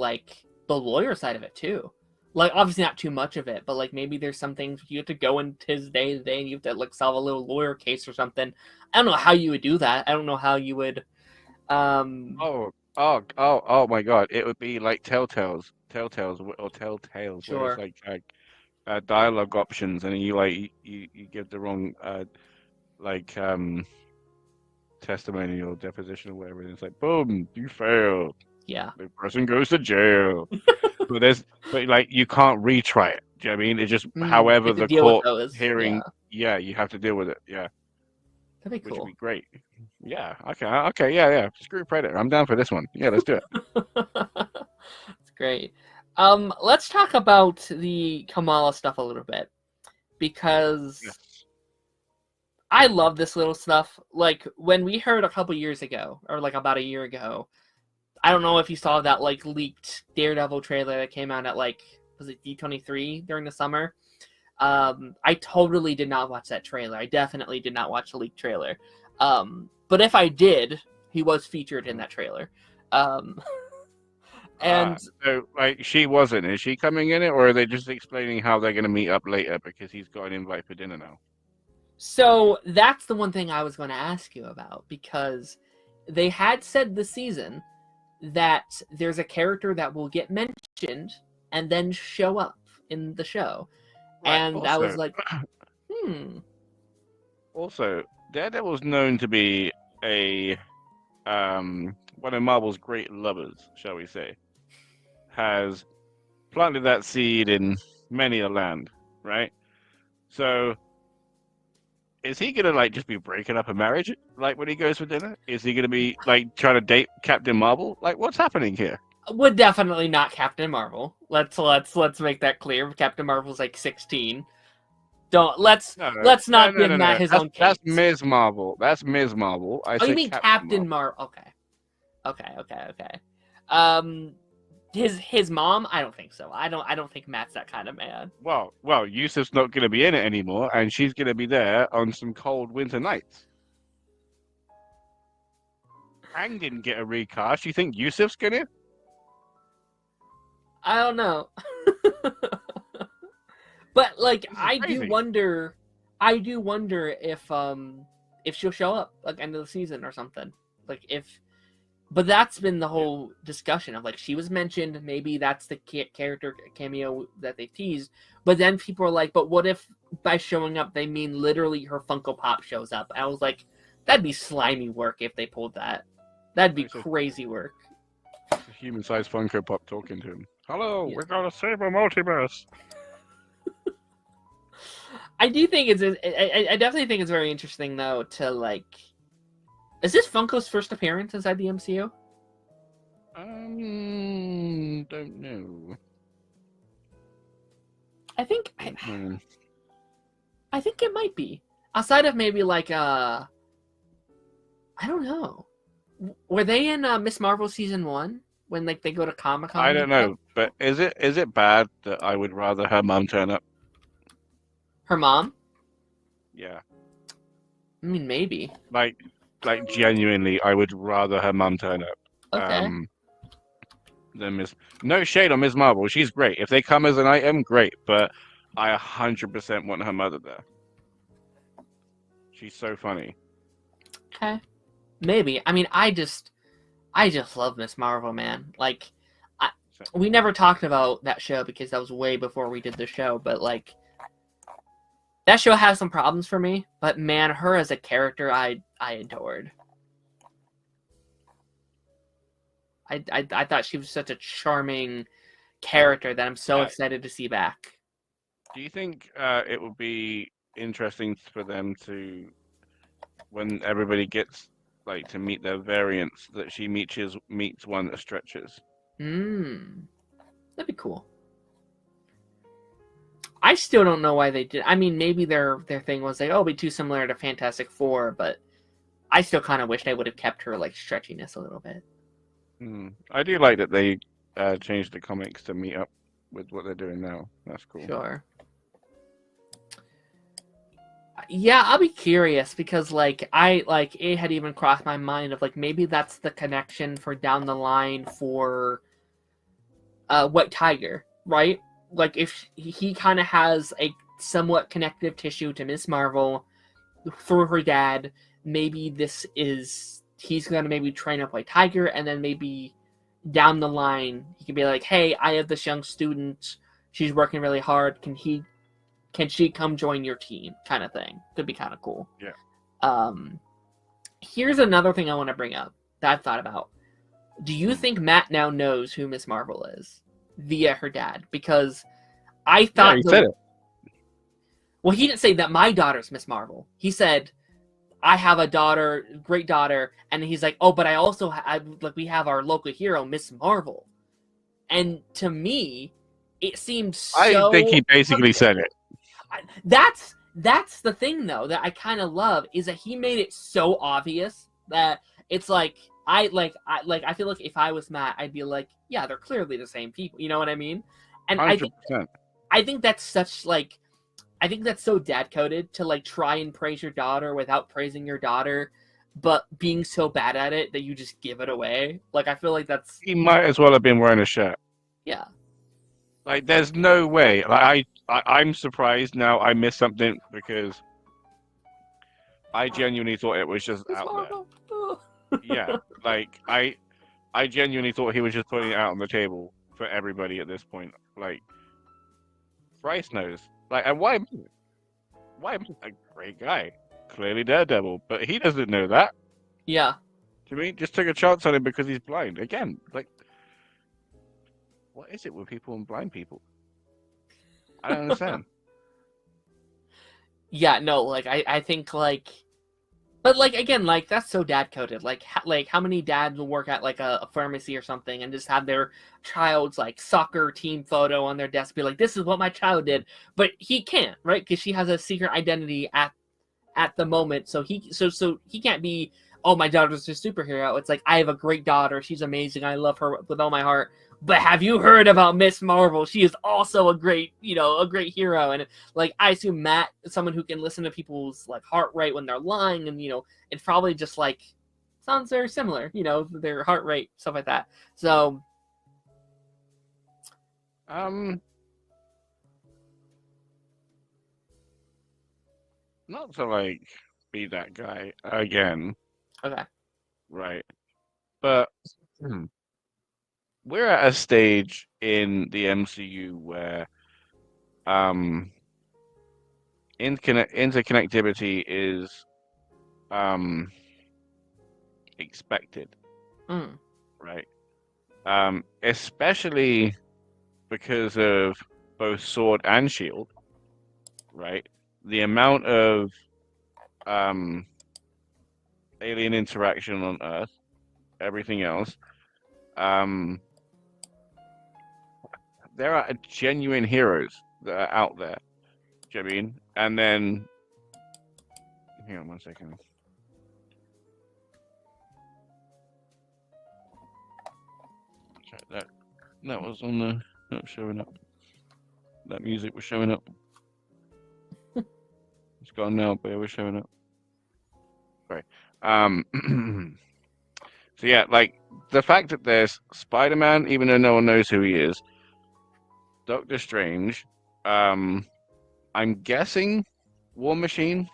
S1: lawyer side of it too. Like, obviously not too much of it, but like maybe there's some things you have to go into his day to day and you have to like solve a little lawyer case or something. I don't know how you would do that. I don't know how you would.
S4: Oh my God! It would be like Telltales, or Telltales.
S1: Sure.
S4: Where it's like dialogue options, and you give the wrong testimony or deposition or whatever, and it's like, boom, you failed.
S1: Yeah.
S4: The person goes to jail. but like you can't retry it. Do you know what I mean? It's just however the court hearing. Yeah, you have to deal with it. Yeah.
S1: That'd be cool.
S4: Which would be great. Yeah. Okay. Yeah. Screw Predator. I'm down for this one. Yeah, let's do it.
S1: That's great. Let's talk about the Kamala stuff a little bit, because I love this little stuff. Like, when we heard a couple years ago, or like about a year ago, I don't know if you saw that like leaked Daredevil trailer that came out at was it D23 during the summer? I totally did not watch that trailer. I definitely did not watch the leaked trailer. But if I did, he was featured in that trailer. And
S4: so, like, she wasn't. Is she coming in it, or are they just explaining how they're going to meet up later because he's got an invite for dinner now?
S1: So that's the one thing I was going to ask you about, because they had said this season that there's a character that will get mentioned and then show up in the show. Right. And also, I was like,
S4: Also, Daredevil's known to be a one of Marvel's great lovers, shall we say. Has planted that seed in many a land, right? So is he gonna like just be breaking up a marriage like when he goes for dinner? Is he gonna be like trying to date Captain Marvel? Like, what's happening here?
S1: Would definitely not Captain Marvel. Let's make that clear. Captain Marvel's like 16. Let's not give Matt his own case.
S4: That's Ms. Marvel. That's Ms. Marvel.
S1: You mean Captain Marvel? Okay. His mom? I don't think so. I don't think Matt's that kind of man.
S4: Well, Yusuf's not going to be in it anymore, and she's going to be there on some cold winter nights. Kang didn't get a recast. You think Yusuf's going to?
S1: I don't know. But like, I do wonder if she'll show up like end of the season or something. Like but that's been the whole discussion of like, she was mentioned, maybe that's the character cameo that they teased. But then people are like, but what if by showing up they mean literally her Funko Pop shows up? I was like, that'd be slimy work if they pulled that. That'd be crazy work.
S4: A human-sized Funko Pop talking to him. Hello, we're gonna save a multiverse.
S1: I definitely think it's very interesting though to like Is this Funko's first appearance inside the MCU?
S4: Don't know.
S1: I think
S4: Hmm.
S1: I think it might be. Outside of maybe like I don't know. Were they in Miss Marvel season 1 when like they go to Comic-Con?
S4: I don't know, but is it bad that I would rather her mum turn up?
S1: Her mom?
S4: Yeah.
S1: I mean, maybe.
S4: Like genuinely, I would rather her mum turn up.
S1: Okay.
S4: Than Miss. No shade on Miss Marvel. She's great. If they come as an item, great. But I 100% want her mother there. She's so funny.
S1: Okay. Maybe. I mean, I just love Miss Marvel, man. Like, we never talked about that show because that was way before we did the show. But like, that show has some problems for me. But man, her as a character, I adored. I thought she was such a charming character that I'm so excited to see back.
S4: Do you think it would be interesting for them to, when everybody gets like to meet their variants, that she meets one that stretches?
S1: That'd be cool. I still don't know why they did. I mean, maybe their thing was like, oh, it'll be too similar to Fantastic Four, but I still kind of wish they would have kept her like stretchiness a little bit.
S4: I do like that they changed the comics to meet up with what they're doing now. That's cool.
S1: Sure. Yeah, I'll be curious because like it had even crossed my mind of like maybe that's the connection for down the line for White Tiger, right? Like if he kind of has a somewhat connective tissue to Miss Marvel through her dad, maybe he's gonna maybe train up White Tiger, and then maybe down the line he can be like, hey, I have this young student, she's working really hard, can she come join your team, kind of thing. Could be kind of cool.
S4: Yeah.
S1: Here's another thing I want to bring up that I've thought about. Do you think Matt now knows who Miss Marvel is via her dad? Because I thought
S4: he said it.
S1: Well, he didn't say that my daughter's Miss Marvel. He said, I have a daughter, great daughter, and he's like, oh, but I also we have our local hero, Miss Marvel. And to me, it seemed so.
S4: I think he basically said it.
S1: That's the thing though that I kind of love is that he made it so obvious that it's like I feel like if I was Matt, I'd be like, yeah, they're clearly the same people. You know what I mean? And
S4: 100%.
S1: I think that's such like. I think that's so dad-coded to like try and praise your daughter without praising your daughter, but being so bad at it that you just give it away. Like I feel like that's.
S4: He might as well have been wearing a shirt.
S1: Yeah.
S4: Like there's no way. Like I'm surprised now. I missed something because I genuinely thought it was just out there. Yeah. Like I genuinely thought he was just putting it out on the table for everybody at this point. Like Christ knows. Like, and why? Why am I a great guy? Clearly Daredevil, but he doesn't know that.
S1: Yeah.
S4: To me, just took a chance on him because he's blind. Again, like, what is it with people and blind people? I don't understand.
S1: Yeah, no, like I think like, but like again, like that's so dad coded. Like how many dads will work at like a pharmacy or something and just have their child's like soccer team photo on their desk, be like, this is what my child did, but he can't, right? Because she has a secret identity at the moment, so he can't be, oh, my daughter's a superhero. It's like, I have a great daughter, she's amazing, I love her with all my heart. But have you heard about Miss Marvel? She is also a great hero. And like, I assume Matt is someone who can listen to people's like heart rate when they're lying, and it's probably just like sounds very similar, their heart rate, stuff like that. So,
S4: not to like be that guy again.
S1: Okay.
S4: Right. But we're at a stage in the MCU where interconnectivity is expected. Right. Especially because of both Sword and Shield. Right. The amount of alien interaction on Earth, everything else. Um, there are genuine heroes that are out there. Do you know what I mean? And then, hang on 1 second. That was on the not showing up. That music was showing up. It's gone now, but it was showing up. Sorry. So yeah, like the fact that there's Spider-Man, even though no one knows who he is, Doctor Strange, I'm guessing War Machine,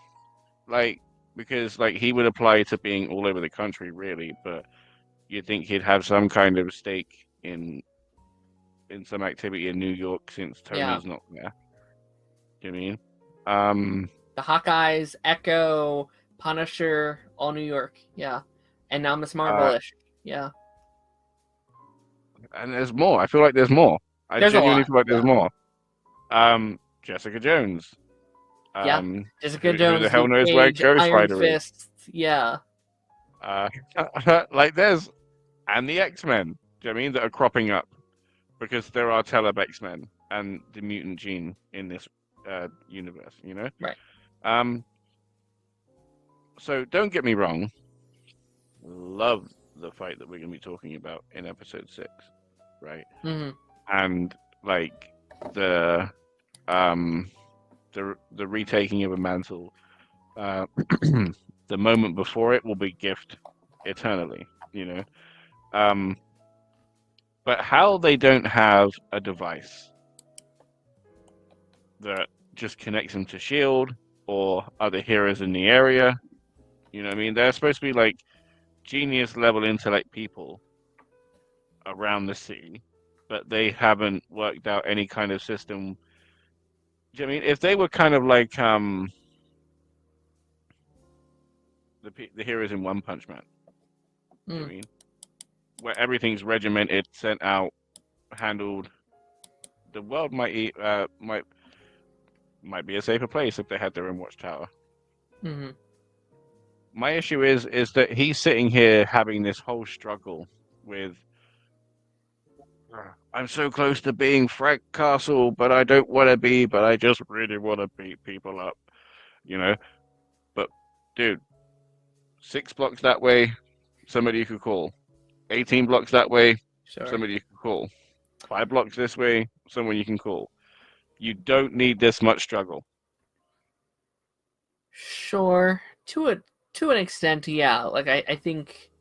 S4: like because like he would apply to being all over the country, really, but you'd think he'd have some kind of stake in some activity in New York since Tony's not there. Do you know what I mean?
S1: The Hawkeyes, Echo, Punisher, all New York, yeah, and now Miss Marvel-ish, yeah.
S4: And there's more. I feel like there's more. I genuinely feel like there's more. Jessica Jones.
S1: Jessica Jones.
S4: Who the hell knows
S1: Cage,
S4: where Ghost
S1: Iron
S4: Rider
S1: Fist, is? Yeah.
S4: Like there's, and the X-Men. Do you know what I mean, that are cropping up because there are Teleb X-Men and the mutant gene in this universe. You know.
S1: Right.
S4: So don't get me wrong. Love the fight that we're going to be talking about in episode 6, right?
S1: Mm-hmm.
S4: And like the retaking of a mantle, the moment before it will be gift eternally, you know. But how they don't have a device that just connects them to Shield or other heroes in the area, you know what I mean? They're supposed to be like genius level intellect people around the city, but they haven't worked out any kind of system. Do you know what I mean? If they were kind of like the heroes in One Punch Man, do you know what I mean? Where everything's regimented, sent out, handled, the world might be a safer place if they had their own watchtower.
S1: Mm-hmm.
S4: My issue is that he's sitting here having this whole struggle with, I'm so close to being Frank Castle, but I don't want to be, but I just really want to beat people up, you know? But, dude, 6 blocks that way, somebody you could call. 18 blocks that way, somebody you can call. 5 blocks this way, someone you can call. You don't need this much struggle.
S1: Sure. To an extent, yeah. Like I think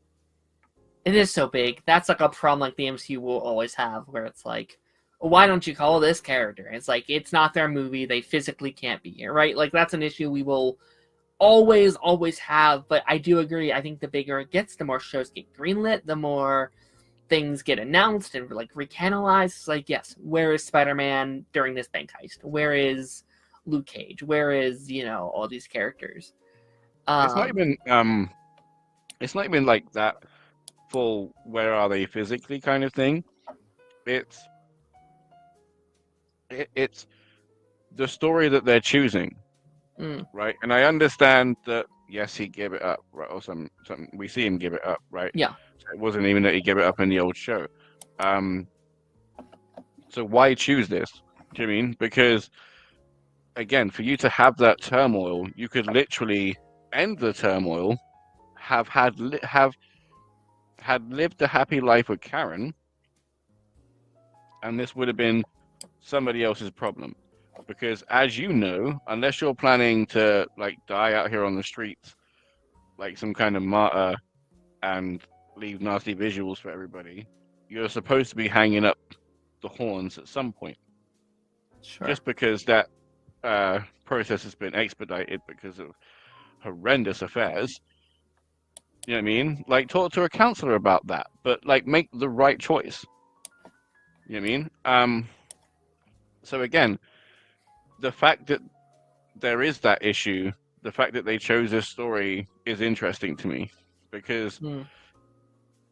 S1: it is so big. That's like a problem like the MCU will always have, where it's like, why don't you call this character? It's like it's not their movie. They physically can't be here, right? Like that's an issue we will always have. But I do agree. I think the bigger it gets, the more shows get greenlit, the more things get announced and like recanonized. It's like, yes, where is Spider-Man during this bank heist? Where is Luke Cage? Where is, all these characters?
S4: It's not even like that full where are they physically kind of thing. It's the story that they're choosing, right? And I understand that yes, he gave it up, right? Or some we see him give it up, right?
S1: Yeah.
S4: So it wasn't even that he gave it up in the old show. So why choose this? Do you mean? Because again, for you to have that turmoil, you could literally end the turmoil, have lived a happy life with Karen, and this would have been somebody else's problem. Because as you know, unless you're planning to like die out here on the streets, like some kind of martyr, and leave nasty visuals for everybody, you're supposed to be hanging up the horns at some point.
S1: Sure.
S4: Just because that process has been expedited because of horrendous affairs. You know what I mean? Like, talk to a counselor about that, but like, make the right choice. You know what I mean? So again, the fact that there is that issue, the fact that they chose this story is interesting to me because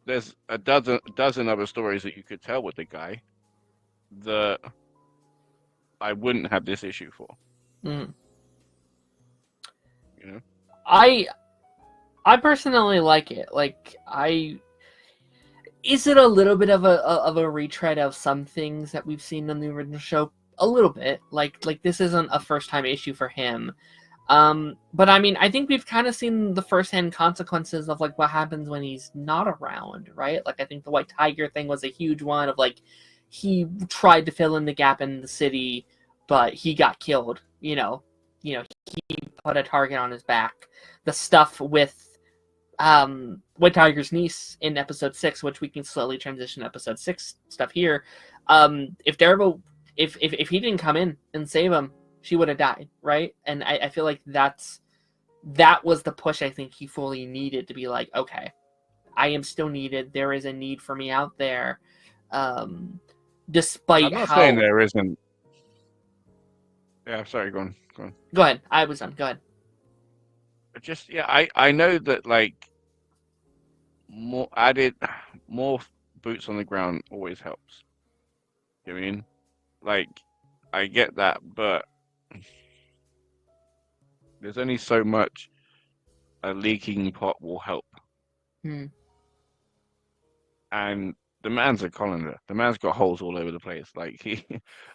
S4: there's a dozen other stories that you could tell with the guy that I wouldn't have this issue for. You know?
S1: I I personally like it. Is it a little bit of a retread of some things that we've seen on the original show? A little bit. Like this isn't a first time issue for him. But I mean, I think we've kind of seen the firsthand consequences of like what happens when he's not around, right? Like I think the White Tiger thing was a huge one of like he tried to fill in the gap in the city, but he got killed. He put a target on his back. The stuff with White Tiger's niece in episode 6, which we can slowly transition to episode 6 stuff here. If Daredevil, if he didn't come in and save him, she would have died, right? And I feel like that was the push I think he fully needed to be like, okay, I am still needed. There is a need for me out there. Despite
S4: I'm not saying there isn't. Yeah, sorry, go on.
S1: Go ahead. I was done. Go ahead.
S4: Just I know that like more boots on the ground always helps. You know what I mean? Like I get that, but there's only so much a leaking pot will help. And the man's a colander. The man's got holes all over the place. Like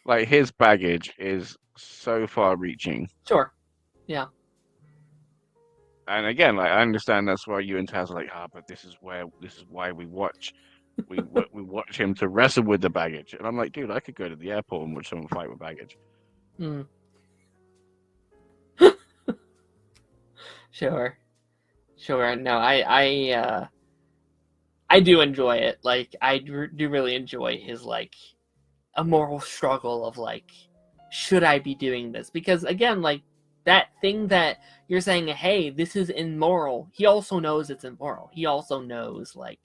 S4: like his baggage is so far-reaching.
S1: Sure. Yeah.
S4: And again, like I understand that's why you and Taz are like, but this is why we watch him to wrestle with the baggage. And I'm like, dude, I could go to the airport and watch someone fight with baggage.
S1: Sure. No, I do enjoy it. Like I do really enjoy his like a moral struggle of like, should I be doing this? Because again, like that thing that you're saying, hey, this is immoral. He also knows it's immoral. He also knows like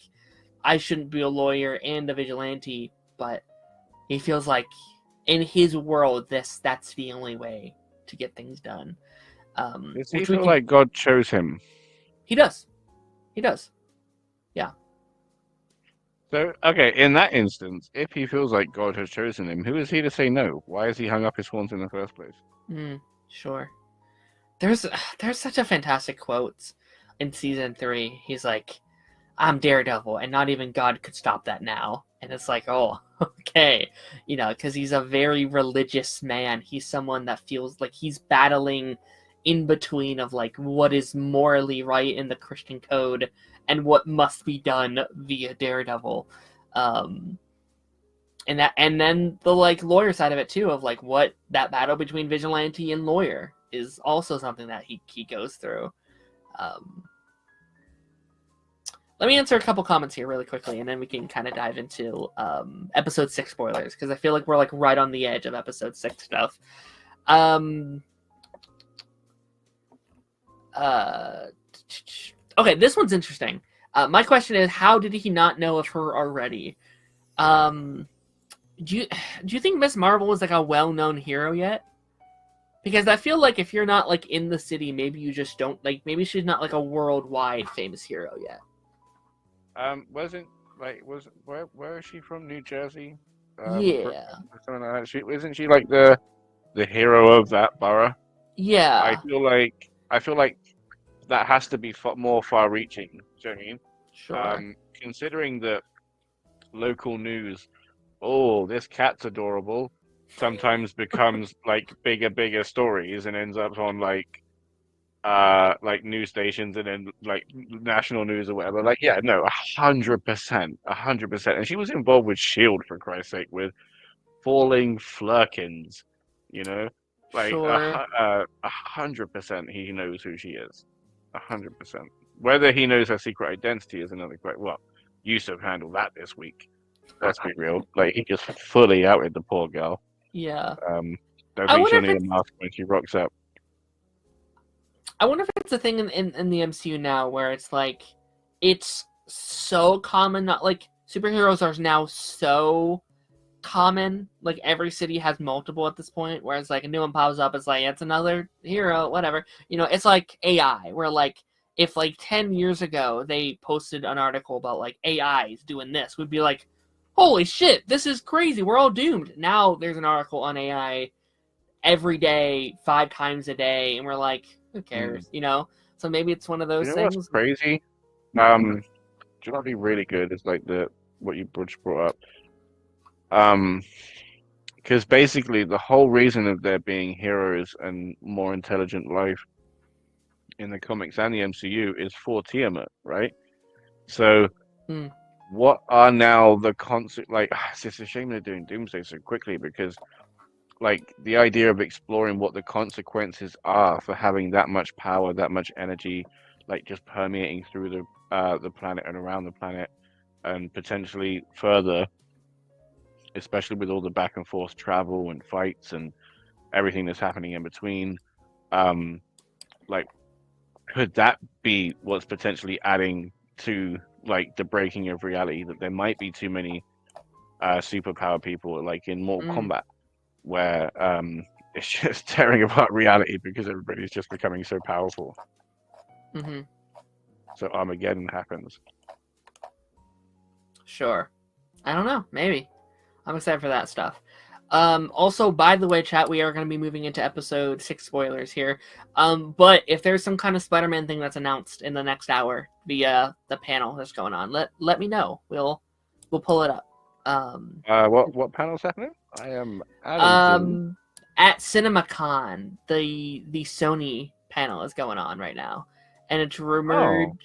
S1: I shouldn't be a lawyer and a vigilante, but he feels like in his world that's the only way to get things done.
S4: Does he feel like God chose him?
S1: He does. Yeah.
S4: So, okay, in that instance, if he feels like God has chosen him, who is he to say no? Why has he hung up his horns in the first place?
S1: Sure. There's such a fantastic quote in season 3. He's like, I'm Daredevil, and not even God could stop that now. And it's like, oh, okay. Because he's a very religious man. He's someone that feels like he's battling in between of like what is morally right in the Christian code and what must be done via Daredevil. And then the like lawyer side of it too, of like what that battle between vigilante and lawyer is also something that he goes through. Let me answer a couple comments here really quickly, and then we can kind of dive into episode 6 spoilers, because I feel like we're like right on the edge of episode 6 stuff. Okay, this one's interesting. My question is, how did he not know of her already? Do you think Miss Marvel is like a well-known hero yet? Because I feel like if you're not like in the city, maybe you just don't like. Maybe she's not like a worldwide famous hero yet.
S4: Where is she from? New Jersey?
S1: Yeah.
S4: Something like that. Isn't she like the hero of that borough?
S1: Yeah.
S4: I feel like that has to be more far-reaching. Do you know what I mean?
S1: Sure.
S4: Considering that local news, oh, this cat's adorable, sometimes becomes like bigger stories and ends up on like news stations and then like national news or whatever. Like, yeah, no, 100%. And she was involved with Shield, for Christ's sake, with falling flurkins, like
S1: Sure.
S4: 100% he knows who she is. 100%. Whether he knows her secret identity is another question. Well, Yusuf handled that this week. Let's be real. Like, he just fully outed the poor girl.
S1: Yeah.
S4: Don't think she'll need a mask when she rocks up.
S1: I wonder if it's a thing in the MCU now where it's like, it's so common, not like superheroes are now so common, like every city has multiple at this point, whereas like a new one pops up, it's like, it's another hero, whatever. It's like AI, where like, if like 10 years ago they posted an article about like AIs doing this, we'd be like, holy shit, this is crazy, we're all doomed. Now there's an article on AI every day, 5 times a day, and we're like, who cares, So maybe it's one of those
S4: You know what's
S1: things.
S4: crazy? Do you know what'd be really good? Is like what you just brought up. Because basically the whole reason of there being heroes and more intelligent life in the comics and the MCU is for Tiamat, right? So
S1: Hmm.
S4: what are now the concept? Like, it's just a shame they're doing Doomsday so quickly because, like, the idea of exploring what the consequences are for having that much power, that much energy, like just permeating through the planet and around the planet, and potentially further, especially with all the back and forth travel and fights and everything that's happening in between. Um, like, could that be what's potentially adding to like the breaking of reality that there might be too many superpower people like in Mortal
S1: Mm.
S4: Kombat where it's just tearing apart reality because everybody's just becoming so powerful.
S1: Hmm.
S4: So Armageddon happens.
S1: Sure. I don't know. Maybe. I'm excited for that stuff. Also, by the way, chat, we are going to be moving into episode 6 spoilers here. But if there's some kind of Spider-Man thing that's announced in the next hour via the panel that's going on, let me know. We'll pull it up.
S4: What panel's happening? I am out of Zoom.
S1: At CinemaCon, the Sony panel is going on right now, and it's rumored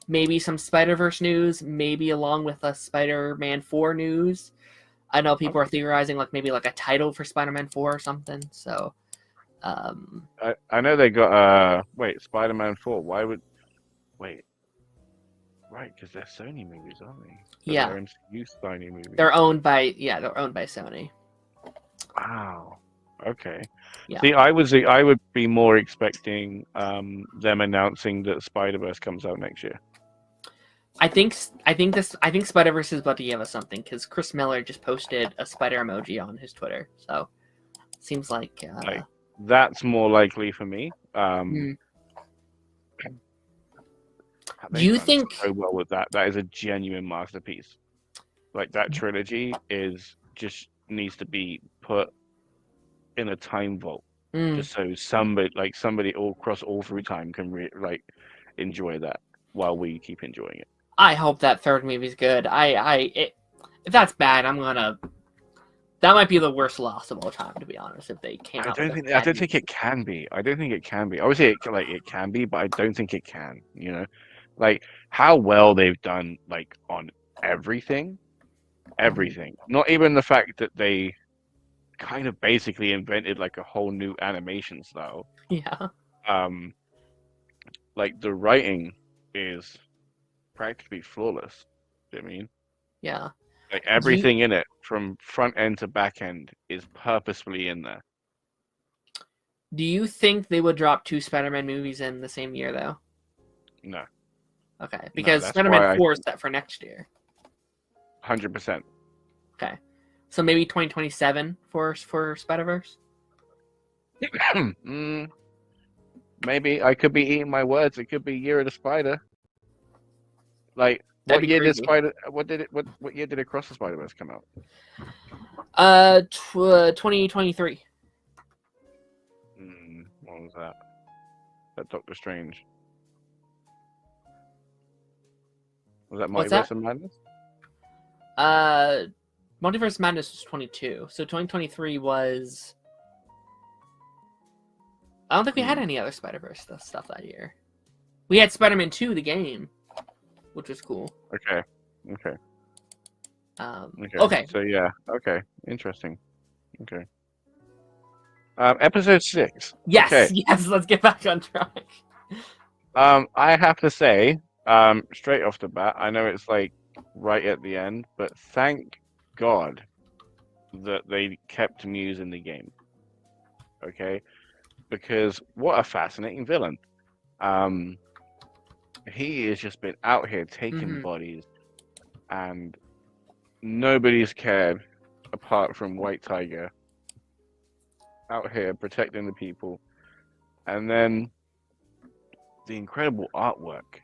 S1: maybe some Spider-Verse news, maybe along with a Spider-Man 4 news. I know people are theorizing like maybe like a title for Spider-Man 4 or something. So,
S4: I know they got Spider-Man 4. Why would wait? Right, because they're Sony movies, aren't they? So
S1: yeah,
S4: they're MCU Sony movies.
S1: they're owned by Sony.
S4: Wow. Okay.
S1: Yeah.
S4: See, I would be more expecting them announcing that Spider-Verse comes out next year.
S1: I think Spider-Verse is about to give us something because Chris Miller just posted a spider emoji on his Twitter. So seems like
S4: that's more likely for me.
S1: Do you think
S4: so well with that? That is a genuine masterpiece. Like that trilogy is just needs to be put in a time vault, just so somebody all across all through time can enjoy that while we keep enjoying it.
S1: I hope that third movie's good. If that's bad, that might be the worst loss of all time, to be honest. If they came out,
S4: I don't think it can be. I don't think it can be. Obviously, it can be, but I don't think it can. You know, like how well they've done, like on everything. Not even the fact that they kind of basically invented like a whole new animation style.
S1: Yeah.
S4: Like the writing is practically flawless. I mean,
S1: yeah.
S4: Like everything in it, from front end to back end, is purposefully in there.
S1: Do you think they would drop 2 Spider-Man movies in the same year, though?
S4: No.
S1: Okay, because
S4: no,
S1: Spider-Man 4 is set for next year.
S4: 100%.
S1: Okay, so maybe 2027 for Spider-Verse.
S4: Maybe I could be eating my words. It could be Year of the Spider. Like what year did Spider? What year did Across the Spider-Verse come out?
S1: 2023.
S4: What was that? That Doctor Strange. Was that Multiverse of Madness?
S1: Multiverse of Madness was 22. So 2023 was. I don't think we had any other Spider-Verse stuff that year. We had Spider-Man 2, the game, which was cool.
S4: Okay.
S1: Okay.
S4: So yeah. Okay. Interesting. Okay. Episode 6.
S1: Yes.
S4: Okay.
S1: Yes. Let's get back on track.
S4: I have to say, straight off the bat, I know it's like right at the end, but thank God that they kept Muse in the game. Okay, because what a fascinating villain. He has just been out here taking bodies, and nobody's cared apart from White Tiger. Out here protecting the people, and then the incredible artwork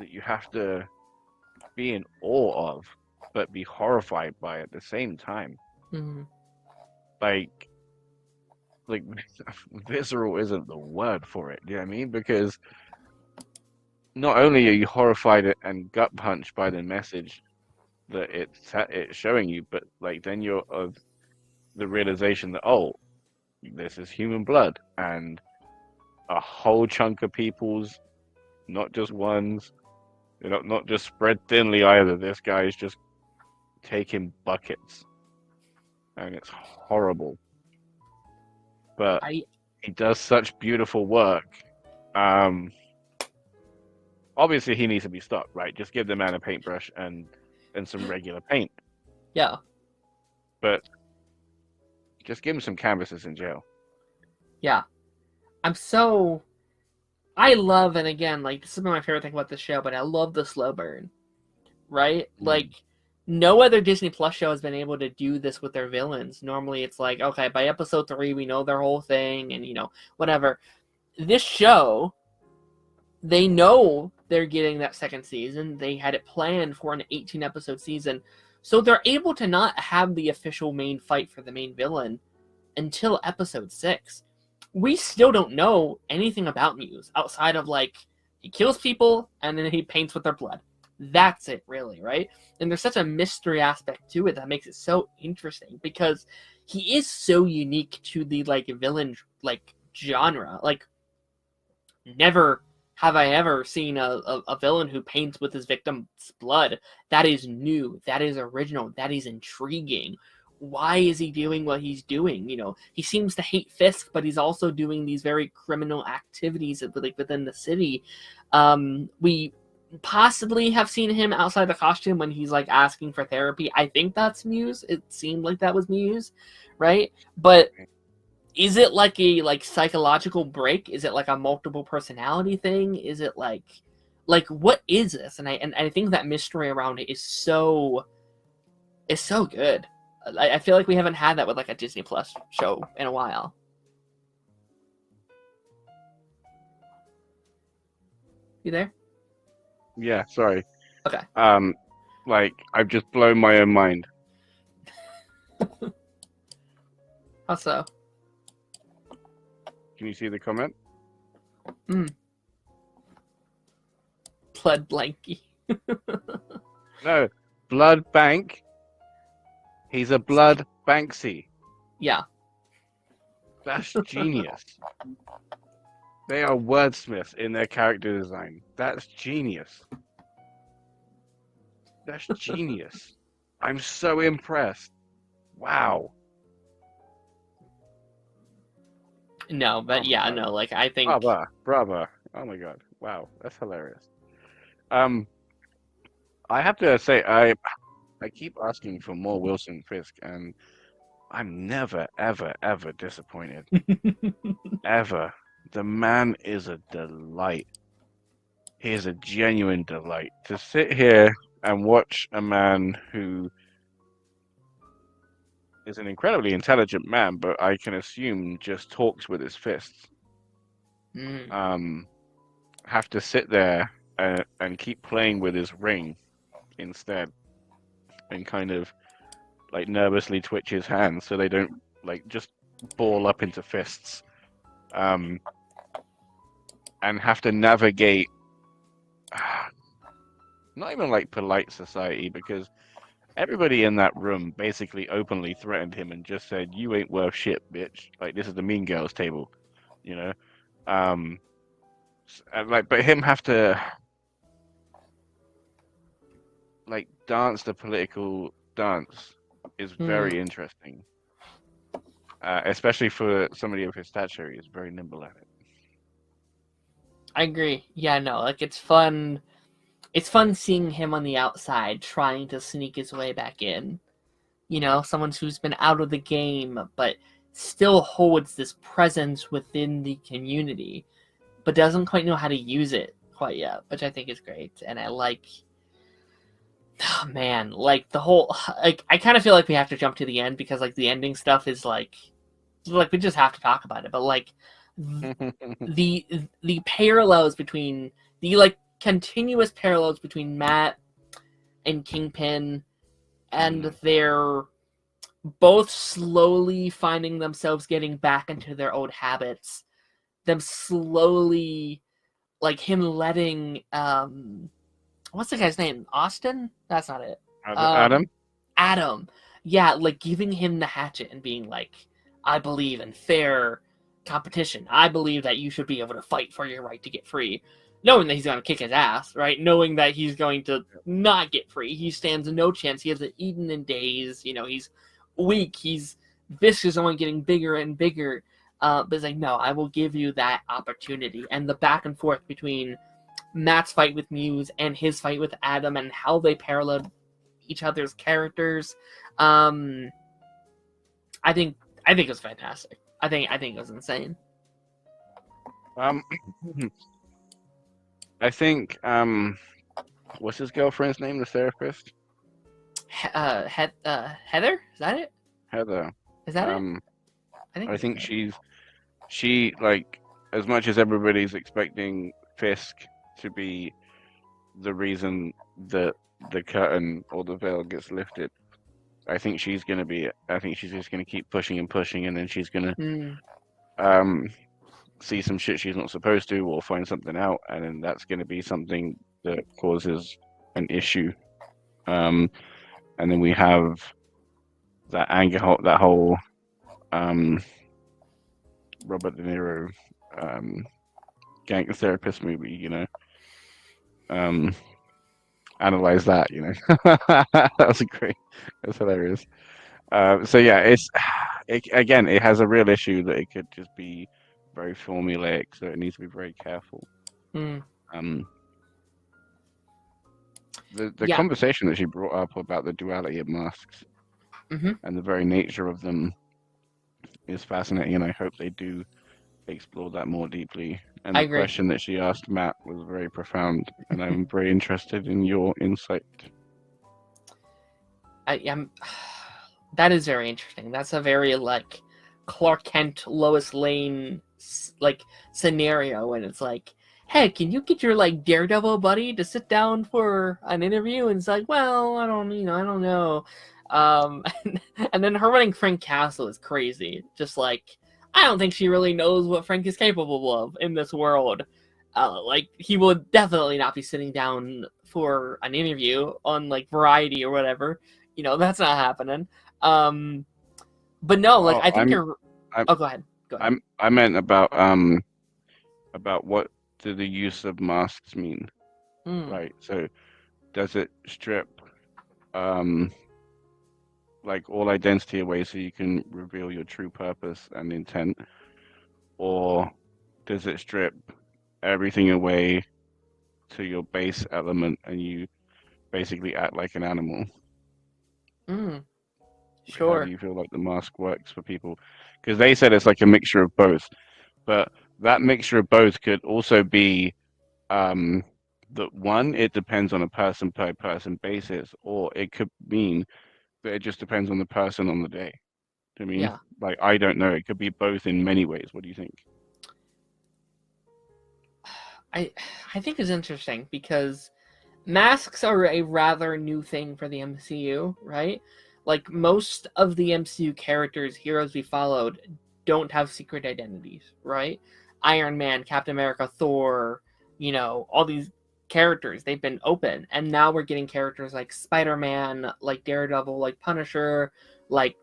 S4: that you have to be in awe of, but be horrified by at the same time. like visceral isn't the word for it. Do you know what I mean? Because not only are you horrified and gut punched by the message that it's showing you, but like then you're of the realization that, oh, this is human blood, and a whole chunk of people's, not just ones, not just spread thinly either. This guy is just taking buckets, and it's horrible. But he does such beautiful work. Obviously he needs to be stopped, right? Just give the man a paintbrush and some regular paint.
S1: Yeah.
S4: But just give him some canvases in jail.
S1: Yeah. I love, and again, like, this is my favorite thing about the show, but I love the slow burn. Right? Like, no other Disney Plus show has been able to do this with their villains. Normally it's like, okay, by episode 3 we know their whole thing, and whatever. This show, they know they're getting that second season. They had it planned for an 18-episode season. So they're able to not have the official main fight for the main villain until episode 6. We still don't know anything about Muse outside of, like, he kills people and then he paints with their blood. That's it, really, right? And there's such a mystery aspect to it that makes it so interesting because he is so unique to the, like, villain, like, genre. Like, never have I ever seen a villain who paints with his victim's blood. That is new. That is original. That is intriguing. Why is he doing what he's doing? He seems to hate Fisk, but he's also doing these very criminal activities like within the city. We possibly have seen him outside the costume when he's like asking for therapy. I think that's Muse. It seemed like that was Muse, right? But is it like a psychological break? Is it like a multiple personality thing? Is it like what is this? And I think that mystery around it is so good. I feel like we haven't had that with like a Disney Plus show in a while. You there?
S4: Yeah, sorry.
S1: Okay.
S4: Like I've just blown my own mind.
S1: How so?
S4: Can you see the comment?
S1: Blood blanky.
S4: No, blood bank. He's a blood Banksy.
S1: Yeah.
S4: That's genius. They are wordsmiths in their character design. That's genius. That's genius. I'm so impressed. Wow.
S1: No, but yeah, no, like I think
S4: Bravo. Oh my god. Wow, that's hilarious. I have to say I keep asking for more Wilson Fisk, and I'm never, ever, ever disappointed. Ever. The man is a delight. He is a genuine delight. To sit here and watch a man who is an incredibly intelligent man, but I can assume just talks with his fists. Have to sit there and keep playing with his ring instead, and kind of like nervously twitch his hands so they don't like just ball up into fists, and have to navigate not even like polite society, because everybody in that room basically openly threatened him and just said, "You ain't worth shit, bitch. Like, this is the mean girls table," and but him have to like dance the political dance is very interesting, especially for somebody of his stature. He's very nimble at it.
S1: I agree. Yeah, no, like it's fun. It's fun seeing him on the outside trying to sneak his way back in. Someone who's been out of the game, but still holds this presence within the community, but doesn't quite know how to use it quite yet, which I think is great. And I like, oh man, like the whole, like I kind of feel like we have to jump to the end because like the ending stuff is like we just have to talk about it. But like the parallels between the like continuous parallels between Matt and Kingpin and their both slowly finding themselves getting back into their old habits, them slowly, like him letting what's the guy's name? Austin? That's not it.
S4: Adam.
S1: Adam. Yeah, like giving him the hatchet and being like, I believe in fair competition. I believe that you should be able to fight for your right to get free. Knowing that he's going to kick his ass, right? Knowing that he's going to not get free. He stands no chance. He hasn't eaten in days. You know, he's weak. This is only getting bigger and bigger. But it's like, no, I will give you that opportunity. And the back and forth between Matt's fight with Muse and his fight with Adam and how they parallel each other's characters, I think it was fantastic. I think it was insane.
S4: I think what's his girlfriend's name? The therapist.
S1: Heather? Is that it?
S4: Heather.
S1: Is that it?
S4: I think she like, as much as everybody's expecting Fisk to be the reason that the curtain or the veil gets lifted, I think she's just gonna keep pushing and pushing, and then she's gonna see some shit she's not supposed to, or find something out, and then that's gonna be something that causes an issue. And then we have that that whole Robert De Niro gang therapist movie, you know. Analyze that, you know. That was great. That's hilarious. So yeah, again, it has a real issue that it could just be very formulaic, so it needs to be very careful. The conversation that she brought up about the duality of masks and the very nature of them is fascinating, and I hope they do explore that more deeply. And the question that she asked Matt was very profound, and I'm very interested in your insight.
S1: That is very interesting. That's a very like Clark Kent, Lois Lane like scenario, and it's like, hey, can you get your like Daredevil buddy to sit down for an interview? And it's like, well, I don't know. And then her running Frank Castle is crazy. Just like, I don't think she really knows what Frank is capable of in this world. Like, he will definitely not be sitting down for an interview on like Variety or whatever. You know, that's not happening. But no, like, I think go ahead.
S4: I meant about what do the use of masks mean, right? So, does it strip like all identity away so you can reveal your true purpose and intent, or does it strip everything away to your base element and you basically act like an animal?
S1: Sure.
S4: How do you feel like the mask works for people? Because they said it's like a mixture of both, but that mixture of both could also be that one, it depends on a person per person basis, or it could mean that it just depends on the person on the day. I mean, like, I don't know. It could be both in many ways. What do you think?
S1: I think it's interesting because masks are a rather new thing for the MCU, right? Like, most of the MCU characters, heroes we followed, don't have secret identities, right? Iron Man, Captain America, Thor, you know, all these characters, they've been open, and now we're getting characters like Spider-Man, like Daredevil, like Punisher, like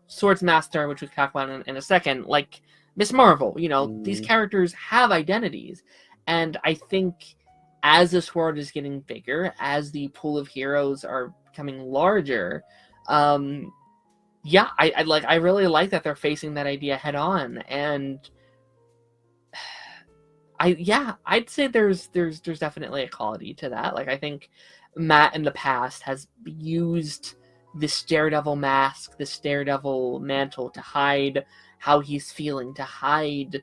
S1: Swordsmaster, which we'll talk about in a second, like Miss Marvel. You know, these characters have identities, and I think as this world is getting bigger, as the pool of heroes are becoming larger, I really like that they're facing that idea head on, and I'd say there's definitely a quality to that. Like, I think Matt in the past has used this Daredevil mask, this Daredevil mantle to hide how he's feeling, to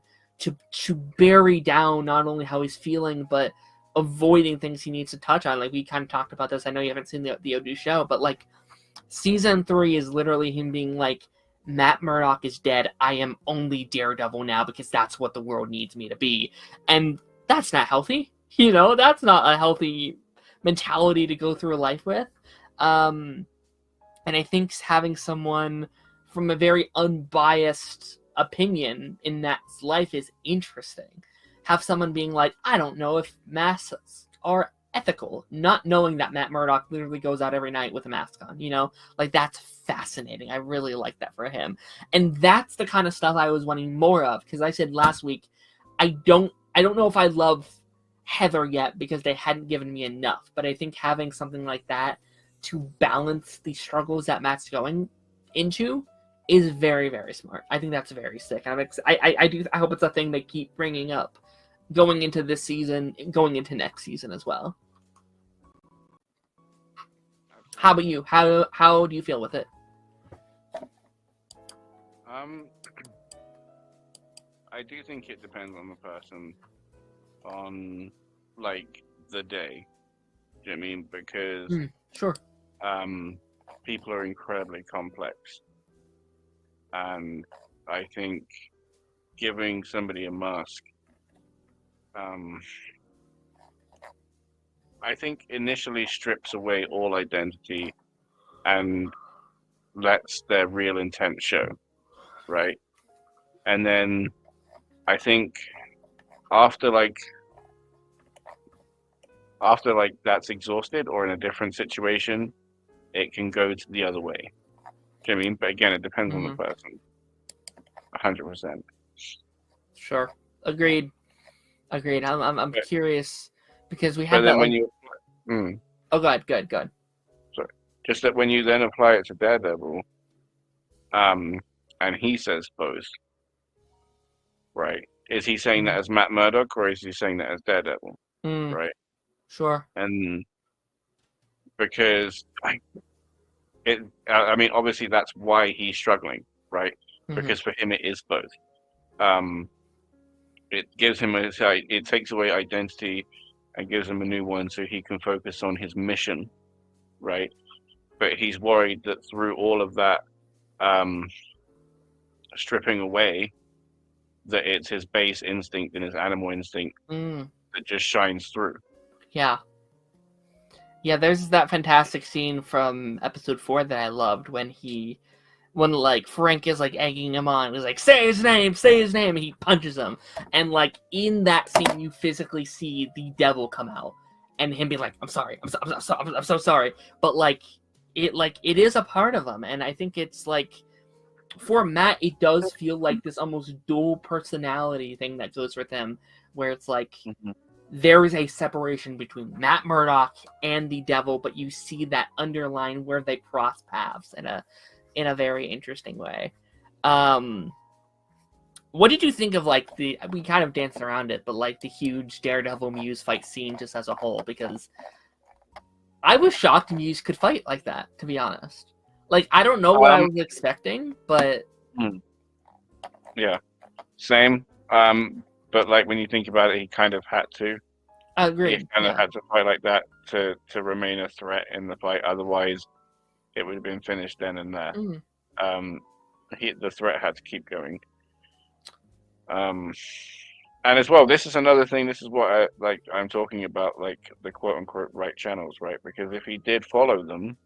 S1: bury down not only how he's feeling, but avoiding things he needs to touch on. Like, we kind of talked about this. I know you haven't seen the Odu show, but like, season 3 is literally him being like, Matt Murdock is dead. I am only Daredevil now because that's what the world needs me to be. And that's not healthy. You know, that's not a healthy mentality to go through life with. And I think having someone from a very unbiased opinion in that life is interesting. Have someone being like, I don't know if masks are ethical, not knowing that Matt Murdock literally goes out every night with a mask on, Like, that's fascinating. I really like that for him. And that's the kind of stuff I was wanting more of, because I said last week, I don't know if I love Heather yet because they hadn't given me enough, but I think having something like that to balance the struggles that Matt's going into is very, very smart. I think that's very sick. I hope it's a thing they keep bringing up going into this season, going into next season as well. How about you? How do you feel with it?
S4: I do think it depends on the person, on like the day. Do you know what I mean? Because
S1: sure.
S4: People are incredibly complex, and I think giving somebody a mask, I think initially strips away all identity and lets their real intent show, right? And then I think after that's exhausted or in a different situation, it can go to the other way. Do you know what I mean? But again, it depends on the person. 100%.
S1: Sure. Agreed. I'm curious because we had that.
S4: When
S1: Oh, go ahead.
S4: Sorry. Just that when you then apply it to Daredevil, and he says both, right? Is he saying that as Matt Murdock or is he saying that as Daredevil? Right.
S1: Sure.
S4: And because I mean, obviously that's why he's struggling, right? Because for him it is both. It gives him it takes away identity and gives him a new one so he can focus on his mission, right? But he's worried that through all of that stripping away, that it's his base instinct and his animal instinct that just shines through.
S1: Yeah, there's that fantastic scene from episode 4 that I loved when like Frank is like egging him on. He's like, say his name, and he punches him. And like in that scene, you physically see the devil come out and him be like, I'm sorry, I'm so sorry. But like it is a part of him, and I think it's like for Matt, it does feel like this almost dual personality thing that goes with him, where it's like there is a separation between Matt Murdock and the devil, but you see that underline where they cross paths in a very interesting way. What did you think of like we kind of danced around it, but like the huge Daredevil Muse fight scene just as a whole? Because I was shocked Muse could fight like that, to be honest. Like, I don't know what I was expecting, but
S4: yeah, same. But like when you think about it, he kind of had to.
S1: I agree.
S4: He kind of had to fight like that to remain a threat in the fight. Otherwise, it would have been finished then and there. The threat had to keep going. And as well, this is another thing. This is what I'm talking about, like the quote unquote right channels, right? Because if he did follow them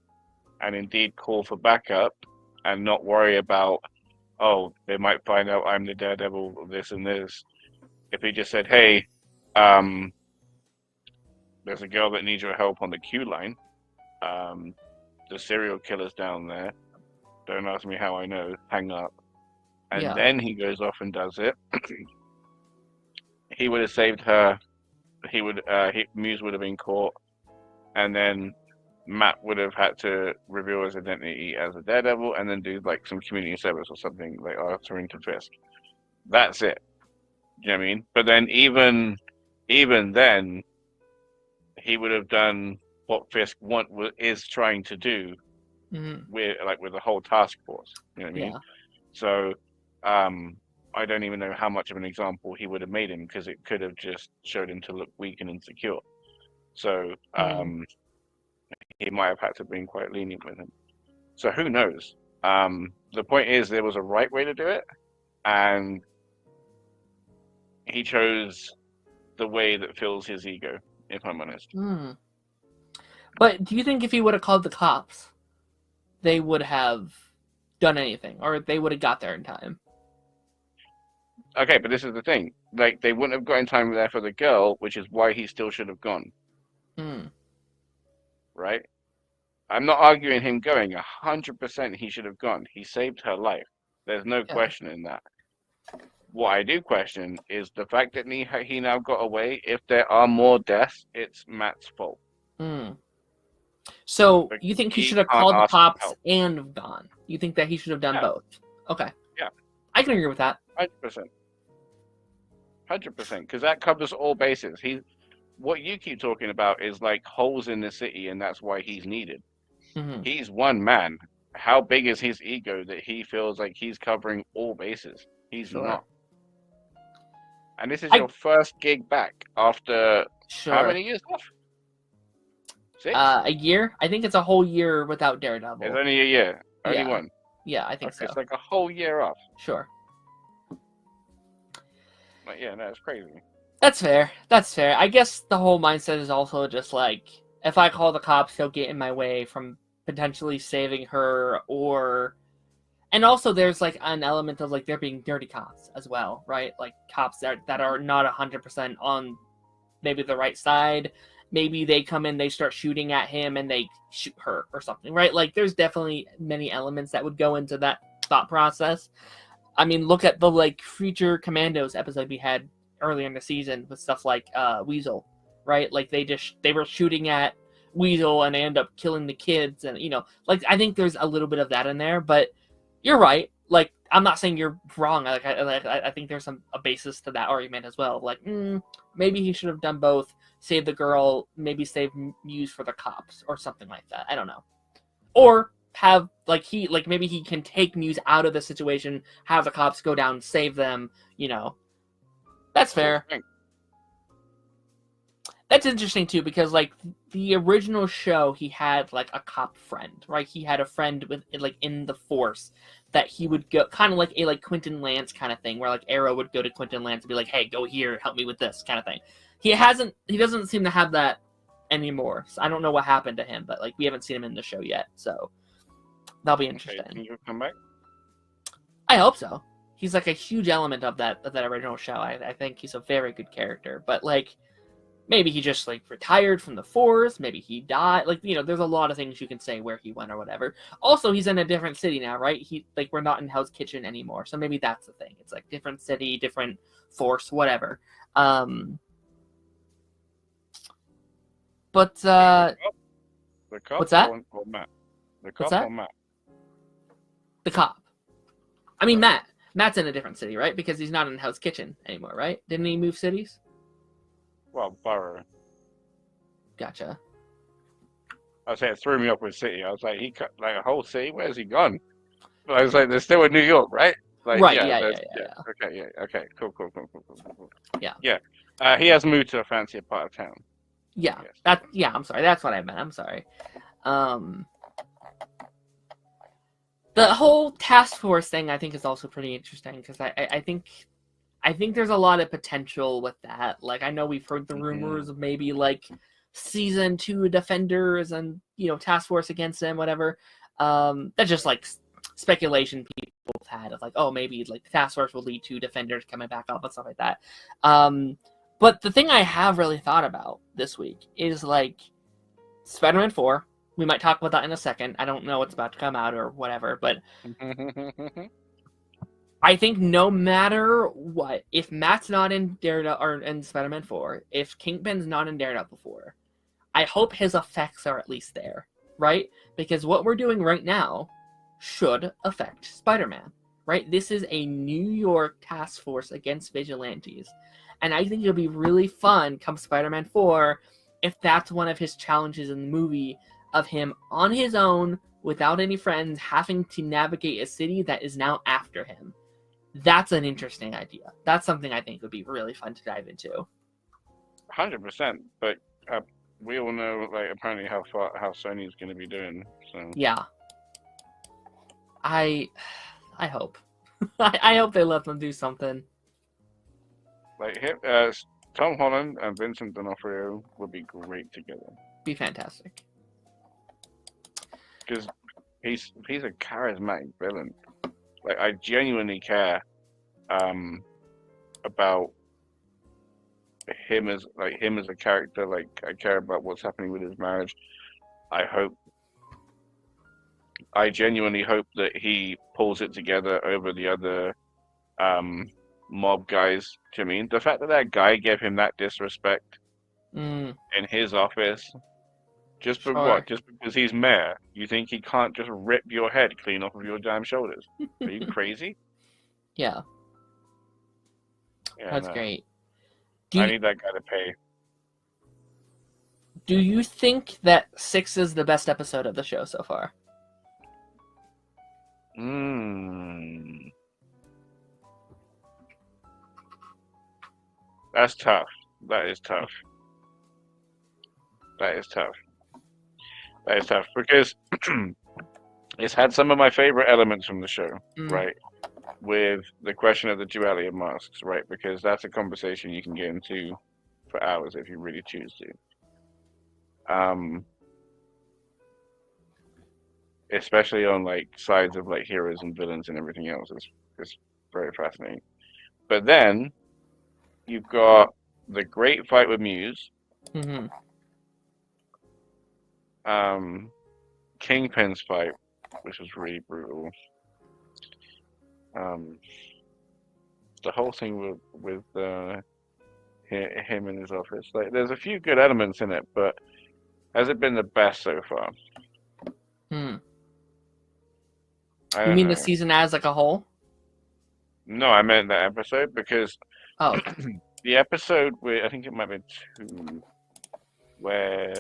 S4: and indeed call for backup and not worry about, oh, they might find out I'm the Daredevil of this and this. If he just said, hey, there's a girl that needs your help on the queue line. The serial killer's down there. Don't ask me how I know. Hang up. And then he goes off and does it. He would have saved her. Muse would have been caught. And then Matt would have had to reveal his identity as a Daredevil and then do like some community service or something like answering to Fisk. That's it. You know what I mean? But then even then, he would have done what Fisk is trying to do with the whole task force. You know what I mean? So I don't even know how much of an example he would have made him, because it could have just showed him to look weak and insecure. So he might have had to been quite lenient with him. So who knows? The point is, there was a right way to do it, and he chose the way that fills his ego, if I'm honest.
S1: But do you think if he would have called the cops, they would have done anything, or they would have got there in time.
S4: Okay, but this is the thing. Like, they wouldn't have got in time there for the girl, which is why he still should have gone.
S1: Hmm.
S4: Right? I'm not arguing him going. 100% he should have gone. He saved her life. There's no
S1: Yeah.
S4: question in that. What I do question is the fact that he now got away. If there are more deaths, it's Matt's fault.
S1: Hmm. So
S4: Because
S1: you think he
S4: he
S1: should have
S4: can't
S1: called the
S4: ask for
S1: cops
S4: help.
S1: and have gone? You think that he should have done
S4: Yeah.
S1: both? Okay.
S4: Yeah.
S1: I can agree with that.
S4: 100%. 100%. Because that covers all bases. What you keep talking about is like holes in the city, and that's why he's needed.
S1: Hmm.
S4: He's one man. How big is his ego that he feels like he's covering all bases? He's
S1: Sure.
S4: not. And this is your first gig back after
S1: Sure.
S4: how many years off? 6?
S1: A year? I think it's a whole year without Daredevil.
S4: It's only a year. Only
S1: Yeah.
S4: one.
S1: Yeah, I think
S4: Okay,
S1: so.
S4: it's like a whole year off.
S1: Sure.
S4: Like, yeah, no, it's crazy.
S1: That's fair. That's fair. I guess the whole mindset is also just like, if I call the cops, he'll get in my way from potentially saving her, or... And also there's like an element of like there being dirty cops as well, right? Like cops that are not 100% on maybe the right side. Maybe they come in, they start shooting at him, and they shoot her or something, right? Like there's definitely many elements that would go into that thought process. I mean, look at the like Creature Commandos episode we had earlier in the season with stuff like Weasel, right? Like they were shooting at Weasel and they end up killing the kids, and like I think there's a little bit of that in there, but you're right. Like I'm not saying you're wrong. Like I think there's a basis to that argument as well. Like maybe he should have done both. Save the girl, maybe save Muse for the cops or something like that. I don't know. Or have maybe he can take Muse out of the situation, have the cops go down, save them. That's fair. That's interesting too, because like the original show, he had like a cop friend, right? He had a friend with like in the force that he would go, kind of like a like Quentin Lance kind of thing, where like Arrow would go to Quentin Lance and be like, "Hey, go here, help me with this," kind of thing. He doesn't seem to have that anymore. So I don't know what happened to him, but like we haven't seen him in the show yet, so that'll be interesting.
S4: Okay, can you come back?
S1: I hope so. He's like a huge element of that original show. I think he's a very good character, but like. Maybe he just like retired from the force. Maybe he died. Like there's a lot of things you can say where he went or whatever. Also, he's in a different city now, right? We're not in Hell's Kitchen anymore, so maybe that's the thing. It's like different city, different force, whatever. But
S4: The cop
S1: what's that?
S4: Or Matt? The cop
S1: What's that?
S4: or Matt?
S1: The cop. I mean, Matt. Matt's in a different city, right? Because he's not in Hell's Kitchen anymore, right? Didn't he move cities?
S4: Well, Borough.
S1: Gotcha.
S4: I was saying it threw me up with city. I was like, he cut like a whole city. Where's he gone? But I was like, there's still in New York, right? Like,
S1: Right.
S4: Yeah.
S1: Yeah.
S4: Okay. Yeah. Okay. Cool.
S1: Yeah.
S4: Yeah. He has moved to a fancier part of town.
S1: Yeah.
S4: Yes.
S1: I'm sorry. That's what I meant. I'm sorry. The whole task force thing, I think, is also pretty interesting because I think there's a lot of potential with that. Like, I know we've heard the rumors of maybe like season 2 Defenders and task force against them, whatever. That's just like speculation people have had of like, oh, maybe like the task force will lead to Defenders coming back up and stuff like that. But the thing I have really thought about this week is like Spider-Man 4. We might talk about that in a second. I don't know what's about to come out or whatever, but I think no matter what, if Matt's not in Daredevil or in Spider-Man 4, if Kingpin's not in Daredevil 4, I hope his effects are at least there, right? Because what we're doing right now should affect Spider-Man, right? This is a New York task force against vigilantes, and I think it'll be really fun come Spider-Man 4 if that's one of his challenges in the movie of him on his own without any friends having to navigate a city that is now after him. That's an interesting idea. That's something I think would be really fun to dive into.
S4: 100%. But we all know, like, apparently how Sony's going to be doing. So
S1: Yeah. I hope. I hope they let them do something.
S4: Like Tom Holland and Vincent D'Onofrio would be great together.
S1: Be fantastic.
S4: Because He's a charismatic villain. Like I genuinely care about him as a character. Like I care about what's happening with his marriage. I genuinely hope that he pulls it together over the other mob guys. Do you mean the fact that that guy gave him that disrespect
S1: Mm,
S4: in his office just for
S1: sure.
S4: what? Just because he's mayor? You think he can't just rip your head clean off of your damn shoulders? Are you crazy?
S1: Yeah,
S4: Yeah,
S1: that's
S4: no.
S1: great.
S4: I need that guy to pay.
S1: Do you think that 6 is the best episode of the show so far?
S4: That's tough. That is tough. That is tough. That is tough because it's had some of my favorite elements from the show, right? With the question of the duality of masks, right? Because that's a conversation you can get into for hours if you really choose to. Especially on like sides of like heroes and villains and everything else is very fascinating. But then you've got the great fight with Muse,
S1: Mm-hmm.
S4: Kingpin's fight, which was really brutal. The whole thing with him in his office. Like, there's a few good elements in it, but has it been the best so far?
S1: Hmm.
S4: I
S1: You
S4: don't
S1: mean
S4: know.
S1: the season as like a whole?
S4: No, I meant that episode because
S1: Oh,
S4: the episode where I think it might be 2, where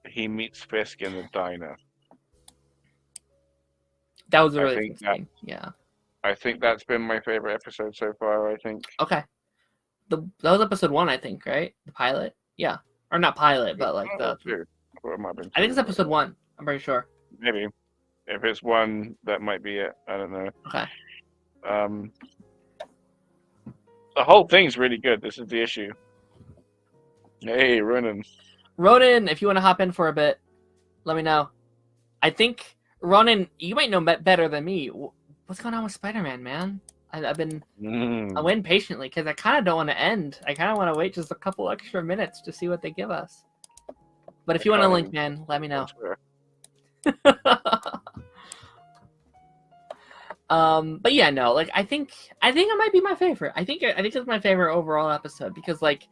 S4: he meets Fisk in the diner.
S1: that was a
S4: I
S1: really
S4: think
S1: good scene. Yeah.
S4: I think that's been my favorite episode so far. I think.
S1: Okay. That was episode 1, I think, right? The pilot. Yeah, or not pilot, but like the.
S4: 2. Or it might have been
S1: I think it's
S4: 2,
S1: episode 1. I'm pretty sure.
S4: maybe. If it's 1, that might be it. I don't know.
S1: Okay.
S4: The whole thing's really good. This is the issue. Hey, Ronan.
S1: Ronan, if you want to hop in for a bit, let me know. I think Ronan, you might know better than me. What's going on with Spider-Man, man? I've been I waiting patiently because I kind of don't want to end. I kind of want to wait just a couple extra minutes to see what they give us. But if you want to link, man, let me know. But yeah, no, like I think it might be my favorite. I think it's my favorite overall episode because like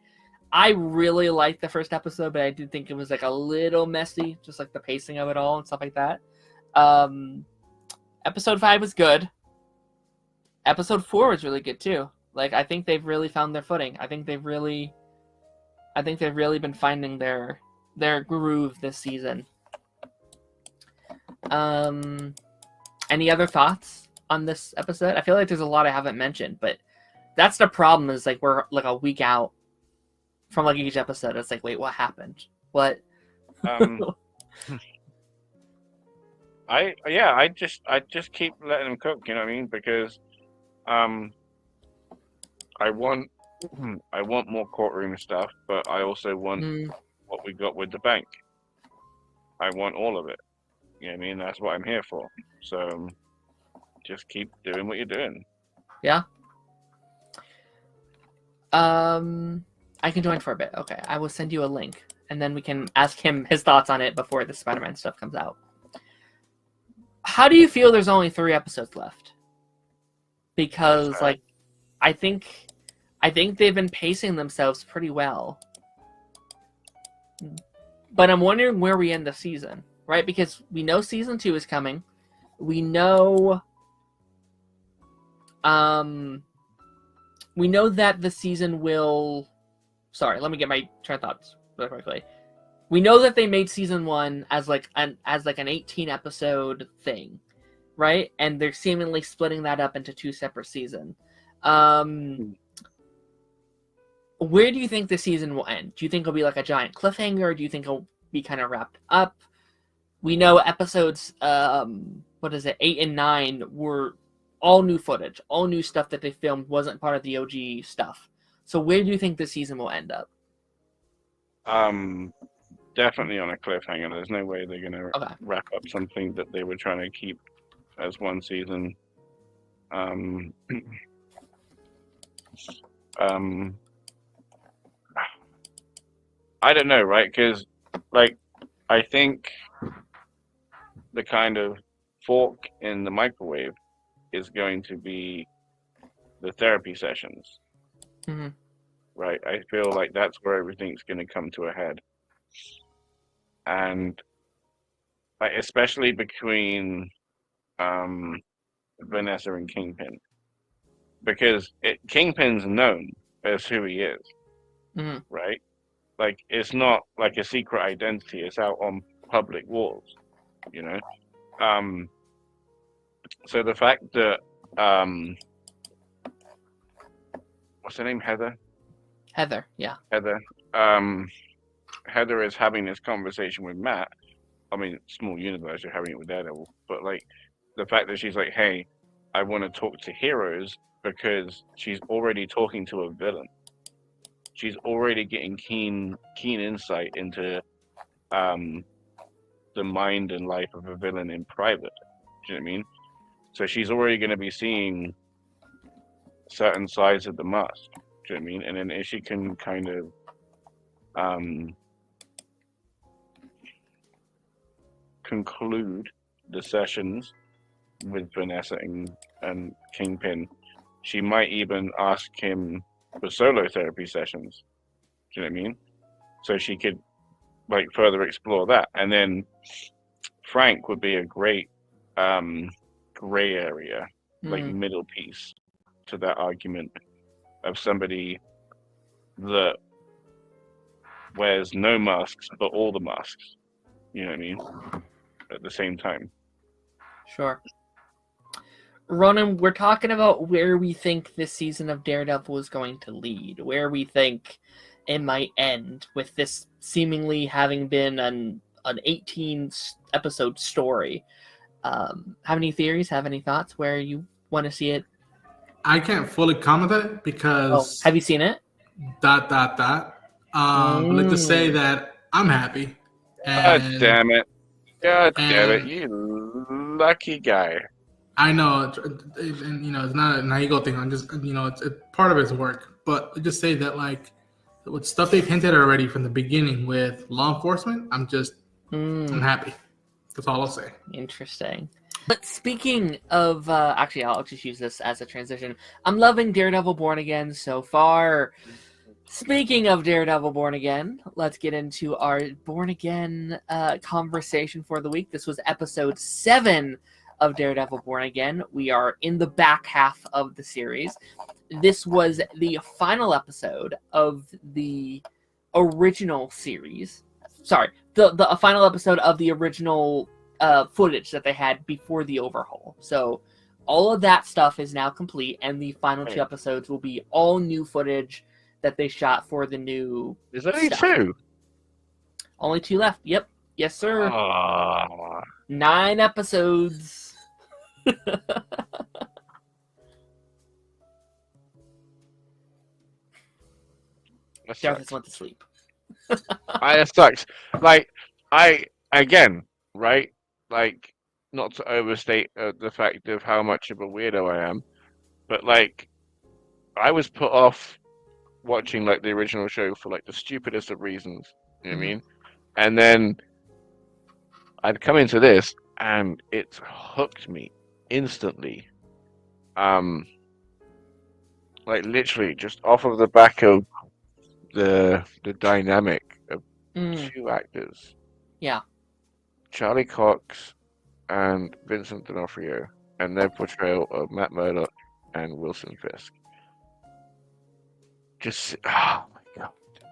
S1: I really liked the first episode, but I did think it was like a little messy, just like the pacing of it all and stuff like that. Episode 5 was good. Episode 4 was really good too. Like I think they've really found their footing. I think they've really been finding their groove this season. Any other thoughts on this episode? I feel like there's a lot I haven't mentioned, but that's the problem is like we're like a week out from like each episode. It's like, wait, what happened? What?
S4: I just keep letting them cook, you know what I mean? Because I want more courtroom stuff, but I also want what we got with the bank. I want all of it. You know what I mean? That's what I'm here for. So just keep doing what you're doing.
S1: Yeah. I can join for a bit. Okay, I will send you a link, and then we can ask him his thoughts on it before the Spider-Man stuff comes out. How do you feel there's only 3 episodes left? Because like, I think they've been pacing themselves pretty well. But I'm wondering where we end the season, right? Because we know season 2 is coming. We know that the season will. Sorry, let me get my train of thoughts really quickly. We know that they made season 1 as like an 18 episode thing, right? And they're seemingly splitting that up into 2 separate seasons. Where do you think the season will end? Do you think it'll be like a giant cliffhanger? Do you think it'll be kind of wrapped up? We know episodes 8 and 9 were all new footage, all new stuff that they filmed wasn't part of the OG stuff. So where do you think the season will end up?
S4: definitely on a cliffhanger. There's no way they're gonna
S1: Okay.
S4: wrap up something that they were trying to keep as one season. Um, I don't know, right? Because, like, I think the kind of fork in the microwave is going to be the therapy sessions,
S1: Hmm.
S4: right? I feel like that's where everything's going to come to a head, and like, especially between um, Vanessa and Kingpin, because Kingpin's known as who he is,
S1: Hmm.
S4: right? Like, it's not like a secret identity; it's out on public walls, you know. Um, so the fact that um, what's her name,
S1: Heather, yeah.
S4: Heather, um, Heather is having this conversation with Matt. I mean, small universe, you're having it with Daredevil, but like the fact that she's like, "Hey, I want to talk to heroes," because she's already talking to a villain. She's already getting keen insight into um, the mind and life of a villain in private. Do you know what I mean? So she's already going to be seeing certain sides of the mask. Do you know what I mean? And then if she can kind of um, conclude the sessions with Vanessa and Kingpin, she might even ask him for solo therapy sessions. Do you know what I mean? So she could like further explore that. And then Frank would be a great gray area, like
S1: Mm.
S4: middle piece to that argument of somebody that wears no masks but all the masks. You know what I mean? At the same time.
S1: Sure. Ronan, we're talking about where we think this season of Daredevil is going to lead, where we think it might end, with this seemingly having been an 18 episode story. Have any theories? Have any thoughts where you want to see it?
S5: I can't fully comment on it because
S1: have you seen it?
S5: But let's just say that I'm happy.
S4: God
S5: And
S4: damn it. God damn it.
S5: and
S4: You lucky guy.
S5: I know, and it's not an ego thing. I'm just, it's part of it's work. But let's just say that, like, with stuff they've hinted already from the beginning with law enforcement, I'm happy. That's all I'll say.
S1: Interesting. But speaking of, actually, I'll just use this as a transition. I'm loving Daredevil Born Again so far. Speaking of Daredevil Born Again, let's get into our Born Again conversation for the week. This was episode 7 of Daredevil Born Again. We are in the back half of the series. This was the final episode of the original series. Sorry, the final episode of the original footage that they had before the overhaul. So all of that stuff is now complete, and the final 2 episodes will be all new footage that they shot for the new
S4: Is there only
S1: stuff.
S4: 2?
S1: Only 2 left. Yep. Yes, sir.
S4: Oh.
S1: 9 episodes. Jarvis went to sleep.
S4: It sucks. Like, again, right? Like, not to overstate the fact of how much of a weirdo I am, but like, I was put off watching like the original show for like the stupidest of reasons. You know what I mean? And then I'd come into this, and it's hooked me instantly. Like literally just off of the back of the dynamic of 2 actors.
S1: Yeah.
S4: Charlie Cox and Vincent D'Onofrio, and their portrayal of Matt Murdock and Wilson Fisk. Just, oh my god,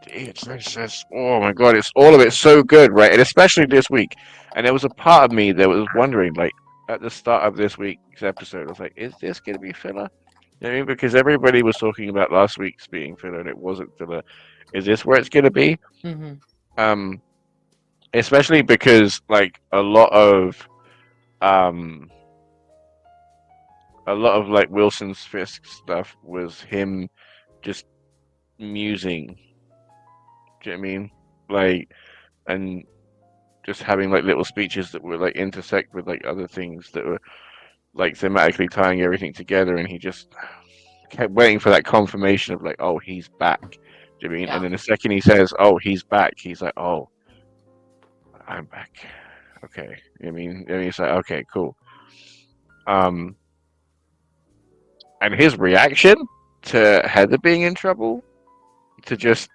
S4: it's just, oh my god, it's all of it so good, right? And especially this week. And there was a part of me that was wondering, like, at the start of this week's episode, I was like, is this going to be filler? You know what I mean? Because everybody was talking about last week's being filler, and it wasn't filler. Is this where it's going to be?
S1: Mm-hmm.
S4: Especially because like a lot of like Wilson's Fisk stuff was him just musing. Do you know what I mean? Like and just having like little speeches that were like intersect with like other things that were like thematically tying everything together, and he just kept waiting for that confirmation of like, oh, he's back. Do you mean?
S1: Yeah.
S4: And then the second he says, oh, he's back, he's like, oh, I'm back. Okay. I mean, it's like, okay, cool. Um, and his reaction to Heather being in trouble, to just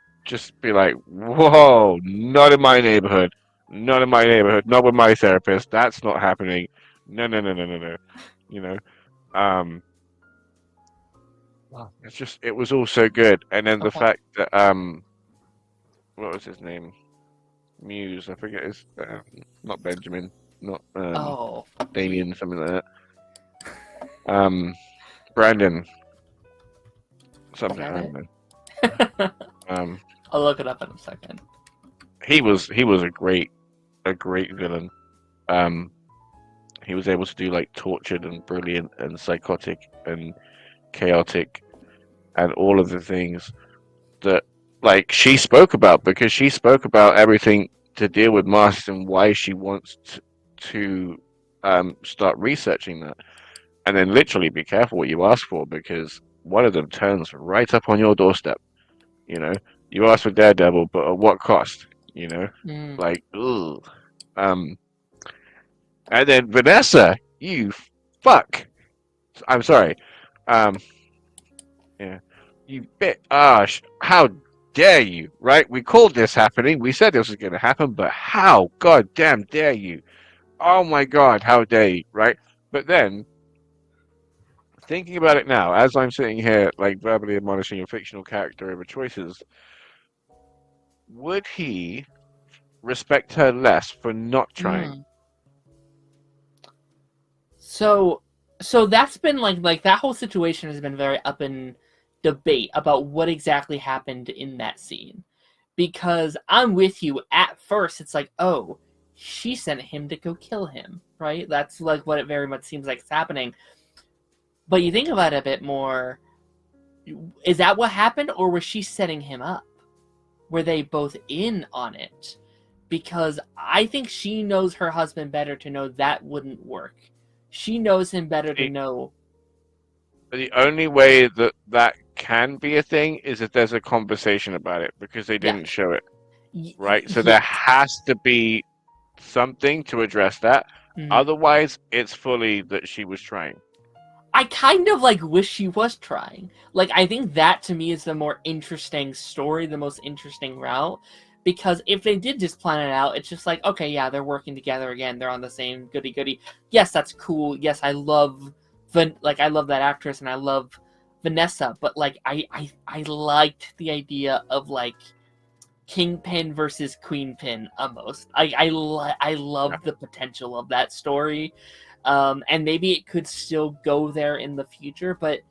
S4: be like, whoa, not in my neighborhood, not in my neighborhood, not with my therapist. That's not happening. No, no, no, no, no, no. You know, um, it was all so good. And then the fact that what was his name? Muse, I forget his, not Benjamin, not Damien, something like that. Brandon, something, I don't know.
S1: I'll look it up in a second.
S4: He was a great villain. He was able to do like tortured and brilliant and psychotic and chaotic and all of the things that like she spoke about, because she spoke about everything to deal with masks and why she wants to start researching that. And then literally be careful what you ask for, because one of them turns right up on your doorstep. You know, you ask for Daredevil, but at what cost? You know, like, ugh. And then Vanessa, you fuck. I'm sorry. Yeah, you bit. How dare you? Right? We called this happening. We said this was going to happen, but how goddamn dare you? Oh my god, how dare you? Right? But then, thinking about it now, as I'm sitting here, like verbally admonishing a fictional character over choices, would he respect her less for not trying?
S1: So that's been like that whole situation has been very up in debate about what exactly happened in that scene. Because I'm with you, at first it's like, oh, she sent him to go kill him, right? That's like what it very much seems like is happening. But you think about it a bit more, is that what happened, or was she setting him up? Were they both in on it? Because I think she knows her husband better to know that wouldn't work. She knows him better to know.
S4: The only way that that can be a thing is if there's a conversation about it, because they didn't show it. Right? So there has to be something to address that. Otherwise, it's fully that she was trying.
S1: I kind of like wish she was trying. Like, I think that to me is the more interesting story, the most interesting route. Because if they did just plan it out, it's just like, okay, yeah, they're working together again. They're on the same goody-goody. Yes, that's cool. Yes, I love I love that actress and I love Vanessa. But like, I liked the idea of like Kingpin versus Queenpin almost. I love the potential of that story. And maybe it could still go there in the future, but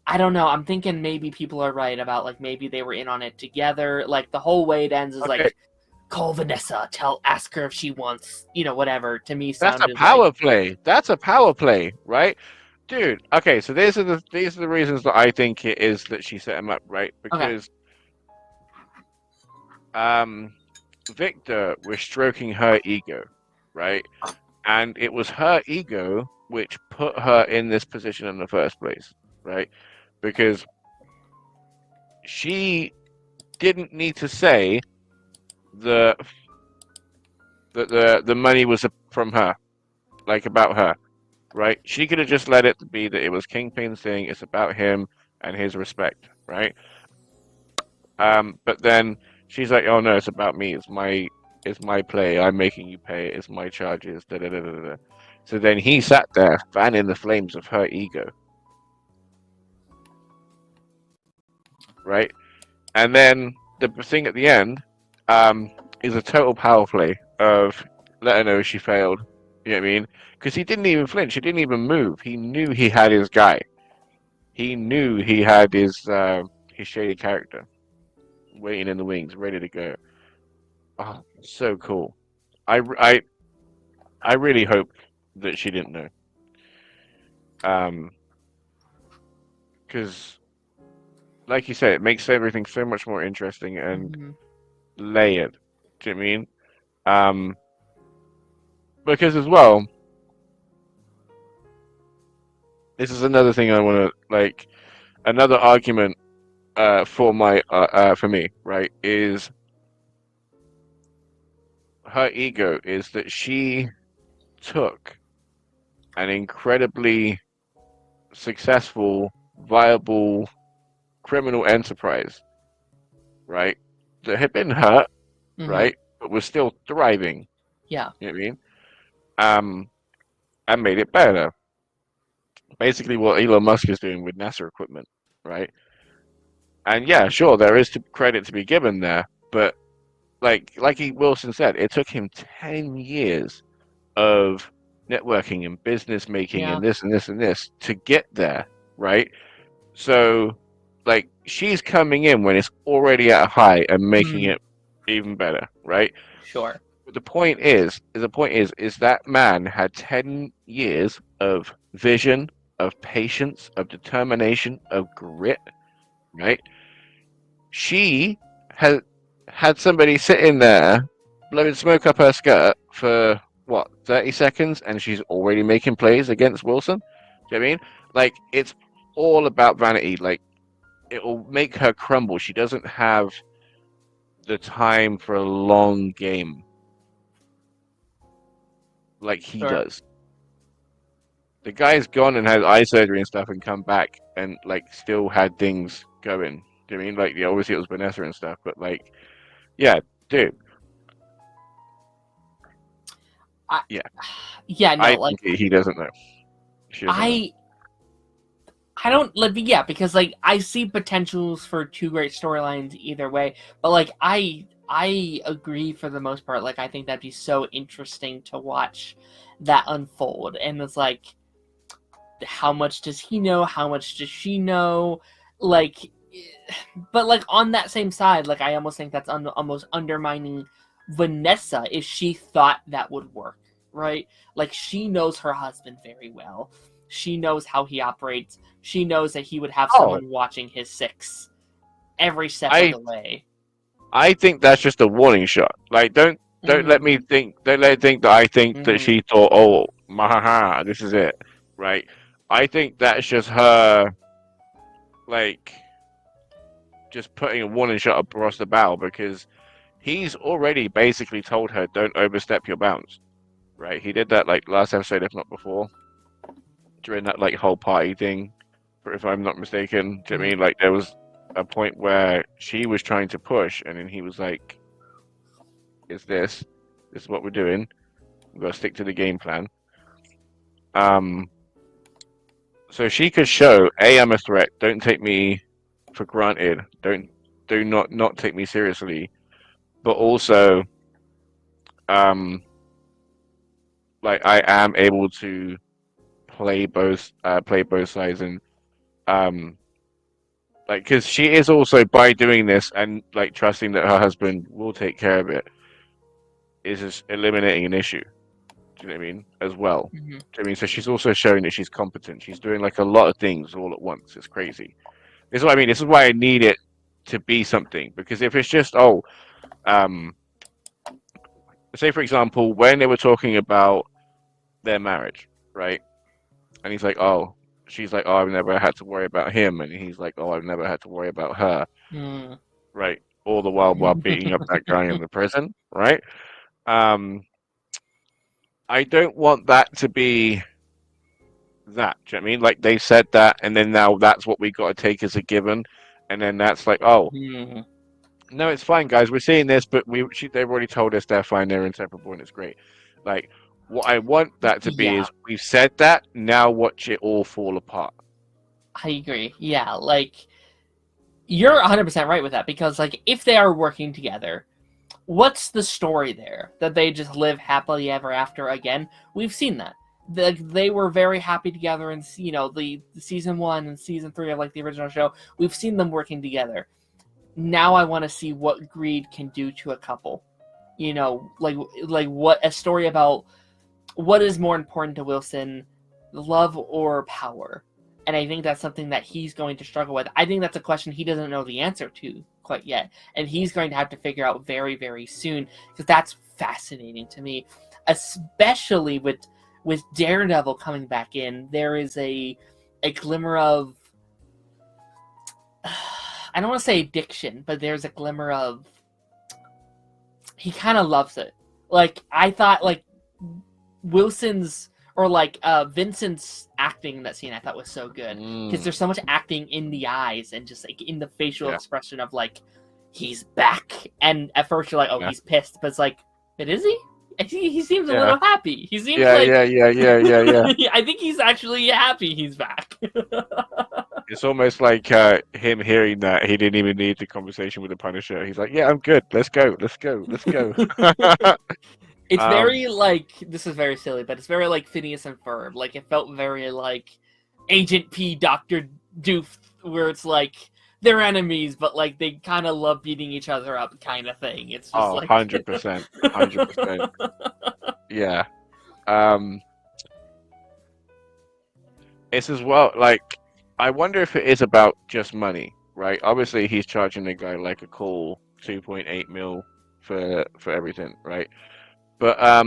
S1: I don't know. I'm thinking maybe people are right about like maybe they were in on it together. Like the whole way it ends is like, call Vanessa, ask her if she wants, whatever. To me,
S4: that's a power play. That's a power play, right, dude? Okay, so these are the reasons that I think it is that she set him up, right? Because Victor was stroking her ego, right? And it was her ego which put her in this position in the first place, right? Because she didn't need to say that the money was from her, like about her, right? She could have just let it be that it was Kingpin's thing. It's about him and his respect, right? But then she's like, "Oh no, it's about me. It's my play. I'm making you pay. It's my charges." Da, da, da, da, da. So then he sat there fanning the flames of her ego, right? And then the thing at the end is a total power play of let her know she failed. You know what I mean? Because he didn't even flinch. He didn't even move. He knew he had his guy. He knew he had his shady character waiting in the wings, ready to go. Oh, so cool. I really hope that she didn't know. Because, like you said, it makes everything so much more interesting and layered. Do you know what I mean? Because as well, this is another thing I want to like. Another argument for me, right, is her ego is that she took an incredibly successful, viable criminal enterprise, right, that had been hurt, right, but was still thriving.
S1: Yeah.
S4: You know what I mean? And made it better. Basically, what Elon Musk is doing with NASA equipment, right? And yeah, sure, there is credit to be given there, but Wilson said, it took him 10 years of networking and business making
S1: Yeah.
S4: and this and this and this to get there, right? So, like, she's coming in when it's already at a high and making it even better, right?
S1: Sure.
S4: But the point is that man had 10 years of vision, of patience, of determination, of grit, right? She had somebody sitting there blowing smoke up her skirt for what, 30 seconds, and she's already making plays against Wilson. Do you know what I mean? Like, it's all about vanity. Like, it will make her crumble. She doesn't have the time for a long game like he does. The guy's gone and had eye surgery and stuff and come back and like still had things going. Do you know what I mean? Like, yeah, obviously it was Vanessa and stuff, but like, yeah, dude. I
S1: like
S4: think he doesn't know.
S1: I don't like, yeah, because like I see potentials for two great storylines either way, but like I agree for the most part. Like, I think that'd be so interesting to watch that unfold, and it's like, how much does he know? How much does she know? Like, but like on that same side, like I almost think that's almost undermining Vanessa if she thought that would work, right? Like, she knows her husband very well. She knows how he operates. She knows that he would have someone watching his six every step of the way.
S4: I think that's just a warning shot. Like, don't let me think. Don't let me think that I think that she thought, oh, mahaha, this is it, right? I think that's just her, like, just putting a warning shot across the bow, because he's already basically told her, don't overstep your bounds, right? He did that like last episode, if not before, during that like whole party thing, if I'm not mistaken. Do you know what I mean? Like, there was a point where she was trying to push, and then he was like, this is what we're doing. We've got to stick to the game plan. So she could show, I'm a threat. Don't take me for granted. Do not take me seriously. But also, like, I am able to play both sides, and like, because she is also, by doing this and like trusting that her husband will take care of it, is just eliminating an issue. Do you know what I mean? As well. Do you know what I mean? So she's also showing that she's competent. She's doing like a lot of things all at once. It's crazy. This is what I mean. This is why I need it to be something. Because if it's just, say for example, when they were talking about their marriage, right? And he's like, oh, she's like, oh, I've never had to worry about him. And he's like, oh, I've never had to worry about her. Right? All the while beating up that guy in the prison, right? I don't want that to be that. Do you know what I mean? Like, they said that, and then now that's what we got to take as a given, and then that's like, oh, no, it's fine, guys. We're seeing this, but they've already told us they're fine, they're inseparable, and it's great. Like, what I want that to be is, we've said that, now watch it all fall apart.
S1: I agree. Yeah, like, you're 100% right with that, because like, if they are working together, what's the story there? That they just live happily ever after again? We've seen that. They were very happy together in, you know, the season 1 and season 3 of like the original show. We've seen them working together. Now I want to see what greed can do to a couple. You know, like what a story about what is more important to Wilson, love or power? And I think that's something that he's going to struggle with. I think that's a question he doesn't know the answer to, quite yet, and he's going to have to figure out very, very soon, because that's fascinating to me, especially with Daredevil coming back in. There is a glimmer of I don't want to say addiction, but there's a glimmer of he kind of loves it. Like, I thought, like, Wilson's or like Vincent's acting in that scene I thought was so good, because there's so much acting in the eyes and just like in the facial expression of like he's back, and at first you're like, oh, he's pissed, but it's like, but is he? He seems a little happy. He seems like
S4: yeah.
S1: I think he's actually happy he's back.
S4: It's almost like him hearing that he didn't even need the conversation with the Punisher. He's like, yeah, I'm good. Let's go.
S1: It's very like, this is very silly, but it's very like Phineas and Ferb. Like, it felt very like Agent P, Dr. Doof, where it's like they're enemies, but like they kind of love beating each other up, kind of thing. It's just like
S4: 100%. Yeah. It's as well like, I wonder if it is about just money, right? Obviously, he's charging the guy like a cool 2.8 mil for everything, right? But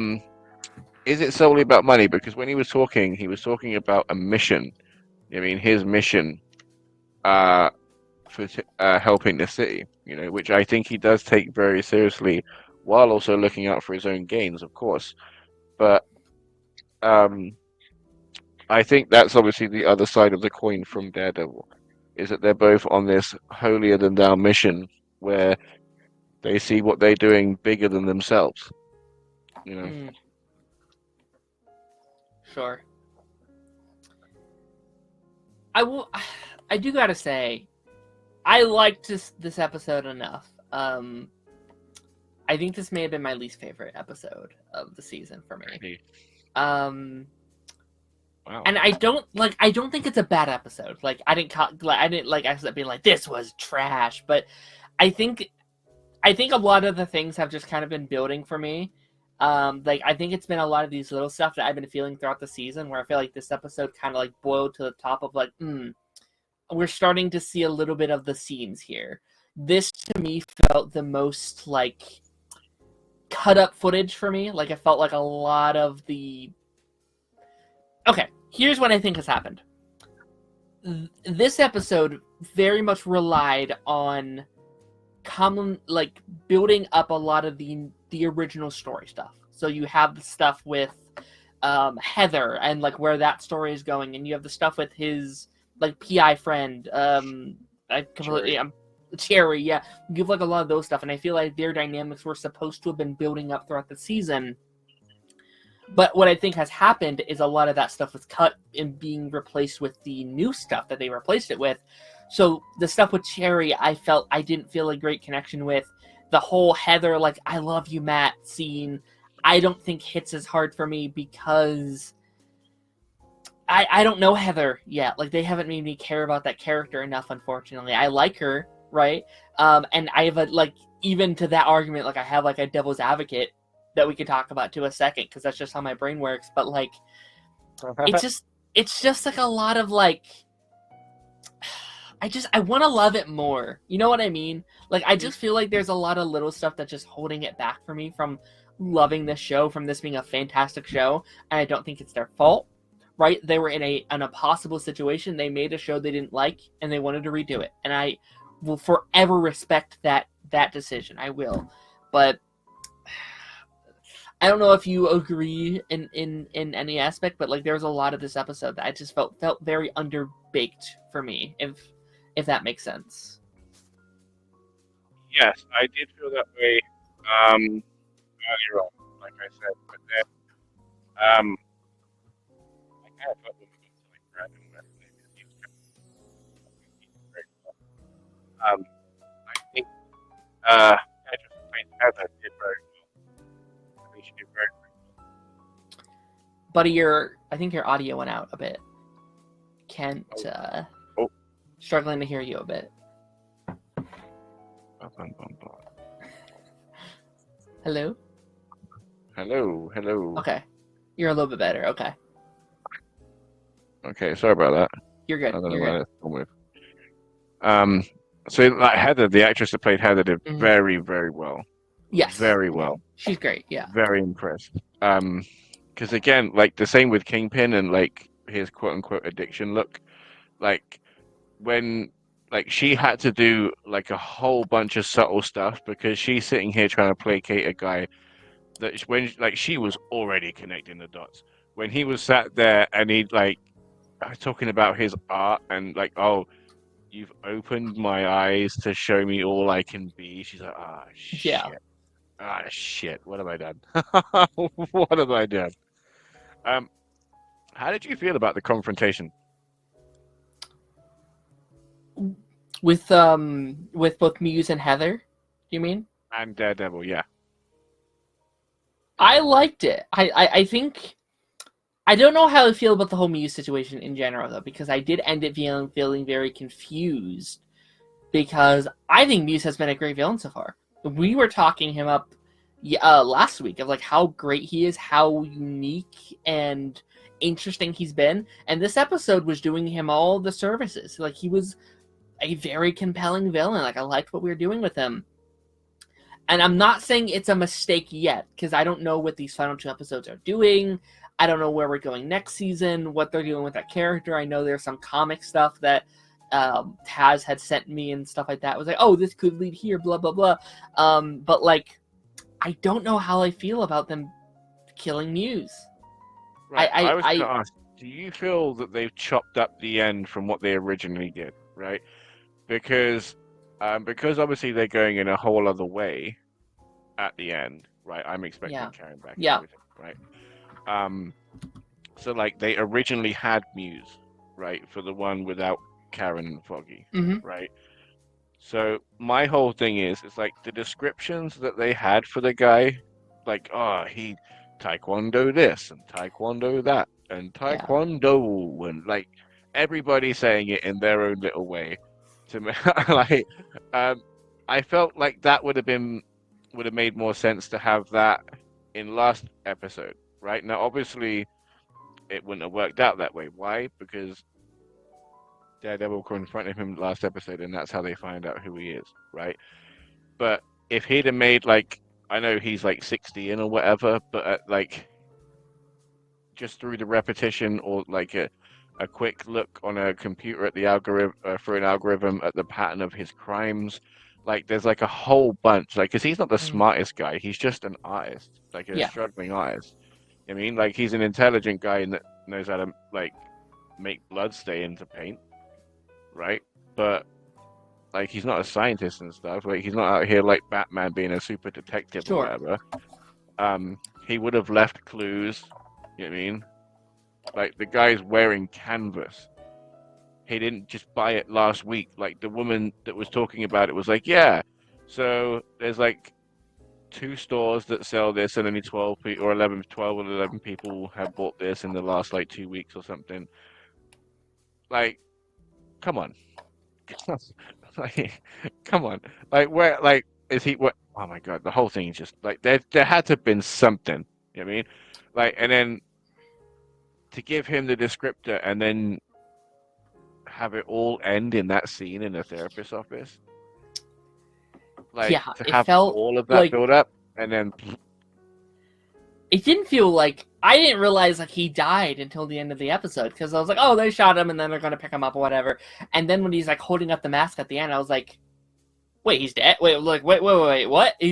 S4: is it solely about money? Because when he was talking about a mission. I mean, his mission for helping the city, you know, which I think he does take very seriously, while also looking out for his own gains, of course. But I think that's obviously the other side of the coin from Daredevil, is that they're both on this holier-than-thou mission where they see what they're doing bigger than themselves. You know.
S1: Sure. I do gotta say, I liked this episode enough. I think this may have been my least favorite episode of the season for me. Wow. And I don't think it's a bad episode. Like, I didn't accidentally being like, this was trash, but I think a lot of the things have just kind of been building for me. Like, I think it's been a lot of these little stuff that I've been feeling throughout the season, where I feel like this episode kind of like boiled to the top of like, we're starting to see a little bit of the seams here. This to me felt the most like cut up footage for me. Like, it felt like a lot of the. Okay, here's what I think has happened. This episode very much relied on building up a lot of the original story stuff. So you have the stuff with Heather and like where that story is going, and you have the stuff with his like PI friend. Cherry, yeah. You have like a lot of those stuff, and I feel like their dynamics were supposed to have been building up throughout the season. But what I think has happened is a lot of that stuff was cut and being replaced with the new stuff that they replaced it with. So the stuff with Cherry, I didn't feel a great connection with. The whole Heather, like, I love you, Matt scene, I don't think hits as hard for me because I don't know Heather yet. Like, they haven't made me care about that character enough, unfortunately. I like her, right? And I have even to that argument, like, I have like a devil's advocate that we could talk about to a second, because that's just how my brain works. But like, it's just like a lot of like, I want to love it more. You know what I mean? Like, I just feel like there's a lot of little stuff that's just holding it back for me from loving this show, from this being a fantastic show. And I don't think it's their fault, right? They were in an impossible situation. They made a show they didn't like, and they wanted to redo it. And I will forever respect that decision. I will. But I don't know if you agree in any aspect, but like, there's a lot of this episode that I just felt very underbaked for me, if that makes sense.
S4: Yes, I did feel that way earlier on, like I said, but then I kind of felt when we got to like Brandon West, he was very well. I think Petra playing Heather did very well. I think she did very well.
S1: Buddy, I think your audio went out a bit. Kent, struggling to hear you a bit. Hello?
S4: Hello.
S1: Okay. You're a little bit better. Okay.
S4: Okay, sorry about that.
S1: You're good.
S4: I don't know
S1: You're
S4: why
S1: good.
S4: that's wrong with. So like Heather, the actress that played Heather, did
S1: Mhm.
S4: very, very well.
S1: Yes.
S4: Very well.
S1: She's great. Yeah.
S4: Very impressed. Because again, like the same with Kingpin and like his quote unquote addiction look. Like when like she had to do like a whole bunch of subtle stuff because she's sitting here trying to placate a guy that when like she was already connecting the dots. When he was sat there and he like talking about his art and like, oh, you've opened my eyes to show me all I can be. She's like, ah,
S1: Yeah.
S4: shit. Ah, shit. What have I done? What have I done? Um, how did you feel about the confrontation?
S1: With both Muse and Heather, you mean?
S4: And Daredevil, yeah.
S1: I liked it. I think I don't know how I feel about the whole Muse situation in general though, because I did end up feeling very confused because I think Muse has been a great villain so far. We were talking him up last week of like how great he is, how unique and interesting he's been, and this episode was doing him all the services. Like he was a very compelling villain. Like I liked what we were doing with him. And I'm not saying it's a mistake yet, because I don't know what these final 2 episodes are doing. I don't know where we're going next season, what they're doing with that character. I know there's some comic stuff that Taz had sent me and stuff like that. It was like, oh, this could lead here, blah, blah, blah. But, like, I don't know how I feel about them killing Muse.
S4: Right. I was going to ask, do you feel that they've chopped up the end from what they originally did, right? Because obviously they're going in a whole other way at the end, right? I'm expecting Karen back and everything, right? So like they originally had Muse, right, for the one without Karen and Foggy, right? So my whole thing is, it's like the descriptions that they had for the guy, like, oh, he Taekwondo this and Taekwondo that and Taekwondo and like everybody saying it in their own little way. To me, like, I felt like that would have made more sense to have that in last episode, right? Now, obviously, it wouldn't have worked out that way. Why? Because Daredevil confronted him last episode, and that's how they find out who he is, right? But if he'd have made like, I know he's like 60 in or whatever, but like just through the repetition or like a quick look on a computer at the algorithm through an algorithm at the pattern of his crimes, like there's like a whole bunch, like because he's not the smartest guy, he's just an artist, like a struggling artist. I mean, like he's an intelligent guy that knows how to like make blood stay into paint, right? But like he's not a scientist and stuff. Like he's not out here like Batman being a super detective or whatever. He would have left clues. You know what I mean? Like the guy's wearing canvas. He didn't just buy it last week. Like the woman that was talking about it was like, yeah. So there's like 2 stores that sell this, and only 12 or 11 people have bought this in the last like 2 weeks or something. Like, come on. Like, come on. Like, where? Like, is he? What? Oh my god! The whole thing is just like there had to have been something. You know what I mean? Like, and then to give him the descriptor and then have it all end in that scene in the therapist's office. Like to have all of that like, build up and then
S1: it didn't feel like I didn't realize like he died until the end of the episode, because I was like, oh, they shot him and then they're gonna pick him up or whatever. And then when he's like holding up the mask at the end, I was like, wait, he's dead? Wait, what? What do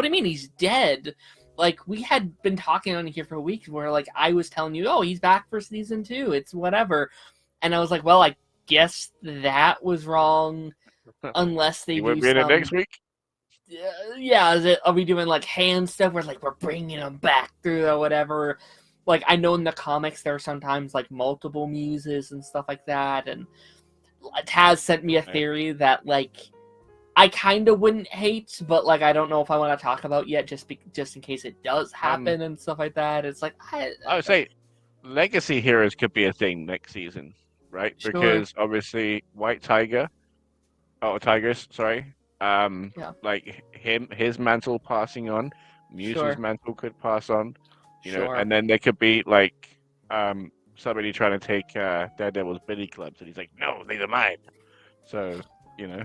S1: you mean he's dead? Like, we had been talking on here for a week where like I was telling you, oh, he's back for season 2, it's whatever. And I was like, well, I guess that was wrong, unless they do
S4: some... next week.
S1: Yeah, are we doing like hand stuff where like we're bringing him back through or whatever? Like I know in the comics there are sometimes like multiple muses and stuff like that, and Taz sent me a theory that like I kind of wouldn't hate, but like I don't know if I want to talk about yet, just in case it does happen and stuff like that. It's like I
S4: would say legacy heroes could be a thing next season, right? Sure. Because obviously Tigers, sorry. Like his mantle passing on, Muse's mantle could pass on, you know, and then there could be like somebody trying to take Daredevil's billy clubs, and he's like, no, these are mine. So you know.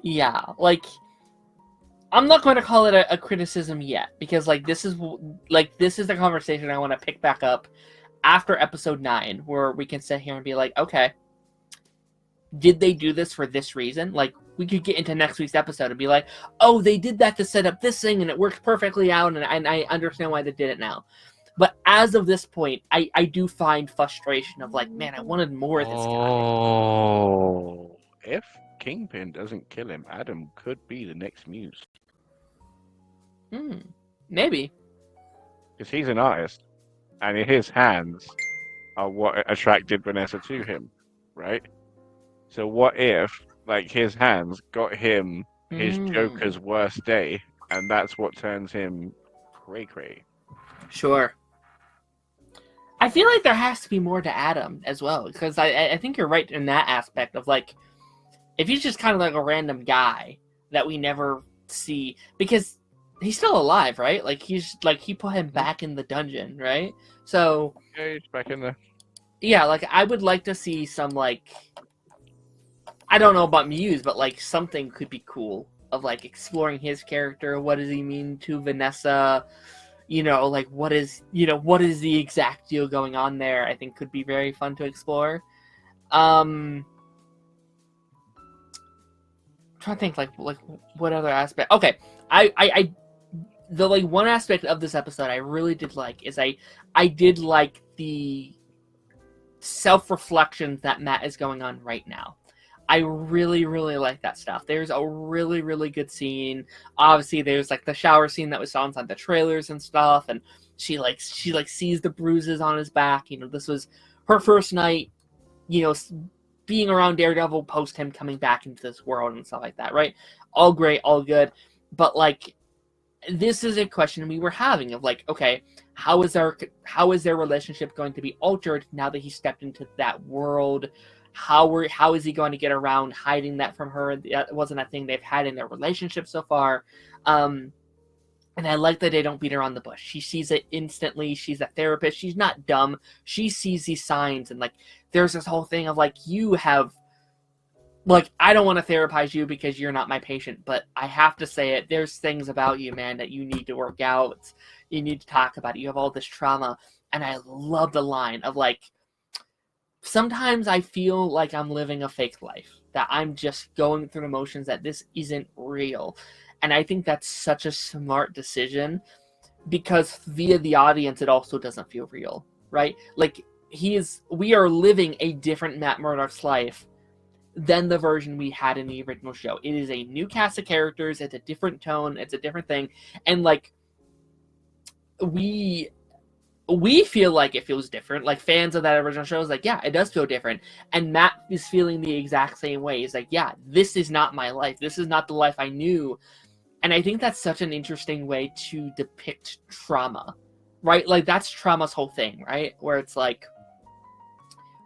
S1: Yeah, like I'm not going to call it a criticism yet, because like this is the conversation I want to pick back up after episode 9, where we can sit here and be like, okay, did they do this for this reason? Like, we could get into next week's episode and be like, oh, they did that to set up this thing and it worked perfectly out, and I understand why they did it now. But as of this point, I do find frustration of like, man, I wanted more of this guy.
S4: Oh, if Kingpin doesn't kill him, Adam could be the next Muse.
S1: Maybe.
S4: Because he's an artist, and his hands are what attracted Vanessa to him, right? So what if, like, his hands got him his Joker's worst day, and that's what turns him cray-cray?
S1: Sure. I feel like there has to be more to Adam as well, because I think you're right in that aspect of, like, if he's just kind of like a random guy that we never see, because he's still alive, right? Like, he put him back in the dungeon, right? So
S4: Yeah, he's back in there.
S1: Yeah, like, I would like to see some, like, I don't know about Muse, but like something could be cool of like exploring his character. What does he mean to Vanessa? You know, like what is the exact deal going on there? I think could be very fun to explore. I'm trying to think like what other aspect. Okay, the like one aspect of this episode I really did like is I did like the self-reflections that Matt is going on right now. I really, really like that stuff. There's a really, really good scene. Obviously, there's like the shower scene that we saw inside the trailers and stuff, and she sees the bruises on his back. You know, this was her first night, you know, being around Daredevil post him coming back into this world and stuff like that, right? All great, all good. But like, this is a question we were having of like, okay, how is their relationship going to be altered now that he stepped into that world? How is he going to get around hiding that from her? That wasn't a thing they've had in their relationship so far. And I like that they don't beat around the bush. She sees it instantly. She's a therapist. She's not dumb. She sees these signs, and like there's this whole thing of like, you have, like, I don't want to therapize you because you're not my patient, but I have to say it. There's things about you, man, that you need to work out. You need to talk about it. You have all this trauma. And I love the line of like, sometimes I feel like I'm living a fake life, that I'm just going through the motions, that this isn't real. And I think that's such a smart decision, because via the audience, it also doesn't feel real, right? Like, we are living a different Matt Murdock's life than the version we had in the original show. It is a new cast of characters, it's a different tone, it's a different thing, and like, we feel like it feels different. Like, fans of that original show is like, yeah, it does feel different. And Matt is feeling the exact same way. He's like, yeah, this is not my life. This is not the life I knew. And I think that's such an interesting way to depict trauma, right? Like, that's trauma's whole thing, right? Where it's like,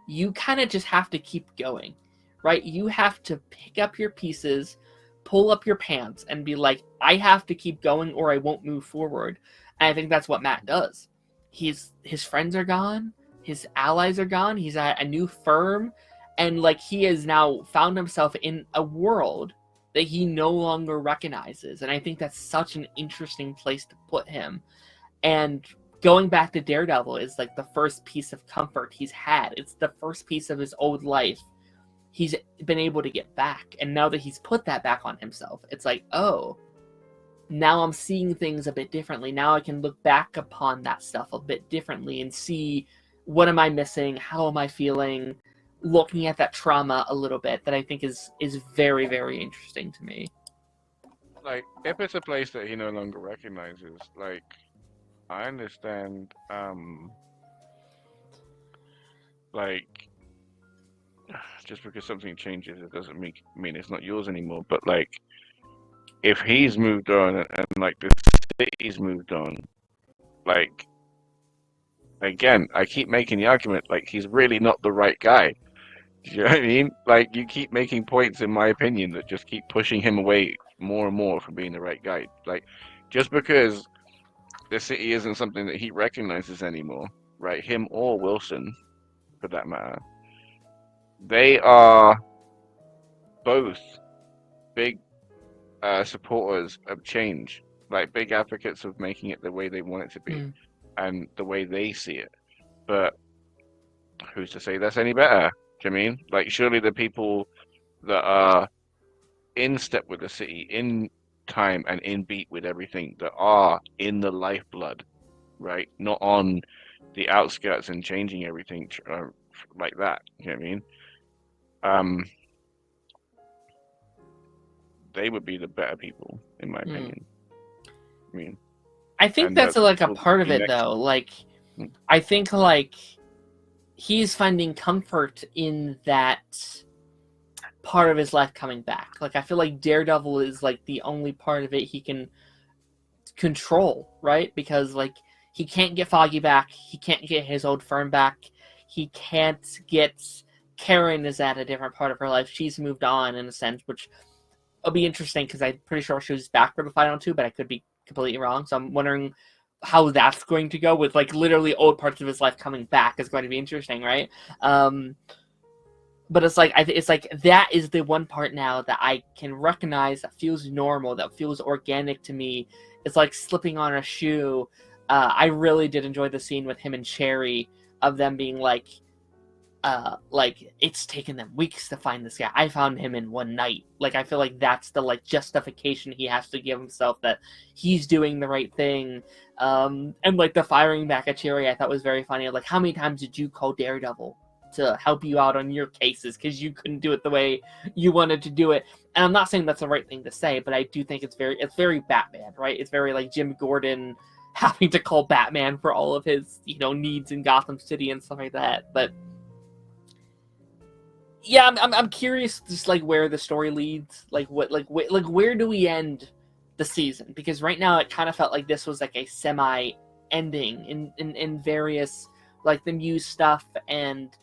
S1: you kind of just have to keep going, right? You have to pick up your pieces, pull up your pants, and be like, I have to keep going or I won't move forward. And I think that's what Matt does. His friends are gone, his allies are gone, he's at a new firm, and like, he has now found himself in a world that he no longer recognizes. And I think that's such an interesting place to put him. And going back to Daredevil is like the first piece of comfort he's had. It's the first piece of his old life he's been able to get back. And now that he's put that back on himself, it's like, oh, now I'm seeing things a bit differently. Now I can look back upon that stuff a bit differently and see, what am I missing? How am I feeling? Looking at that trauma a little bit, that I think is very, very interesting to me.
S4: Like, if it's a place that he no longer recognizes, like, I understand, like, just because something changes, it doesn't mean it's not yours anymore. But like, if he's moved on and like the city's moved on, like, again, I keep making the argument, like, he's really not the right guy. Do you know what I mean? Like, you keep making points, in my opinion, that just keep pushing him away more and more from being the right guy. Like, just because the city isn't something that he recognizes anymore, right? Him or Wilson, for that matter. They are, both big supporters of change, like big advocates of making it the way they want it to be and the way they see it. But who's to say that's any better? Do you mean? Like, surely the people that are in step with the city, in time and in beat with everything, that are in the lifeblood, right? Not on the outskirts and changing everything like that. You know what I mean? They would be the better people, in my opinion. I mean,
S1: I think that's like a part of it, though. Like, I think like he's finding comfort in that part of his life coming back. Like, I feel like Daredevil is like the only part of it he can control, right? Because like he can't get Foggy back, he can't get his old firm back, he can't get Karen is at a different part of her life. She's moved on in a sense, which will be interesting because I'm pretty sure she was back for the final two, but I could be completely wrong. So I'm wondering how that's going to go with like literally old parts of his life coming back is going to be interesting, right? But it's like it's like that is the one part now that I can recognize that feels normal, that feels organic to me. It's like slipping on a shoe. I really did enjoy the scene with him and Cherry of them being like it's taken them weeks to find this guy. I found him in one night. Like, I feel like that's the like justification he has to give himself that he's doing the right thing. And like the firing back at Cherry, I thought was very funny. Like, how many times did you call Daredevil to help you out on your cases because you couldn't do it the way you wanted to do it? And I'm not saying that's the right thing to say, but I do think it's very Batman, right? It's very like Jim Gordon having to call Batman for all of his, needs in Gotham City and stuff like that. But yeah, I'm curious just like where the story leads, like where do we end the season? Because right now it kind of felt like this was like a semi ending in various like the Muse stuff and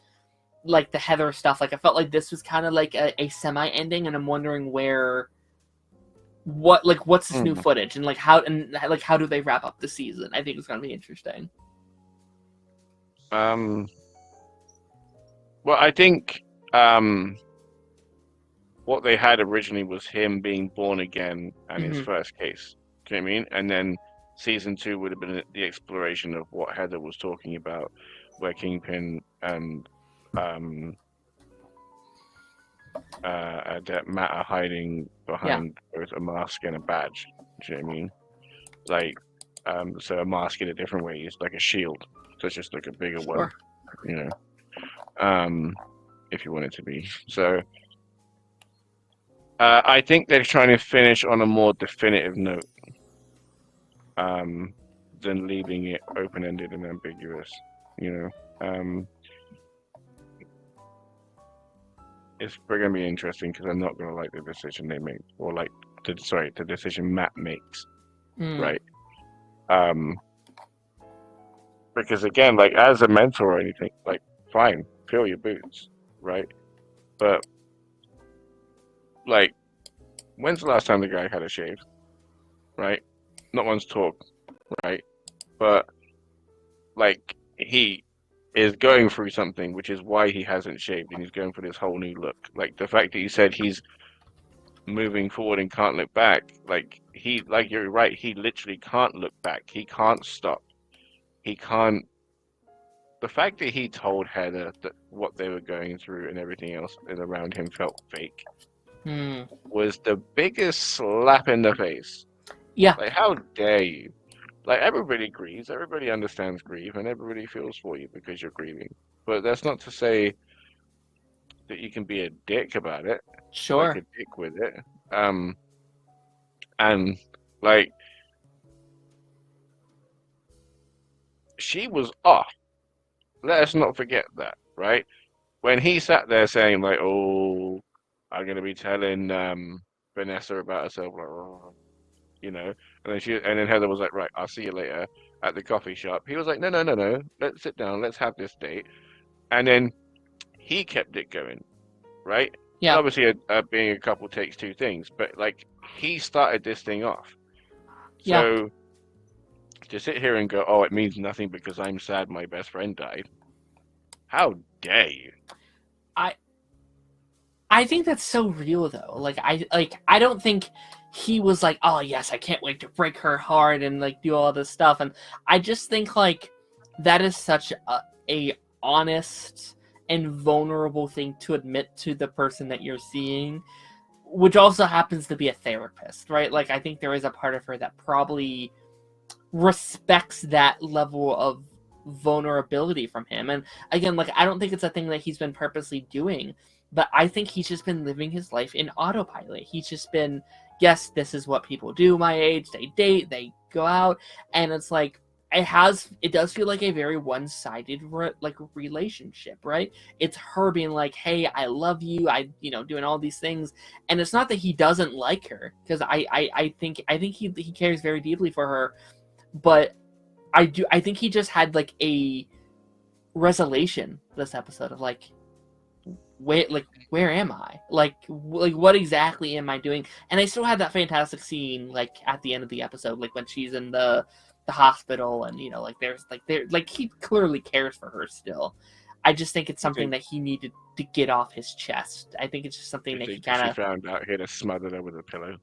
S1: like the Heather stuff. Like I felt like this was kind of like a semi ending, and I'm wondering what's this new footage and how do they wrap up the season? I think it's gonna be interesting.
S4: Well, I think what they had originally was him being born again and his first case. Do you know what I mean? And then season 2 would have been the exploration of what Heather was talking about, where Kingpin and that Matt are hiding behind both a mask and a badge. Do you know what I mean? Like, so a mask in a different way is like a shield. So it's just like a bigger one, if you want it to be. So I think they're trying to finish on a more definitive note than leaving it open-ended and ambiguous. It's going to be interesting because I'm not going to like the decision they make, or like the decision Matt makes, right? Because again, like as a mentor or anything, like fine, fill your boots, right? But like, when's the last time the guy had a shave, right? Not one's talked, right? But like he is going through something, which is why he hasn't shaved, and he's going for this whole new look. Like the fact that you said he's moving forward and can't look back, like you're right, he literally can't look back. He can't stop. He can't. The fact that he told Heather that what they were going through and everything else around him felt fake was the biggest slap in the face.
S1: Yeah.
S4: Like, how dare you? Like, everybody grieves, everybody understands grief, and everybody feels for you because you're grieving. But that's not to say that you can be a dick about it.
S1: Sure.
S4: Like a dick with it. And, like, she was off. Let us not forget that, right? When he sat there saying, like, oh, I'm going to be telling Vanessa about herself, and then Heather was like, right, I'll see you later at the coffee shop. He was like, no, let's sit down, let's have this date. And then he kept it going, right?
S1: Yeah.
S4: And obviously, being a couple takes two things, but like he started this thing off. So to sit here and go, oh, it means nothing because I'm sad my best friend died. How dare you?
S1: I think that's so real though. Like I don't think he was like, oh yes, I can't wait to break her heart and like do all this stuff. And I just think like that is such a honest and vulnerable thing to admit to the person that you're seeing, which also happens to be a therapist, right? Like I think there is a part of her that probably respects that level of vulnerability from him. And again, like I don't think it's a thing that he's been purposely doing, but I think he's just been living his life in autopilot. He's just been, yes, this is what people do my age. They date, they go out, and it's like it does feel like a very one-sided relationship, right? It's her being like, hey, I love you, doing all these things, and it's not that he doesn't like her, because I think he cares very deeply for her, but I think he just had like a revelation this episode of like, where am I? Like what exactly am I doing? And I still had that fantastic scene like at the end of the episode, like when she's in the hospital, and he clearly cares for her still. I just think it's something that he needed to get off his chest. I think it's just something that he kind of
S4: found out he had to smother her with a pillow.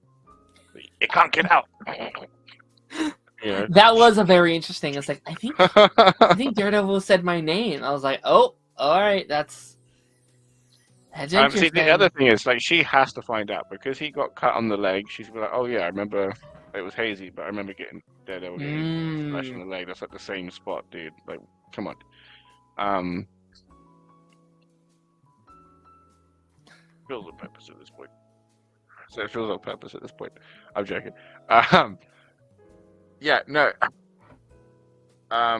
S4: It can't get out. Yeah.
S1: That was a very interesting. It's like I think Daredevil said my name. I was like, oh, all right, that's interesting.
S4: See, the other thing is like she has to find out because he got cut on the leg. She's like, oh yeah, I remember it was hazy, but I remember getting Daredevil getting flesh on the leg. That's like the same spot, dude. Like, come on. Feels on purpose at this point. So it feels on purpose at this point. I'm joking. Yeah, no. I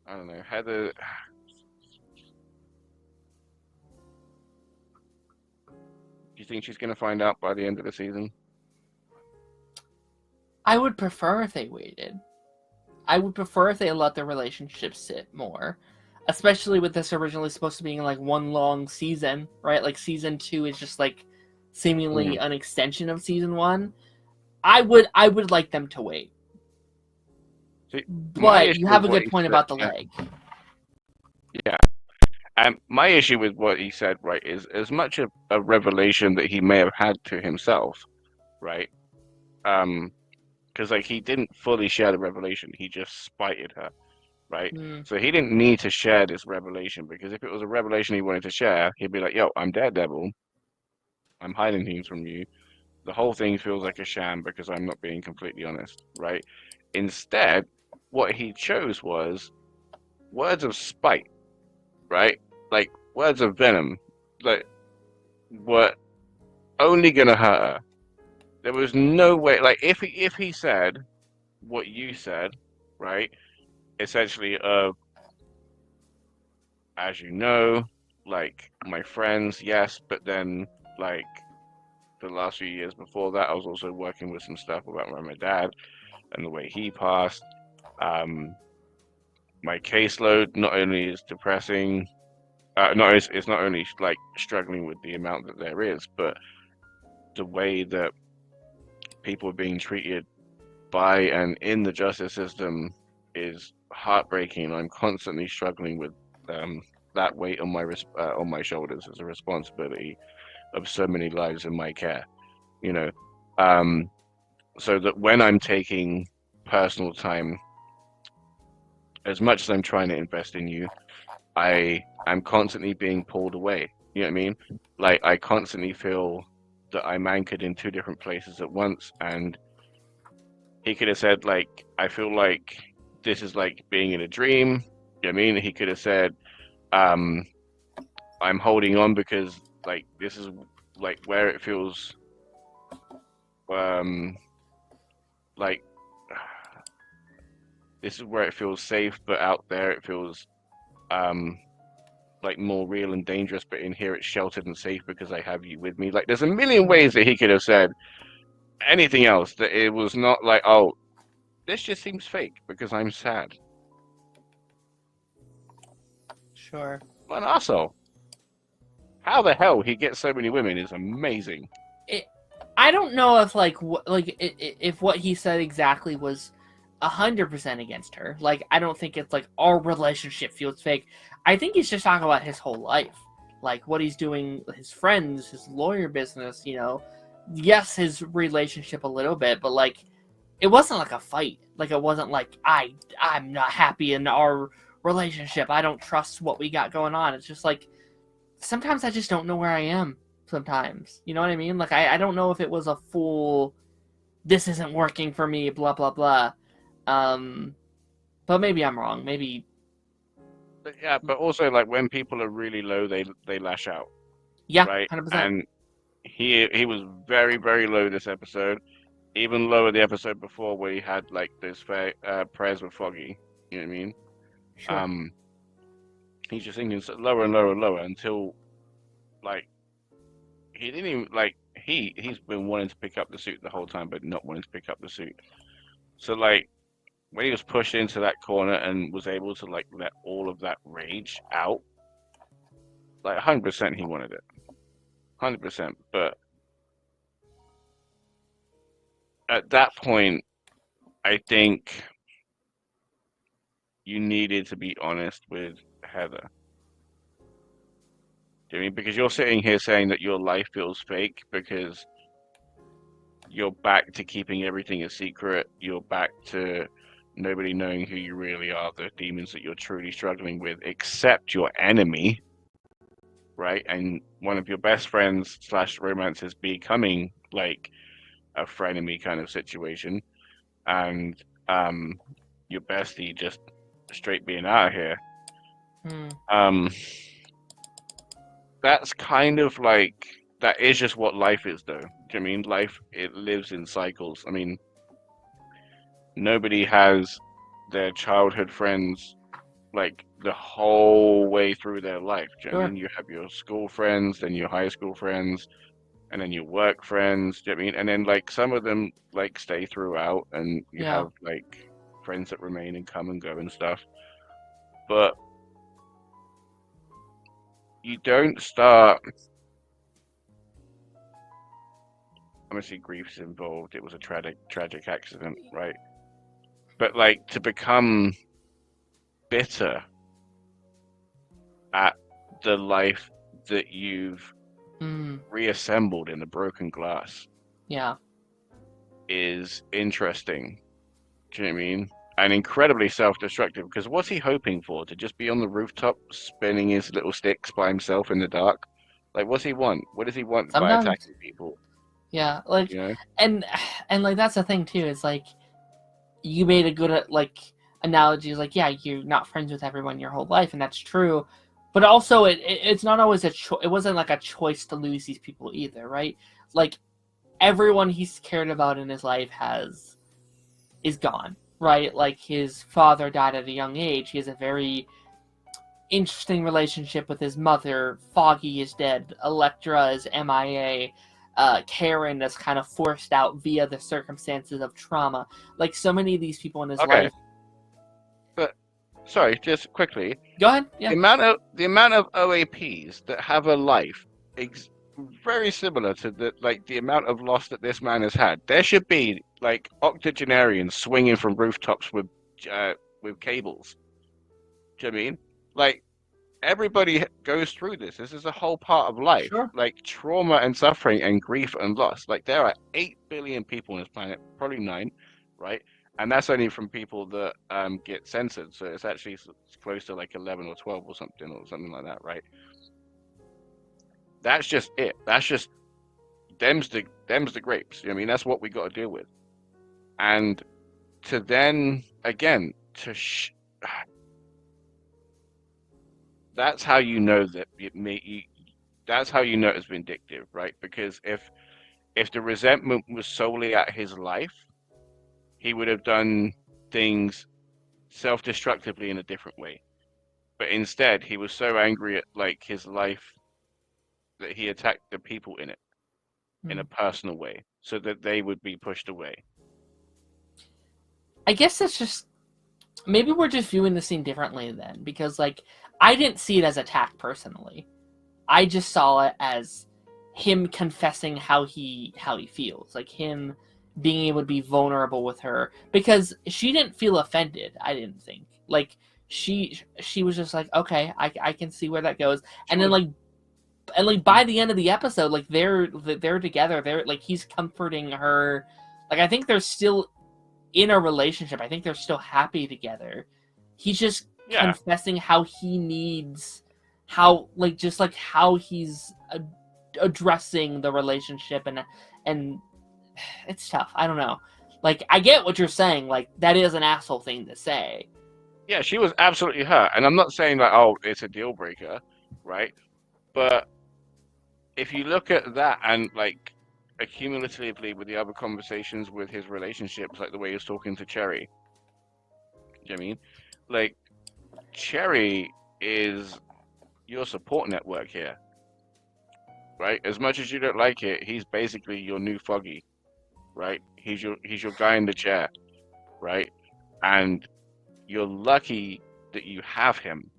S4: don't know. Heather. Do you think she's gonna find out by the end of the season?
S1: I would prefer if they waited. I would prefer if they let the relationship sit more, especially with this originally supposed to be like one long season, right? Like season 2 is just like seemingly an extension of season 1. I would like them to wait.
S4: See,
S1: but you have a good point about the leg.
S4: Yeah. My issue with what he said, right, is as much a revelation that he may have had to himself, right? Because like he didn't fully share the revelation, he just spited her, right? So he didn't need to share this revelation, because if it was a revelation he wanted to share, he'd be like, yo, I'm Daredevil, I'm hiding things from you, the whole thing feels like a sham because I'm not being completely honest, right? Instead, what he chose was words of spite, right? Like words of venom, like were only gonna hurt her. There was no way, like if he said what you said, right? Essentially, as you know, like my friends, yes, but then like the last few years before that, I was also working with some stuff about my dad and the way he passed. My caseload not only is depressing, it's not only like struggling with the amount that there is, but the way that people are being treated by and in the justice system is heartbreaking. I'm constantly struggling with that weight on my shoulders as a responsibility of so many lives in my care, you know. So that when I'm taking personal time, as much as I'm trying to invest in you, I am constantly being pulled away. You know what I mean? Like I constantly feel that I'm anchored in 2 different places at once. And he could have said, like, I feel like this is like being in a dream. You know what I mean? He could have said, I'm holding on because like this is like where it feels like this is where it feels safe, but out there it feels like more real and dangerous, but in here it's sheltered and safe because I have you with me. Like there's a million ways that he could have said anything else that it was not like, oh, this just seems fake because I'm sad.
S1: Sure.
S4: What an asshole. How the hell he gets so many women is amazing.
S1: I don't know if if what he said exactly was 100% against her. Like, I don't think it's like our relationship feels fake. I think he's just talking about his whole life, like what he's doing, his friends, his lawyer business. Yes, his relationship a little bit, but like, it wasn't like a fight. Like, it wasn't like I'm not happy in our relationship. I don't trust what we got going on. It's just like sometimes I just don't know where I am. Sometimes, you know what I mean? Like, I don't know if it was a full, this isn't working for me, blah blah blah. But maybe I'm wrong. Maybe.
S4: But yeah, but also like when people are really low, they lash out,
S1: Yeah,
S4: right?
S1: 100%.
S4: And he was very very low this episode, even lower the episode before where he had like those prayers with Foggy. You know what I mean?
S1: Sure.
S4: He's just thinking lower and lower and lower until like he didn't even like he's been wanting to pick up the suit the whole time, but not wanting to pick up the suit. So like when he was pushed into that corner and was able to like let all of that rage out, like 100% he wanted it, 100%. But at that point, I think you needed to be honest with Heather. Do you know what I mean? Because you're sitting here saying that your life feels fake because you're back to keeping everything a secret. You're back to nobody knowing who you really are, the demons that you're truly struggling with, except your enemy, right? And one of your best friends / romances becoming like a frenemy kind of situation, and your bestie just straight being out of here. That's kind of like that is just what life is, though. Do you know what I mean? Life, it lives in cycles. I mean, nobody has their childhood friends like the whole way through their life. Do you know what I mean? You have your school friends, then your high school friends, and then your work friends. Do you know what I mean? And then like some of them like stay throughout, and you have like friends that remain and come and go and stuff. But you don't start. Obviously, grief's involved. It was a tragic accident, right? But like to become bitter at the life that you've reassembled in the broken glass, is interesting. Do you know what I mean? And incredibly self-destructive. Because what's he hoping for? To just be on the rooftop spinning his little sticks by himself in the dark? Like, what's he want? What does he want by attacking people?
S1: Yeah, like,
S4: you know?
S1: and like that's the thing too. Is like you made a good like analogy. Like, yeah, you're not friends with everyone your whole life, and that's true. But also, it's not always it wasn't like a choice to lose these people either, right? Like everyone he's cared about in his life is gone, right? Like his father died at a young age. He has a very interesting relationship with his mother. Foggy is dead. Elektra is MIA. Karen is kind of forced out via the circumstances of trauma. Like so many of these people in his life.
S4: But sorry, just quickly.
S1: Go ahead. Yeah.
S4: The amount of OAPs that have a life very similar to the amount of loss that this man has had. There should be like octogenarians swinging from rooftops with cables. Do you know what I mean? Like everybody goes through this. This is a whole part of life.
S1: Sure.
S4: Like trauma and suffering and grief and loss. Like there are 8 billion people on this planet, probably 9, right? And that's only from people that get censored. So it's actually close to like 11 or 12 or something like that, right? That's just it. That's just them's the grapes. You know what I mean? That's what we got to deal with. And to then again that's how you know that that's how you know it's vindictive, right? Because if the resentment was solely at his life, he would have done things self-destructively in a different way. But instead, he was so angry at like his life that he attacked the people in it in a personal way, so that they would be pushed away.
S1: I guess it's just maybe we're just viewing the scene differently then, because like I didn't see it as attack personally. I just saw it as him confessing how he feels, like him being able to be vulnerable with her, because she didn't feel offended. I didn't think, like she was just like, okay, I can see where that goes, and then like by the end of the episode, like they're together, they're like, he's comforting her, like I think they're still in a relationship. I think they're still happy together. He's just confessing how he needs, how like just like how he's addressing the relationship, and it's tough. I don't know. Like I get what you're saying. Like that is an asshole thing to say.
S4: Yeah, she was absolutely hurt, and I'm not saying like, oh, it's a deal breaker, right? But if you look at that and like accumulatively with the other conversations with his relationships, like the way he's talking to Cherry, you know what I mean? Like Cherry is your support network here, right? As much as you don't like it, he's basically your new Foggy, right? He's your guy in the chair, right? And you're lucky that you have him,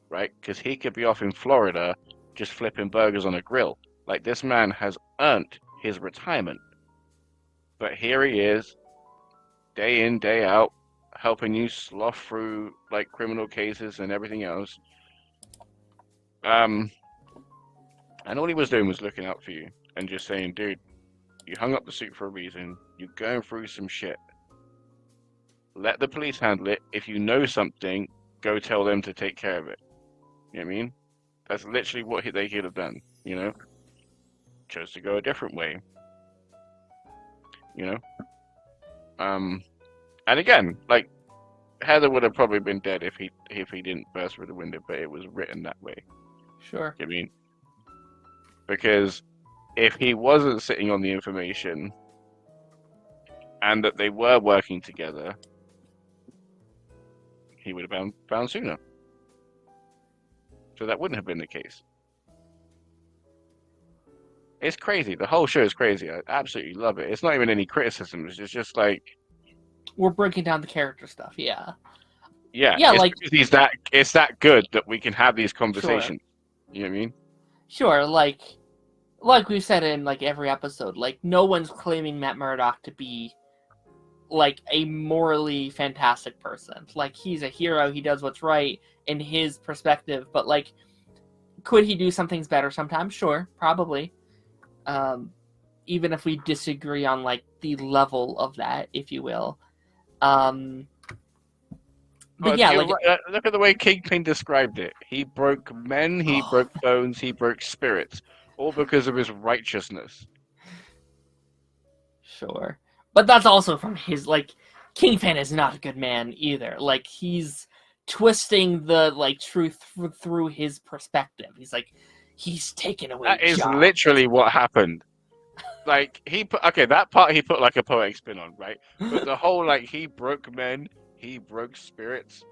S4: right? Because he could be off in Florida just flipping burgers on a grill. Like this man has earned his retirement, but here he is, day in, day out, helping you slough through like criminal cases and everything else. And all he was doing was looking out for you and just saying, dude, you hung up the suit for a reason. You're going through some shit. Let the police handle it. If you know something, go tell them to take care of it. You know what I mean? That's literally what they could have done, you know? Chose to go a different way. You know? And again, like, Heather would have probably been dead if he didn't burst through the window, but it was written that way.
S1: Sure.
S4: You know what I mean? Because if he wasn't sitting on the information and that they were working together, he would have been found sooner. So that wouldn't have been the case. It's crazy. The whole show is crazy. I absolutely love it. It's not even any criticism. It's just like
S1: we're breaking down the character stuff. Yeah.
S4: Yeah.
S1: Yeah.
S4: It's
S1: like
S4: because it's that good that we can have these conversations.
S1: Sure.
S4: You know what I mean?
S1: Sure. Like we've said in like every episode, like no one's claiming Matt Murdock to be like a morally fantastic person. Like he's a hero. He does what's right in his perspective. But like, could he do some things better sometimes? Sure, probably. Even if we disagree on like the level of that, if you will. But yeah, like
S4: right. Look at the way Kingpin described it. He broke men, he broke bones, he broke spirits, all because of his righteousness.
S1: Sure, but that's also from his like. Kingpin is not a good man either. Like he's twisting the like truth through his perspective. He's like, he's taken away.
S4: That is literally what happened. Like that part he put like a poetic spin on, right? But the whole like he broke men, he broke spirits,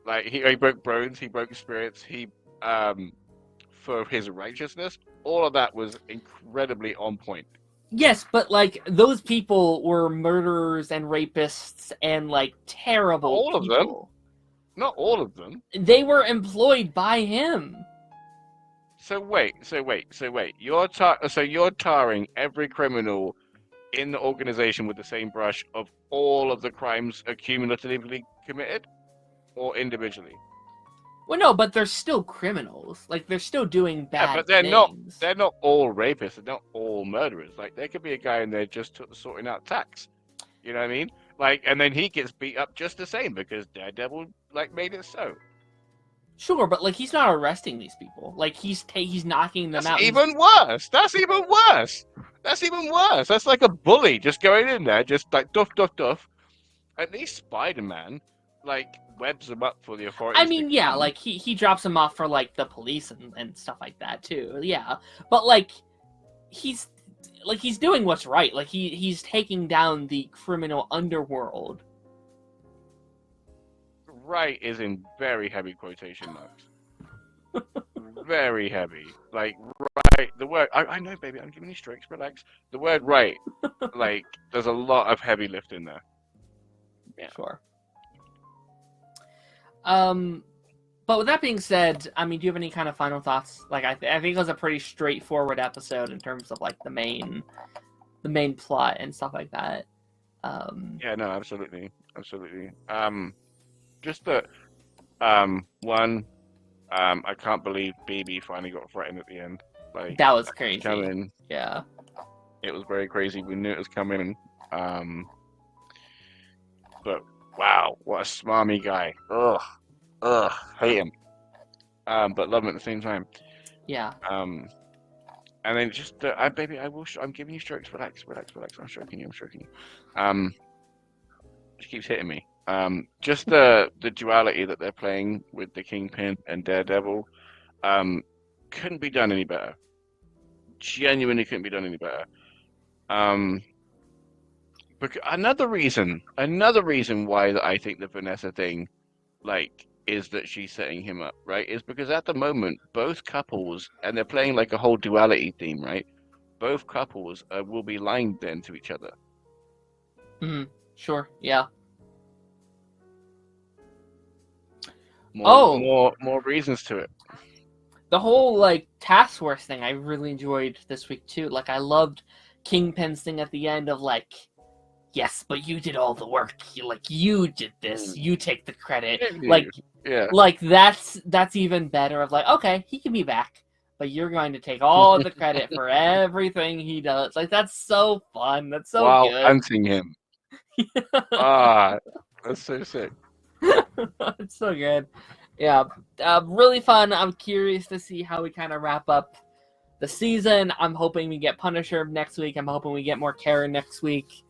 S4: like he broke bones, he broke spirits, he for his righteousness. All of that was incredibly on point.
S1: Yes, but like those people were murderers and rapists and like terrible.
S4: All
S1: people.
S4: Of them. Not all of them.
S1: They were employed by him.
S4: So wait. You're tarring every criminal in the organization with the same brush of all of the crimes accumulatively committed, or individually?
S1: Well, no, but they're still criminals. Like they're still doing bad.
S4: Yeah, but they're
S1: things.
S4: They're not all rapists. They're not all murderers. Like there could be a guy in there just sorting out tax. You know what I mean? Like, and then he gets beat up just the same because Daredevil like made it so.
S1: Sure, but like he's not arresting these people. Like he's knocking them out.
S4: That's even worse. That's even worse. That's like a bully just going in there, just like duff. At least Spider-Man, like webs them up for the authorities.
S1: I mean, yeah, like he drops them off for like the police and stuff like that too. Yeah, but like he's doing what's right. Like he's taking down the criminal underworld.
S4: Right is in very heavy quotation marks. Very heavy. Like right, the word I know, baby. I'm giving you strokes. Relax. The word right, like there's a lot of heavy lift in there. Yeah.
S1: Sure. But with that being said, I mean, do you have any kind of final thoughts? Like, I think it was a pretty straightforward episode in terms of like the main plot and stuff like that.
S4: Yeah, no, absolutely. Just that, one, I can't believe BB finally got threatened at the end. Like,
S1: that was crazy.
S4: Coming.
S1: Yeah.
S4: It was very crazy. We knew it was coming. But wow, what a smarmy guy. Ugh, hate him. But love him at the same time.
S1: Yeah.
S4: And then just, baby, I'm giving you strokes. Relax. I'm stroking you. She keeps hitting me. Just the duality that they're playing with the Kingpin and Daredevil, couldn't be done any better. Genuinely couldn't be done any better. Because another reason why that I think the Vanessa thing, like, is that she's setting him up, right? Is because at the moment both couples, and they're playing like a whole duality theme, right? Both couples will be lying then to each other.
S1: Sure. Yeah.
S4: More reasons to it.
S1: The whole like task force thing I really enjoyed this week too. Like I loved Kingpin's thing at the end of like, yes, but you did all the work. You did this. You take the credit. Like that's even better. Of like, okay, he can be back, but you're going to take all the credit for everything he does. Like that's so fun. That's so
S4: while
S1: good.
S4: hunting him. That's so sick.
S1: It's so good. Yeah, really fun. I'm curious to see how we kind of wrap up the season. I'm hoping we get Punisher next week. I'm hoping we get more Karen next week.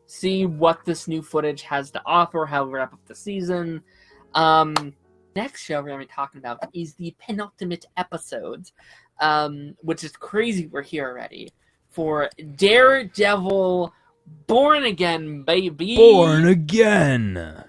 S1: See what this new footage has to offer, how we wrap up the season. Next show we're going to be talking about is the penultimate episode, which is crazy we're here already, for Daredevil Born Again, baby.
S2: Born Again.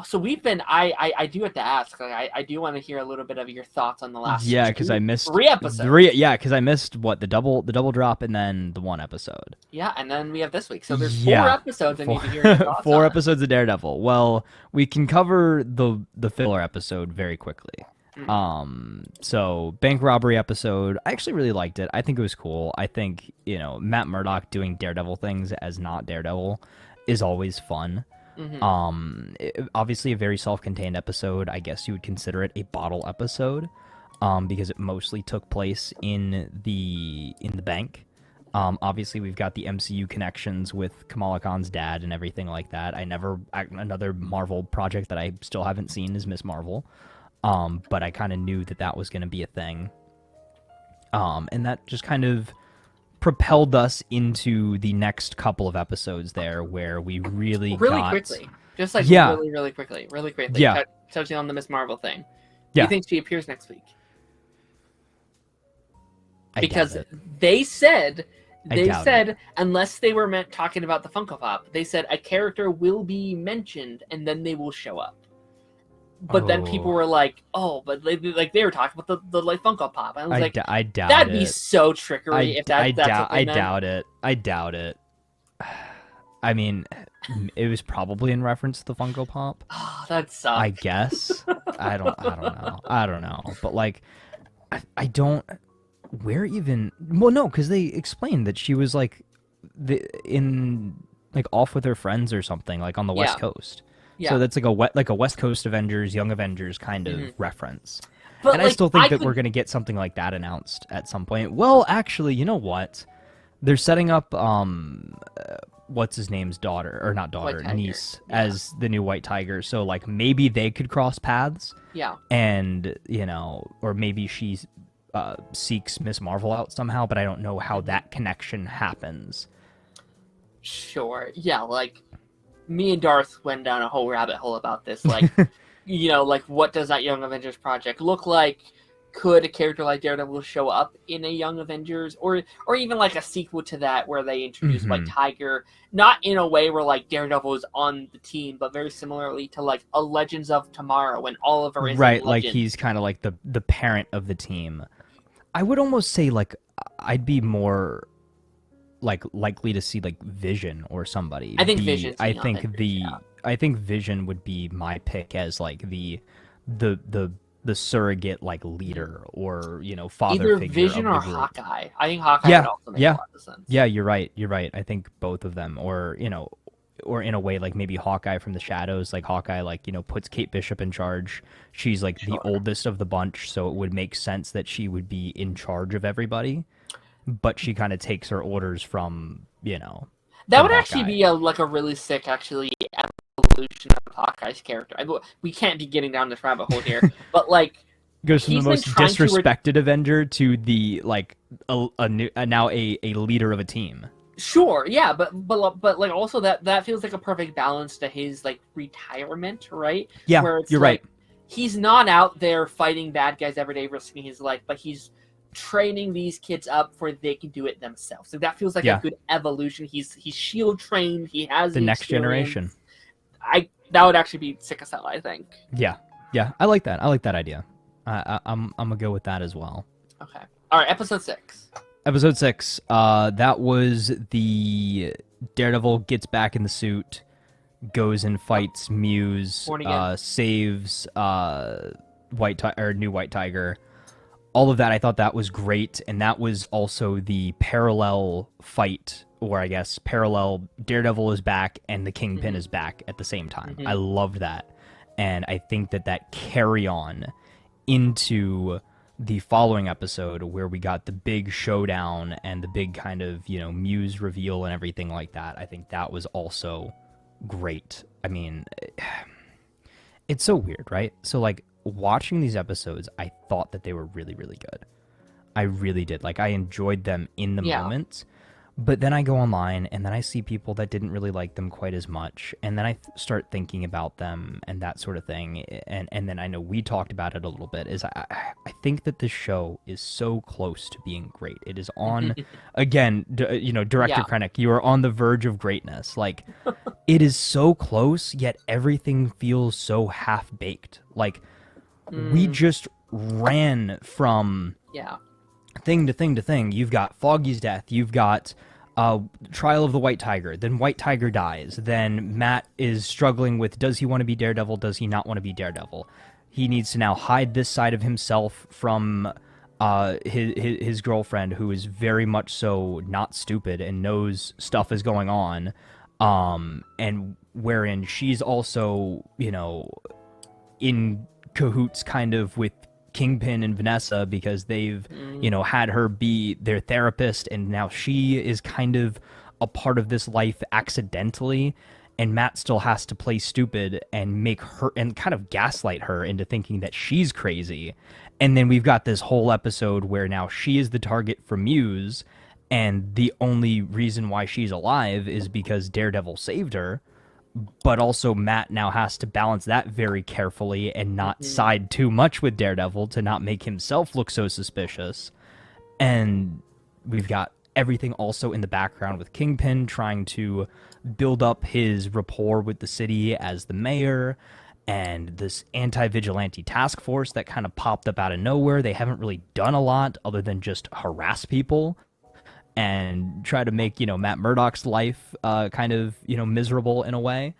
S1: So we've been. I do have to ask. Like, I do want to hear a little bit of your thoughts on the last.
S2: Yeah, because I missed
S1: 3 episodes.
S2: Because I missed the double drop and then the 1 episode.
S1: Yeah, and then we have this week. So there's 4 episodes. I need to hear your thoughts.
S2: 4 episodes of Daredevil. Well, we can cover the filler episode very quickly. So bank robbery episode, I actually really liked it. I think it was cool. I think Matt Murdock doing Daredevil things as not Daredevil is always fun. Obviously a very self-contained episode. I guess you would consider it a bottle episode, because it mostly took place in the bank. Obviously we've got the MCU connections with Kamala Khan's dad and everything like that. Another Marvel project that I still haven't seen is Miss Marvel, but I kind of knew that was going to be a thing, and that just kind of propelled us into the next couple of episodes there, where we really
S1: quickly, just like really quickly, touching on the Miss Marvel thing. Do you think she appears next week? Because they said unless they were talking about the Funko Pop, they said a character will be mentioned and then they will show up. But then people were like, "Oh, but they were talking about the like Funko Pop." And I was
S2: I doubt
S1: that'd be so trickery if that's
S2: I doubt it. I doubt it. I mean, it was probably in reference to the Funko Pop.
S1: Oh, that sucks.
S2: I guess. I don't know. But like, I don't. Where even? Well, no, because they explained that she was like, off with her friends or something, like on the West Coast. Yeah. So that's like a West Coast Avengers, Young Avengers kind of reference. But and I still think that we're going to get something like that announced at some point. Well, actually, you know what? They're setting up what's his name's daughter, or not daughter, niece, as the new White Tiger. So like maybe they could cross paths.
S1: Yeah.
S2: And or maybe she seeks Miss Marvel out somehow, but I don't know how that connection happens.
S1: Sure. Yeah, like me and Darth went down a whole rabbit hole about this. Like, like what does that Young Avengers project look like? Could a character like Daredevil show up in a Young Avengers, or even like a sequel to that where they introduce White Tiger, not in a way where like Daredevil is on the team, but very similarly to like a Legends of Tomorrow when Oliver is
S2: right, like he's kind of like the parent of the team. I would almost say like I'd be more like likely to see like Vision or somebody.
S1: I think Vision.
S2: I think Vision would be my pick as like the the surrogate like leader or father
S1: either
S2: figure
S1: Vision
S2: of
S1: or
S2: the group.
S1: Hawkeye. I think Hawkeye would also make a lot of sense.
S2: Yeah, you're right. I think both of them, or or in a way like maybe Hawkeye from the shadows, like Hawkeye puts Kate Bishop in charge. She's like the oldest of the bunch, so it would make sense that she would be in charge of everybody, but she kind of takes her orders from
S1: that would
S2: Hawkeye.
S1: actually be a really sick evolution of Hawkeye's character. We can't be getting down this rabbit hole here, but like
S2: goes from the most disrespected Avenger to the like now a leader of a team.
S1: Sure, yeah, but like also that feels like a perfect balance to his like retirement, right?
S2: Yeah,
S1: where it's
S2: you're
S1: like,
S2: right.
S1: He's not out there fighting bad guys every day, risking his life, but he's training these kids up for they can do it themselves. So that feels like a good evolution. He's shield trained. He has
S2: the next generation.
S1: That would actually be sick as hell, I think.
S2: Yeah, I like that. I like that idea. I'm gonna go with that as well.
S1: Okay. All right. Episode 6.
S2: Episode 6. That was the Daredevil gets back in the suit, goes and fights Muse, saves New White Tiger. All of that, I thought that was great, and that was also the parallel fight, or I guess parallel Daredevil is back and the Kingpin is back at the same time. I loved that, and I think that carry on into the following episode where we got the big showdown and the big kind of Muse reveal and everything like that. I think that was also great. I mean, it's so weird, right? So like watching these episodes, I thought that they were really, really good. I really did. Like I enjoyed them in the moment. But then I go online and then I see people that didn't really like them quite as much. And then I start thinking about them and that sort of thing. And then I know we talked about it a little bit. I think that this show is so close to being great. It is on, again, Director Krennic, you are on the verge of greatness. Like, it is so close, yet everything feels so half-baked. Like, we just ran from thing to thing to thing. You've got Foggy's death. You've got Trial of the White Tiger. Then White Tiger dies. Then Matt is struggling with, does he want to be Daredevil? Does he not want to be Daredevil? He needs to now hide this side of himself from his girlfriend, who is very much so not stupid and knows stuff is going on. And wherein she's also, in cahoots kind of with Kingpin and Vanessa, because they've had her be their therapist, and now she is kind of a part of this life accidentally, and Matt still has to play stupid and make her and kind of gaslight her into thinking that she's crazy. And then we've got this whole episode where now she is the target for Muse, and the only reason why she's alive is because Daredevil saved her. But also Matt now has to balance that very carefully and not side too much with Daredevil to not make himself look so suspicious. And we've got everything also in the background with Kingpin trying to build up his rapport with the city as the mayor, and this anti-vigilante task force that kind of popped up out of nowhere. They haven't really done a lot other than just harass people and try to make, Matt Murdock's life kind of, miserable in a way.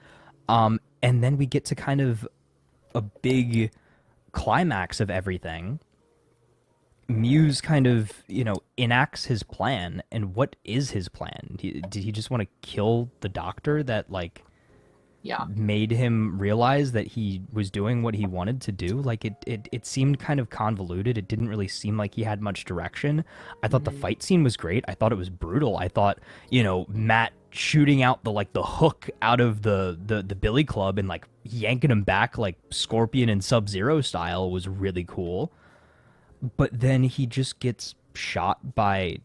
S2: And then we get to kind of a big climax of everything. Muse kind of, enacts his plan. And what is his plan? Did he just want to kill the doctor that, made him realize that he was doing what he wanted to do? Like, it seemed kind of convoluted. It didn't really seem like he had much direction. I thought the fight scene was great. I thought it was brutal. I thought, Matt shooting out the hook out of the Billy Club and yanking him back like Scorpion and Sub-Zero style was really cool. But then he just gets shot by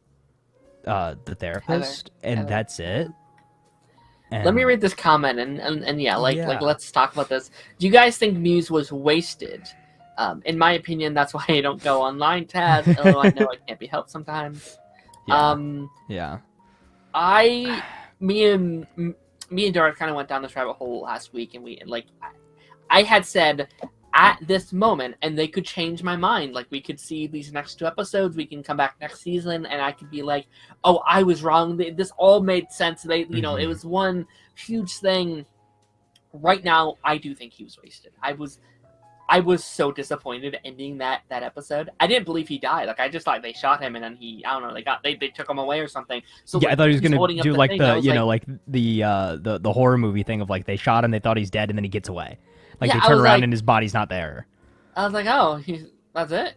S2: the therapist, and that's it. And
S1: let me read this comment, and let's talk about this. Do you guys think Muse was wasted? In my opinion, that's why I don't go online, Taz, although I know it can't be helped sometimes. Me and Dara kind of went down this rabbit hole last week, and I had said at this moment, and they could change my mind. Like, we could see these next 2 episodes, we can come back next season, and I could be like, oh, I was wrong. This all made sense. It was one huge thing. Right now, I do think he was wasted. I was so disappointed ending that episode. I didn't believe he died. Like I just thought they shot him and then I don't know, they took him away or something. So
S2: yeah,
S1: like,
S2: I thought he was
S1: he's
S2: gonna
S1: holding up
S2: do
S1: the
S2: like
S1: thing,
S2: the
S1: I was
S2: like the horror movie thing of like they shot him, they thought he's dead, and then he gets away. Like
S1: Yeah,
S2: they
S1: I
S2: turn
S1: was
S2: around
S1: like-
S2: and his body's not there.
S1: I was like, oh, that's it.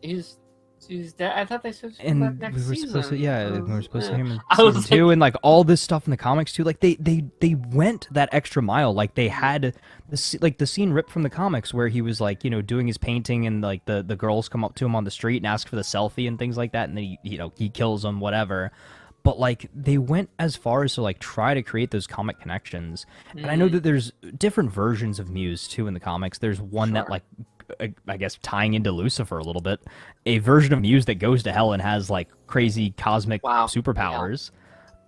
S1: He's dead. I thought they said
S2: And
S1: next
S2: we were
S1: season.
S2: supposed to, we were supposed to him in
S1: I was
S2: season 2, and like all this stuff in the comics too. Like they went that extra mile. Like they had the scene ripped from the comics where he was like doing his painting, and like the girls come up to him on the street and ask for the selfie and things like that, and then he kills them, whatever. But like they went as far as to like try to create those comic connections. And I know that there's different versions of Muse too in the comics. There's one that like, I guess tying into Lucifer a little bit, a version of Muse that goes to hell and has like crazy cosmic superpowers.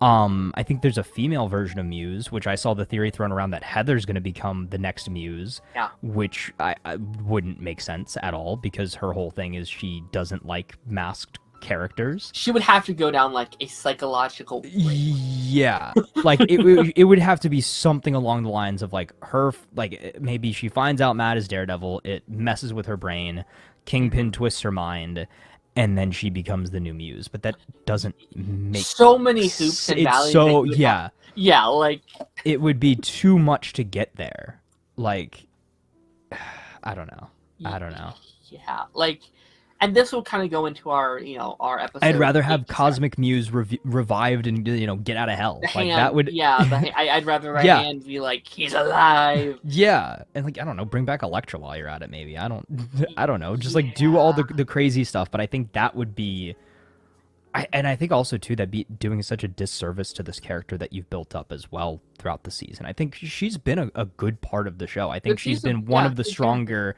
S2: Yeah. I think there's a female version of Muse, which I saw the theory thrown around that Heather's going to become the next Muse, which I wouldn't make sense at all because her whole thing is she doesn't like masked characters.
S1: She would have to go down like a psychological route.
S2: Yeah, like it would have to be something along the lines of like her, like maybe she finds out Matt is Daredevil, it messes with her brain, Kingpin twists her mind, and then she becomes the new Muse. But that doesn't make
S1: so many hoops and valleys.
S2: So
S1: yeah, like
S2: it would be too much to get there. Like I don't know.
S1: Yeah, like. And this will kind of go into our episode.
S2: I'd rather have Cosmic Muse revived and get out of hell. Like that would.
S1: Yeah, I'd rather hand be like he's alive.
S2: Yeah, and like I don't know, bring back Elektra while you're at it. Maybe I don't know, just like do all the crazy stuff. But I think that would be. I think also too that be doing such a disservice to this character that you've built up as well throughout the season. I think she's been a good part of the show. I think she's been one of the stronger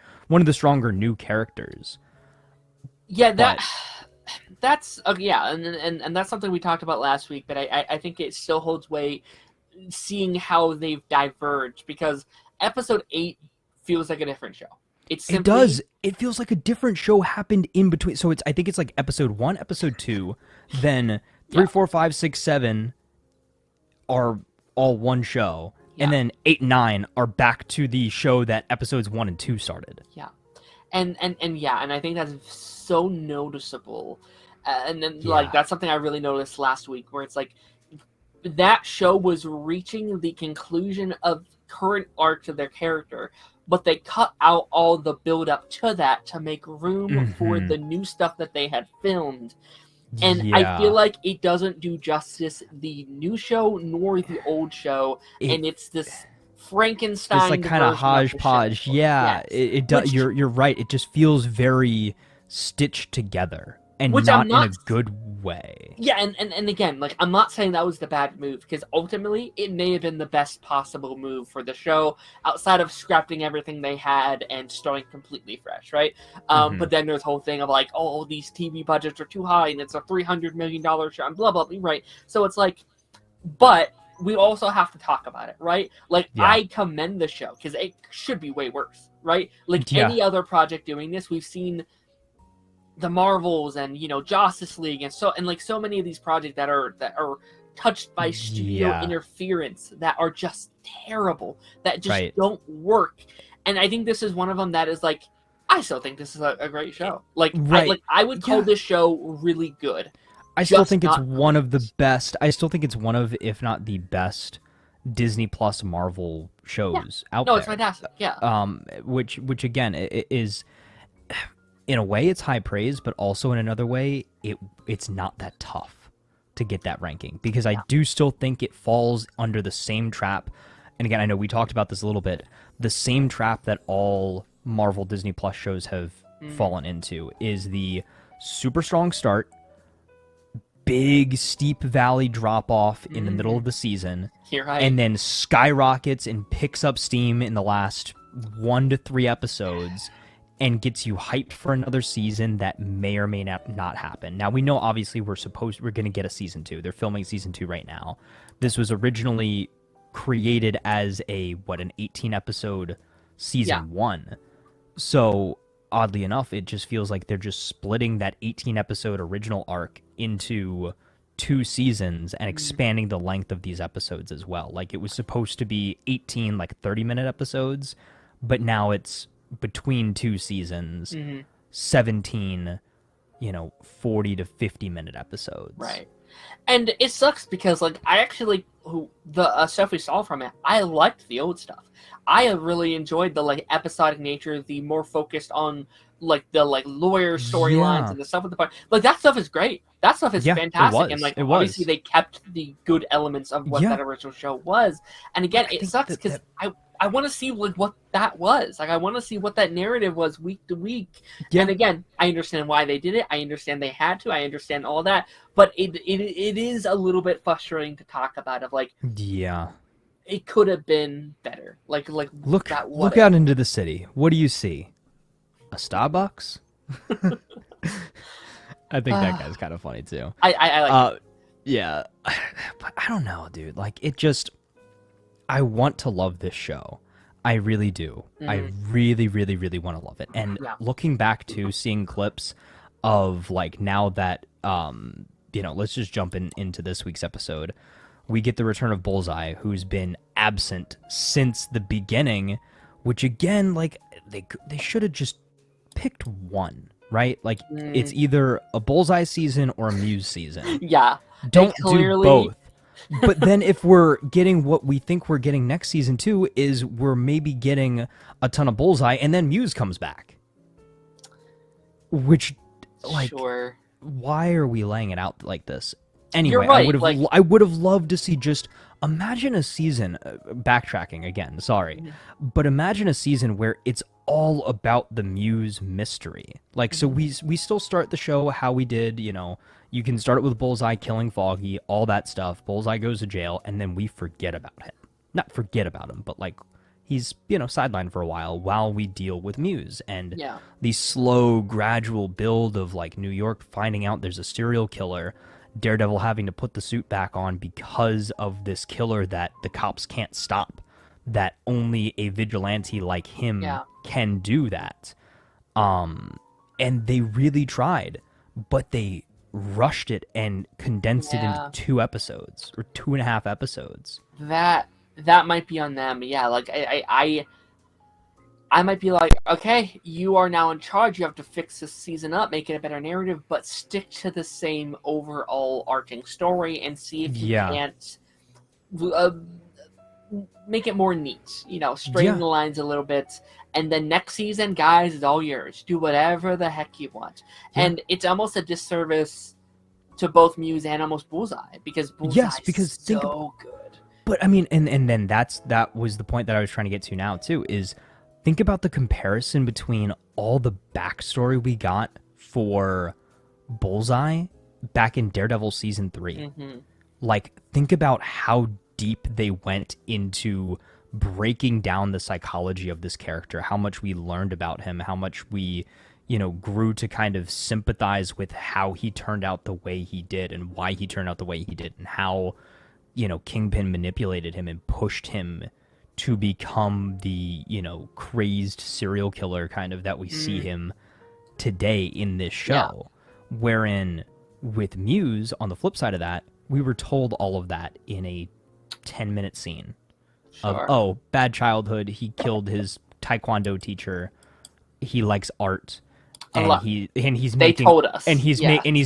S2: new characters.
S1: Yeah, that's and that's something we talked about last week, but I think it still holds weight seeing how they've diverged because episode 8 feels like a different show. It does.
S2: It feels like a different show happened in between. So I think it's like episode 1, episode 2, then 3, 4, 5, 6, 7 are all one show, and then 8 and 9 are back to the show that episodes 1 and 2 started.
S1: Yeah. And I think that's so noticeable, and then like that's something I really noticed last week, where it's like that show was reaching the conclusion of current arc of their character, but they cut out all the build up to that to make room for the new stuff that they had filmed. And I feel like it doesn't do justice the new show nor the old show, and it's this Frankenstein.
S2: It's like kind of hodgepodge. Yeah, yes. It does. You're right. It just feels very stitched together and not in a good way.
S1: Yeah, and again, like I'm not saying that was the bad move because ultimately it may have been the best possible move for the show outside of scrapping everything they had and starting completely fresh, right? But then there's the whole thing of like, oh, these TV budgets are too high and it's a $300 million show and blah blah blah, right? So it's like, but we also have to talk about it, right? Like, I commend the show because it should be way worse, right? Like any other project doing this, we've seen the Marvels and Justice League and so many of these projects that are touched by studio interference that are just terrible, that just don't work. And I think this is one of them that is like, I still think this is a great show. Like, I would call this show really good.
S2: I still think it's one of the best. I still think it's one of, if not the best, Disney Plus Marvel shows out there.
S1: No, it's fantastic. Yeah.
S2: Which again is, in a way, it's high praise, but also in another way, it's not that tough to get that ranking because I do still think it falls under the same trap. And again, I know we talked about this a little bit. The same trap that all Marvel Disney Plus shows have fallen into is the super strong start, big steep valley drop off in the middle of the season, and then skyrockets and picks up steam in the last 1 to 3 episodes and gets you hyped for another season that may or may not happen. Now we know obviously we're going to get a season 2. They're filming season 2 right now. This was originally created as an 18 episode season 1. So oddly enough, it just feels like they're just splitting that 18 episode original arc into 2 seasons and expanding the length of these episodes as well. Like it was supposed to be 18 30-minute episodes, but now it's between 2 seasons,
S1: Mm-hmm.
S2: 17, 40 to 50-minute episodes.
S1: Right. And it sucks because, like, I actually, the stuff we saw from it, I liked the old stuff. I really enjoyed the, like, episodic nature, the more focused on, like, the, like, lawyer storylines and the stuff with the part. Like, that stuff is great. That stuff is fantastic. And, like, obviously they kept the good elements of what that original show was. And again, it sucks because I want to see, like, what that was. Like, I want to see what that narrative was week to week. Yeah. And again, I understand why they did it. I understand they had to. I understand all that. But it is a little bit frustrating to talk about. Of like, it could have been better. Like
S2: look out into the city. What do you see? A Starbucks? I think that guy's kind of funny too.
S1: I like it.
S2: Yeah, but I don't know, dude. Like, I want to love this show. I really do. I really, really, really want to love it. And looking back to seeing clips of, like, now that, let's just jump into this week's episode. We get the return of Bullseye, who's been absent since the beginning, which, again, like, they should have just picked one, right? Like, it's either a Bullseye season or a Muse season.
S1: Yeah.
S2: Don't do both. But then if we're getting what we think we're getting next season too, is we're maybe getting a ton of Bullseye and then Muse comes back. Which, like, why are we laying it out like this? Anyway, right, I would have loved to see, just imagine a season, backtracking again, sorry, but imagine a season where it's all about the Muse mystery. Like, so we still start the show how we did, you can start it with Bullseye killing Foggy, all that stuff. Bullseye goes to jail, and then we forget about him. Not forget about him, but, like, he's, sidelined for a while we deal with Muse. And the slow, gradual build of, like, New York finding out there's a serial killer, Daredevil having to put the suit back on because of this killer that the cops can't stop, that only a vigilante like him can do that. And they really tried, but they rushed it and condensed it into 2 episodes or 2.5 episodes.
S1: That might be on them. Yeah, like I might be like, okay, you are now in charge. You have to fix this season up, make it a better narrative, but stick to the same overall arcing story and see if you can't make it more neat. Straighten the lines a little bit. And then next season, guys, it's all yours. Do whatever the heck you want. And it's almost a disservice to both Muse and almost Bullseye, because Bullseye is so good.
S2: But I mean, and then that was the point that I was trying to get to now too, is think about the comparison between all the backstory we got for Bullseye back in Daredevil season 3. Like, think about how deep they went into breaking down the psychology of this character, how much we learned about him, how much we, grew to kind of sympathize with how he turned out the way he did and why he turned out the way he did, and how, Kingpin manipulated him and pushed him to become the, crazed serial killer kind of that we see him today in this show. Wherein with Muse, on the flip side of that, we were told all of that in a 10-minute scene. Of, bad childhood, he killed his taekwondo teacher, he likes art, and he's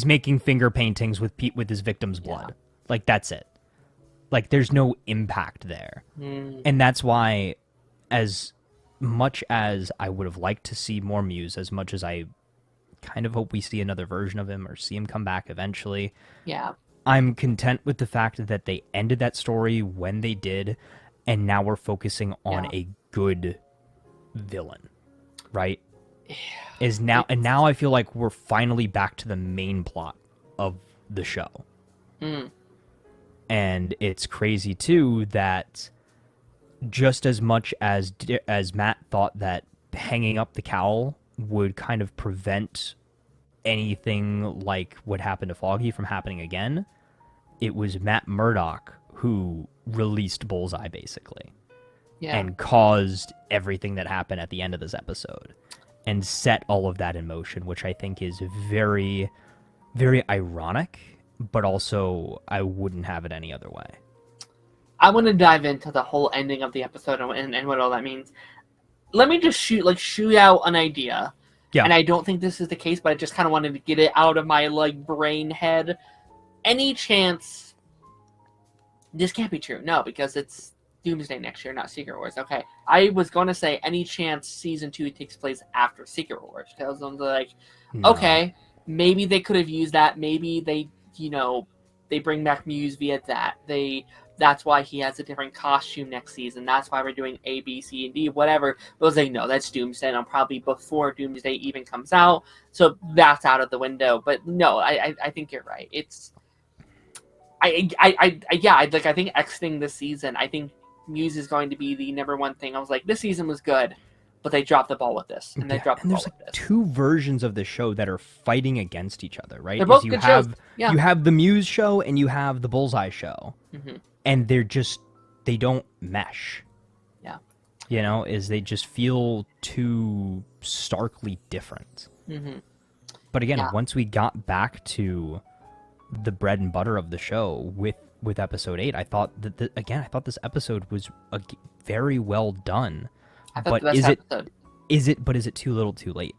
S2: making finger paintings with his victim's blood. Like, that's it. Like, there's no impact there. And that's why, as much as I would have liked to see more Muse, as much as I kind of hope we see another version of him or see him come back eventually, I'm content with the fact that they ended that story when they did, and now we're focusing on a good villain, right? Now I feel like we're finally back to the main plot of the show. And it's crazy too that just as much as Matt thought that hanging up the cowl would kind of prevent anything like what happened to Foggy from happening again, it was Matt Murdock who released Bullseye, basically, and caused everything that happened at the end of this episode and set all of that in motion, which I think is very, very ironic, but also I wouldn't have it any other way.
S1: I want to dive into the whole ending of the episode and what all that means. let me just shoot out an idea.
S2: Yeah.
S1: And I don't think this is the case, but I just kind of wanted to get it out of my brain head. Any chance this can't be true? No, because it's Doomsday next year, not Secret Wars. Okay, I was going to say any chance season 2 takes place after Secret Wars. Because I'm like,
S2: No.
S1: okay, maybe they could have used that. Maybe they, they bring back Muse via that. That's why he has a different costume next season. That's why we're doing A, B, C, and D, whatever. But I was like, no, that's Doomsday, and I'm probably before Doomsday even comes out. So that's out of the window. But no, I think you're right. It's I think exiting this season, I think Muse is going to be the number one thing. I was like, this season was good, but they dropped the ball with this, and they dropped the ball with this.
S2: Two versions of the show that are fighting against each other, right?
S1: They're both good shows. Yeah.
S2: You have the Muse show and you have the Bullseye show, and they don't mesh.
S1: Yeah,
S2: they just feel too starkly different. But again, once we got back to the bread and butter of the show with episode 8, I thought that this episode was very well done. But is it too little too late?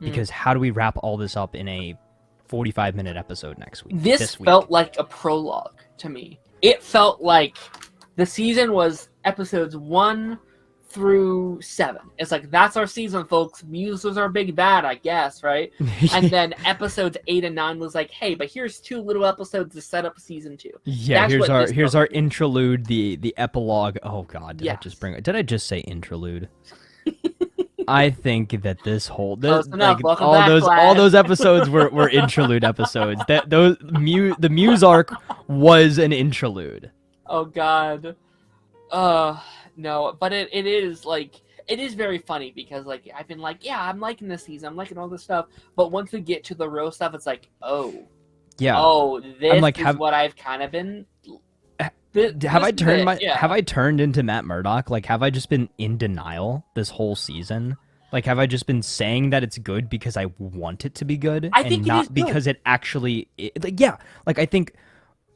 S2: Because how do we wrap all this up in a 45-minute episode next week?
S1: This felt like a prologue to me. It felt like the season was episodes 1 through 7. It's like, that's our season, folks. Muse was our big bad, I guess, right? And then episodes 8 and 9 was like, hey, but here's 2 little episodes to set up season 2.
S2: Yeah, here's our interlude, the epilogue. Oh God, did I just say interlude? I think that all those episodes were interlude episodes. The Muse arc was an interlude.
S1: Oh God. No, but it is very funny because I've been like, yeah, I'm liking this season, I'm liking all this stuff, but once we get to the Rose stuff, it's like, this is what I've kind of been.
S2: Have I turned into Matt Murdock? Have I just been in denial this whole season? Have I just been saying that it's good because I want it to be good, and not because it actually? I think.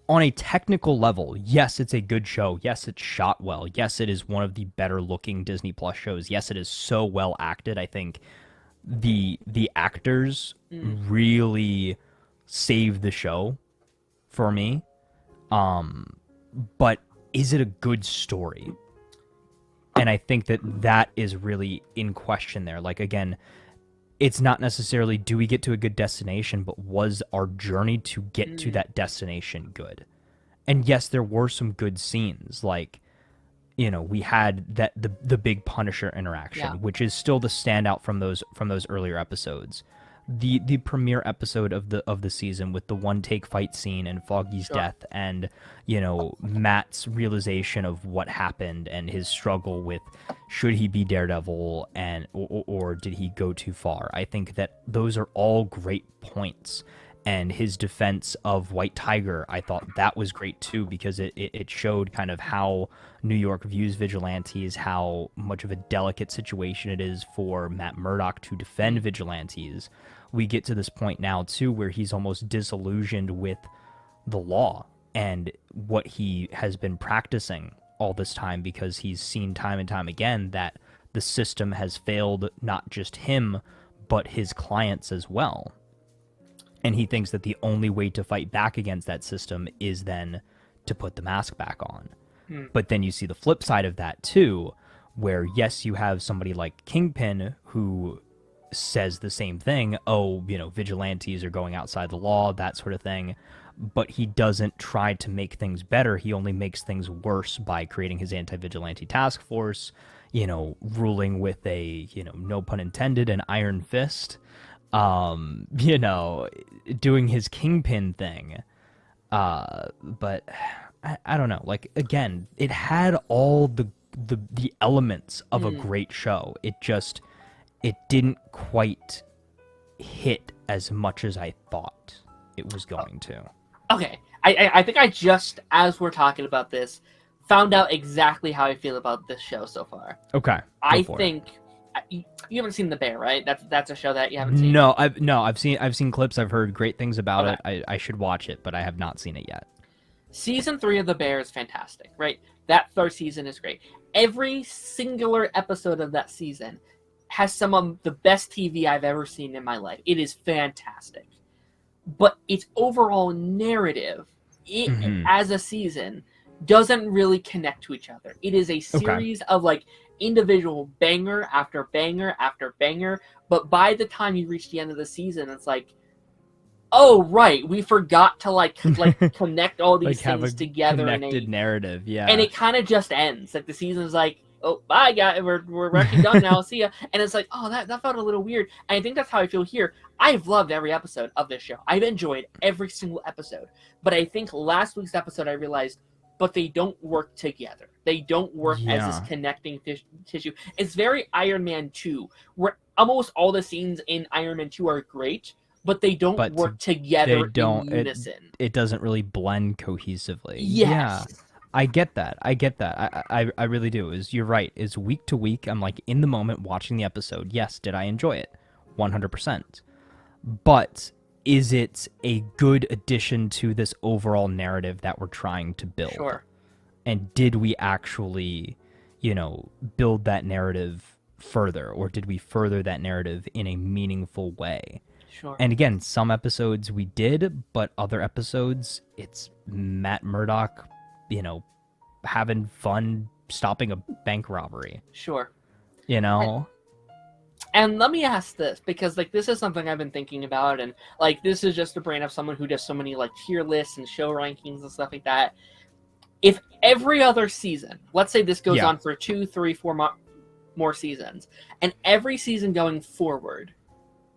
S2: On a technical level, yes, it's a good show. Yes, it's shot well. Yes, it is one of the better looking Disney Plus shows. Yes, it is so well acted. I think the actors really save the show for me. But is it a good story? And I think that is really in question there. Again, it's not necessarily do we get to a good destination, but was our journey to get to that destination good? And yes, there were some good scenes. We had the big Punisher interaction, which is still the standout from those earlier episodes. The premiere episode of the season with the one take fight scene and Foggy's death, and Matt's realization of what happened and his struggle with should he be Daredevil or did he go too far. I think that those are all great points, and his defense of White Tiger, I thought that was great too, because it showed kind of how New York views vigilantes, how much of a delicate situation it is for Matt Murdock to defend vigilantes. We get to this point now too where he's almost disillusioned with the law and what he has been practicing all this time, because he's seen time and time again that the system has failed not just him, but his clients as well. And he thinks that the only way to fight back against that system is then to put the mask back on. But then you see the flip side of that too, where yes, you have somebody like Kingpin who says the same thing. Vigilantes are going outside the law, that sort of thing. But he doesn't try to make things better. He only makes things worse by creating his anti-vigilante task force, ruling with a, no pun intended, an iron fist, doing his Kingpin thing. But I don't know. Again, it had all the elements of a great show. It didn't quite hit as much as I thought it was going to.
S1: Okay. I think I just, as we're talking about this, found out exactly how I feel about this show so far.
S2: Okay.
S1: I think you haven't seen The Bear, right? That's a show that you haven't seen.
S2: No, I've seen clips. I've heard great things about it. I should watch it, but I have not seen it yet.
S1: Season 3 of The Bear is fantastic, right? That third season is great. Every singular episode of that season has some of the best TV I've ever seen in my life. It is fantastic. But its overall narrative, as a season, doesn't really connect to each other. It is a series of like individual banger after banger after banger. But by the time you reach the end of the season, it's like, oh right, we forgot to like connect all these things together.
S2: Connected narrative, yeah.
S1: And it kind of just ends. Like the season's like, oh, bye, guys. We're actually done now. See ya. And it's like, oh, that felt a little weird. And I think that's how I feel here. I've loved every episode of this show. I've enjoyed every single episode. But I think last week's episode, I realized, but they don't work together. They don't work as this connecting tissue. It's very Iron Man 2, where almost all the scenes in Iron Man 2 are great, but they don't work together in unison.
S2: It doesn't really blend cohesively.
S1: Yes.
S2: Yeah. I get that. I really do. You're right. Is week to week, I'm like in the moment watching the episode. Yes, did I enjoy it? 100%. But is it a good addition to this overall narrative that we're trying to build?
S1: Sure.
S2: And did we actually, build that narrative further, or did we further that narrative in a meaningful way?
S1: Sure.
S2: And again, some episodes we did, but other episodes, it's Matt Murdock having fun stopping a bank robbery.
S1: Sure.
S2: And
S1: let me ask this, because like this is something I've been thinking about, and like this is just the brain of someone who does so many like tier lists and show rankings and stuff like that. If every other season, let's say this goes on for 2, 3, 4 more seasons, and every season going forward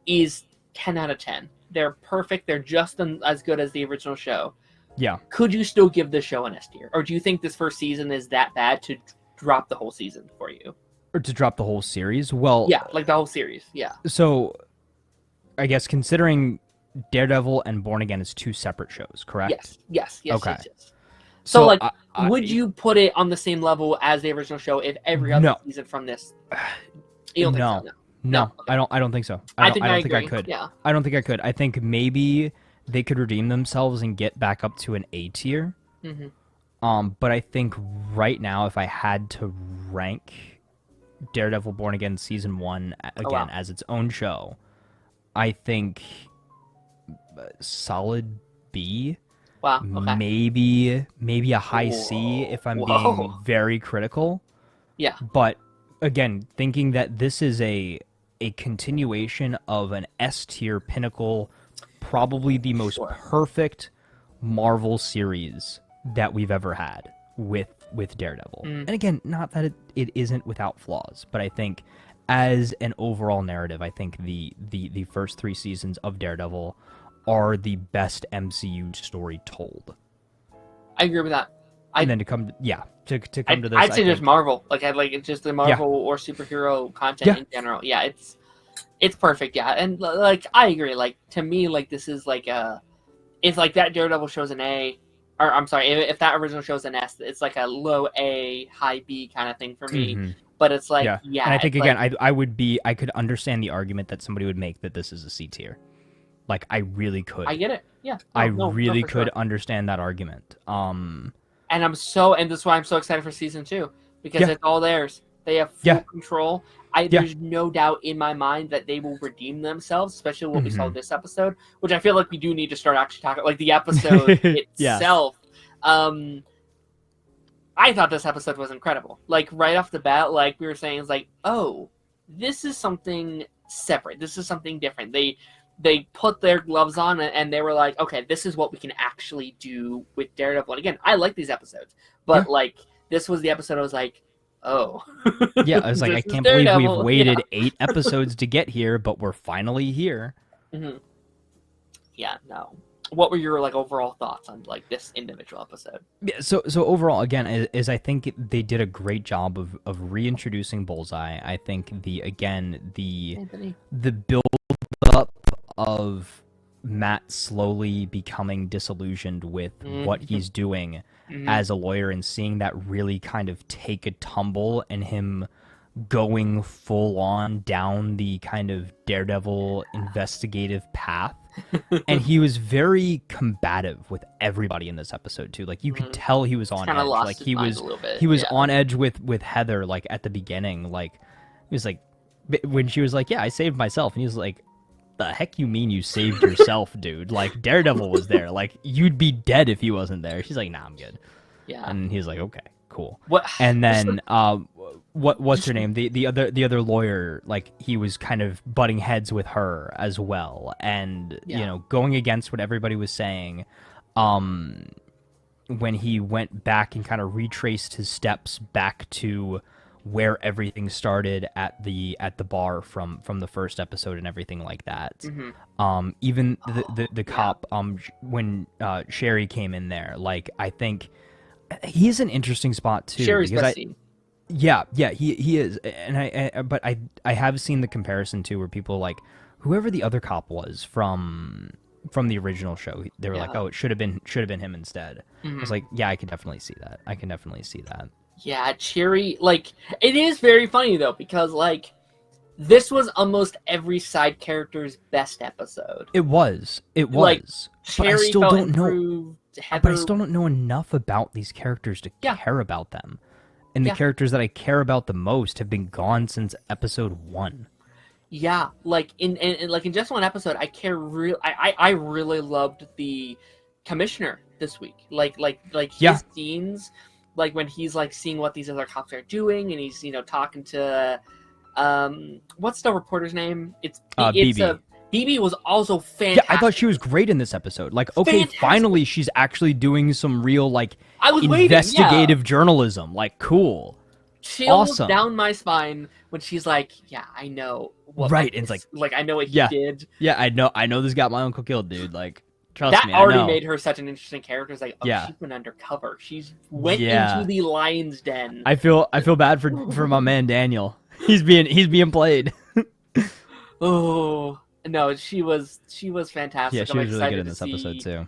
S1: is 10 out of 10. They're perfect. They're just as good as the original show.
S2: Yeah.
S1: Could you still give the show an S tier? Or do you think this first season is that bad to drop the whole season for you?
S2: Or to drop the whole series? Well...
S1: Yeah, like the whole series, yeah.
S2: So, I guess considering Daredevil and Born Again is 2 separate shows, correct?
S1: Yes.
S2: Okay.
S1: Yes. So like, would you put it on the same level as the original show if every other season from this... You don't think so? No.
S2: Okay. I don't think so.
S1: I don't think
S2: I could.
S1: Yeah.
S2: I don't think I could. I think maybe they could redeem themselves and get back up to an A tier.
S1: Mm-hmm.
S2: But I think right now, if I had to rank Daredevil Born Again Season 1 as its own show, I think solid B.
S1: Wow. Okay.
S2: Maybe a high C if I'm being very critical.
S1: Yeah.
S2: But again, thinking that this is a continuation of an S tier pinnacle, probably the most perfect Marvel series that we've ever had with Daredevil. And again, not that it isn't without flaws, but I think as an overall narrative, I think the first 3 seasons of Daredevil are the best MCU story told.
S1: I agree with that.
S2: And then to come to this,
S1: I'd say just Marvel. It's just the Marvel or superhero content in general. Yeah, it's perfect. Yeah, and like I agree. Like to me, like this is like if like that Daredevil shows an A, or I'm sorry, if that original shows an S, it's like a low A, high B kind of thing for me.
S2: Mm-hmm.
S1: But it's like
S2: and I think again, I could understand the argument that somebody would make that this is a C tier. Like I really could.
S1: I get it. Yeah,
S2: I really could understand that argument.
S1: And that's why I'm so excited for season 2, because it's all theirs. They have full control. There's no doubt in my mind that they will redeem themselves, especially what we saw this episode, which I feel like we do need to start actually talking, like the episode itself. I thought this episode was incredible. Like right off the bat, like we were saying, it's like, oh, this is something separate. This is something different. They put their gloves on and they were like, okay, this is what we can actually do with Daredevil. And again, I like these episodes, but like this was the episode I was like, oh.
S2: Yeah, I was like, I can't believe we've waited 8 episodes to get here, but we're finally here.
S1: Mm-hmm. Yeah, no. What were your like overall thoughts on like this individual episode?
S2: Yeah, so overall, again, is I think they did a great job of reintroducing Bullseye. I think the build up of Matt slowly becoming disillusioned with what he's doing as a lawyer and seeing that really kind of take a tumble and him going full on down the kind of Daredevil investigative path. And he was very combative with everybody in this episode too. Like you could tell he was on edge. Like he was on edge with Heather, like at the beginning. Like he was like, when she was like, yeah, I saved myself, and he was like, the heck you mean you saved yourself, dude? Like Daredevil was there. Like you'd be dead if he wasn't there. She's like, nah, I'm good.
S1: Yeah.
S2: And he's like, okay, cool.
S1: What?
S2: And then what's her name? The other lawyer, like he was kind of butting heads with her as well, and you know, going against what everybody was saying. When he went back and kind of retraced his steps back to where everything started at the bar from the first episode and everything like that. Even the cop, when Sherry came in there, like I think he's an interesting spot too.
S1: Sherry's best scene.
S2: Yeah, he is, and but I have seen the comparison too, where people like whoever the other cop was from the original show, they were like, oh, it should have been him instead. I was like, yeah, I can definitely see that.
S1: Yeah, Cherry, like, it is very funny, though, because, like, this was almost every side character's best episode.
S2: It was.
S1: Like,
S2: But I still don't know.
S1: Heather...
S2: But I still don't know enough about these characters to care about them. And the characters that I care about the most have been gone since episode 1.
S1: Yeah, like, in just one episode, I really loved the commissioner this week. Like his scenes... Like when he's like seeing what these other cops are doing, and he's talking to, what's the reporter's name? It's
S2: BB.
S1: BB was also fantastic.
S2: Yeah, I thought she was great in this episode. Like, okay, fantastic. Finally she's actually doing some real like investigative journalism. Like, cool,
S1: chills down my spine when she's like, "Yeah, I know." What
S2: right, and it's
S1: like I know what he did.
S2: Yeah, I know this got my uncle killed, dude. Like. Trust
S1: that
S2: me,
S1: already made her such an interesting character. It's like, she went undercover. She's went into the lion's den.
S2: I feel bad for my man Daniel. He's being played.
S1: Oh no, she was fantastic.
S2: Yeah, she was really good in this episode too.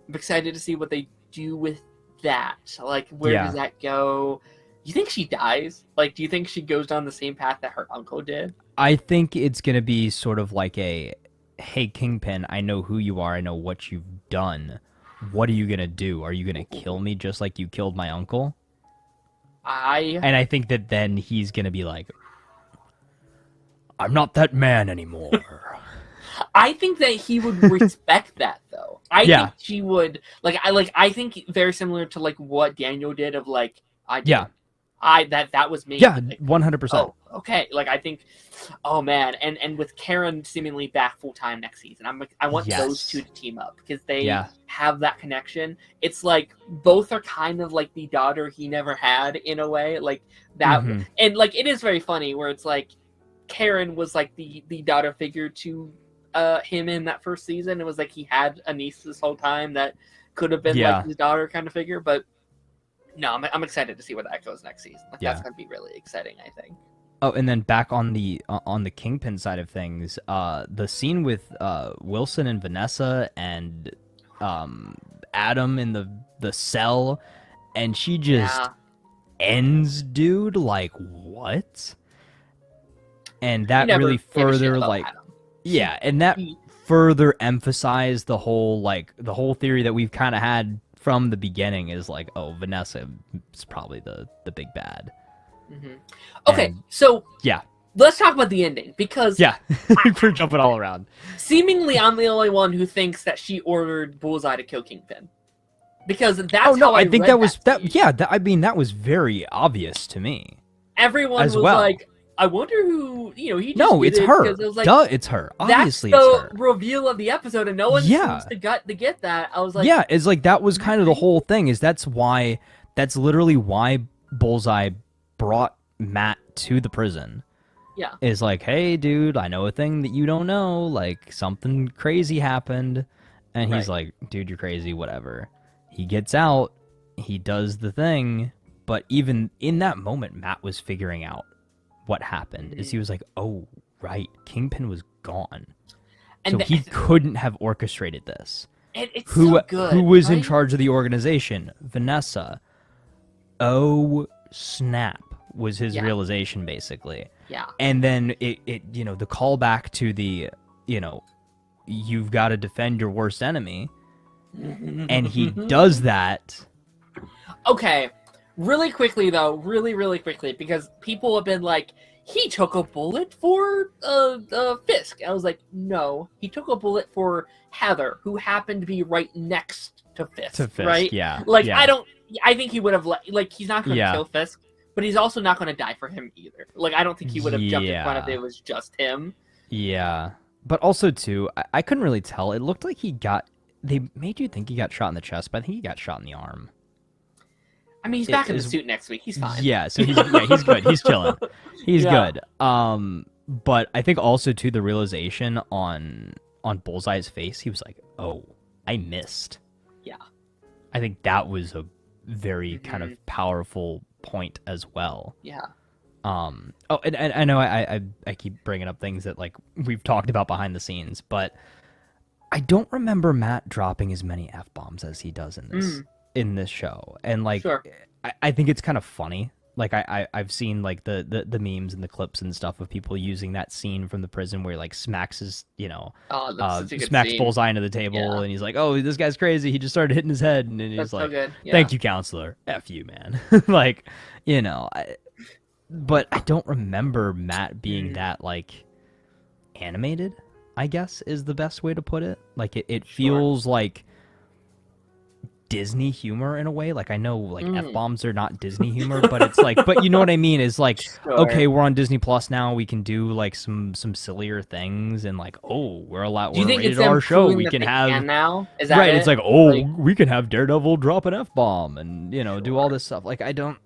S1: I'm excited to see what they do with that. Like, where does that go? You think she dies? Like, do you think she goes down the same path that her uncle did?
S2: I think it's gonna be sort of like a, hey, Kingpin, I know who you are. I know what you've done. What are you going to do? Are you going to kill me just like you killed my uncle? And I think that then he's going to be like, I'm not that man anymore.
S1: I think that he would respect that, though. I think she would... I think very similar to, like, what Daniel did of, like... That was me.
S2: Yeah,
S1: like,
S2: 100%.
S1: Oh, okay. Like, I think... Oh, man. And with Karen seemingly back full-time next season, I want those two to team up, because they have that connection. It's like, both are kind of like the daughter he never had, in a way. Like, that... And, like, it is very funny, where it's like, Karen was, like, the daughter figure to him in that first season. It was like he had a niece this whole time that could have been, like, his daughter kind of figure, but... No, I'm excited to see where that goes next season. Like, that's going to be really exciting, I think.
S2: Oh, and then back on the Kingpin side of things, the scene with Wilson and Vanessa and Adam in the cell, and she just ends, dude. Like, what? And that really further, like, and that further emphasized the whole theory that we've kind of had from the beginning, is like, oh, Vanessa is probably the big bad.
S1: Okay, so let's talk about the ending, because
S2: we're jumping all around.
S1: Seemingly, I'm the only one who thinks that she ordered Bullseye to kill Kingpin, because that's how I think that was that.
S2: Yeah, I mean, that was very obvious to me.
S1: Everyone was like, I wonder who, he just
S2: it's her. It was like, duh, it's her. Obviously,
S1: that's
S2: it's her.
S1: the reveal of the episode, and no one seems to get that. I was like,
S2: it's like that was kind of the whole thing. That's literally why Bullseye brought Matt to the prison.
S1: Yeah,
S2: is like, hey, dude, I know a thing that you don't know. Like, something crazy happened, and he's like, dude, you're crazy. Whatever. He gets out. He does the thing, but even in that moment, Matt was figuring out what happened. Is he was like, oh, right, Kingpin was gone, and so he couldn't have orchestrated this.
S1: And it's so good,
S2: who was in charge of the organization? Vanessa. Oh, snap. was his
S1: Yeah.
S2: realization basically.
S1: Yeah.
S2: And then it the callback to the you've got to defend your worst enemy, and he does that.
S1: Okay, really quickly though, really quickly, because people have been like, he took a bullet for Fisk. I was like, no, he took a bullet for Heather, who happened to be right next to Fisk. Right?
S2: Yeah.
S1: Like,
S2: yeah.
S1: I think he would have like he's not going to
S2: Yeah.
S1: kill Fisk, but he's also not going to die for him either. Like, I don't think he would have jumped in front if
S2: Yeah.
S1: it was just him.
S2: Yeah. But also too, I couldn't really tell. It looked like they made you think he got shot in the chest, but I think he got shot in the arm.
S1: I mean, he's back in the suit next week. He's fine.
S2: Yeah, so he's good. He's chilling. He's
S1: Yeah.
S2: good. But I think also too the realization on Bullseye's face, he was like, "Oh, I missed."
S1: Yeah.
S2: I think that was a very kind of powerful point as well.
S1: Yeah.
S2: Oh, and I know I keep bringing up things that like we've talked about behind the scenes, but I don't remember Matt dropping as many F-bombs as he does in this show. And like
S1: Sure.
S2: I think it's kind of funny. Like I've seen like the memes and the clips and stuff of people using that scene from the prison where he like smacks his
S1: that's such a good
S2: smacks
S1: scene.
S2: Bullseye into the table
S1: Yeah.
S2: and he's like, "Oh, this guy's crazy. He just started hitting his head," and he's
S1: That's
S2: like,
S1: so good. Yeah.
S2: "Thank you, counselor. F you, man." Like, but I don't remember Matt being that like animated, I guess is the best way to put it. Like it feels like Disney humor in a way. Like I know like F-bombs are not Disney humor, but it's like, but you know what I mean, is like, okay, we're on Disney Plus now, we can do like some sillier things, and like, oh, we're allowed,
S1: Do you
S2: we're
S1: think
S2: rated
S1: it's
S2: R show,
S1: improving
S2: we
S1: that
S2: can
S1: they
S2: have
S1: can now? Is that
S2: right,
S1: it?
S2: it's like, oh, we can have Daredevil drop an F-bomb and do all this stuff. Like I don't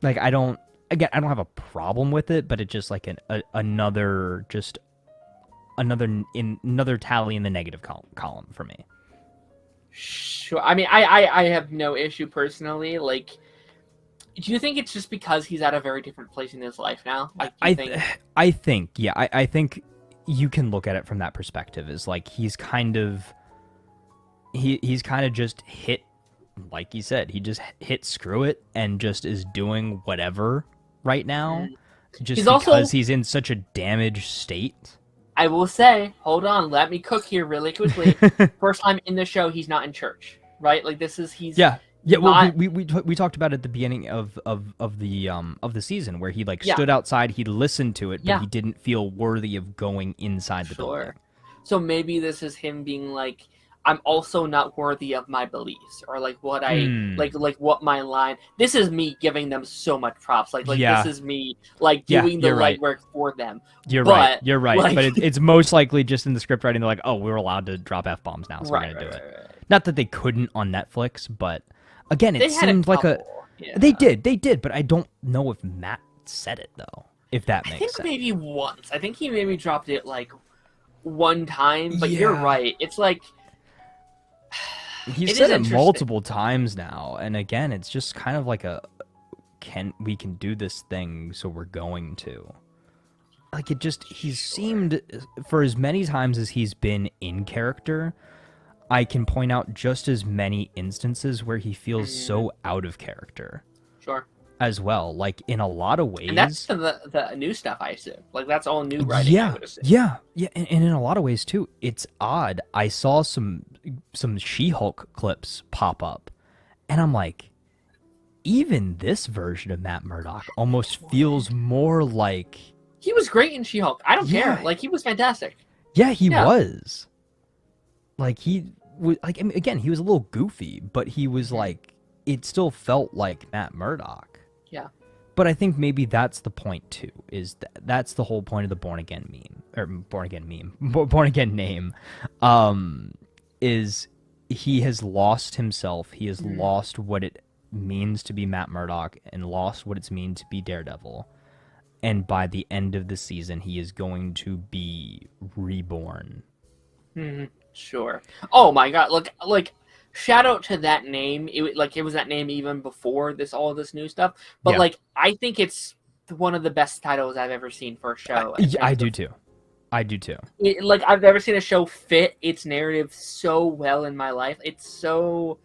S2: again, I don't have a problem with it, but it's just like another tally in the negative column for me.
S1: Sure. I mean, I have no issue personally. Like, do you think it's just because he's at a very different place in his life now? Like,
S2: I think you can look at it from that perspective. Is like he's kind of just hit, like you said, he just hit screw it and just is doing whatever right now, just because he's in such a damaged state.
S1: I will say, hold on, let me cook here really quickly. First time in the show, he's not in church, right? Like he's
S2: yeah. Well,
S1: not...
S2: we talked about it at the beginning of the season where he like stood outside, he listened to it, but he didn't feel worthy of going inside the building.
S1: So maybe this is him being like, I'm also not worthy of my beliefs, or like what I like what my line. This is me giving them so much props. Like this is me like doing the light work for them.
S2: You're right. Like... But it's most likely just in the script writing. They're like, oh, we're allowed to drop F-bombs now, so we're gonna do it. Right. Not that they couldn't on Netflix, but again, it seemed like they did, but I don't know if Matt said it though. If that makes sense.
S1: Maybe once. I think he maybe dropped it like one time. But you're right. It's like.
S2: He's said it multiple times now, and again, it's just kind of like we can do this thing, so we're going to. Like he's seemed, for as many times as he's been in character, I can point out just as many instances where he feels so out of character. Sure. As well, like in a lot of ways.
S1: And that's the new stuff, I assume. Like that's all new writing.
S2: Yeah. And in a lot of ways too, it's odd. I saw some She-Hulk clips pop up, and I'm like, even this version of Matt Murdock almost feels more like
S1: he was great in She-Hulk. I don't care. Like he was fantastic.
S2: Yeah, he was. Like he was like, I mean, again, he was a little goofy, but he was like, it still felt like Matt Murdock.
S1: Yeah.
S2: But I think maybe that's the point too. Is that's the whole point of the born again name. Is he has lost himself. He has lost what it means to be Matt Murdock and lost what it means to be Daredevil. And by the end of the season, he is going to be reborn.
S1: Sure. Oh my God! Like. Shout out to that name. It was that name even before all this new stuff. But like, I think it's one of the best titles I've ever seen for a show.
S2: I do too.
S1: Like I've never seen a show fit its narrative so well in my life. It's so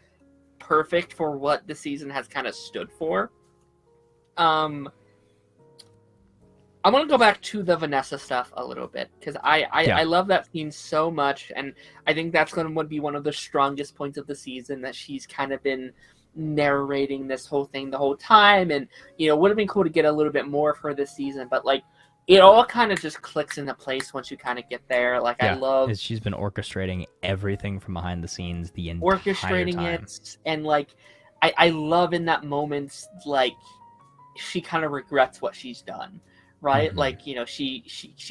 S1: perfect for what the season has kind of stood for. I want to go back to the Vanessa stuff a little bit because I love that scene so much, and I think that's going to be one of the strongest points of the season, that she's kind of been narrating this whole thing the whole time, and would have been cool to get a little bit more of her this season, but like it all kind of just clicks into place once you kind of get there. Like I love
S2: she's been orchestrating everything from behind the scenes the entire time.
S1: It, and like I love in that moment, like she kind of regrets what she's done. Right, like she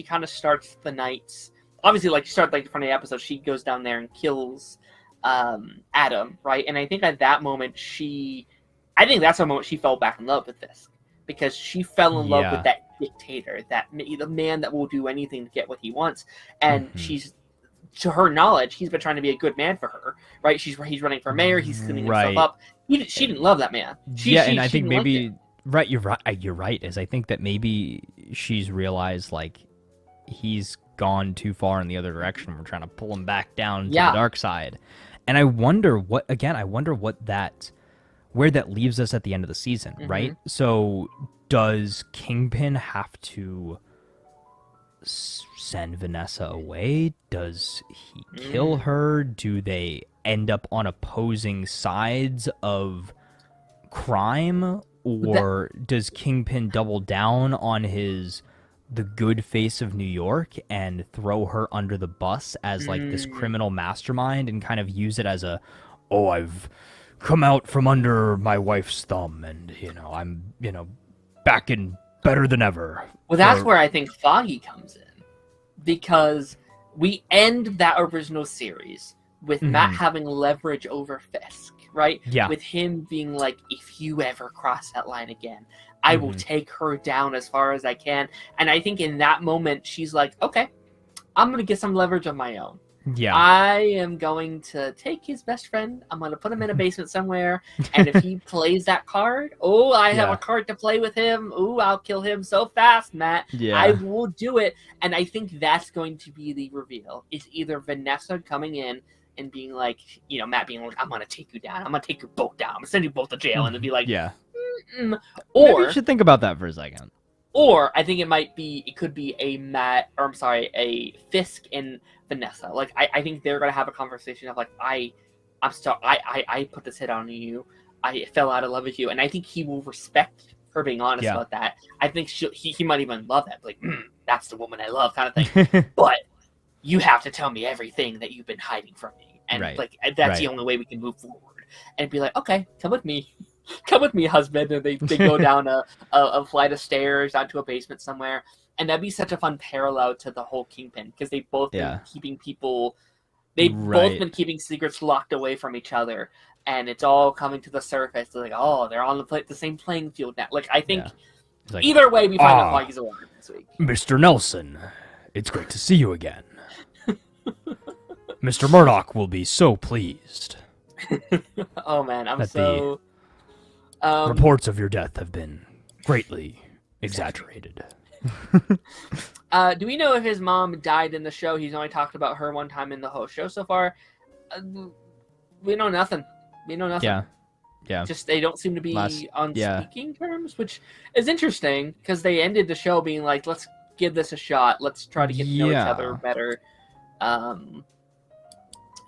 S1: kind of starts the nights. Obviously, like she starts like the front of the episode, she goes down there and kills Adam, right? And I think at that moment I think that's the moment she fell back in love with this, because she fell in love with that dictator, the man that will do anything to get what he wants, and she's, to her knowledge, he's been trying to be a good man for her, right? He's running for mayor, he's cleaning himself up. She didn't love that man.
S2: And I think maybe. Right, you're right. Is I think that maybe she's realized like he's gone too far in the other direction. We're trying to pull him back down to the dark side, and I wonder where that leaves us at the end of the season. Right. So does Kingpin have to send Vanessa away? Does he kill her? Do they end up on opposing sides of crime? Or does Kingpin double down on the good face of New York and throw her under the bus as like this criminal mastermind, and kind of use it as I've come out from under my wife's thumb, and I'm back in better than ever.
S1: Well, that's where I think Foggy comes in, because we end that original series with Matt having leverage over Fisk. Right?
S2: Yeah.
S1: With him being like, if you ever cross that line again, I will take her down as far as I can. And I think in that moment, she's like, okay, I'm going to get some leverage of my own.
S2: Yeah.
S1: I am going to take his best friend. I'm going to put him in a basement somewhere. And if he plays that card, I have a card to play with him. I'll kill him so fast, Matt.
S2: Yeah.
S1: I will do it. And I think that's going to be the reveal. It's either Vanessa coming in and being like, Matt being like, I'm going to take you down. I'm going to take you both down. I'm going to send you both to jail. And it'd be like,
S2: Or maybe you should think about that for a second.
S1: Or I think it could be a Fisk and Vanessa. Like, I think they're going to have a conversation of like, I'm sorry, I put this hit on you. I fell out of love with you. And I think he will respect her being honest about that. I think he might even love that. Like, that's the woman I love kind of thing. But you have to tell me everything that you've been hiding from me. And that's the only way we can move forward. And be like, okay, come with me, husband. And they go down a flight of stairs onto a basement somewhere. And that'd be such a fun parallel to the whole Kingpin, because they've both been keeping people, both been keeping secrets locked away from each other. And it's all coming to the surface. They're like, they're on the same playing field now. Like, I think either way, we find out Foggy's a woman this week.
S2: Mr. Nelson, it's great to see you again. Mr. Murdoch will be so pleased.
S1: Oh man,
S2: the reports of your death have been greatly exaggerated.
S1: Do we know if his mom died in the show? He's only talked about her one time in the whole show so far. We know nothing. Yeah. Just they don't seem to be on speaking terms, which is interesting, because they ended the show being like, let's give this a shot. Let's try to get to know each other better.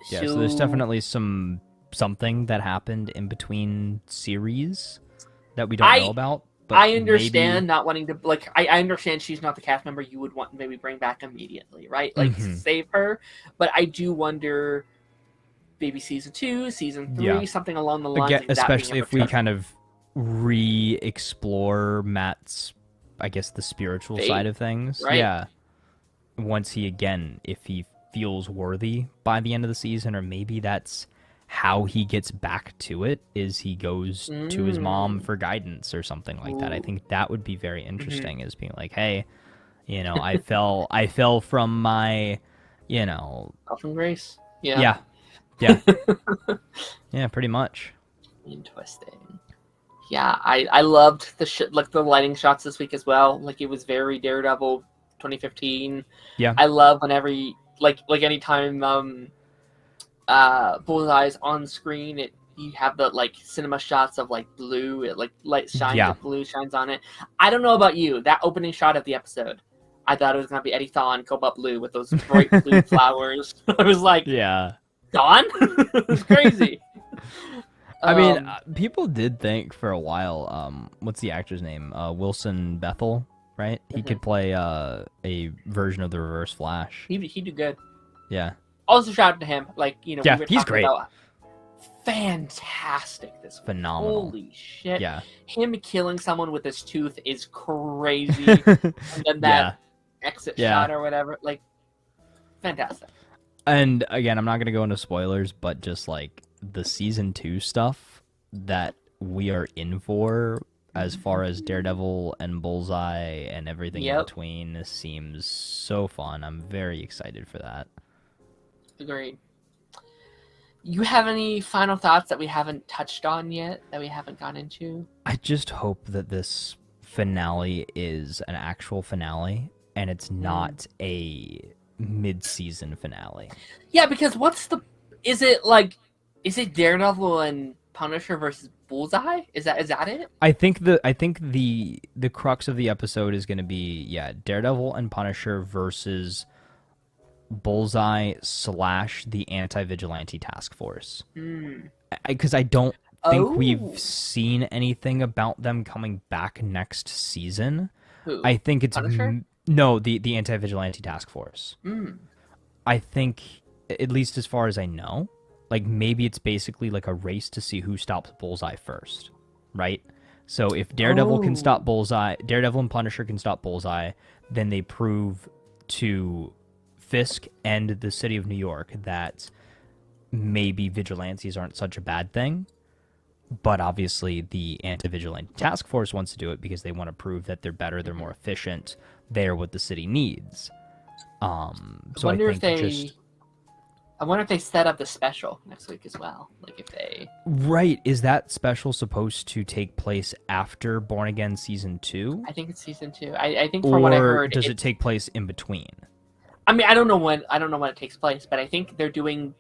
S2: So there's definitely something that happened in between series that we don't know about. But
S1: I understand not wanting to, like, I understand she's not the cast member you would want to maybe bring back immediately, right? Like, save her. But I do wonder, maybe season 2, season 3, something along the lines of that,
S2: especially if we kind of re-explore Matt's, I guess, the spiritual side of things.
S1: Right?
S2: Yeah. Once if he feels worthy by the end of the season, or maybe that's how he gets back to it, is he goes to his mom for guidance or something like that. I think that would be very interesting, is being like, hey, I fell from my,
S1: Fall from grace.
S2: Yeah, pretty much.
S1: Interesting. Yeah, I loved the lighting shots this week as well. Like, it was very Daredevil 2015.
S2: Yeah.
S1: I love whenever like anytime Bullseye's on screen, you have the like cinema shots of like blue, it like light shines,
S2: Yeah.
S1: like blue shines on it. I don't know about you, that opening shot of the episode, I thought it was gonna be Eddie Thawne, Cobalt Blue, with those bright blue flowers. I was like,
S2: Yeah.
S1: Dawn? It was crazy.
S2: I mean, people did think for a while, what's the actor's name? Wilson Bethel, right? He could play a version of the Reverse Flash.
S1: He did good.
S2: Yeah.
S1: Also, shout out to him. Like, you know,
S2: Yeah,
S1: we were
S2: he's
S1: talking
S2: great.
S1: about fantastic. This
S2: Phenomenal.
S1: Holy shit.
S2: Yeah.
S1: Him killing someone with his tooth is crazy. And then that exit shot or whatever. Like, fantastic.
S2: And again, I'm not going to go into spoilers, but just like the season 2 stuff that we are in for as far as Daredevil and Bullseye and everything in between seems so fun. I'm very excited for that.
S1: Agreed. You have any final thoughts that we haven't touched on yet, that we haven't gone into?
S2: I just hope that this finale is an actual finale and it's not a mid-season finale.
S1: Yeah, because is it Daredevil and Punisher versus Bullseye? Is that it?
S2: I think the crux of the episode is going to be Daredevil and Punisher versus Bullseye / the Anti-Vigilante Task Force. Because I don't think we've seen anything about them coming back next season.
S1: Who?
S2: I think it's
S1: Punisher?
S2: No, the Anti-Vigilante Task Force. I think, at least as far as I know, like maybe it's basically like a race to see who stops Bullseye first, right? So if Daredevil can stop Bullseye, Daredevil and Punisher can stop Bullseye, then they prove to Fisk and the city of New York that maybe vigilantes aren't such a bad thing. But obviously the Anti-Vigilante Task Force wants to do it because they want to prove that they're better, they're more efficient, they're what the city needs. So I
S1: wonder if they set up the special next week as well. Like if they...
S2: Right. Is that special supposed to take place after Born Again Season 2?
S1: I think it's Season 2. I think from what I heard...
S2: Or does it take place in between?
S1: I mean, I don't know when it takes place, but I think they're doing...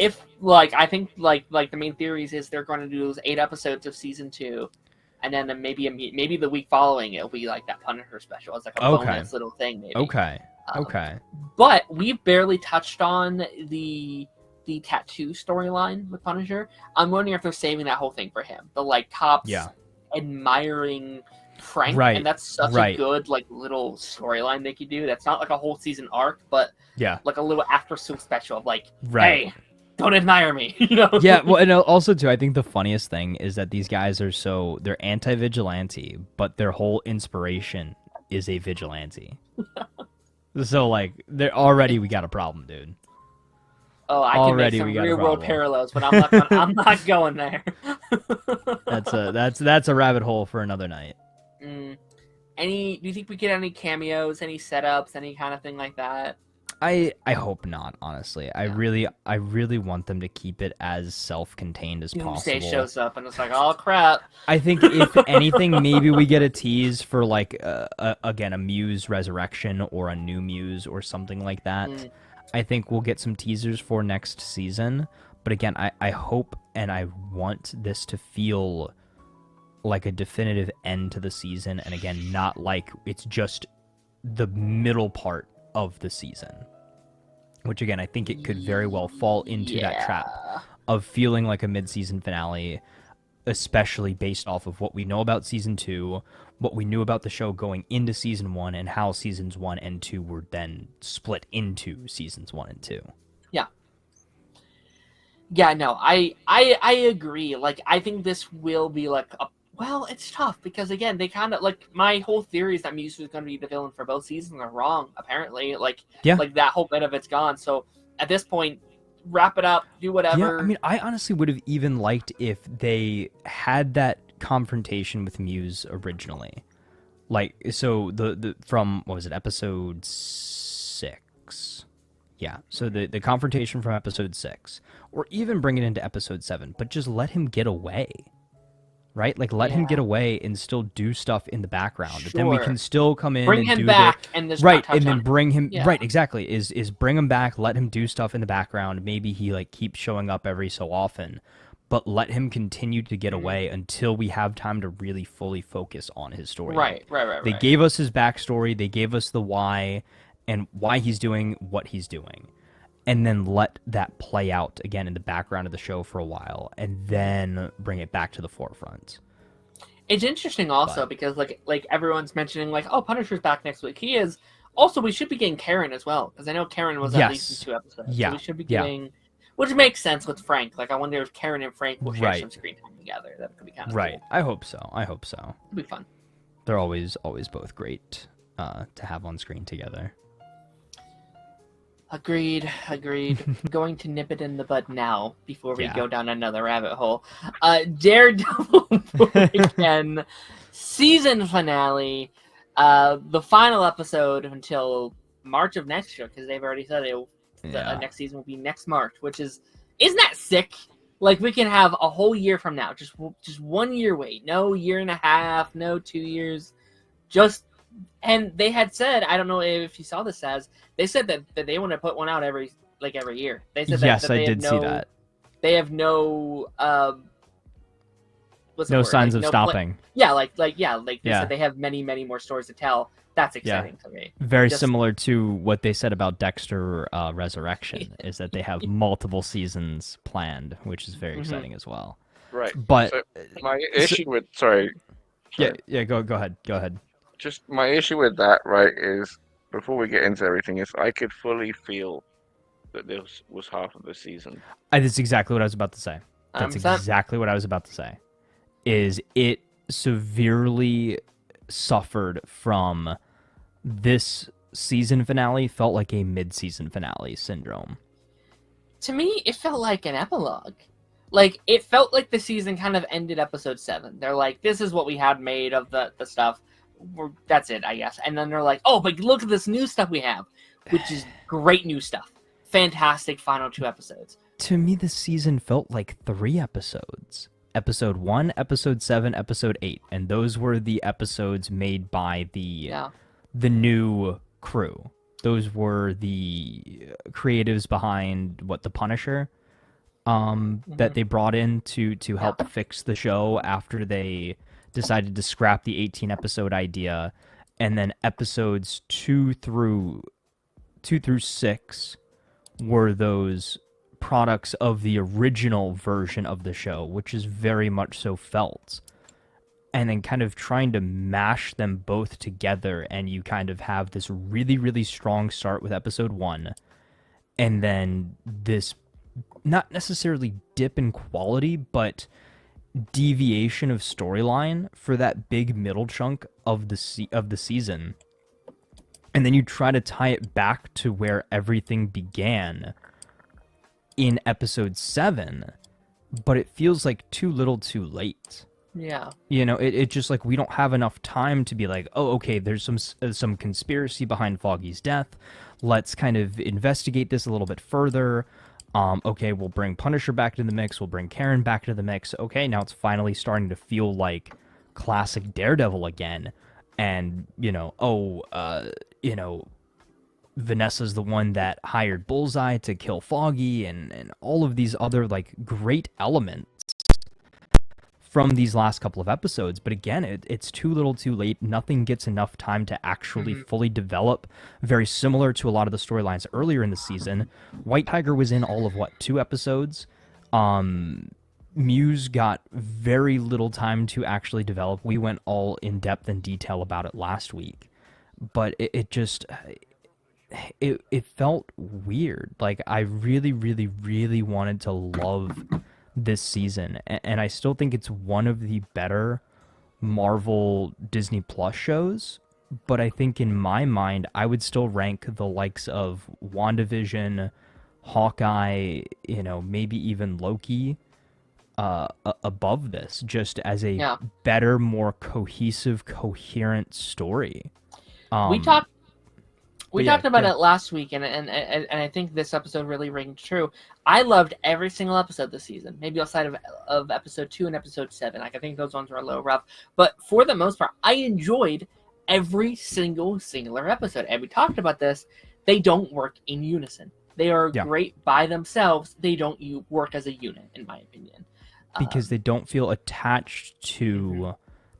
S1: I think the main theories is they're going to do those 8 episodes of Season 2, and then maybe the week following it'll be like that Punisher special. It's like a bonus little thing, maybe.
S2: Okay.
S1: But we've barely touched on the tattoo storyline with Punisher. I'm wondering if they're saving that whole thing for him. The like cops admiring Frank, and that's such a good like little storyline they could do. That's not like a whole season arc, but like a little after school special of like, hey, don't admire me, you know?
S2: Yeah, well, and also too, I think the funniest thing is that these guys are they're anti-vigilante, but their whole inspiration is a vigilante. So like, we got a problem, dude.
S1: Oh, I can make some real world parallels, but I'm not going there.
S2: That's a rabbit hole for another night.
S1: Do you think we get any cameos, any setups, any kind of thing like that?
S2: I hope not, honestly. I really want them to keep it as self-contained as
S1: Doomsday
S2: possible.
S1: Shows up and it's like, oh crap.
S2: I think if anything, maybe we get a tease for like again a Muse resurrection or a new Muse or something like that. I think we'll get some teasers for next season. But again, I hope and I want this to feel like a definitive end to the season, and again, not like it's just the middle part of the season, which again I think it could very well fall into that trap of feeling like a mid-season finale, especially based off of what we know about season 2, what we knew about the show going into season 1, and how seasons 1 and 2 were then split into seasons 1 and 2.
S1: No, I agree. Like I think this will be like it's tough because again, they kind of like my whole theory is that Muse was going to be the villain for both seasons are wrong. Apparently, like that whole bit of it's gone. So at this point, wrap it up, do whatever.
S2: Yeah, I mean, I honestly would have even liked if they had that confrontation with Muse originally, like so the from what was it, episode 6? Yeah, so the confrontation from episode 6, or even bring it into episode 7, but just let him get away. Right? Like, let him get away and still do stuff in the background. Sure. Then we can still come in
S1: bring
S2: and
S1: him back and just
S2: right, and then bring him
S1: Yeah.
S2: right, exactly. Is bring him back, let him do stuff in the background. Maybe he like keeps showing up every so often, but let him continue to get away until we have time to really fully focus on his story.
S1: Right.
S2: They gave us his backstory, they gave us the why and why he's doing what he's doing. And then let that play out again in the background of the show for a while, and then bring it back to the forefront.
S1: It's interesting also because like everyone's mentioning like, oh, Punisher's back next week. He is. Also, we should be getting Karen as well, because I know Karen was at least in 2 episodes.
S2: Yeah.
S1: So we should be getting, which makes sense with Frank. Like, I wonder if Karen and Frank will share some screen time together. That could be kind of cool.
S2: I hope so.
S1: It'll be fun.
S2: They're always both great to have on screen together.
S1: Agreed. Going to nip it in the bud now before we go down another rabbit hole. Daredevil again, season finale. The final episode until March of next year, because they've already said the next season will be next March, which isn't that sick? Like, we can have a whole year from now, just 1 year wait, no year and a half, no 2 years, and they had said, I don't know if you saw this, they said that they want to put one out every year. They said that
S2: I did see that.
S1: They have no
S2: no signs of stopping.
S1: They said they have many more stories to tell. That's exciting to me.
S2: Very similar to what they said about Dexter Resurrection, is that they have multiple seasons planned, which is very exciting as well.
S4: Right.
S2: But
S4: so my issue with sorry.
S2: Go ahead.
S4: Just my issue with that, right, is before we get into everything, is I could fully feel that this was half of the season.
S2: That's exactly what I was about to say. Exactly what I was about to say. Is it severely suffered from this season finale, felt like a mid-season finale syndrome.
S1: To me, it felt like an epilogue. Like, it felt like the season kind of ended episode 7. They're like, this is what we had made of the stuff. That's it, I guess. And then they're like, oh, but look at this new stuff we have, which is great new stuff. Fantastic final 2 episodes.
S2: To me, the season felt like 3 episodes. Episode 1, Episode 7, Episode 8. And those were the episodes made by the new crew. Those were the creatives behind, The Punisher, that they brought in to help fix the show after they decided to scrap the 18-episode idea. And then episodes 2 through 6 were those products of the original version of the show, which is very much so felt. And then kind of trying to mash them both together, and you kind of have this really, really strong start with episode 1, and then this not necessarily dip in quality, but deviation of storyline for that big middle chunk of the season. And then you try to tie it back to where everything began in episode 7, but it feels like too little too late.
S1: Yeah.
S2: You know, it just like, we don't have enough time to be like, oh, okay, there's some conspiracy behind Foggy's death. Let's kind of investigate this a little bit further. Okay, we'll bring Punisher back to the mix. We'll bring Karen back to the mix. Okay, now it's finally starting to feel like classic Daredevil again. And, Vanessa's the one that hired Bullseye to kill Foggy, and all of these other, like, great elements from these last couple of episodes. But again, it's too little too late. Nothing gets enough time to actually fully develop. Very similar to a lot of the storylines earlier in the season. White Tiger was in all of 2 episodes. Muse got very little time to actually develop. We went all in depth and detail about it last week, but it just felt weird. Like, I really, really, really wanted to love this season, and I still think it's one of the better Marvel Disney Plus shows, but I think in my mind I would still rank the likes of WandaVision, Hawkeye, maybe even Loki above this, just as a better, more cohesive, coherent story.
S1: We talked about it last week, and I think this episode really rings true. I loved every single episode this season, maybe outside of episode 2 and episode 7. Like, I think those ones were a little rough. But for the most part, I enjoyed every singular episode. And we talked about this. They don't work in unison. They are great by themselves. They don't work as a unit, in my opinion.
S2: because they don't feel attached to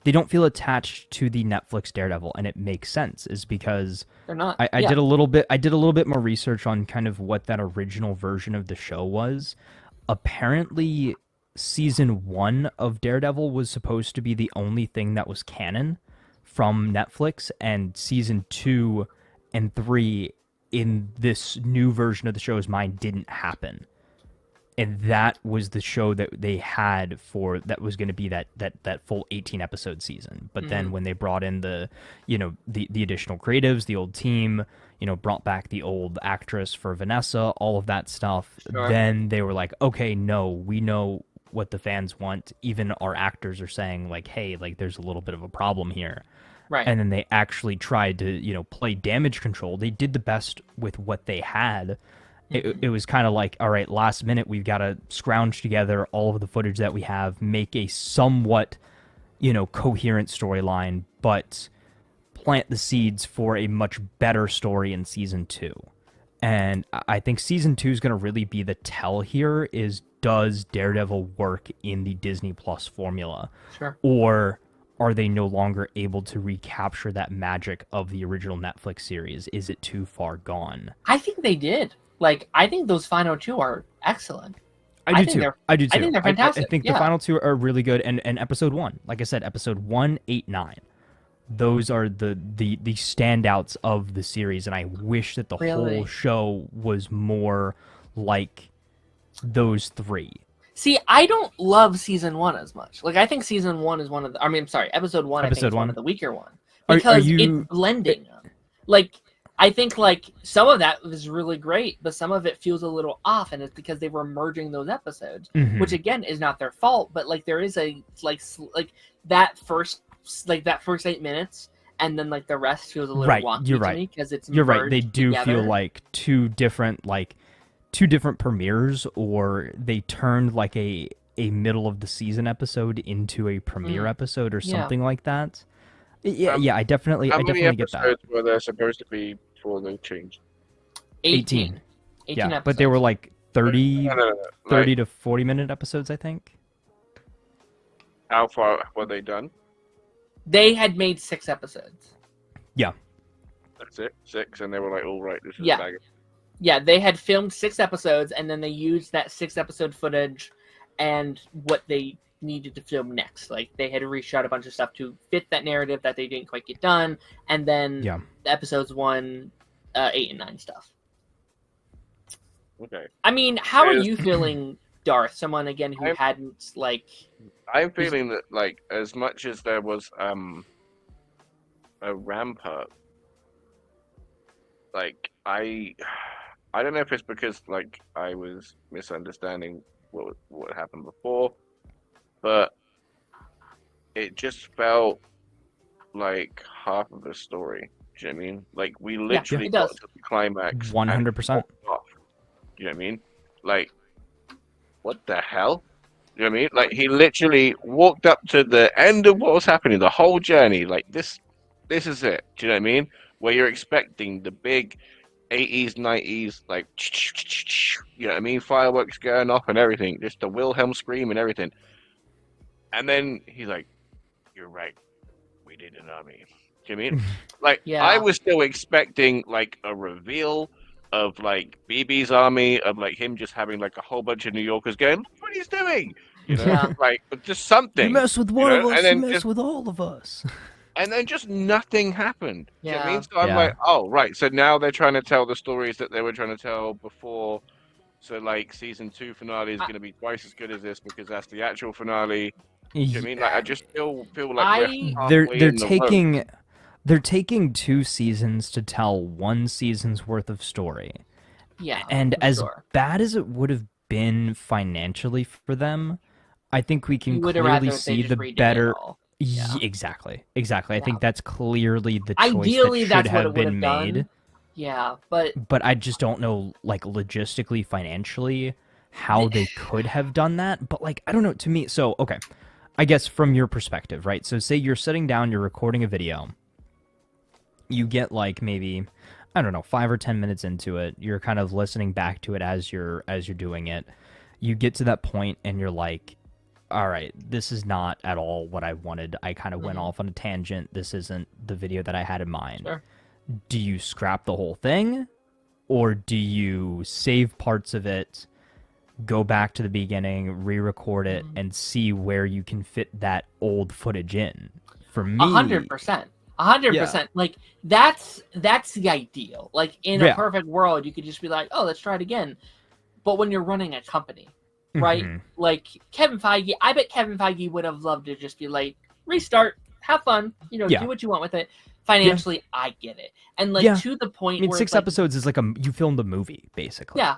S2: the Netflix Daredevil, and it makes sense. Is because
S1: They're not.
S2: I did a little bit more research on kind of what that original version of the show was. Apparently, season 1 of Daredevil was supposed to be the only thing that was canon from Netflix, and season 2 and 3 in this new version of the show's mind didn't happen. And that was the show that they had that was going to be that full 18 episode season. But then when they brought in the additional creatives, the old team, brought back the old actress for Vanessa, all of that stuff, then they were like, okay, no, we know what the fans want. Even our actors are saying like, hey, like there's a little bit of a problem here.
S1: Right.
S2: And then they actually tried to, play damage control. They did the best with what they had. It was kind of like, all right, last minute, we've got to scrounge together all of the footage that we have, make a somewhat, coherent storyline, but plant the seeds for a much better story in season 2. And I think season 2 is going to really be the tell here is, does Daredevil work in the Disney Plus formula?
S1: Sure.
S2: Or are they no longer able to recapture that magic of the original Netflix series? Is it too far gone?
S1: I think they did. Like, I think those final 2 are excellent.
S2: I do too. I think
S1: they're fantastic.
S2: I think the final 2 are really good. And episode 1, like I said, episode 1, 8, 9. Those are the standouts of the series. And I wish that the whole show was more like those 3.
S1: See, I don't love season 1 as much. Like, I think season 1 is episode 1 I think is one of the weaker one. Because it's blending. Like, I think, like, some of that was really great, but some of it feels a little off, and it's because they were merging those episodes, which, again, is not their fault, but, like, there is a, like that first 8 minutes, and then, like, the rest feels a little wonky to me, because it's
S2: You're right. They do
S1: together.
S2: feel like two different premieres, or they turned, like, a middle of the season episode into a premiere episode or something like that. I definitely get that.
S4: How many episodes were there supposed to be before they changed?
S1: 18
S2: yeah,
S1: episodes.
S2: but they were like 30
S4: like,
S2: to 40 minute episodes, I think.
S4: How far were they done?
S1: They had made 6 episodes.
S2: Yeah.
S4: That's it? 6, and they were like, all right, this is a bag.
S1: Yeah, they had filmed 6 episodes, and then they used that 6 episode footage and what they needed to film next. Like, they had reshot a bunch of stuff to fit that narrative that they didn't quite get done, and then the episodes 1, 8, and 9 stuff.
S4: Okay.
S1: I mean, how are you feeling, Darth? Someone, again, who hadn't, like...
S4: I'm feeling that, like, as much as there was a ramp up, like, I don't know if it's because, like, I was misunderstanding what happened before, but it just felt like half of the story. Do you know what I mean? Like, we literally got to the climax.
S2: 100%.
S4: Do you know what I mean? Like, what the hell? Do you know what I mean? Like, he literally walked up to the end of what was happening, the whole journey. Like, this is it. Do you know what I mean? Where you're expecting the big 80s, 90s, like, you know what I mean? Fireworks going off and everything. Just the Wilhelm scream and everything. And then he's like, you're right. We need an army. Do you know what I mean? Like, I was still expecting, like, a reveal of, like, BB's army, of, like, him just having, like, a whole bunch of New Yorkers going, look what he's doing! You know? Like, but just something.
S2: You mess with one of us, you mess with all of us.
S4: And then just nothing happened.
S1: Yeah.
S4: Do you know what I mean? So I'm like, oh, right. So now they're trying to tell the stories that they were trying to tell before. So, like, season 2 finale is going to be twice as good as this because that's the actual finale. Do you know what I mean? Like, I just feel like
S2: they're taking 2 seasons to tell 1 season's worth of story.
S1: Yeah.
S2: And as bad as it would have been financially for them, I think we can clearly see the better. Yeah. Exactly. Yeah. I think that's clearly the choice
S1: Ideally,
S2: that should
S1: that's
S2: have been made.
S1: Done. Yeah, but
S2: I just don't know, like, logistically, financially, how they could have done that. But, like, I don't know. To me, so okay, I guess from your perspective, right? So say you're sitting down, you're recording a video, you get like maybe, I don't know, 5 or 10 minutes into it, you're kind of listening back to it as you're doing it. You get to that point and you're like, all right, this is not at all what I wanted. I kind of went off on a tangent. This isn't the video that I had in mind.
S1: Sure.
S2: Do you scrap the whole thing, or do you save parts of it, go back to the beginning, re-record it, and see where you can fit that old footage in? For me,
S1: 100%. 100%. Like that's the ideal. Like in a perfect world, you could just be like, oh, let's try it again. But when you're running a company, right? Like Kevin Feige, I bet Kevin Feige would have loved to just be like, restart, have fun, do what you want with it. Financially, I get it. And like to the point,
S2: I mean,
S1: where
S2: 6 episodes is like you filmed a movie, basically.
S1: Yeah.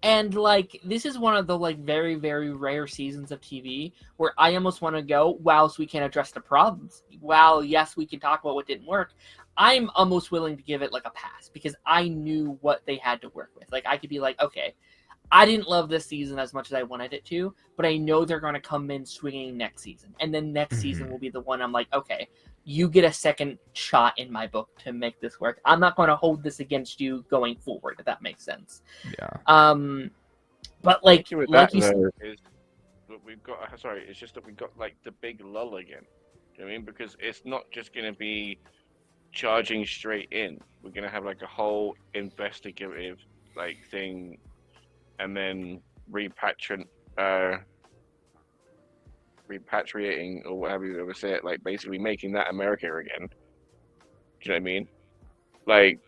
S1: And like this is one of the like very, very rare seasons of TV where I almost want to go, wow, so we can address the problems. Wow, yes, we can talk about what didn't work. I'm almost willing to give it like a pass because I knew what they had to work with. Like I could be like, okay, I didn't love this season as much as I wanted it to, but I know they're going to come in swinging next season. And then next season will be the one I'm like, okay, you get a second shot in my book to make this work. I'm not going to hold this against you going forward, if that makes sense.
S2: Yeah.
S1: But like
S4: you
S1: said,
S4: is that we've got. Sorry, it's just that we've got like the big lull again. Do you know what I mean? Because it's not just going to be charging straight in. We're going to have like a whole investigative like thing, and then repatriating or whatever you ever say it, like basically making that America again. Do you know what I mean? Like,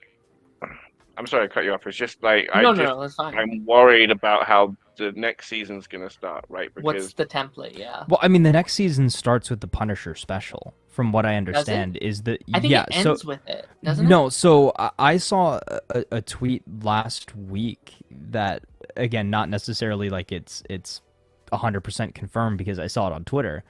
S4: I'm sorry to cut you off. It's just like
S1: no, that's fine.
S4: I'm worried about how the next season's gonna start, right? Because
S1: what's the template? Yeah.
S2: Well, I mean, the next season starts with the Punisher special, from what I understand. Is that
S1: I think it ends with it, doesn't it?
S2: No, so I saw a tweet last week that, again, not necessarily like it's 100% confirmed because I saw it on Twitter,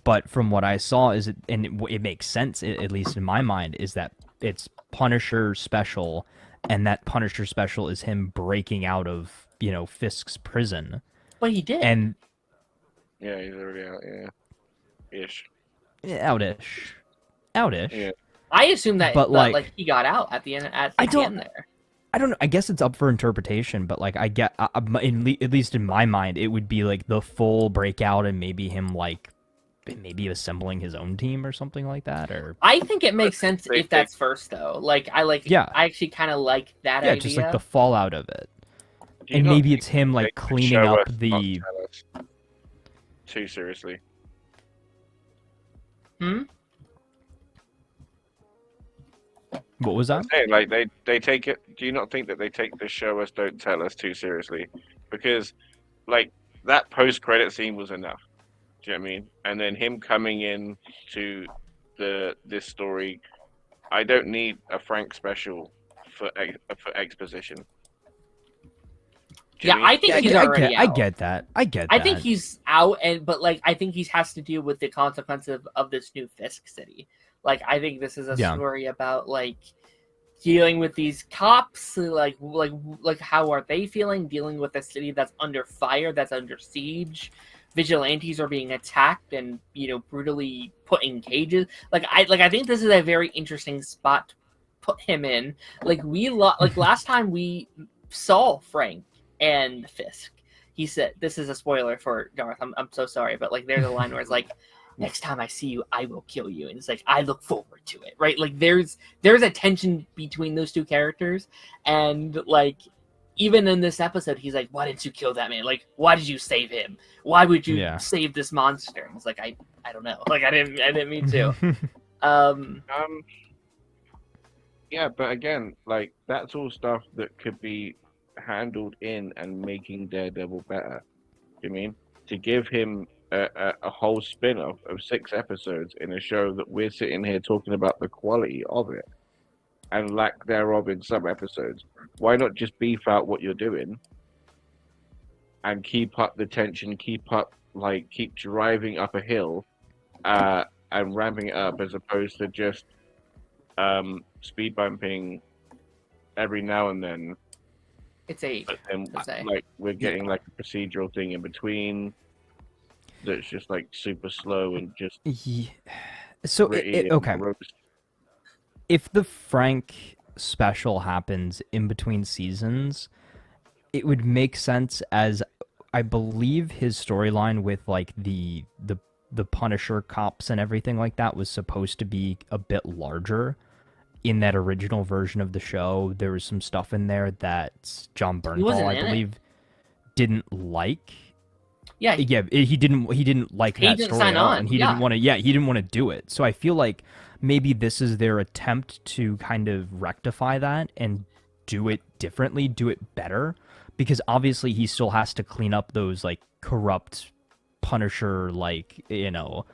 S2: but from what I saw is it makes sense, at least in my mind, is that it's Punisher special, and that Punisher special is him breaking out of Fisk's prison.
S1: But he did.
S2: And
S4: yeah, he's already out. Yeah, ish.
S2: Outish.
S4: Yeah.
S1: I assume that,
S2: but
S1: like he got out at the end. At the end there.
S2: I don't know. I guess it's up for interpretation, but like I get, at least in my mind, it would be like the full breakout and maybe him like maybe assembling his own team or something like that. Or
S1: I think it makes sense if that's first though. Like I actually kind of like that idea.
S2: Yeah, just like the fallout of it, and maybe it's him like cleaning up the.
S4: Too seriously.
S2: What was that?
S4: I'm saying, like they take it. Do you not think that they take the show us, don't tell us too seriously? Because like that post-credit scene was enough. Do you know what I mean? And then him coming in to this story, I don't need a Frank special for exposition.
S1: Yeah, I think he's already out.
S2: I get that. I
S1: think he's out, but like I think he has to deal with the consequences of this new Fisk City. Like I think this is a story about like dealing with these cops, like how are they feeling dealing with a city that's under fire, that's under siege. Vigilantes are being attacked and brutally put in cages. I think this is a very interesting spot to put him in. Like last time we saw Frank and Fisk, he said, this is a spoiler for Darth, I'm so sorry, but like there's a line where it's like, next time I see you, I will kill you, and it's like I look forward to it, right? Like there's a tension between those two characters, and like even in this episode, he's like, why didn't you kill that man? Like, why did you save him? Why would you save this monster? And it's like, I don't know. Like, I didn't mean to.
S4: Yeah, but again, like, that's all stuff that could be handled in and making Daredevil better. You mean? To give him a whole spin-off of 6 episodes in a show that we're sitting here talking about the quality of it and lack thereof in some episodes. Why not just beef out what you're doing and keep up the tension, keep driving up a hill and ramping it up as opposed to just speed bumping every now and then. Like we're getting like a procedural thing in between that's just like super slow and just
S2: so okay. If the Frank special happens in between seasons, it would make sense as I believe his storyline with like the Punisher cops and everything like that was supposed to be a bit larger in that original version of the show. There was some stuff in there that John Bernthal, I believe, didn't like.
S1: Yeah,
S2: he didn't like that
S1: didn't
S2: story
S1: sign
S2: at all,
S1: on.
S2: and he didn't want to. Yeah, he didn't want to do it. So I feel like maybe this is their attempt to kind of rectify that and do it differently, do it better, because obviously he still has to clean up those like corrupt Punisher, like, you know,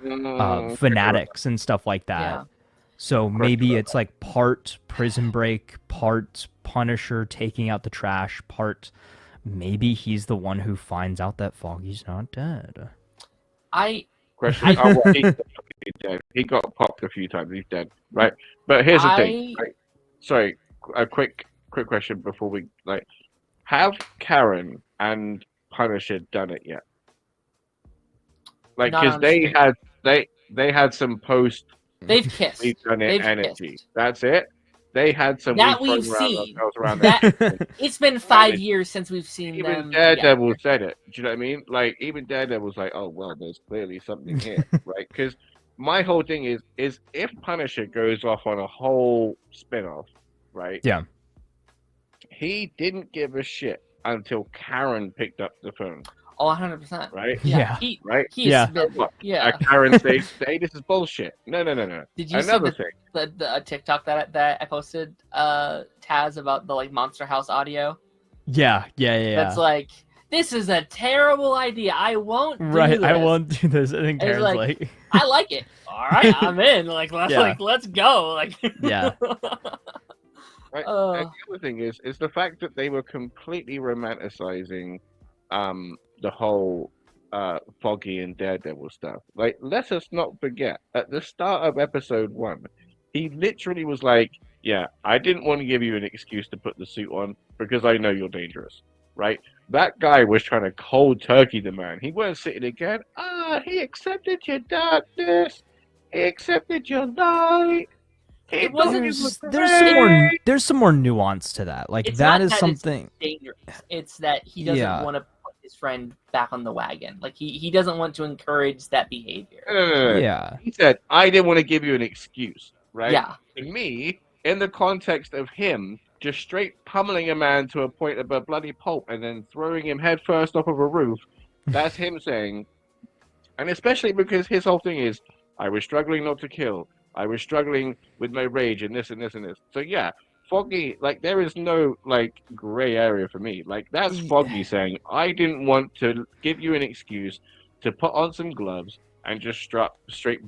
S2: fanatics and stuff like that.
S1: Yeah.
S2: So maybe it's like part Prison Break, part Punisher taking out the trash, part maybe he's the one who finds out that Foggy's not dead.
S4: Question. Well, he's definitely dead. He got popped a few times. He's dead, right? But here's the thing. Right? Sorry, a quick question before we like. Have Karen and Punisher done it yet? Like, because they had some post.
S1: They've kissed.
S4: We've done it.
S1: They've
S4: energy.
S1: Kissed.
S4: That's it. They had some
S1: that we've seen.
S4: Around
S1: It's been 5 years since we've seen
S4: even
S1: them.
S4: Daredevil said it. Do you know what I mean? Like, even Daredevil's like, oh well, there's clearly something here, right? Because my whole thing is if Punisher goes off on a whole spin-off, right?
S2: Yeah.
S4: He didn't give a shit until Karen picked up the phone.
S1: Oh, 100%.
S4: Right?
S2: Yeah.
S4: Karen says, "Hey, this is bullshit." No.
S1: Did you
S4: Another
S1: see
S4: thing.
S1: the TikTok that I posted, Taz, about the like Monster House audio?
S2: Yeah.
S1: That's like, this is a terrible idea. I won't do this.
S2: I won't do this. I think Karen's like,
S1: I like it. All right, I'm in. Like, let's go. Like,
S2: yeah.
S4: Right. And the other thing is the fact that they were completely romanticizing the whole Foggy and Daredevil stuff. Like, let us not forget, at the start of episode 1, he literally was like, yeah, I didn't want to give you an excuse to put the suit on because I know you're dangerous, right? That guy was trying to cold turkey the man. He weren't sitting again, he accepted your darkness, he accepted your light.
S2: There's some more nuance to that. Like, that is something
S1: dangerous. It's that he doesn't want to put his friend back on the wagon. Like, he doesn't want to encourage that behavior.
S4: No.
S2: Yeah.
S4: He said, I didn't want to give you an excuse, right?
S1: Yeah.
S4: To me, in the context of him just straight pummeling a man to a point of a bloody pulp and then throwing him headfirst off of a roof, that's him saying, and especially because his whole thing is, I was struggling not to kill. I was struggling with my rage and this and this and this. So yeah, Foggy, like, there is no like gray area for me. Like, that's Foggy saying, I didn't want to give you an excuse to put on some gloves and just straight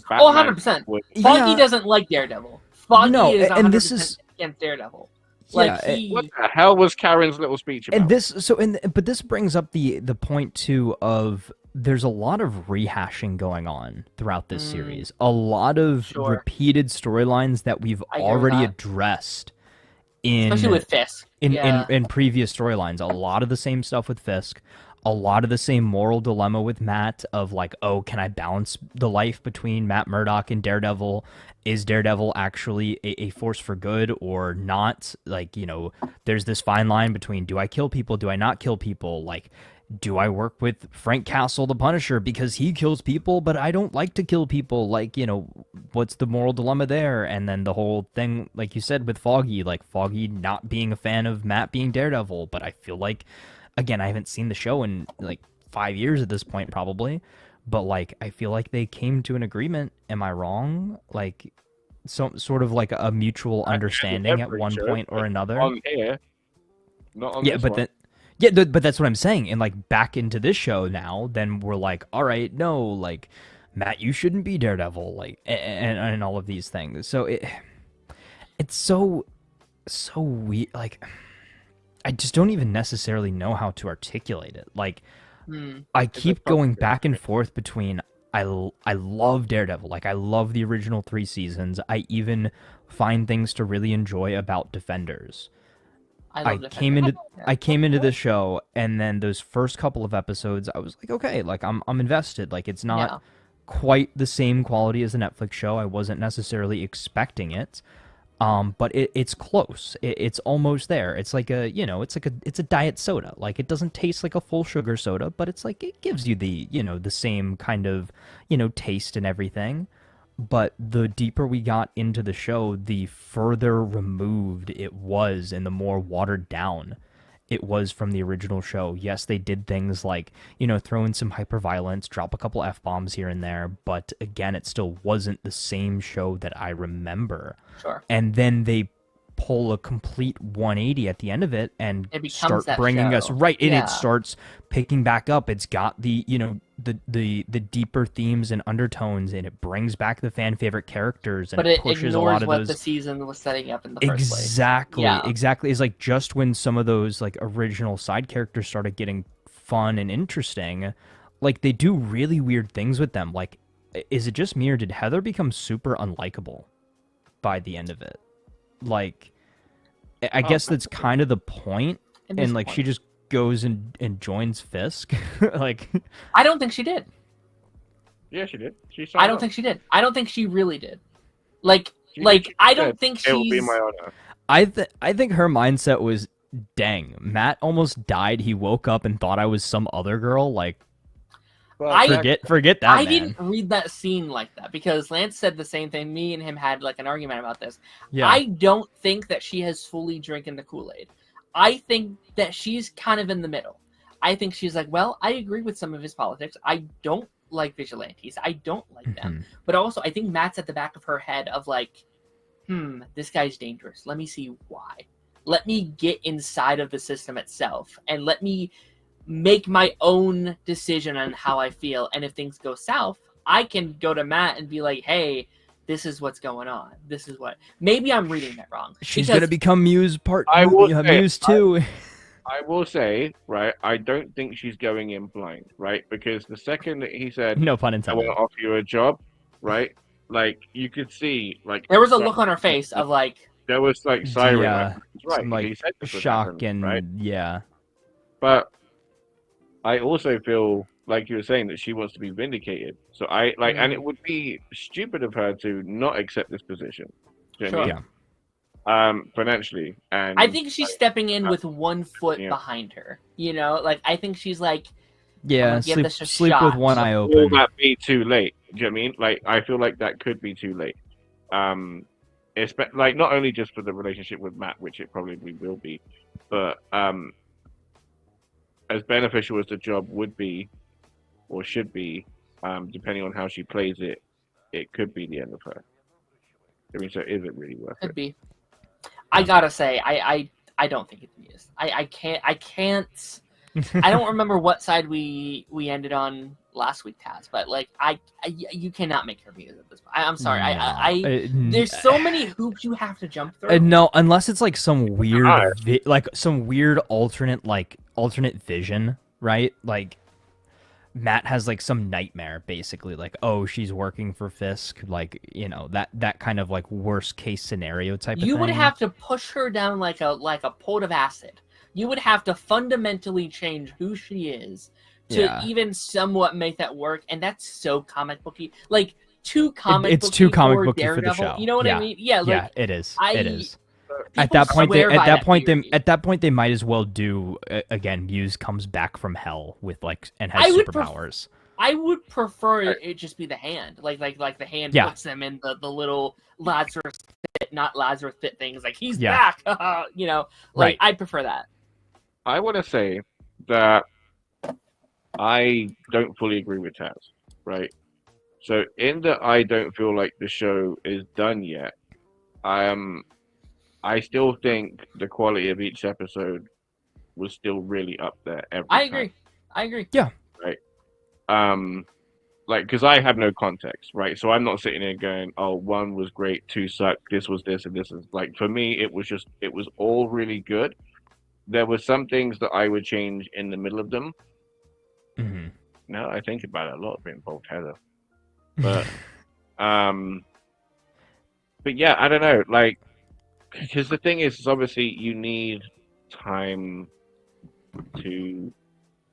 S4: Batman.
S1: Oh, 100%. Foggy doesn't like Daredevil. Foggy is 100%
S2: and this is
S1: against Daredevil. Like,
S4: what the hell was Karen's little speech about?
S2: But this brings up the point too of there's a lot of rehashing going on throughout this series. A lot of repeated storylines that we've already addressed
S1: especially with Fisk.
S2: In previous storylines. A lot of the same stuff with Fisk. A lot of the same moral dilemma with Matt of like, oh, can I balance the life between Matt Murdock and Daredevil? Is Daredevil actually a force for good or not? Like, you know, there's this fine line between, do I kill people? Do I not kill people? Like, do I work with Frank Castle, the Punisher, because he kills people, but I don't like to kill people? Like, you know, what's the moral dilemma there? And then the whole thing, like you said, with Foggy, like Foggy not being a fan of Matt being Daredevil, but I feel like, again, I haven't seen the show in like 5 years at this point, probably. But like, I feel like they came to an agreement. Am I wrong? Like, sort of like a mutual understanding at one point or another.
S4: On air, not on this one.
S2: But that's what I'm saying. And like back into this show now, then we're like, all right, no, like Matt, you shouldn't be Daredevil, like, and all of these things. So it's so weird. Like, I just don't even necessarily know how to articulate it. Like, I keep going back and forth between I love Daredevil. Like, I love the original 3 seasons. I even find things to really enjoy about Defenders. I came into this show, and then those first couple of episodes, I was like, okay, like I'm invested. Like, it's not quite the same quality as the Netflix show. I wasn't necessarily expecting it. But it's close. It's almost there. It's like a, it's a diet soda. Like, it doesn't taste like a full sugar soda, but it's like it gives you the, the same kind of, taste and everything. But the deeper we got into the show, the further removed it was and the more watered down it was from the original show. Yes, they did things like, throw in some hyperviolence, drop a couple F-bombs here and there, but again, it still wasn't the same show that I remember.
S1: Sure.
S2: And then they pull a complete 180 at the end of it and start bringing us right in. It starts picking back up. It's got the the deeper themes and undertones, and it brings back the fan favorite characters, and
S1: but
S2: it pushes a lot of
S1: what
S2: those.
S1: The season was setting up in the first place.
S2: Exactly. It's like just when some of those like original side characters started getting fun and interesting, like they do really weird things with them. Like, is it just me, or did Heather become super unlikable by the end of it? Like, I guess that's kind of the point. And like, she just goes and joins Fisk. Like,
S1: I don't think she did.
S4: Yeah, she did.
S1: I don't think she did. I don't think she really did. Like, I don't think she's.
S4: It will be my honor.
S2: I think her mindset was, dang, Matt almost died. He woke up and thought I was some other girl. Like, forget that.
S1: I didn't read that scene like that, because Lance said the same thing. Me and him had like an argument about this. Yeah. I don't think that she has fully drinking the Kool-Aid. I think that she's kind of in the middle. I think she's like, well, I agree with some of his politics. I don't like vigilantes. I don't like them. But also, I think Matt's at the back of her head of like, this guy's dangerous. Let me see why. Let me get inside of the system itself, and let me make my own decision on how I feel. And if things go south, I can go to Matt and be like, hey, this is what's going on. This is what. Maybe I'm reading that wrong.
S2: She's going to become Muse Muse 2.
S4: I will say, right, I don't think she's going in blind, right? Because the second that he said,
S2: no pun intended,
S4: I want to offer you a job, right? Like, you could see, like,
S1: there was a look on her face of like,
S4: there was like siren,
S2: yeah,
S4: right?
S2: Like,
S4: he said
S2: shock and
S4: right?
S2: Yeah.
S4: But I also feel like you were saying that she wants to be vindicated. So I like, and it would be stupid of her to not accept this position. Do you know what I mean? Financially, and
S1: I think she's stepping in with one foot behind her. Like, I think she's like,
S2: sleep with one eye open.
S4: Will that be too late? Do you know what I mean? Like, I feel like that could be too late. It's like not only just for the relationship with Matt, which it probably will be, but as beneficial as the job would be, or should be, depending on how she plays it, it could be the end of her. I mean, so is it really worth it?
S1: Could be. I gotta say, I don't think it is. I can't. I don't remember what side we ended on last week, Taz, but like you cannot make her Muse at this point. I'm sorry. There's so many hoops you have to jump through.
S2: No, unless it's like some weird, some weird alternate vision, right? Like, Matt has like some nightmare, basically, like, oh, she's working for Fisk, like, that kind of like worst case scenario type of thing.
S1: You would have to push her down like a pot of acid. You would have to fundamentally change who she is to even somewhat make that work, and that's so comic booky. Like, it's too comic booky for Daredevil. You know what I mean? Yeah, like,
S2: it is. It is.
S1: At that
S2: point, they might as well do again. Muse comes back from hell with like and has superpowers.
S1: I would prefer it just be the hand, like the hand puts them in the little Lazarus Pit, not Lazarus Pit things. Like, he's back, Like, I prefer that.
S4: I want to say that I don't fully agree with Taz, right? So in that I don't feel like the show is done yet. I still think the quality of each episode was still really up there every time.
S1: I agree.
S2: Yeah.
S4: Right. Like, because I have no context, right? So I'm not sitting there going, oh, 1 was great, 2 sucked, this was this, and this is like, for me, it was all really good. There were some things that I would change in the middle of them.
S2: Mm-hmm.
S4: Now I think about it, a lot of it involved Heather. But, but yeah, I don't know, like, because the thing is obviously you need time to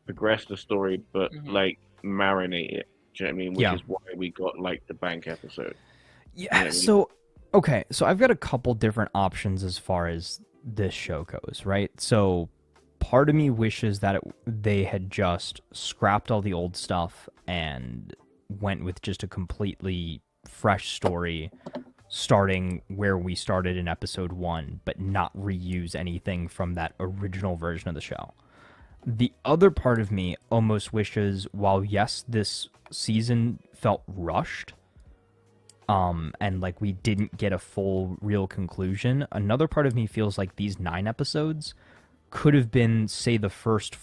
S4: progress the story, but like marinate it. Do you know what I mean? Which is why we got like the bank episode.
S2: Yeah. So Okay, so I've got a couple different options as far as this show goes, right? So part of me wishes that they had just scrapped all the old stuff and went with just a completely fresh story, starting where we started in episode 1, but not reuse anything from that original version of the show. The other part of me almost wishes, while yes, this season felt rushed, and like we didn't get a full real conclusion, another part of me feels like these 9 episodes could have been, say, the first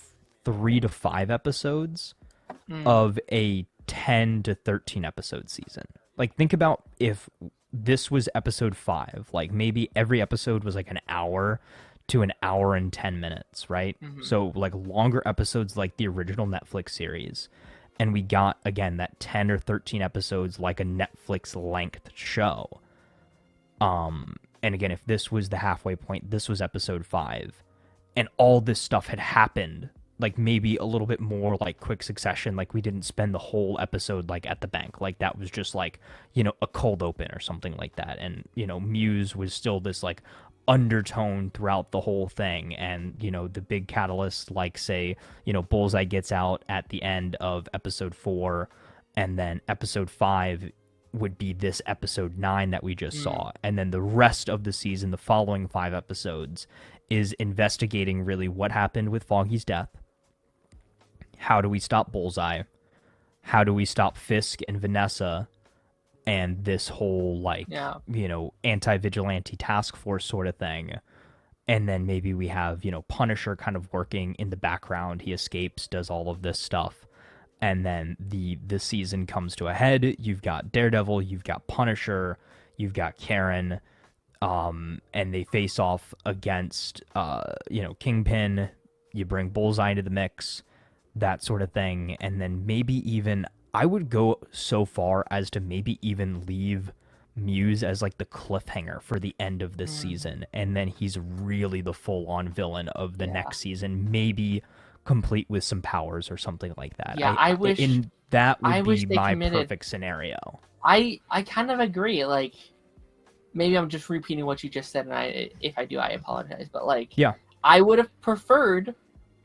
S2: 3 to 5 episodes of a 10 to 13 episode season. Like, think about if this was episode 5, like maybe every episode was like an hour to an hour and 10 minutes, right? So like longer episodes like the original Netflix series. And we got, again, that 10 or 13 episodes like a Netflix length show. And again, if this was the halfway point, this was episode 5, and all this stuff had happened, like maybe a little bit more like quick succession, like we didn't spend the whole episode like at the bank, like that was just like, you know, a cold open or something like that. And, you know, Muse was still this like undertone throughout the whole thing, and you know the big catalyst, like say, you know, Bullseye gets out at the end of episode 4, and then episode 5 would be this episode 9 that we just saw, and then the rest of the season, the following 5 episodes, is investigating really what happened with Foggy's death. How do we stop Bullseye? How do we stop Fisk and Vanessa and this whole, like, you know, anti-vigilante task force sort of thing? And then maybe we have, you know, Punisher kind of working in the background. He escapes, does all of this stuff. And then the season comes to a head. You've got Daredevil, you've got Punisher, you've got Karen, and they face off against, you know, Kingpin. You bring Bullseye into the mix, that sort of thing. And then maybe even, I would go so far as to maybe even leave Muse as like the cliffhanger for the end of this season, and then he's really the full-on villain of the next season, maybe complete with some powers or something like that.
S1: I wish
S2: that would be
S1: they
S2: my
S1: committed.
S2: perfect scenario.
S1: I kind of agree. Like, maybe I'm just repeating what you just said, and if I do, I apologize. But like, I would have preferred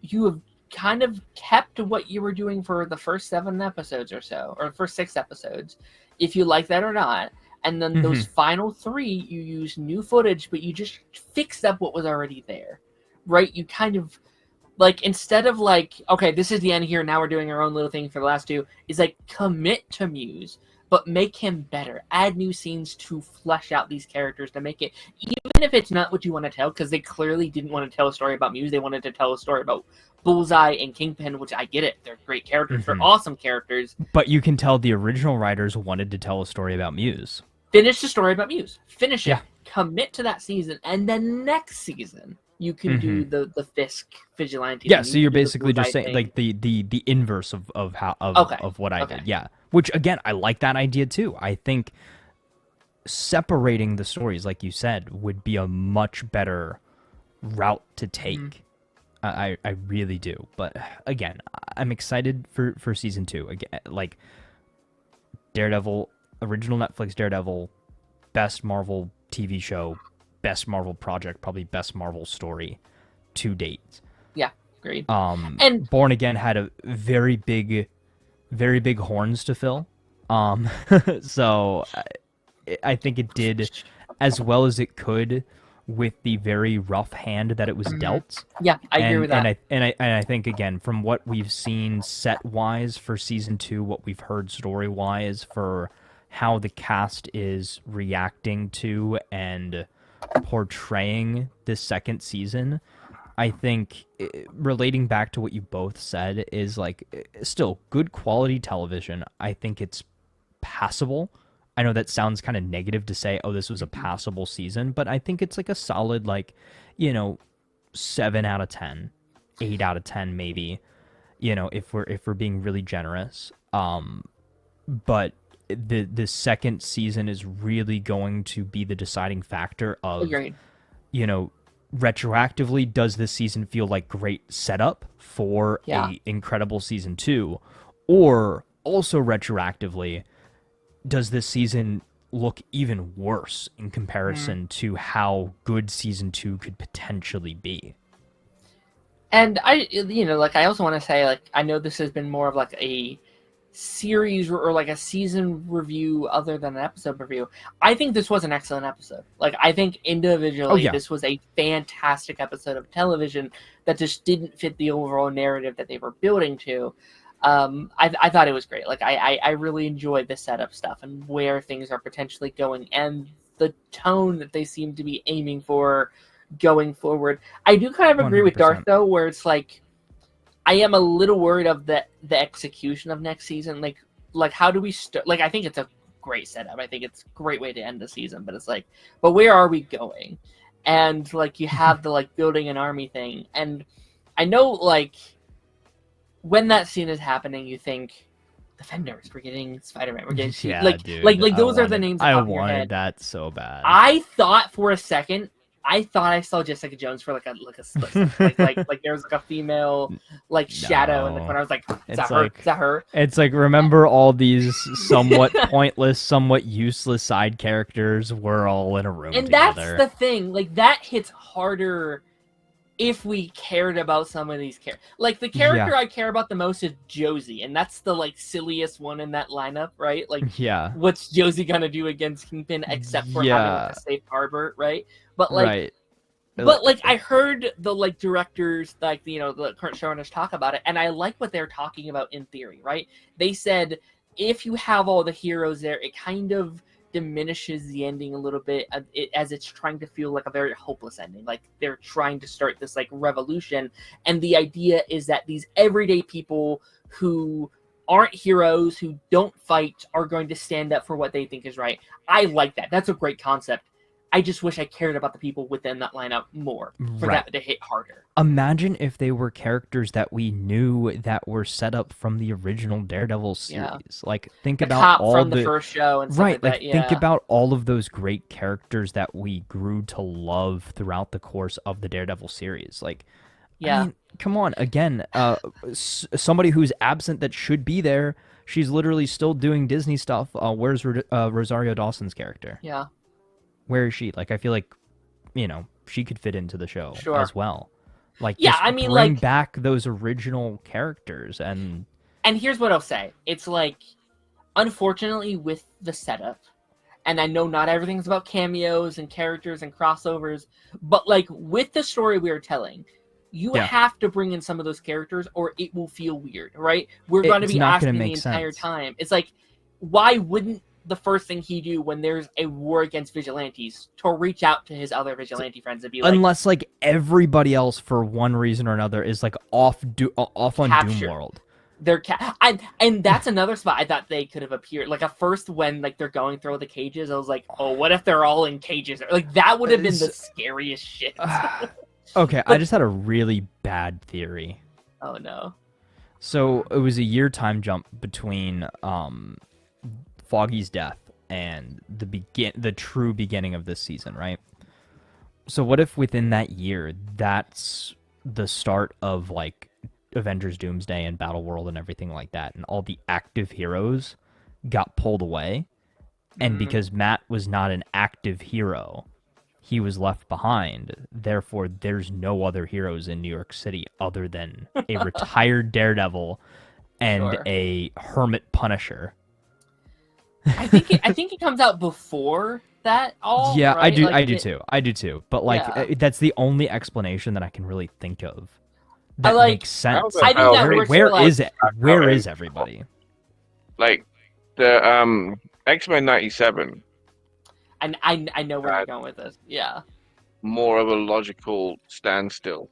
S1: you have kind of kept what you were doing for the first 7 episodes or so, or the first 6 episodes, if you like that or not. And then those final 3, you use new footage, but you just fixed up what was already there, right? You kind of, like, instead of like, okay, this is the end here, now we're doing our own little thing for the last 2, is like, commit to Muse, but make him better. Add new scenes to flesh out these characters, to make it, even if it's not what you want to tell, because they clearly didn't want to tell a story about Muse, they wanted to tell a story about Bullseye and Kingpin, which I get it. They're great characters. They're awesome characters.
S2: But you can tell the original writers wanted to tell a story about Muse.
S1: Finish the story about Muse. Finish it. Commit to that season, and then next season you can do the Fisk vigilante.
S2: Yeah, so you're basically just saying like the inverse of how of what I did. Yeah, which again, I like that idea too. I think separating the stories, like you said, would be a much better route to take. I really do. But again, I'm excited for season 2. Again, like Daredevil. Original Netflix Daredevil, best Marvel TV show, best Marvel project, probably best Marvel story to date.
S1: Yeah, agreed.
S2: And Born Again had a very big horns to fill. So I think it did as well as it could with the very rough hand that it was dealt.
S1: Yeah, I agree with that.
S2: And I think, again, from what we've seen set wise for season 2, what we've heard story wise for how the cast is reacting to and portraying this second season, I think, relating back to what you both said, is like still good quality television. I think it's passable. I know that sounds kind of negative to say, oh, this was a passable season, but I think it's like a solid, like, you know, 7 out of 10, 8 out of 10 maybe, you know, if we're being really generous. But the second season is really going to be the deciding factor of, you know, retroactively, does this season feel like great setup for a incredible season 2, or also retroactively, does this season look even worse in comparison to how good season 2 could potentially be.
S1: And I also want to say, like, I know this has been more of like a series or like a season review other than an episode review. I think this was an excellent episode. Like, I think individually this was a fantastic episode of television that just didn't fit the overall narrative that they were building to. I thought it was great. Like, I really enjoyed the setup stuff and where things are potentially going and the tone that they seem to be aiming for going forward. I do kind of agree
S2: 100%.
S1: with Darth, though, where it's like, I am a little worried of the execution of next season. Like how do we start? Like, I think it's a great setup. I think it's a great way to end the season. But it's like, but where are we going? And like, you have the like building an army thing. And I know, like, when that scene is happening, you think Defenders, we're getting Spider-Man, we're getting
S2: dude,
S1: like those are the names.
S2: I
S1: off your
S2: wanted
S1: head.
S2: that so bad.
S1: I thought for a second. I thought I saw Jessica Jones for like a split second. like there was like a female like shadow in the corner. I was like, is that her? Is that her?
S2: It's like, remember all these somewhat pointless, somewhat useless side characters were all in a room
S1: and
S2: together.
S1: That's the thing. Like, that hits harder if we cared about some of these characters. Like, the character I care about the most is Josie, and that's the like silliest one in that lineup, right? Like, what's Josie gonna do against Kingpin except for having like a safe harbor, right? But like, but like, I heard the like directors, like, you know, the current showrunners talk about it, and I like what they're talking about in theory, right? They said if you have all the heroes there, it kind of diminishes the ending a little bit as it's trying to feel like a very hopeless ending. Like, they're trying to start this like revolution, and the idea is that these everyday people who aren't heroes, who don't fight, are going to stand up for what they think is right. I like that. That's a great concept. I just wish I cared about the people within that lineup more for that to hit harder.
S2: Imagine if they were characters that we knew that were set up from the original Daredevil series. Like, think
S1: the
S2: about
S1: cop
S2: all
S1: from the first show and stuff like that.
S2: Think about all of those great characters that we grew to love throughout the course of the Daredevil series. Like, I mean, come on, again, somebody who's absent that should be there. She's literally still doing Disney stuff. Where's Rosario Dawson's character?
S1: Yeah.
S2: Where is she? Like, I feel like, you know, she could fit into the show as well. Like,
S1: I mean,
S2: bring
S1: like,
S2: back those original characters. And
S1: here's what I'll say. It's like, unfortunately, with the setup, and I know not everything's about cameos and characters and crossovers, but like, with the story we are telling, you have to bring in some of those characters or it will feel weird, right? We're going to be asking the entire time. It's like, why wouldn't the first thing he do when there's a war against vigilantes to reach out to his other vigilante friends and be like,
S2: unless like everybody else for one reason or another is like off on Doom World.
S1: They're and that's another spot I thought they could have appeared. Like, at first when like they're going through the cages, I was like, oh, what if they're all in cages? Like, that would have been the scariest shit.
S2: Okay, I just had a really bad theory.
S1: Oh no.
S2: So it was a year time jump between Foggy's death and the true beginning of this season, right? So what if within that year, that's the start of like Avengers Doomsday and Battle World and everything like that, and all the active heroes got pulled away, and because Matt was not an active hero, he was left behind. Therefore, there's no other heroes in New York City other than a retired Daredevil and a hermit Punisher.
S1: I think it comes out before that all.
S2: Yeah,
S1: right?
S2: I do too. But like, that's the only explanation that I can really think of that makes sense.
S1: I think that
S2: where is everybody?
S4: Like the X-Men 97.
S1: And I know where you're going with this. Yeah.
S4: More of a logical standstill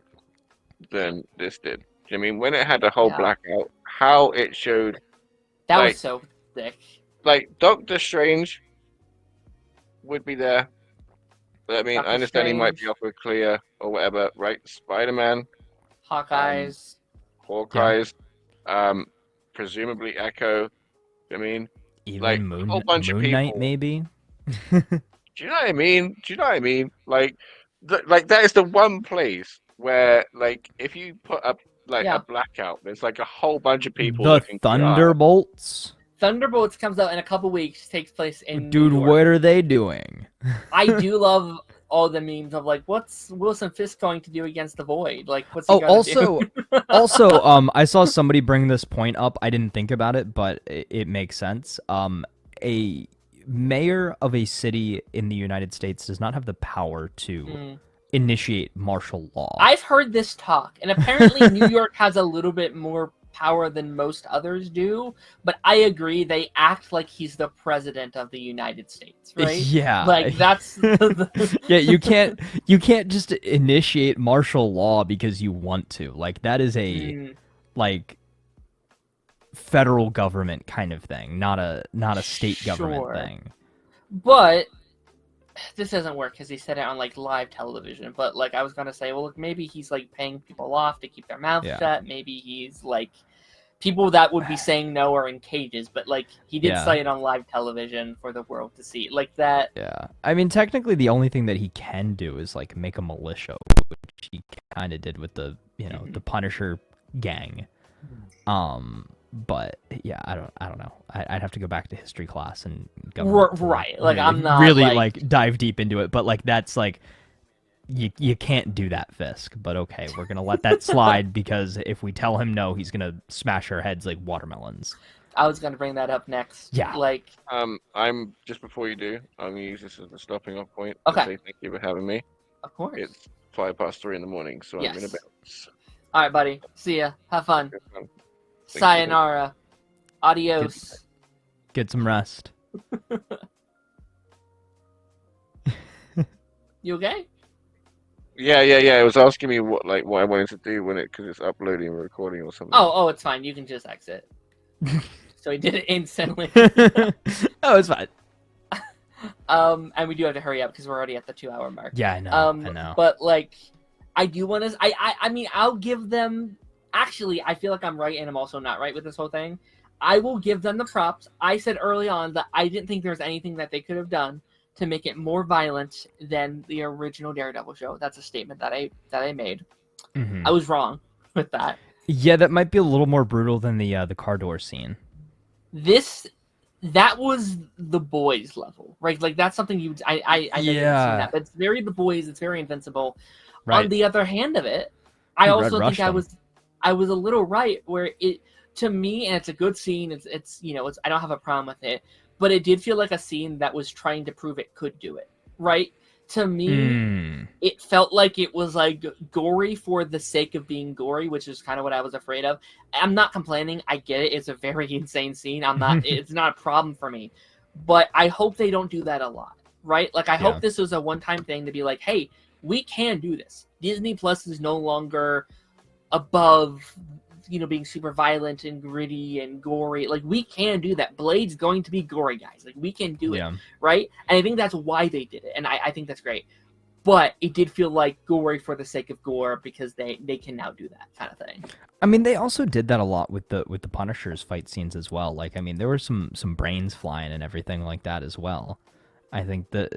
S4: than this did. I mean, when it had the whole blackout, how it showed
S1: that was so thick.
S4: Like, Doctor Strange would be there. I mean, I understand he might be off with Clea or whatever, right? Spider-Man,
S1: Hawkeyes,
S4: presumably Echo. I mean,
S2: even
S4: like
S2: Moon,
S4: a whole bunch of people.
S2: Knight, maybe.
S4: Do you know what I mean? Like that is the one place where, like, if you put up like a blackout, there's like a whole bunch of people.
S2: The Thunderbolts.
S1: Thunderbolts comes out in a couple weeks. Takes place in
S2: Dude,
S1: New York.
S2: what are they doing?
S1: I do love all the memes of like, what's Wilson Fisk going to do against the Void? Like, what's he going to do?
S2: Also, I saw somebody bring this point up. I didn't think about it, but it makes sense. A mayor of a city in the United States does not have the power to initiate martial law.
S1: I've heard this talk, and apparently New York has a little bit more power than most others do, but I agree they act like he's the president of the United States, right?
S2: Yeah.
S1: Like that's
S2: yeah, you can't just initiate martial law because you want to. Like that is a like federal government kind of thing, not a state government thing.
S1: But this doesn't work because he said it on like live television. But like I was gonna say, well, look, maybe he's like paying people off to keep their mouth shut. Maybe he's like people that would be saying no are in cages. But like he did say it on live television for the world to see, like that.
S2: Yeah, I mean, technically, the only thing that he can do is like make a militia, which he kind of did with the the Punisher gang. But yeah, I don't know. I'd have to go back to history class and
S1: right. Like I'm not
S2: really like dive deep into it. But like that's like you can't do that, Fisk. But okay, we're gonna let that slide because if we tell him no, he's gonna smash our heads like watermelons.
S1: I was gonna bring that up next.
S2: Yeah.
S1: Like
S4: I'm just before you do, I'm gonna use this as a stopping off point.
S1: Okay.
S4: Say thank you for having me.
S1: Of course.
S4: It's 3:05 in the morning, so I'm gonna bounce.
S1: All right, buddy. See ya. Have fun.
S4: Thank
S1: Sayonara. Adios.
S2: Get some rest.
S1: You okay?
S4: Yeah. It was asking me what I wanted to do because it's uploading and recording or something.
S1: Oh, it's fine. You can just exit. So he did it instantly.
S2: Oh, it's fine.
S1: And we do have to hurry up because we're already at the 2-hour mark.
S2: Yeah, I know. I know.
S1: But like, I do want to. I mean, I'll give them. Actually, I feel like I'm right, and I'm also not right with this whole thing. I will give them the props. I said early on that I didn't think there was anything that they could have done to make it more violent than the original Daredevil show. That's a statement that I made.
S2: Mm-hmm.
S1: I was wrong with that.
S2: Yeah, that might be a little more brutal than the car door scene.
S1: That was the boys level, right? Like that's something you. I know you've seen that, but it's very the boys. It's very Invincible. Right. On the other hand of it, I also think I was a little right where it to me, and it's a good scene. It's I don't have a problem with it, but it did feel like a scene that was trying to prove it could do it, right? To me, it felt like it was like gory for the sake of being gory, which is kind of what I was afraid of. I'm not complaining. I get it. It's a very insane scene. It's not a problem for me, but I hope they don't do that a lot, right? Like I hope this was a one-time thing to be like, hey, we can do this. Disney Plus is no longer above, being super violent and gritty and gory. Like we can do that. Blade's going to be gory, guys. Like we can do it, right? And I think that's why they did it, and I think that's great. But it did feel like gory for the sake of gore because they can now do that kind of thing.
S2: I mean, they also did that a lot with the Punisher's fight scenes as well. Like, I mean, there were some brains flying and everything like that as well. I think that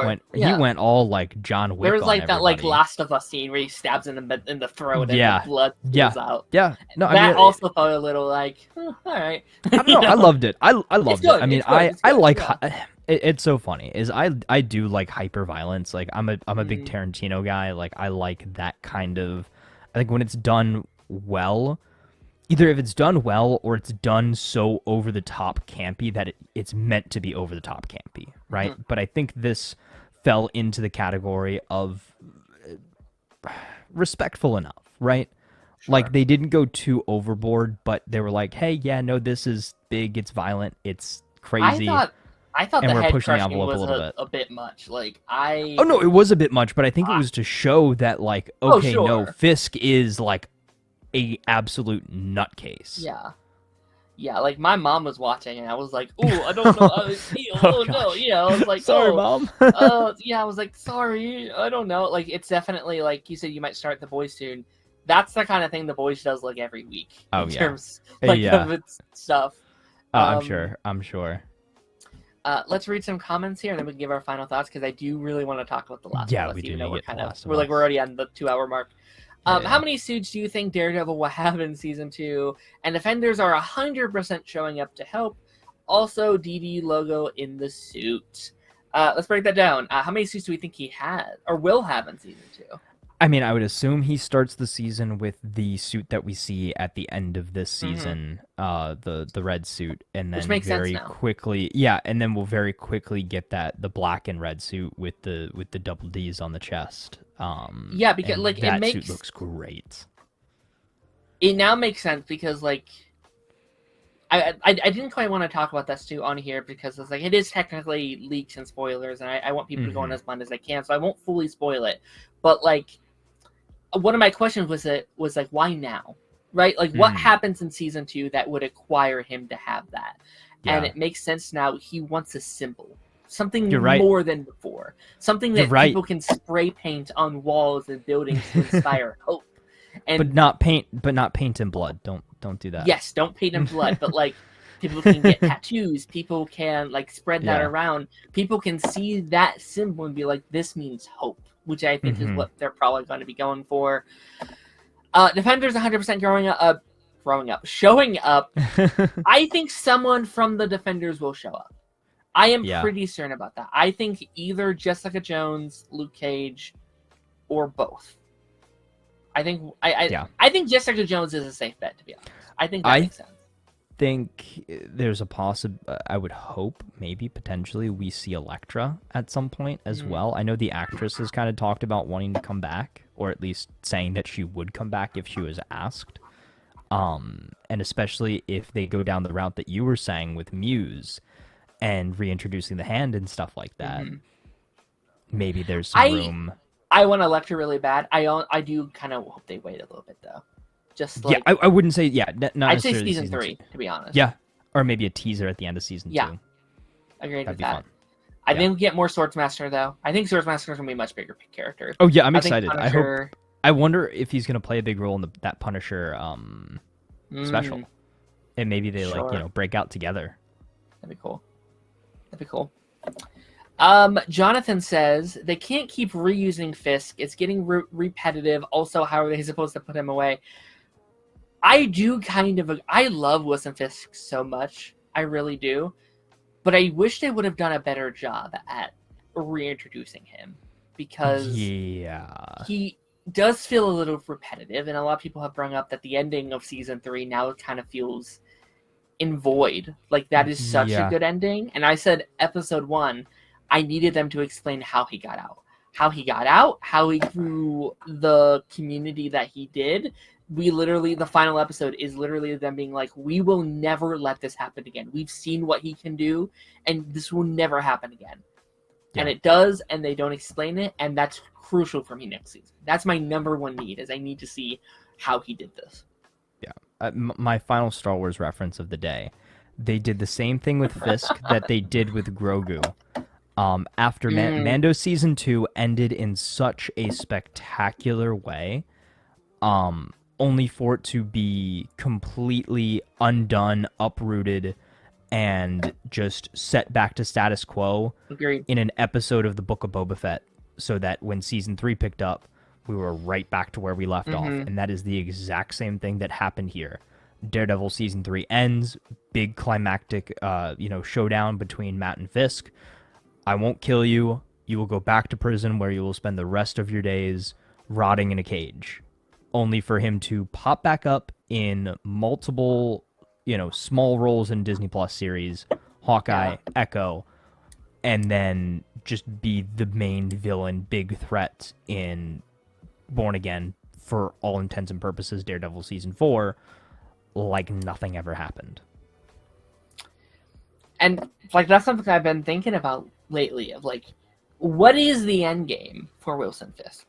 S2: Frank he went all like John Wick.
S1: There was like
S2: on
S1: that
S2: everybody.
S1: like Last of Us scene where he stabs in the throat and the blood spills out.
S2: Yeah, no,
S1: that I mean, also felt a little like, all right.
S2: I don't know. I loved it. I loved it. I mean, I like.
S1: Yeah.
S2: It's so funny. I do like hyper violence. Like I'm a big Tarantino guy. Like I like that kind of. I think when it's done well. Either if it's done well or it's done so over the top campy that it's meant to be over the top campy, right? Mm-hmm. But I think this fell into the category of respectful enough, right? Sure. Like they didn't go too overboard, but they were like, "Hey, yeah, no, this is big. It's violent. It's crazy."
S1: I thought
S2: and
S1: the
S2: we're
S1: head
S2: pushing the
S1: crushing
S2: envelope
S1: was
S2: a
S1: bit much. Like
S2: Oh no, it was a bit much, but I think it was to show that like, okay, no, Fisk is like a absolute nutcase.
S1: Yeah, like my mom was watching and I was like, "Ooh, I don't know how I feel." No, I was like,
S2: "Sorry, Mom."
S1: I was like, "Sorry, I don't know." Like it's definitely like you said, you might start The Boys soon. That's the kind of thing The Boys does like every week. In terms of its stuff.
S2: I'm sure.
S1: Let's read some comments here and then we can give our final thoughts because I do really want to talk about The Last of Us.
S2: We do.
S1: Even though we're already on the 2-hour mark. How many suits do you think Daredevil will have in season 2? And Defenders are 100% showing up to help. Also, DD logo in the suit. Let's break that down. How many suits do we think he has or will have in season 2?
S2: I mean, I would assume he starts the season with the suit that we see at the end of this season, the red suit, and then very quickly, and then we'll very quickly get the black and red suit with the double D's on the chest.
S1: Because like
S2: that suit looks great.
S1: It now makes sense because like I didn't quite want to talk about that suit on here because it's like it is technically leaks and spoilers, and I want people to go on as blind as I can, so I won't fully spoil it. But like, one of my questions was like, why now? Right? Like, what happens in season 2 that would acquire him to have that? Yeah. And it makes sense now. He wants a symbol, something more than before, something that people can spray paint on walls and buildings to inspire hope. And
S2: but not paint in blood. Don't do that.
S1: Yes, don't paint in blood. But like, people can get tattoos. People can like spread that around. People can see that symbol and be like, this means hope, which I think is what they're probably going to be going for. Defenders 100% showing up. I think someone from the Defenders will show up. I am pretty certain about that. I think either Jessica Jones, Luke Cage, or both. I think Jessica Jones is a safe bet, to be honest. I think that makes sense.
S2: I think there's a I would hope, maybe, potentially, we see Elektra at some point as well. I know the actress has kind of talked about wanting to come back, or at least saying that she would come back if she was asked. And especially if they go down the route that you were saying with Muse and reintroducing the hand and stuff like that. Maybe there's some room.
S1: I want Elektra really bad. I do kind of hope they wait a little bit, though. Just like,
S2: I wouldn't say not
S1: I'd say season 3, to be honest.
S2: Yeah, or maybe a teaser at the end of season 2.
S1: I agree with that. I think we get more Swordsmaster though. I think Swordsmaster is gonna be a much bigger character.
S2: Oh yeah, I'm excited. I wonder if he's gonna play a big role in that Punisher special, and maybe they break out together.
S1: That'd be cool. Jonathan says they can't keep reusing Fisk. It's getting repetitive. Also, how are they supposed to put him away? I do I love Wilson Fisk so much. I really do. But I wish they would have done a better job at reintroducing him. Because he does feel a little repetitive. And a lot of people have brought up that the ending of season 3 now kind of feels in void. Like, that is such a good ending. And I said episode 1, I needed them to explain how he got out. How he grew the community that he did. The final episode is literally them being like, we will never let this happen again. We've seen what he can do, and this will never happen again. Yeah. And it does, and they don't explain it, and that's crucial for me next season. That's my number one need, is I need to see how he did this.
S2: Yeah. My final Star Wars reference of the day. They did the same thing with Fisk that they did with Grogu. After Mando season 2 ended in such a spectacular way, only for it to be completely undone, uprooted, and just set back to status quo.
S1: Agreed.
S2: In an episode of the Book of Boba Fett, so that when season 3 picked up, we were right back to where we left off, and that is the exact same thing that happened here. Daredevil season 3 ends, big climactic, showdown between Matt and Fisk. I won't kill you. You will go back to prison where you will spend the rest of your days rotting in a cage. Only for him to pop back up in multiple, small roles in Disney Plus series, Hawkeye, Echo, and then just be the main villain, big threat in Born Again, for all intents and purposes, Daredevil season 4, like nothing ever happened.
S1: And that's something I've been thinking about lately, of what is the end game for Wilson Fisk?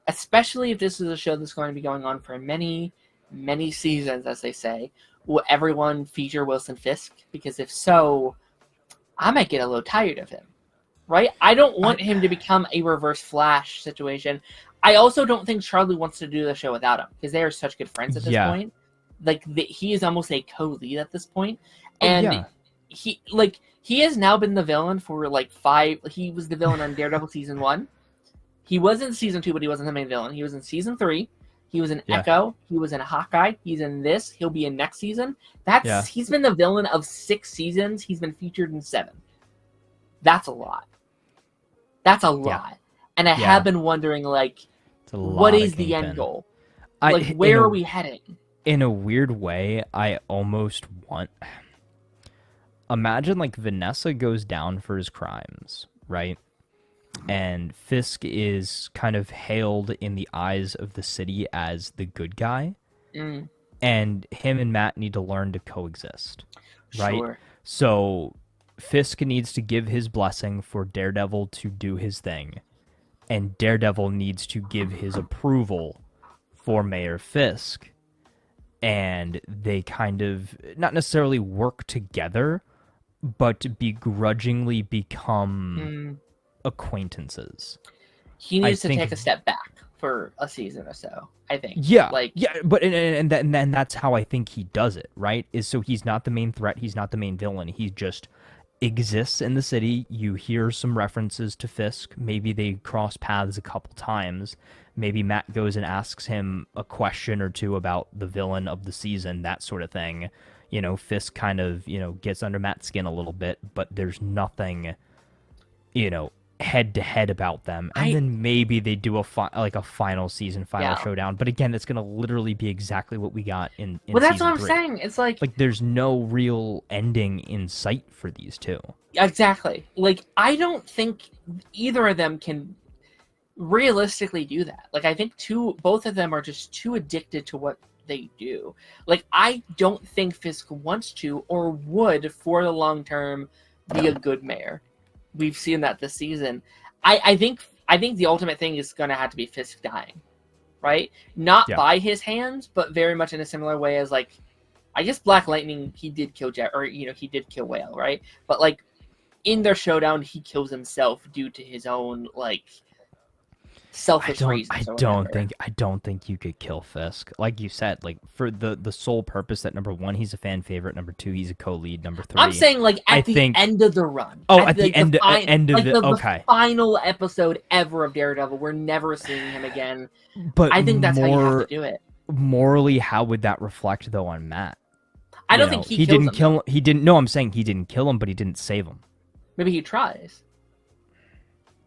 S1: Especially if this is a show that's going to be going on for many, many seasons, as they say. Will everyone feature Wilson Fisk? Because if so, I might get a little tired of him. Right? I don't want him to become a Reverse Flash situation. I also don't think Charlie wants to do the show without him, because they are such good friends at this point. He is almost a co-lead at this point. And he has now been the villain for 5. He was the villain on Daredevil season 1. He was in season 2, but he wasn't the main villain. He was in season 3. He was in
S2: Yeah.
S1: Echo. He was in Hawkeye. He's in this. He'll be in next season.
S2: Yeah.
S1: He's been the villain of 6 seasons. He's been featured in 7. That's a lot. That's a lot. And I have been wondering, like, what is the end goal? Like, where are we heading?
S2: In a weird way, I almost want... Imagine, like, Vanessa goes down for his crimes, right? And Fisk is kind of hailed in the eyes of the city as the good guy.
S1: Mm.
S2: And him and Matt need to learn to coexist, right?
S1: Sure.
S2: So Fisk needs to give his blessing for Daredevil to do his thing. And Daredevil needs to give his approval for Mayor Fisk. And they kind of, not necessarily work together, but begrudgingly become acquaintances.
S1: He needs to take a step back for a season or so, I think.
S2: Yeah,
S1: like,
S2: but and that's how I think he does it, right? Is so he's not the main threat, he's not the main villain, he just exists in the city. You hear some references to Fisk, maybe they cross paths a couple times, maybe Matt goes and asks him a question or two about the villain of the season, that sort of thing. You know, Fisk kind of, gets under Matt's skin a little bit, but there's nothing, head-to-head about them. And then maybe they do a final season, showdown. But again, it's going to literally be exactly what we got in
S1: well, that's
S2: season
S1: what I'm
S2: 3.
S1: saying. It's like
S2: there's no real ending in sight for these two.
S1: Exactly. Like, I don't think either of them can realistically do that. Like, I think both of them are just too addicted to what they do. Like, I don't think Fisk wants to or would for the long term be a good mayor. We've seen that this season. I think the ultimate thing is going to have to be Fisk dying, right? Not by his hands, but very much in a similar way as, like, I guess Black Lightning, he did kill he did kill Whale, right? But, like, in their showdown, he kills himself due to his own, like, selfish reasons.
S2: I don't think you could kill Fisk. Like you said, like, for the sole purpose that, number 1, he's a fan favorite, number 2, he's a co-lead, number 3.
S1: I'm saying, like, at the end of the run.
S2: Oh, at the end of
S1: the final episode ever of Daredevil. We're never seeing him again.
S2: But
S1: I think that's how you have to do it.
S2: Morally, how would that reflect though on Matt?
S1: I don't think he
S2: didn't kill him. He didn't. No, I'm saying he didn't kill him, but he didn't save him.
S1: Maybe he tries.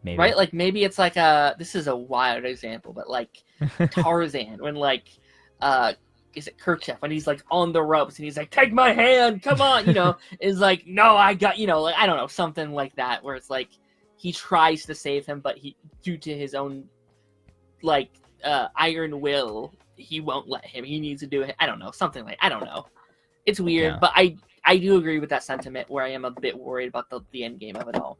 S2: Maybe.
S1: Right? Like, maybe it's like this is a wild example, but like Tarzan, when like, is it Kerchef, when he's like on the ropes and he's like, take my hand, come on, is like, no, I got, like, I don't know, something like that, where it's like, he tries to save him, but he, due to his own, like, iron will, he won't let him, he needs to do it, I don't know, something like, I don't know. It's weird, but I do agree with that sentiment where I am a bit worried about the end game of it all.